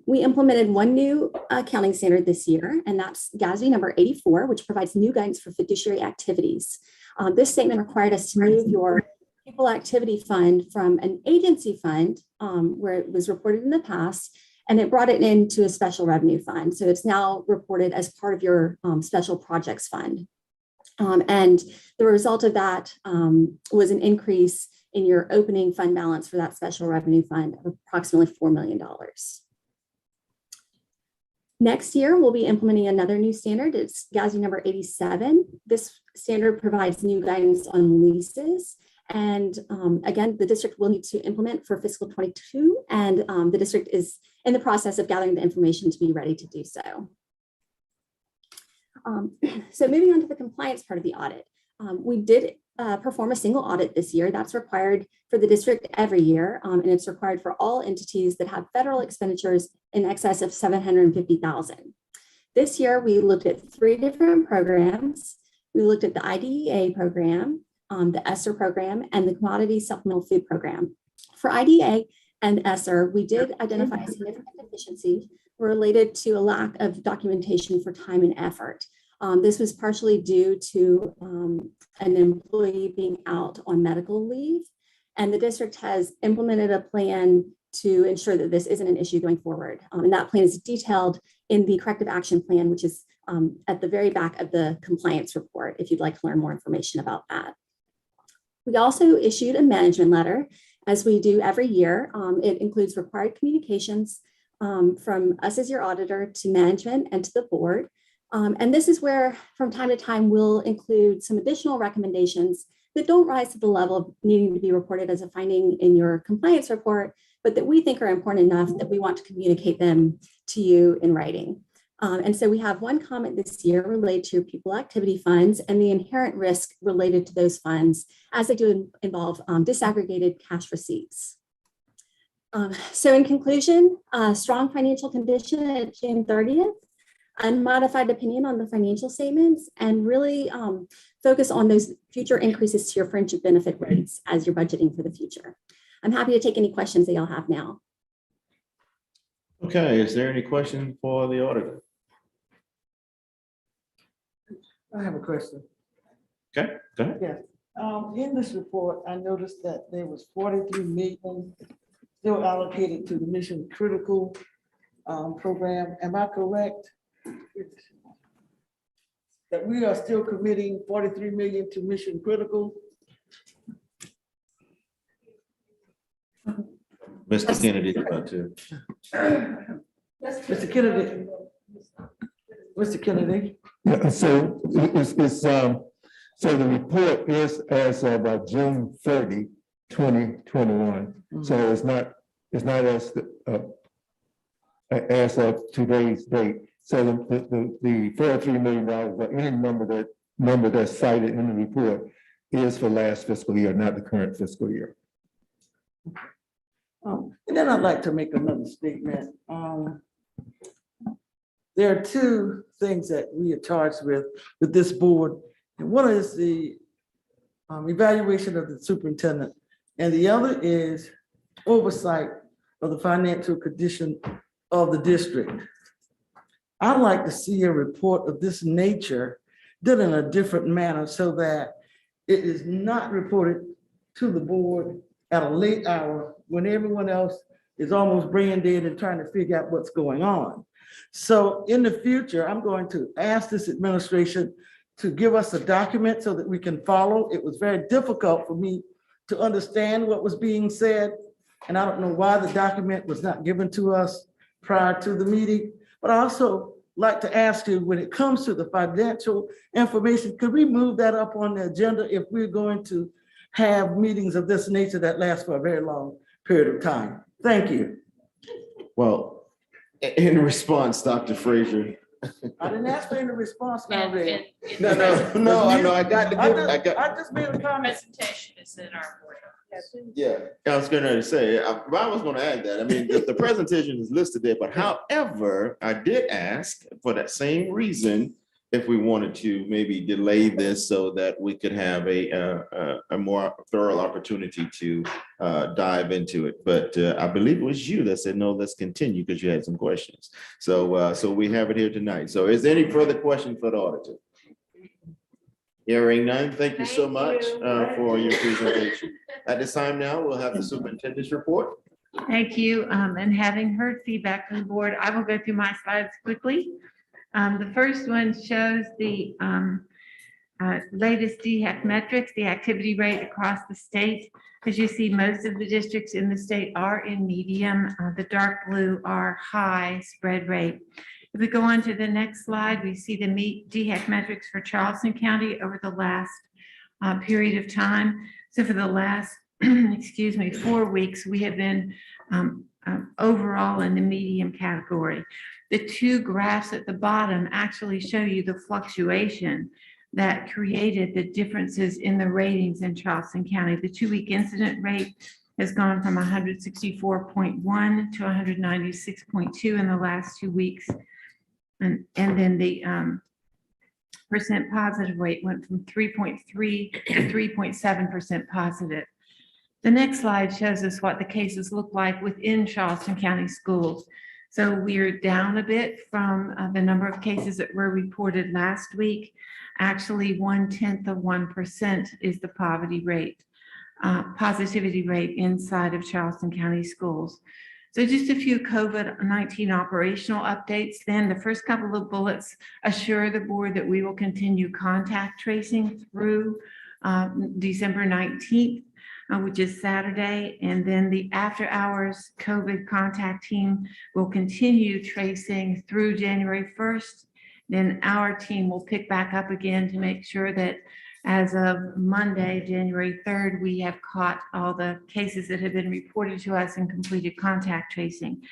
We implemented one new accounting standard this year, and that's GASB number 84, which provides new guidance for fiduciary activities. This statement required us to move your people activity fund from an agency fund where it was reported in the past, and it brought it into a special revenue fund. So it's now reported as part of your special projects fund. And the result of that was an increase in your opening fund balance for that special revenue fund of approximately $4 million. Next year, we'll be implementing another new standard. It's GASB number 87. This standard provides new guidance on leases. And again, the district will need to implement for fiscal 22, and the district is in the process of gathering the information to be ready to do so. So moving on to the compliance part of the audit. We did perform a single audit this year. That's required for the district every year, and it's required for all entities that have federal expenditures in excess of $750,000. This year, we looked at 3 different programs. We looked at the IDEA program, the ESSER program, and the Commodity Supplemental Food Program. For IDEA and ESSER, we did identify significant deficiencies related to a lack of documentation for time and effort. This was partially due to an employee being out on medical leave, and the district has implemented a plan to ensure that this isn't an issue going forward. And that plan is detailed in the corrective action plan, which is at the very back of the compliance report, if you'd like to learn more information about that. We also issued a management letter, as we do every year. It includes required communications from us as your auditor to management and to the board. And this is where, from time to time, we'll include some additional recommendations that don't rise to the level of needing to be reported as a finding in your compliance report, but that we think are important enough that we want to communicate them to you in writing. And so we have one comment this year related to people activity funds and the inherent risk related to those funds, as they do involve disaggregated cash receipts. So in conclusion, strong financial condition at June 30th, unmodified opinion on the financial statements, and really focus on those future increases to your fringe benefit rates as you're budgeting for the future. I'm happy to take any questions that y'all have now. Okay, is there any question for the auditor? I have a question. Okay, go ahead. Yes, in this report, I noticed that there was 43 million still allocated to the mission critical program. Am I correct? That we are still committing 43 million to mission critical? Mr. Kennedy, about to. Mr. Kennedy. Mr. Kennedy. Yeah, so so the report is as of June 30, 2021. So it's not as of today's date. So the $43 million, or any number that's cited in the report is for last fiscal year, not the current fiscal year. And then I'd like to make another statement. There are 2 things that we are charged with this board. And one is the evaluation of the superintendent, and the other is oversight of the financial condition of the district. I'd like to see a report of this nature done in a different manner so that it is not reported to the board at a late hour when everyone else is almost brain dead and trying to figure out what's going on. So in the future, I'm going to ask this administration to give us a document so that we can follow. It was very difficult for me to understand what was being said, and I don't know why the document was not given to us prior to the meeting. But I also like to ask you, when it comes to the financial information, could we move that up on the agenda if we're going to have meetings of this nature that last for a very long period of time? Thank you. Well, in response, Dr. Frazier. I didn't ask for any response now, Ray. No, I got the good. I just made a comment. Presentation is in our board. Yeah, I was gonna say, I was gonna add that. I mean, the presentation is listed there, but however, I did ask for that same reason if we wanted to maybe delay this so that we could have a more thorough opportunity to dive into it. But I believe it was you that said, no, let's continue because you had some questions. So we have it here tonight. So is there any further question for the auditor? Hearing none, thank you so much for your presentation. At this time now, we'll have the superintendent's report. Thank you. And having heard feedback from the board, I will go through my slides quickly. The first one shows the latest DHEC metrics, the activity rate across the state. As you see, most of the districts in the state are in medium. The dark blue are high spread rate. If we go on to the next slide, we see the DHEC metrics for Charleston County over the last period of time. So for the last, 4 weeks, we have been overall in the medium category. The 2 graphs at the bottom actually show you the fluctuation that created the differences in the ratings in Charleston County. The 2-week incident rate has gone from 164.1 to 196.2 in the last 2 weeks. And then the percent positive rate went from 3.3 to 3.7% positive. The next slide shows us what the cases look like within Charleston County schools. So we're down a bit from the number of cases that were reported last week. Actually, 0.1% is the positivity rate inside of Charleston County schools. So just a few COVID-19 operational updates. Then the first couple of bullets assure the board that we will continue contact tracing through December 19th, which is Saturday. And then the after hours COVID contact team will continue tracing through January 1st. Then our team will pick back up again to make sure that as of Monday, January 3rd, we have caught all the cases that have been reported to us and completed contact tracing.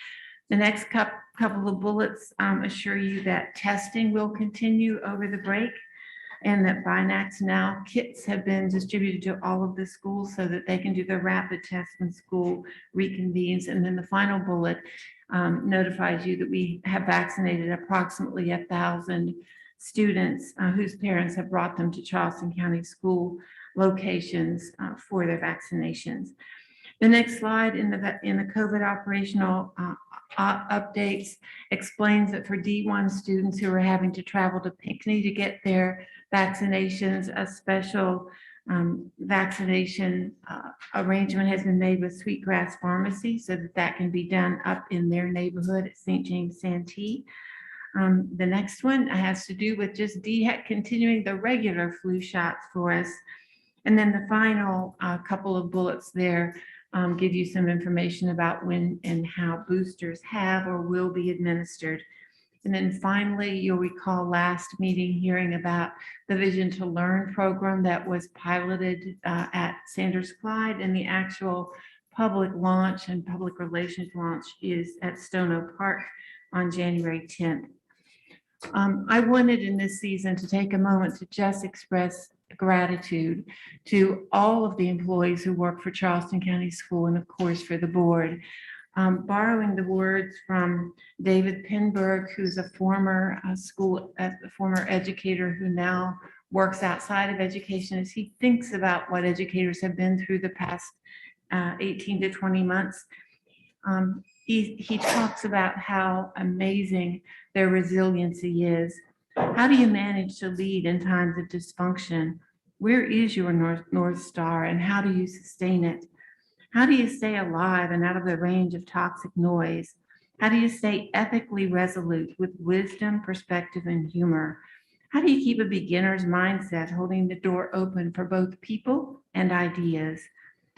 The next couple of bullets assure you that testing will continue over the break, and that Binax Now kits have been distributed to all of the schools so that they can do the rapid test when school reconvenes. And then the final bullet notifies you that we have vaccinated approximately 1,000 students whose parents have brought them to Charleston County school locations for their vaccinations. The next slide in the COVID operational updates explains that for D1 students who are having to travel to Pinckney to get their vaccinations, a special vaccination arrangement has been made with Sweetgrass Pharmacy so that that can be done up in their neighborhood at St. James Santee. The next one has to do with just DHEC continuing the regular flu shots for us. And then the final couple of bullets there give you some information about when and how boosters have or will be administered. And then finally, you'll recall last meeting hearing about the Vision to Learn program that was piloted at Sanders Clyde, and the actual public launch and public relations launch is at Stone Oak Park on January 10th. I wanted in this season to take a moment to just express gratitude to all of the employees who work for Charleston County School and of course for the board. Borrowing the words from David Pinberg, who's a former former educator who now works outside of education, as he thinks about what educators have been through the past 18 to 20 months. He talks about how amazing their resiliency is. How do you manage to lead in times of dysfunction? Where is your North Star, and how do you sustain it? How do you stay alive and out of the range of toxic noise? How do you stay ethically resolute with wisdom, perspective, and humor? How do you keep a beginner's mindset holding the door open for both people and ideas?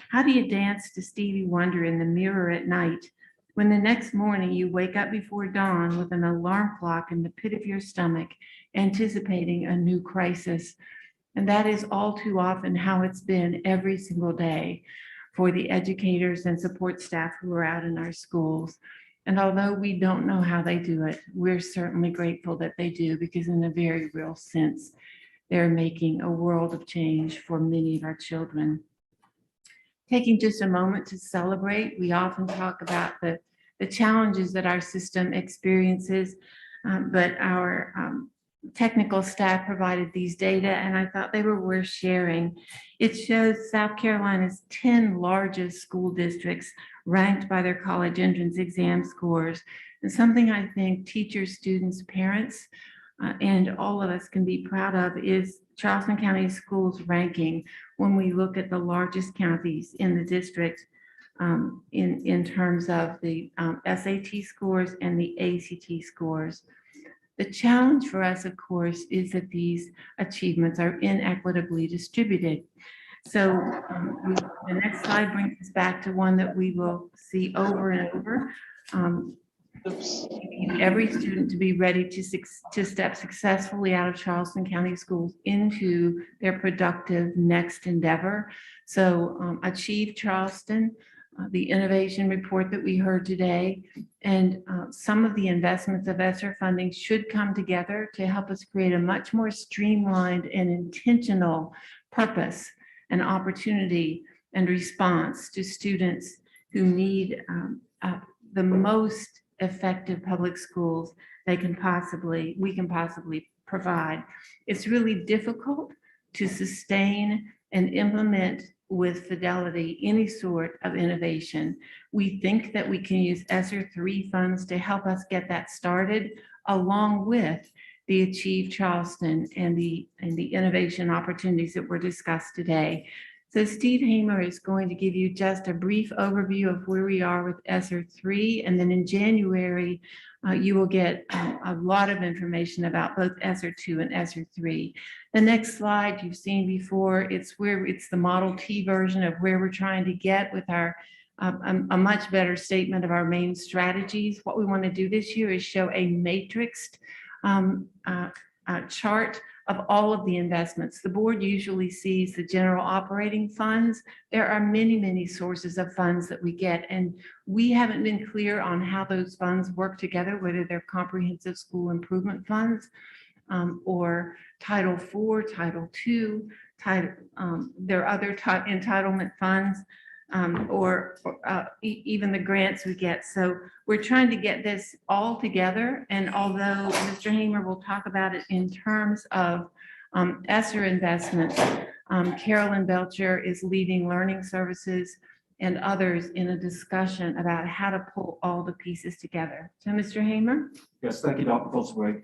How do you dance to Stevie Wonder in the mirror at night when the next morning you wake up before dawn with an alarm clock in the pit of your stomach, anticipating a new crisis? And that is all too often how it's been every single day for the educators and support staff who are out in our schools. And although we don't know how they do it, we're certainly grateful that they do, because in a very real sense, they're making a world of change for many of our children. Taking just a moment to celebrate, we often talk about the challenges that our system experiences, but our technical staff provided these data, and I thought they were worth sharing. It shows South Carolina's 10 largest school districts ranked by their college entrance exam scores. And something I think teachers, students, parents, and all of us can be proud of is Charleston County Schools ranking when we look at the largest counties in the district in terms of the SAT scores and the ACT scores. The challenge for us, of course, is that these achievements are inequitably distributed. So the next slide brings us back to one that we will see over and over. Every student to be ready to step successfully out of Charleston County Schools into their productive next endeavor. So Achieve Charleston the innovation report that we heard today. And some of the investments of ESSER funding should come together to help us create a much more streamlined and intentional purpose and opportunity and response to students who need the most effective public schools we can possibly provide. It's really difficult to sustain and implement with fidelity any sort of innovation. We think that we can use ESSER 3 funds to help us get that started, along with the Achieve Charleston and the innovation opportunities that were discussed today. So Steve Hamer is going to give you just a brief overview of where we are with ESSER 3, and then in January, you will get a lot of information about both ESSER 2 and ESSER 3. The next slide you've seen before, it's the Model T version of where we're trying to get with our a much better statement of our main strategies. What we want to do this year is show a matrixed chart of all of the investments. The board usually sees the general operating funds. There are many, many sources of funds that we get, and we haven't been clear on how those funds work together, whether they're comprehensive school improvement funds or Title IV, Title II, there are other entitlement funds or even the grants we get. So we're trying to get this all together. And although Mr. Hamer will talk about it in terms of ESSER investments, Carolyn Belcher is leading learning services and others in a discussion about how to pull all the pieces together. So Mr. Hamer? Yes, thank you, Dr. Boltzwig.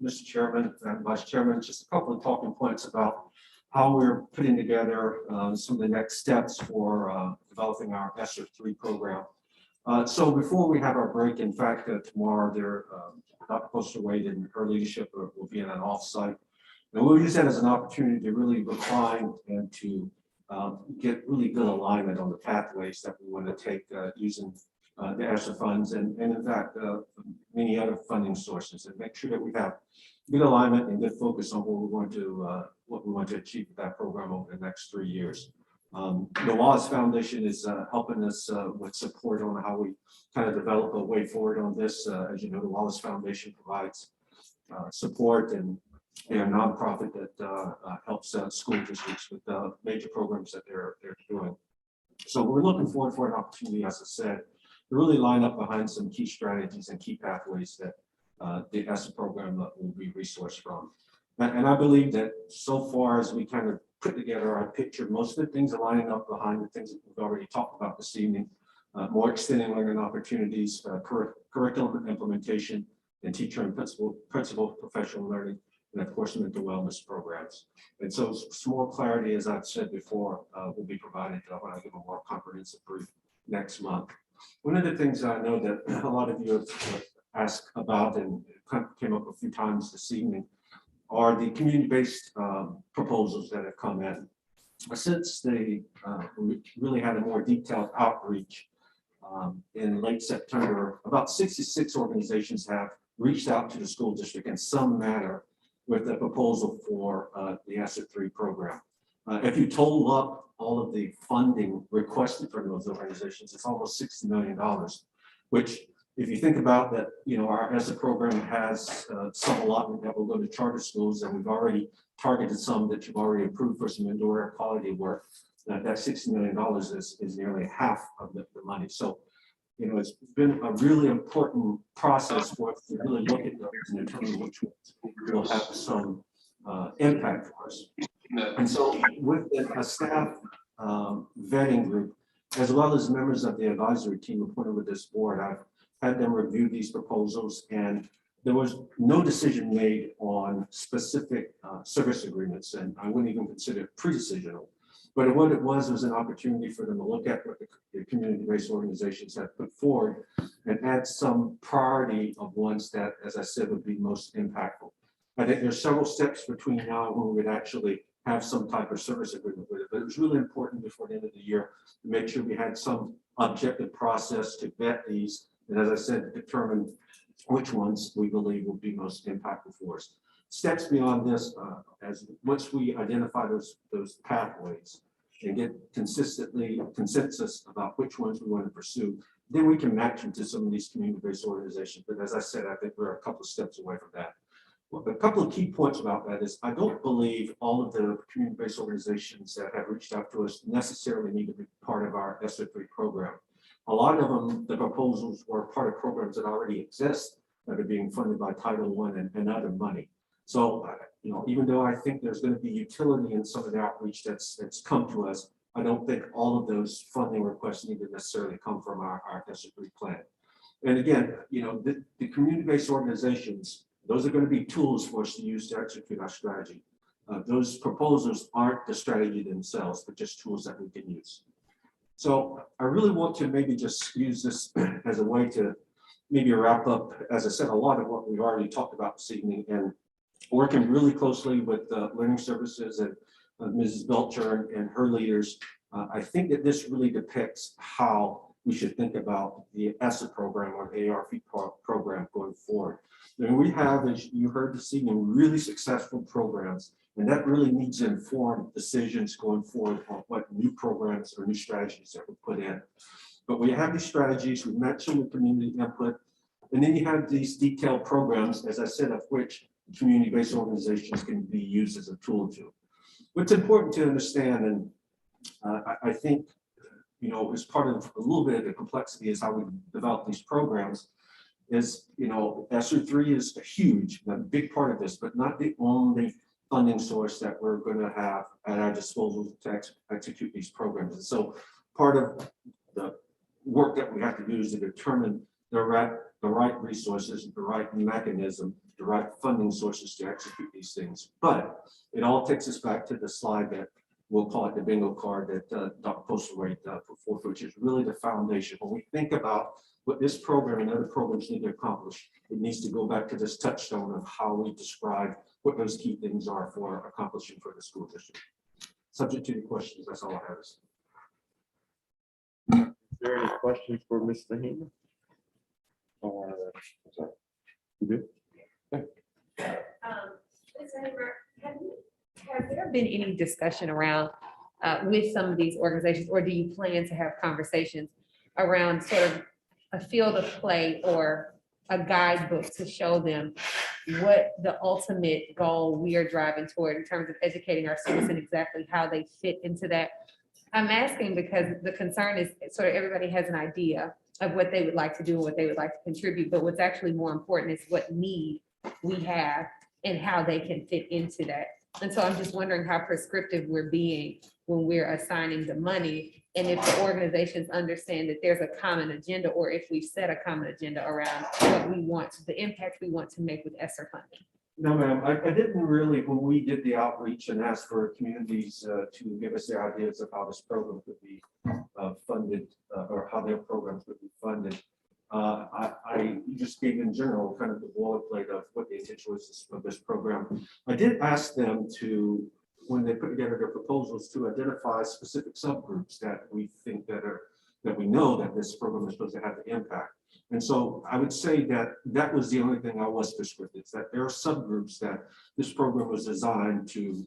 Mr. Chairman and Vice Chairman, just a couple of talking points about how we're putting together some of the next steps for developing our ESSER 3 program. So before we have our break, in fact, tomorrow Dr. Boltzwig and her leadership will be in an offsite. And we'll use that as an opportunity to really refine and to get really good alignment on the pathways that we want to take using the ESSER funds and in fact, many other funding sources, and make sure that we have good alignment and good focus on what we want to achieve with that program over the next 3 years. The Wallace Foundation is helping us with support on how we kind of develop a way forward on this. As you know, the Wallace Foundation provides support, and they're a nonprofit that helps school districts with major programs that they're doing. So we're looking forward for an opportunity, as I said, to really line up behind some key strategies and key pathways that the ESSER program will be resourced from. And I believe that so far as we kind of put together our picture, most of the things are lining up behind the things that we've already talked about this evening. More extending learning opportunities, curriculum implementation, and teacher and principal professional learning, and of course, mental wellness programs. And so some more clarity, as I've said before, will be provided when I give a more comprehensive brief next month. One of the things I know that a lot of you have asked about and came up a few times this evening are the community-based proposals that have come in. Since we really had a more detailed outreach in late September, about 66 organizations have reached out to the school district in some manner with a proposal for the ESSER 3 program. If you total up all of the funding requested from those organizations, it's almost $60 million, which if you think about that, our ESSER program has some allotment that will go to charter schools, and we've already targeted some that you've already approved for some indoor air quality work. That $60 million is nearly half of the money. So, it's been a really important process for us to really look at those and determine which ones will have some impact for us. And so with a staff vetting group, as well as members of the advisory team appointed with this board, I've had them review these proposals, and there was no decision made on specific service agreements, and I wouldn't even consider it pre-decisional. But what it was an opportunity for them to look at what the community-based organizations have put forward and add some priority of ones that, as I said, would be most impactful. I think there's several steps between now and when we would actually have some type of service agreement with it, but it was really important before the end of the year to make sure we had some objective process to vet these, and as I said, determine which ones we believe will be most impactful for us. Steps beyond this, as once we identify those pathways, and get consensus about which ones we want to pursue, then we can match them to some of these community-based organizations. But as I said, I think we're a couple of steps away from that. Well, a couple of key points about that is I don't believe all of the community-based organizations that have reached out to us necessarily need to be part of our ESSER 3 program. A lot of them, the proposals were part of programs that already exist that are being funded by Title I and other money. So, you know, even though I think there's going to be utility in some of the outreach that's come to us, I don't think all of those funding requests need to necessarily come from our ESSER 3 plan. And again, you know, the community-based organizations, those are going to be tools for us to use to execute our strategy. Those proposals aren't the strategy themselves, but just tools that we can use. So I really want to maybe just use this as a way to maybe wrap up, as I said, a lot of what we've already talked about this evening, and working really closely with Learning Services and Mrs. Belcher and her leaders. I think that this really depicts how we should think about the ESSER program or the ARP program going forward. And we have, as you heard this evening, really successful programs, and that really needs to inform decisions going forward on what new programs or new strategies that we put in. But we have these strategies, we mentioned the community input, and then you have these detailed programs, as I said, of which community-based organizations can be used as a tool to. What's important to understand, and I think, you know, as part of a little bit of the complexity is how we develop these programs, is, you know, ESSER 3 is a huge, a big part of this, but not the only funding source that we're going to have at our disposal to execute these programs. And so part of the work that we have to do is to determine the right resources, the right mechanism, the right funding sources to execute these things. But it all takes us back to the slide that we'll call it the bingo card that Dr. Postlewaite put forth, which is really the foundation. When we think about what this program and other programs need to accomplish, it needs to go back to this touchstone of how we describe what those key things are for accomplishing for the school district. Subject to your questions, that's all I have. Is there any questions for Mr. Heyman? Or, sorry. You good? Has there been any discussion around with some of these organizations, or do you plan to have conversations around sort of a field of play or a guidebook to show them what the ultimate goal we are driving toward in terms of educating our students and exactly how they fit into that? I'm asking because the concern is sort of everybody has an idea of what they would like to do and what they would like to contribute, but what's actually more important is what need we have and how they can fit into that. And so I'm just wondering how prescriptive we're being when we're assigning the money, and if the organizations understand that there's a common agenda, or if we set a common agenda around what we want, the impact we want to make with ESSER funding. No, ma'am, I didn't really, when we did the outreach and asked for communities to give us their ideas of how this program could be funded or how their programs would be funded. I just gave in general kind of the boilerplate of what the intention was of this program. I did ask them to, when they put together their proposals, to identify specific subgroups that we think that we know that this program is supposed to have the impact. And so I would say that that was the only thing I was prescriptive, that there are subgroups that this program was designed to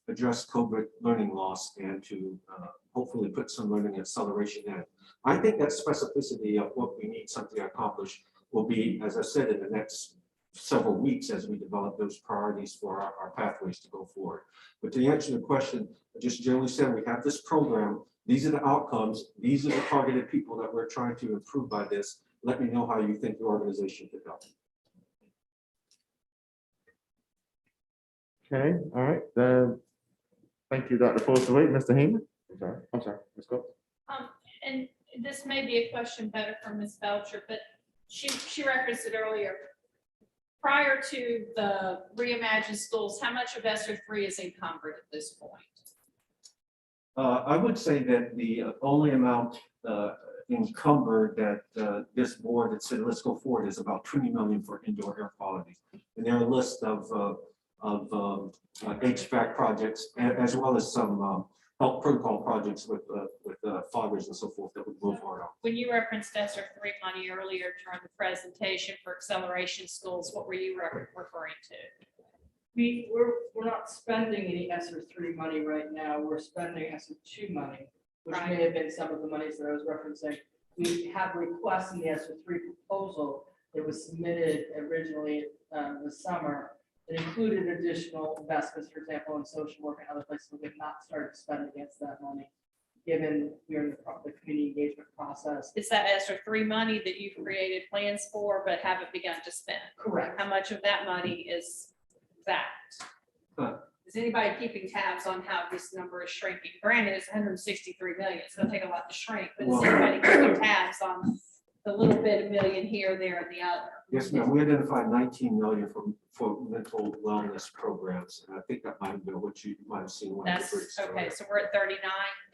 address COVID learning loss and to hopefully put some learning acceleration in. I think that specificity of what we need something to accomplish will be, as I said, in the next several weeks as we develop those priorities for our pathways to go forward. But to answer the question, I just generally said we have this program. These are the outcomes. These are the targeted people that we're trying to improve by this. Let me know how you think the organization could help. Okay, all right. Thank you, Dr. Postlewaite. Mr. Heyman? I'm sorry, let's go. And this may be a question better for Ms. Belcher, but she referenced it earlier. Prior to the Reimagine schools, how much of ESSER 3 is encumbered at this point? I would say that the only amount encumbered that this board had said, let's go forward, is about $20 million for indoor air quality. And there are a list of HVAC projects, as well as some health protocol projects with fathers and so forth that would move hard on. When you referenced ESSER 3 money earlier during the presentation for acceleration schools, what were you referring to? We're not spending any ESSER three money right now. We're spending ESSER two money, which may have been some of the monies that I was referencing. We have requests in the ESSER three proposal that was submitted originally this summer. It included additional investments, for example, in social work and other places. We have not started to spend against that money, given we're in the community engagement process. Is that ESSER three money that you've created plans for, but haven't begun to spend? Correct. How much of that money is that? Is anybody keeping tabs on how this number is shrinking? Granted, it's 163 million. It's gonna take a lot to shrink, but is anybody keeping tabs on the little bit of million here, there, and the other? Yes, ma'am. We identified 19 million for mental wellness programs. And I think that might have been what you might have seen. When That's okay. So we're at 39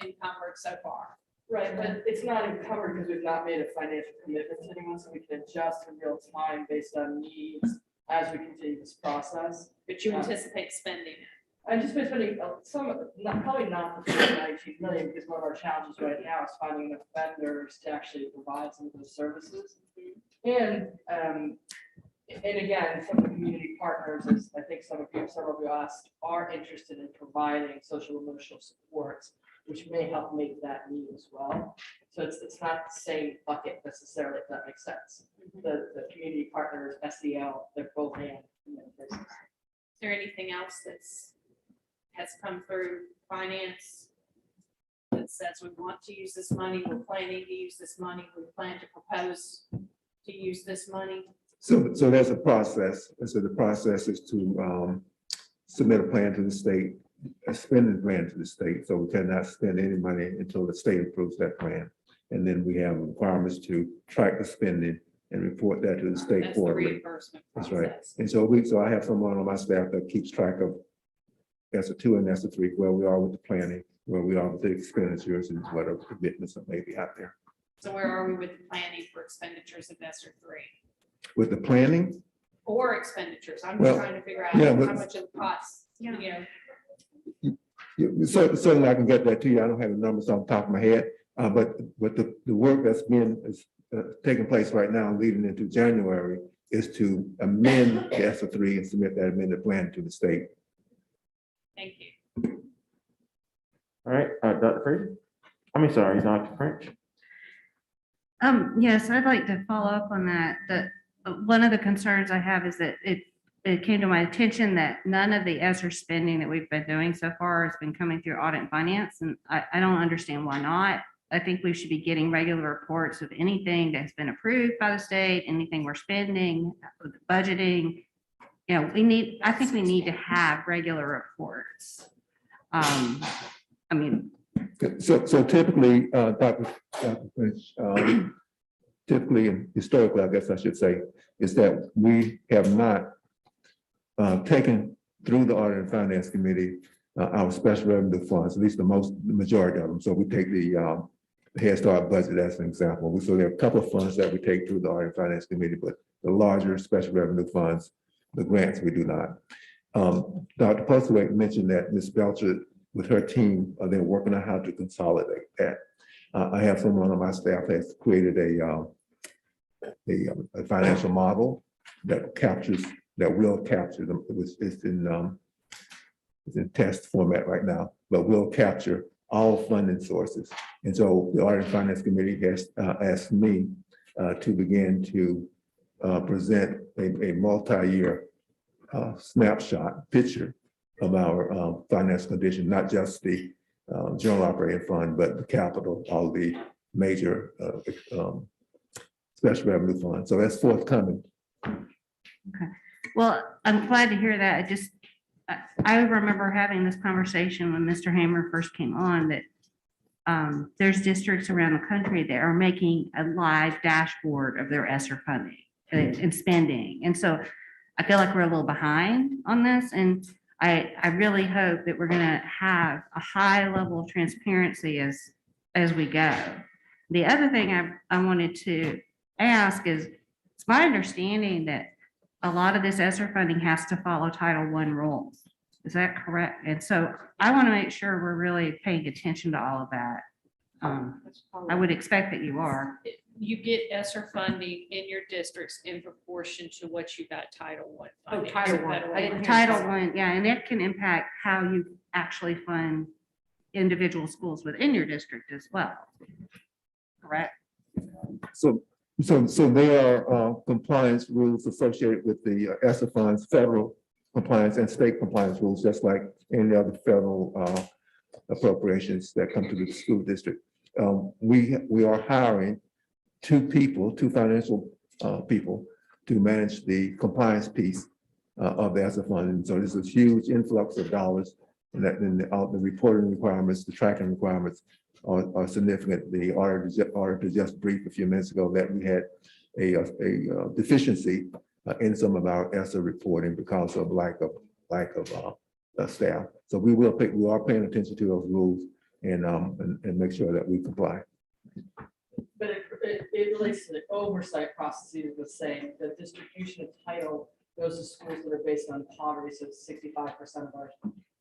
encumbered so far. Right, but it's not encumbered because we've not made a financial commitment to anyone, so we can adjust in real time based on needs as we continue this process. But you anticipate spending it? I just been spending probably not the full 19 million, because one of our challenges right now is finding enough vendors to actually provide some of those services. And again, some of the community partners, as I think several of you asked, are interested in providing social emotional supports, which may help make that need as well. So it's not the same bucket necessarily, if that makes sense. The community partners, SEL, they're both in that business. Is there anything else has come through finance that says we want to use this money, we're planning to use this money, we plan to propose to use this money? So there's a process. And so the process is to submit a plan to the state, a spending plan to the state. So we cannot spend any money until the state approves that plan. And then we have requirements to track the spending and report that to the state That's the quarterly. reimbursement That's right. process. And so I have someone on my staff that keeps track of ESSER two and ESSER three, where we are with the planning, where we are with the expenditures and whatever commitments that may be out there. So where are we with the planning for expenditures of ESSER three? With the planning, Or expenditures? I'm Well, just trying to figure out yeah, how but- much of the costs, you know. certainly I can get that to you. I don't have the numbers off the top of my head, but the work that's taking place right now, leading into January, is to amend the ESSER three and submit that amended plan to the state. Thank you. All right, Dr. Fraser? Sorry, Dr. French. Yes, I'd like to follow up on that. One of the concerns I have is that it came to my attention that none of the ESSER spending that we've been doing so far has been coming through audit and finance, and I don't understand why not. I think we should be getting regular reports of anything that's been approved by the state, anything we're spending, budgeting. You know, I think we need to have regular reports. So typically, Dr. French, typically and historically, I guess I should say, is that we have not taken through the Audit and Finance Committee our special revenue funds, at least the majority of them. So we take the Head Start budget as an example. So there are a couple of funds that we take through the Audit and Finance Committee, but the larger special revenue funds, the grants, we do not. Dr. Postlewaite mentioned that Ms. Belcher, with her team, they're working on how to consolidate that. I have someone on my staff that's created a financial model that will capture them. It's in test format right now, but will capture all funding sources. And so the Audit and Finance Committee has asked me to begin to present a multi-year snapshot picture of our finance condition, not just the general operating fund, but the capital, all the major special revenue funds. So that's forthcoming. Okay. Well, I'm glad to hear that. I remember having this conversation when Mr. Hammer first came on, that there's districts around the country that are making a live dashboard of their ESSER funding and spending. And so I feel like we're a little behind on this. And I really hope that we're going to have a high level of transparency as we go. The other thing I wanted to ask is, it's my understanding that a lot of this ESSER funding has to follow Title I rules. Is that correct? And so I want to make sure we're really paying attention to all of that. I would expect that you are. you get ESSER funding in your districts in proportion to what you got Title I funding. Title So I. federal I didn't money. Title I, yeah, and it can impact how you actually fund individual schools within your district as well. Correct? So there are compliance rules associated with the ESSER funds, federal compliance and state compliance rules, just like any other federal appropriations that come to the school district. We are hiring two financial people to manage the compliance piece of the ESSER fund. And so there's a huge influx of dollars, and that then the reporting requirements, the tracking requirements are significant. The auditor just briefed a few minutes ago that we had a deficiency in some of our ESSER reporting because of lack of staff. So we are paying attention to those rules and make sure that we comply. But it relates to the oversight processes the same. The distribution of title goes to schools that are based on poverty. So 65% of our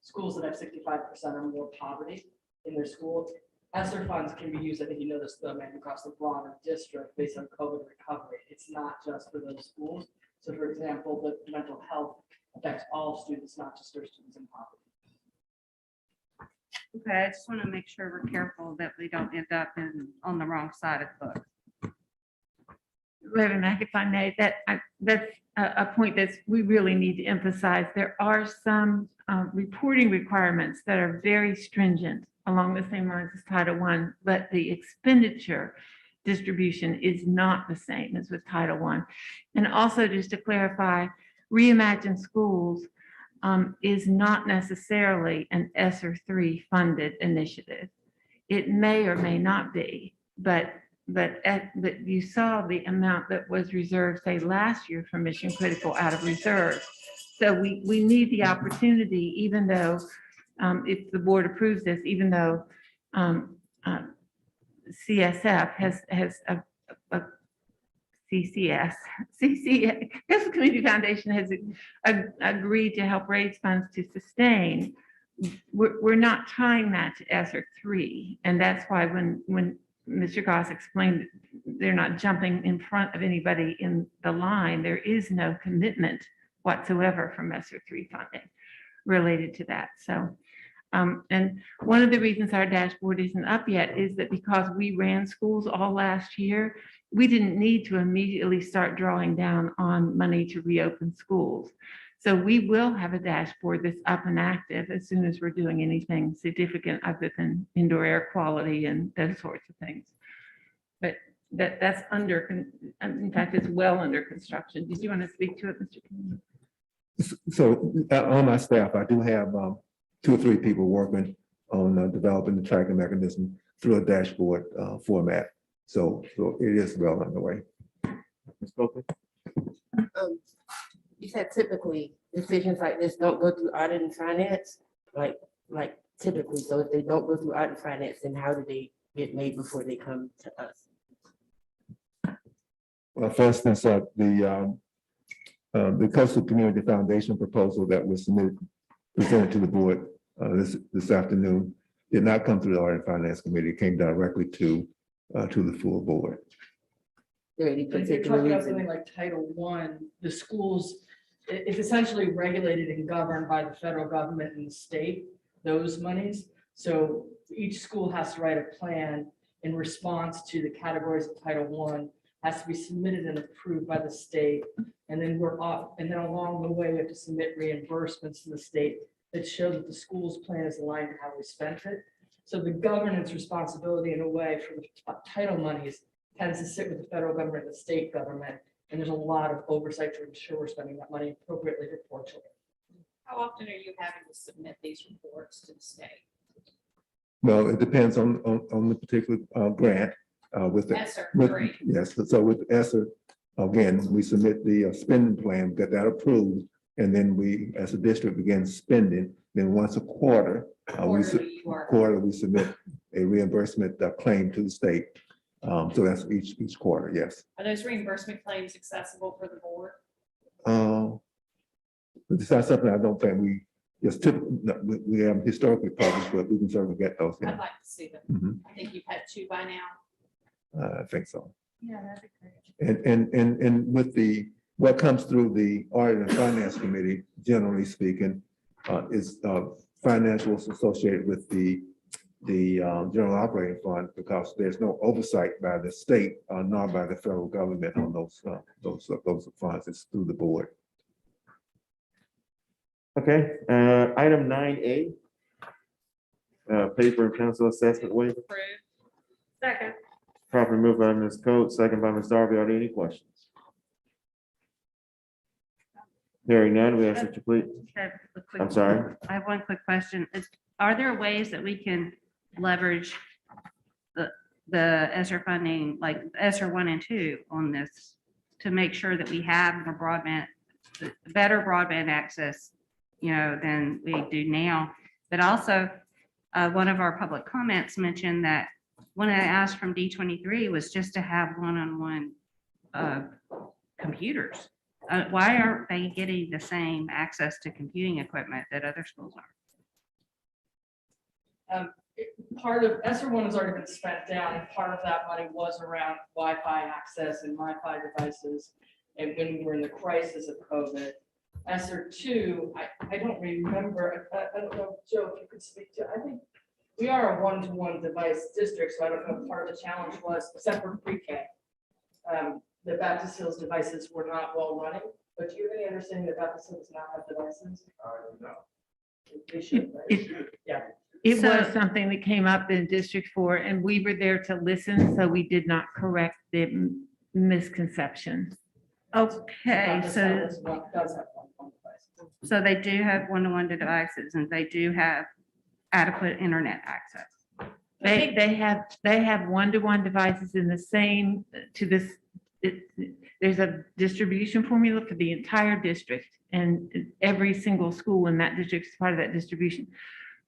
schools that have 65% or more poverty in their school. ESSER funds can be used, I think you know this, though, man, across the broader district based on COVID recovery. It's not just for those schools. So for example, the mental health affects all students, not just our students in poverty. Okay, I just want to make sure we're careful that we don't end up on the wrong side of the book. Reverend Mack, if I may, that's a point that we really need to emphasize. There are some reporting requirements that are very stringent along the same lines as Title I, but the expenditure distribution is not the same as with Title I. And also, just to clarify, Reimagine Schools is not necessarily an ESSER III funded initiative. It may or may not be, but you saw the amount that was reserved, say, last year for mission critical out of reserve. So we need the opportunity, even though if the board approves this, even though CSF has a CCS, Coastal Community Foundation has agreed to help raise funds to sustain. We're not tying that to ESSER III, and that's why when Mr. Goss explained they're not jumping in front of anybody in the line, there is no commitment whatsoever from ESSER III funding related to that. So, and one of the reasons our dashboard isn't up yet is that because we ran schools all last year, we didn't need to immediately start drawing down on money to reopen schools. So we will have a dashboard that's up and active as soon as we're doing anything significant other than indoor air quality and those sorts of things. But that's in fact, it's well under construction. Did you want to speak to it, Mr. King? So on my staff, I do have 2 or 3 people working on developing the tracking mechanism through a dashboard format. So it is well underway. Ms. Copeland? You said typically decisions like this don't go through audit and finance, like typically. So if they don't go through audit and finance, then how do they get made before they come to us? Well, for instance, the Coastal Community Foundation proposal that was presented to the board this afternoon did not come through the Audit and Finance Committee. It came directly to the full board. If you're talking about something like Title I, the schools, it's essentially regulated and governed by the federal government and the state, those monies. So each school has to write a plan in response to the categories of Title I, has to be submitted and approved by the state. And then along the way, we have to submit reimbursements to the state that show that the school's plan is aligned to how we spent it. So the governance responsibility in a way for the title monies tends to sit with the federal government and the state government. And there's a lot of oversight to ensure we're spending that money appropriately for poor children. How often are you having to submit these reports to the state? Well, it depends on the particular grant. With the ESSER, with, great. yes, so with ESSER, again, we submit the spending plan, get that approved, and then we, as a district, begin spending. Then once a quarter, we submit a reimbursement claim to the state. So that's each quarter, yes. Are those reimbursement claims accessible for the board? It's not something I don't think we just we have historically published, but we can certainly get those. Yeah. I'd like to see them. Mhm. I think you've had 2 by now. I think so. Yeah, that'd be great. And with what comes through the audit and finance committee, generally speaking, is financials associated with the general operating fund, because there's no oversight by the state, nor by the federal government on those funds. It's through the board. Okay, item 9A. Paper and pencil assessment waiver. Second. Properly moved by Ms. Coates, second by Ms. Darby. Are there any questions? Hearing none, we ask that you please. I'm sorry. I have one quick question. Are there ways that we can leverage the ESSER funding, like ESSER 1 and 2 on this, to make sure that we have more better broadband access, than we do now? But also, one of our public comments mentioned that one of the asks from D23 was just to have one-on-one computers. Why aren't they getting the same access to computing equipment that other schools are? Part of ESSER 1 has already been spent down, and part of that money was around Wi-Fi access and Wi-Fi devices. And when we were in the crisis of COVID, ESSER 2, I don't remember, I don't know, Joe, if you could speak to, I think we are a one-to-one device district, so I don't know if part of the challenge was, except for pre-K. The Baptist Hills devices were not well running, but do you have any understanding that Baptist Hills now have devices? No. They should, right? Yeah. It was something that came up in District 4, and we were there to listen, so we did not correct the misconception. Okay, Does so have one device. so they do have one-to-one devices, and they do have adequate internet access. They have one-to-one devices in the same there's a distribution formula for the entire district, and every single school in that district is part of that distribution.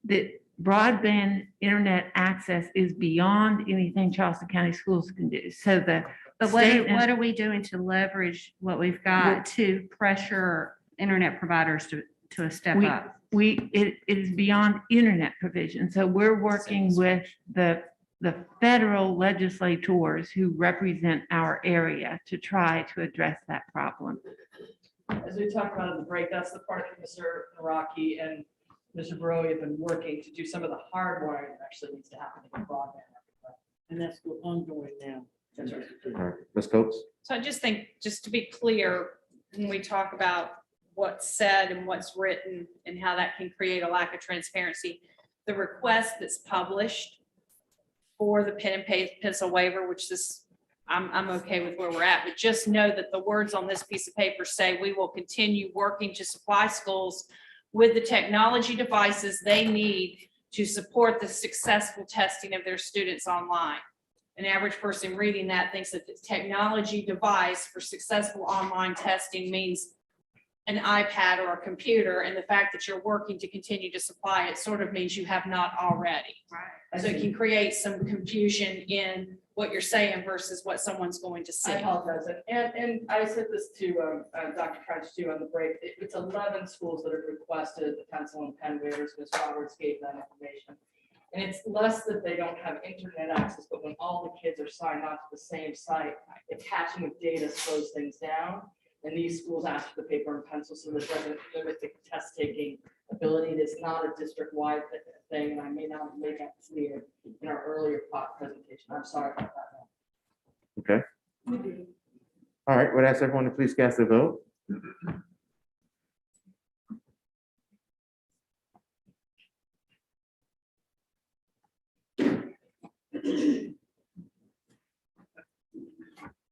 The broadband internet access is beyond anything Charleston County schools can do. So But what are we doing to leverage what we've got to pressure internet providers to a step up? It is beyond internet provision. So we're working with the federal legislators who represent our area to try to address that problem. As we talked about in the break, that's the part that Mr. Naraki and Mr. Barrow have been working to do some of the hardwiring that actually needs to happen in broadband. And that's ongoing now. That's right. All right, Ms. Coates. So I just think, just to be clear, when we talk about what's said and what's written and how that can create a lack of transparency, the request that's published for the pen and pencil waiver, which this, I'm okay with where we're at, but just know that the words on this piece of paper say we will continue working to supply schools with the technology devices they need to support the successful testing of their students online. An average person reading that thinks that the technology device for successful online testing means an iPad or a computer, and the fact that you're working to continue to supply it sort of means you have not already. Right. So it can create some confusion in what you're saying versus what someone's going to see. I apologize. And I said this to Dr. Trench too on the break. It's 11 schools that have requested the pencil and pen waivers. Ms. Roberts gave that information. And it's less that they don't have internet access, but when all the kids are signed on to the same site, attaching of data slows things down. And these schools ask for the paper and pencil, so that doesn't limit the test taking ability. It's not a district-wide thing, and I may not have made that clear in our earlier presentation. I'm sorry about that. Okay. All right, would ask everyone to please cast their vote.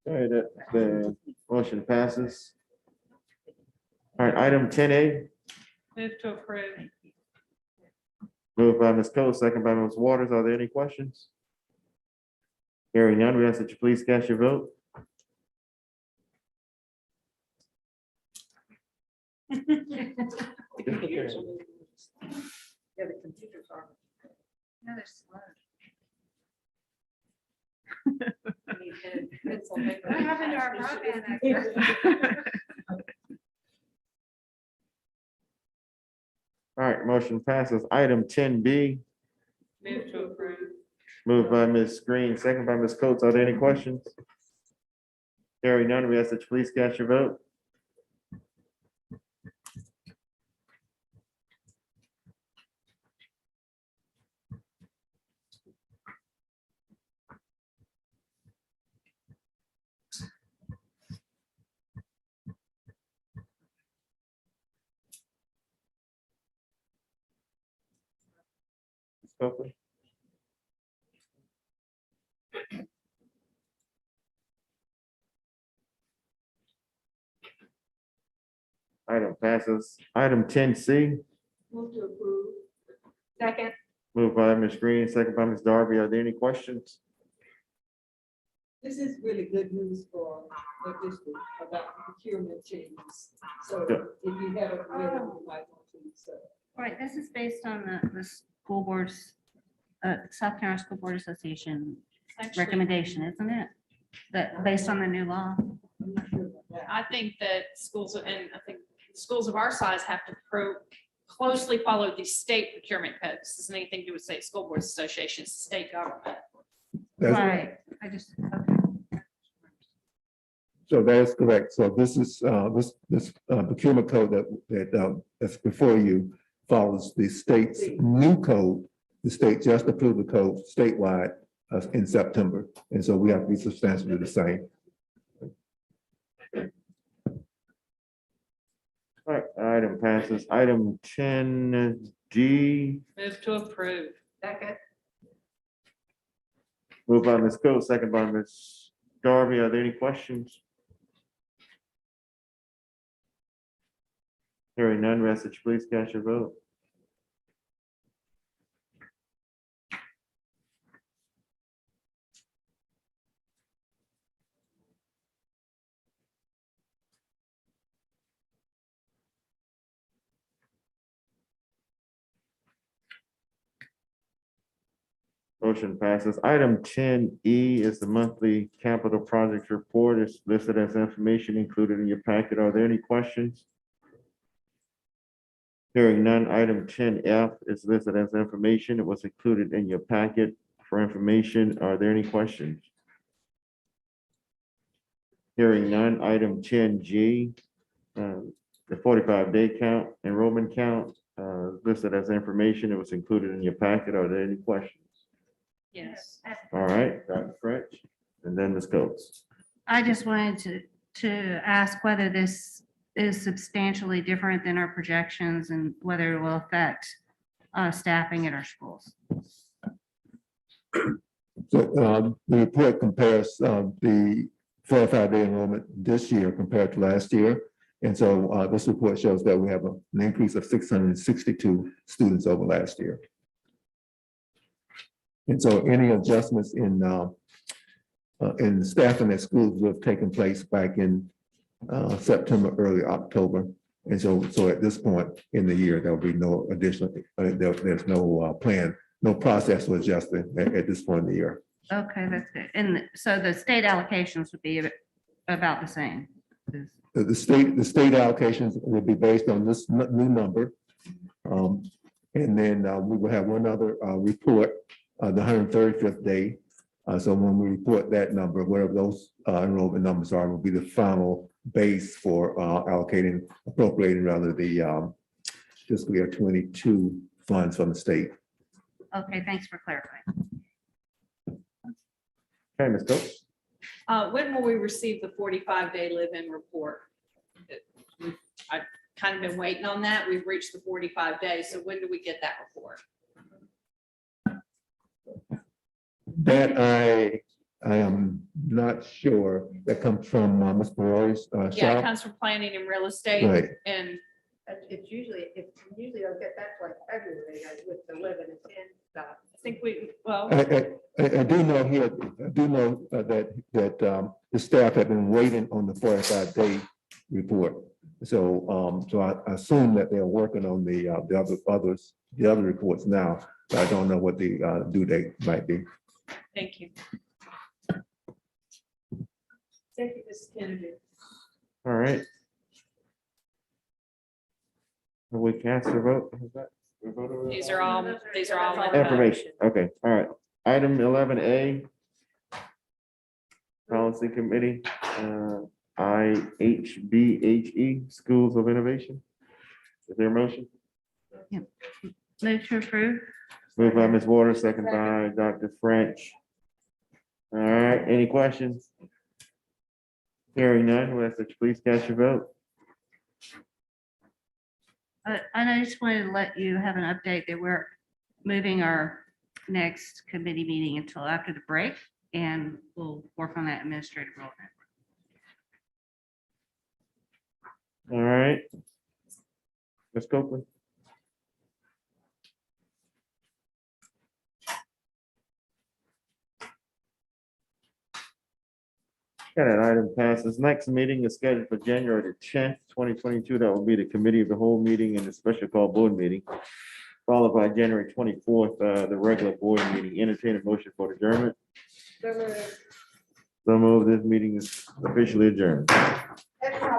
All right, the motion passes. All right, item 10A, Move to approve. moved by Ms. Coe, second by Ms. Waters. Are there any questions? Hearing none, we ask that you please cast your vote. Yeah, the computers are. No, they're slow. What happened to our broadband All right, motion passes. Item 10B, Move to approve. moved by Ms. Green, second by Ms. Coates. Are there any questions? Hearing none, we ask that you please cast your vote. Ms. Copeland? Item passes. Item 10C, Move to approve. Second. moved by Ms. Green, second by Ms. Darby. Are there any questions? This is really good news for the district about the procurement changes. So Yeah. if you haven't read it, you might want to, so. Right, this is based on the school boards, South Carolina School Board Association recommendation, isn't it? That, based on the new law. I'm not sure about that. I think that schools, and I think schools of our size have to closely follow the state procurement code. This isn't anything to do with state school boards associations, state government. Right, I just, okay. So that is correct. So this is, this procurement code that's before you follows the state's new code. The state just approved the code statewide in September. And so we have to be substantially the same. All right, item passes. Item 10D, Move to approve. Second. moved by Ms. Coe, second by Ms. Darby. Are there any questions? Hearing none, we ask that you please cast your vote. Motion passes. Item 10E is the monthly capital projects report. It's listed as information included in your packet. Are there any questions? Hearing none, item 10F is listed as information. It was included in your packet for information. Are there any questions? Hearing none, item 10G, the 45-day count, enrollment count, listed as information. It was included in your packet. Are there any questions? Yes. All right, Dr. French, and then Ms. Coates. I just wanted to ask whether this is substantially different than our projections and whether it will affect staffing at our schools. So the report compares the 45-day enrollment this year compared to last year. And so this report shows that we have an increase of 662 students over last year. And so any adjustments in staffing at schools would have taken place back in September, early October. And so at this point in the year, there will be no additional, there's no plan, no process to adjust it at this point in the year. Okay, that's good. And so the state allocations would be about the same. The state allocations will be based on this new number. And then we will have one other report, the 135th day. So when we report that number, whatever those enrollment numbers are, will be the final base for appropriating rather the fiscal year 22 funds from the state. Okay, thanks for clarifying. Okay, Ms. Coates. When will we receive the 45-day live-in report? I've kind of been waiting on that. We've reached the 45 days. So when do we get that report? That I am not sure. That comes from Ms. Barori's Yeah, it shop. comes from planning and real estate. Right. And It's usually they'll get that like February with the living and stuff. I think well. I do know here, I do know that the staff have been waiting on the 45-day report. So I assume that they're working on the other reports now, but I don't know what the due date might be. Thank you. Thank you, Ms. Kennedy. All right. Will we cast a vote? Is that- we vote over that? These are all Information, okay, all right. Item 11A. Policy Committee, IHBHE, Schools of Innovation. Is there a motion? Move to approve. Moved by Ms. Waters, second by Dr. French. All right, any questions? Hearing none, we'll ask that you please cast your vote. And I just wanted to let you have an update that we're moving our next committee meeting until after the break, and we'll work on that administrative role. All right. Ms. Copeland. Got an item passes. Next meeting is scheduled for January the 10th, 2022. That will be the committee of the whole meeting and the special call board meeting, followed by January 24th, the regular board meeting. Entertain a motion for adjournment. So moved. This meeting is officially adjourned.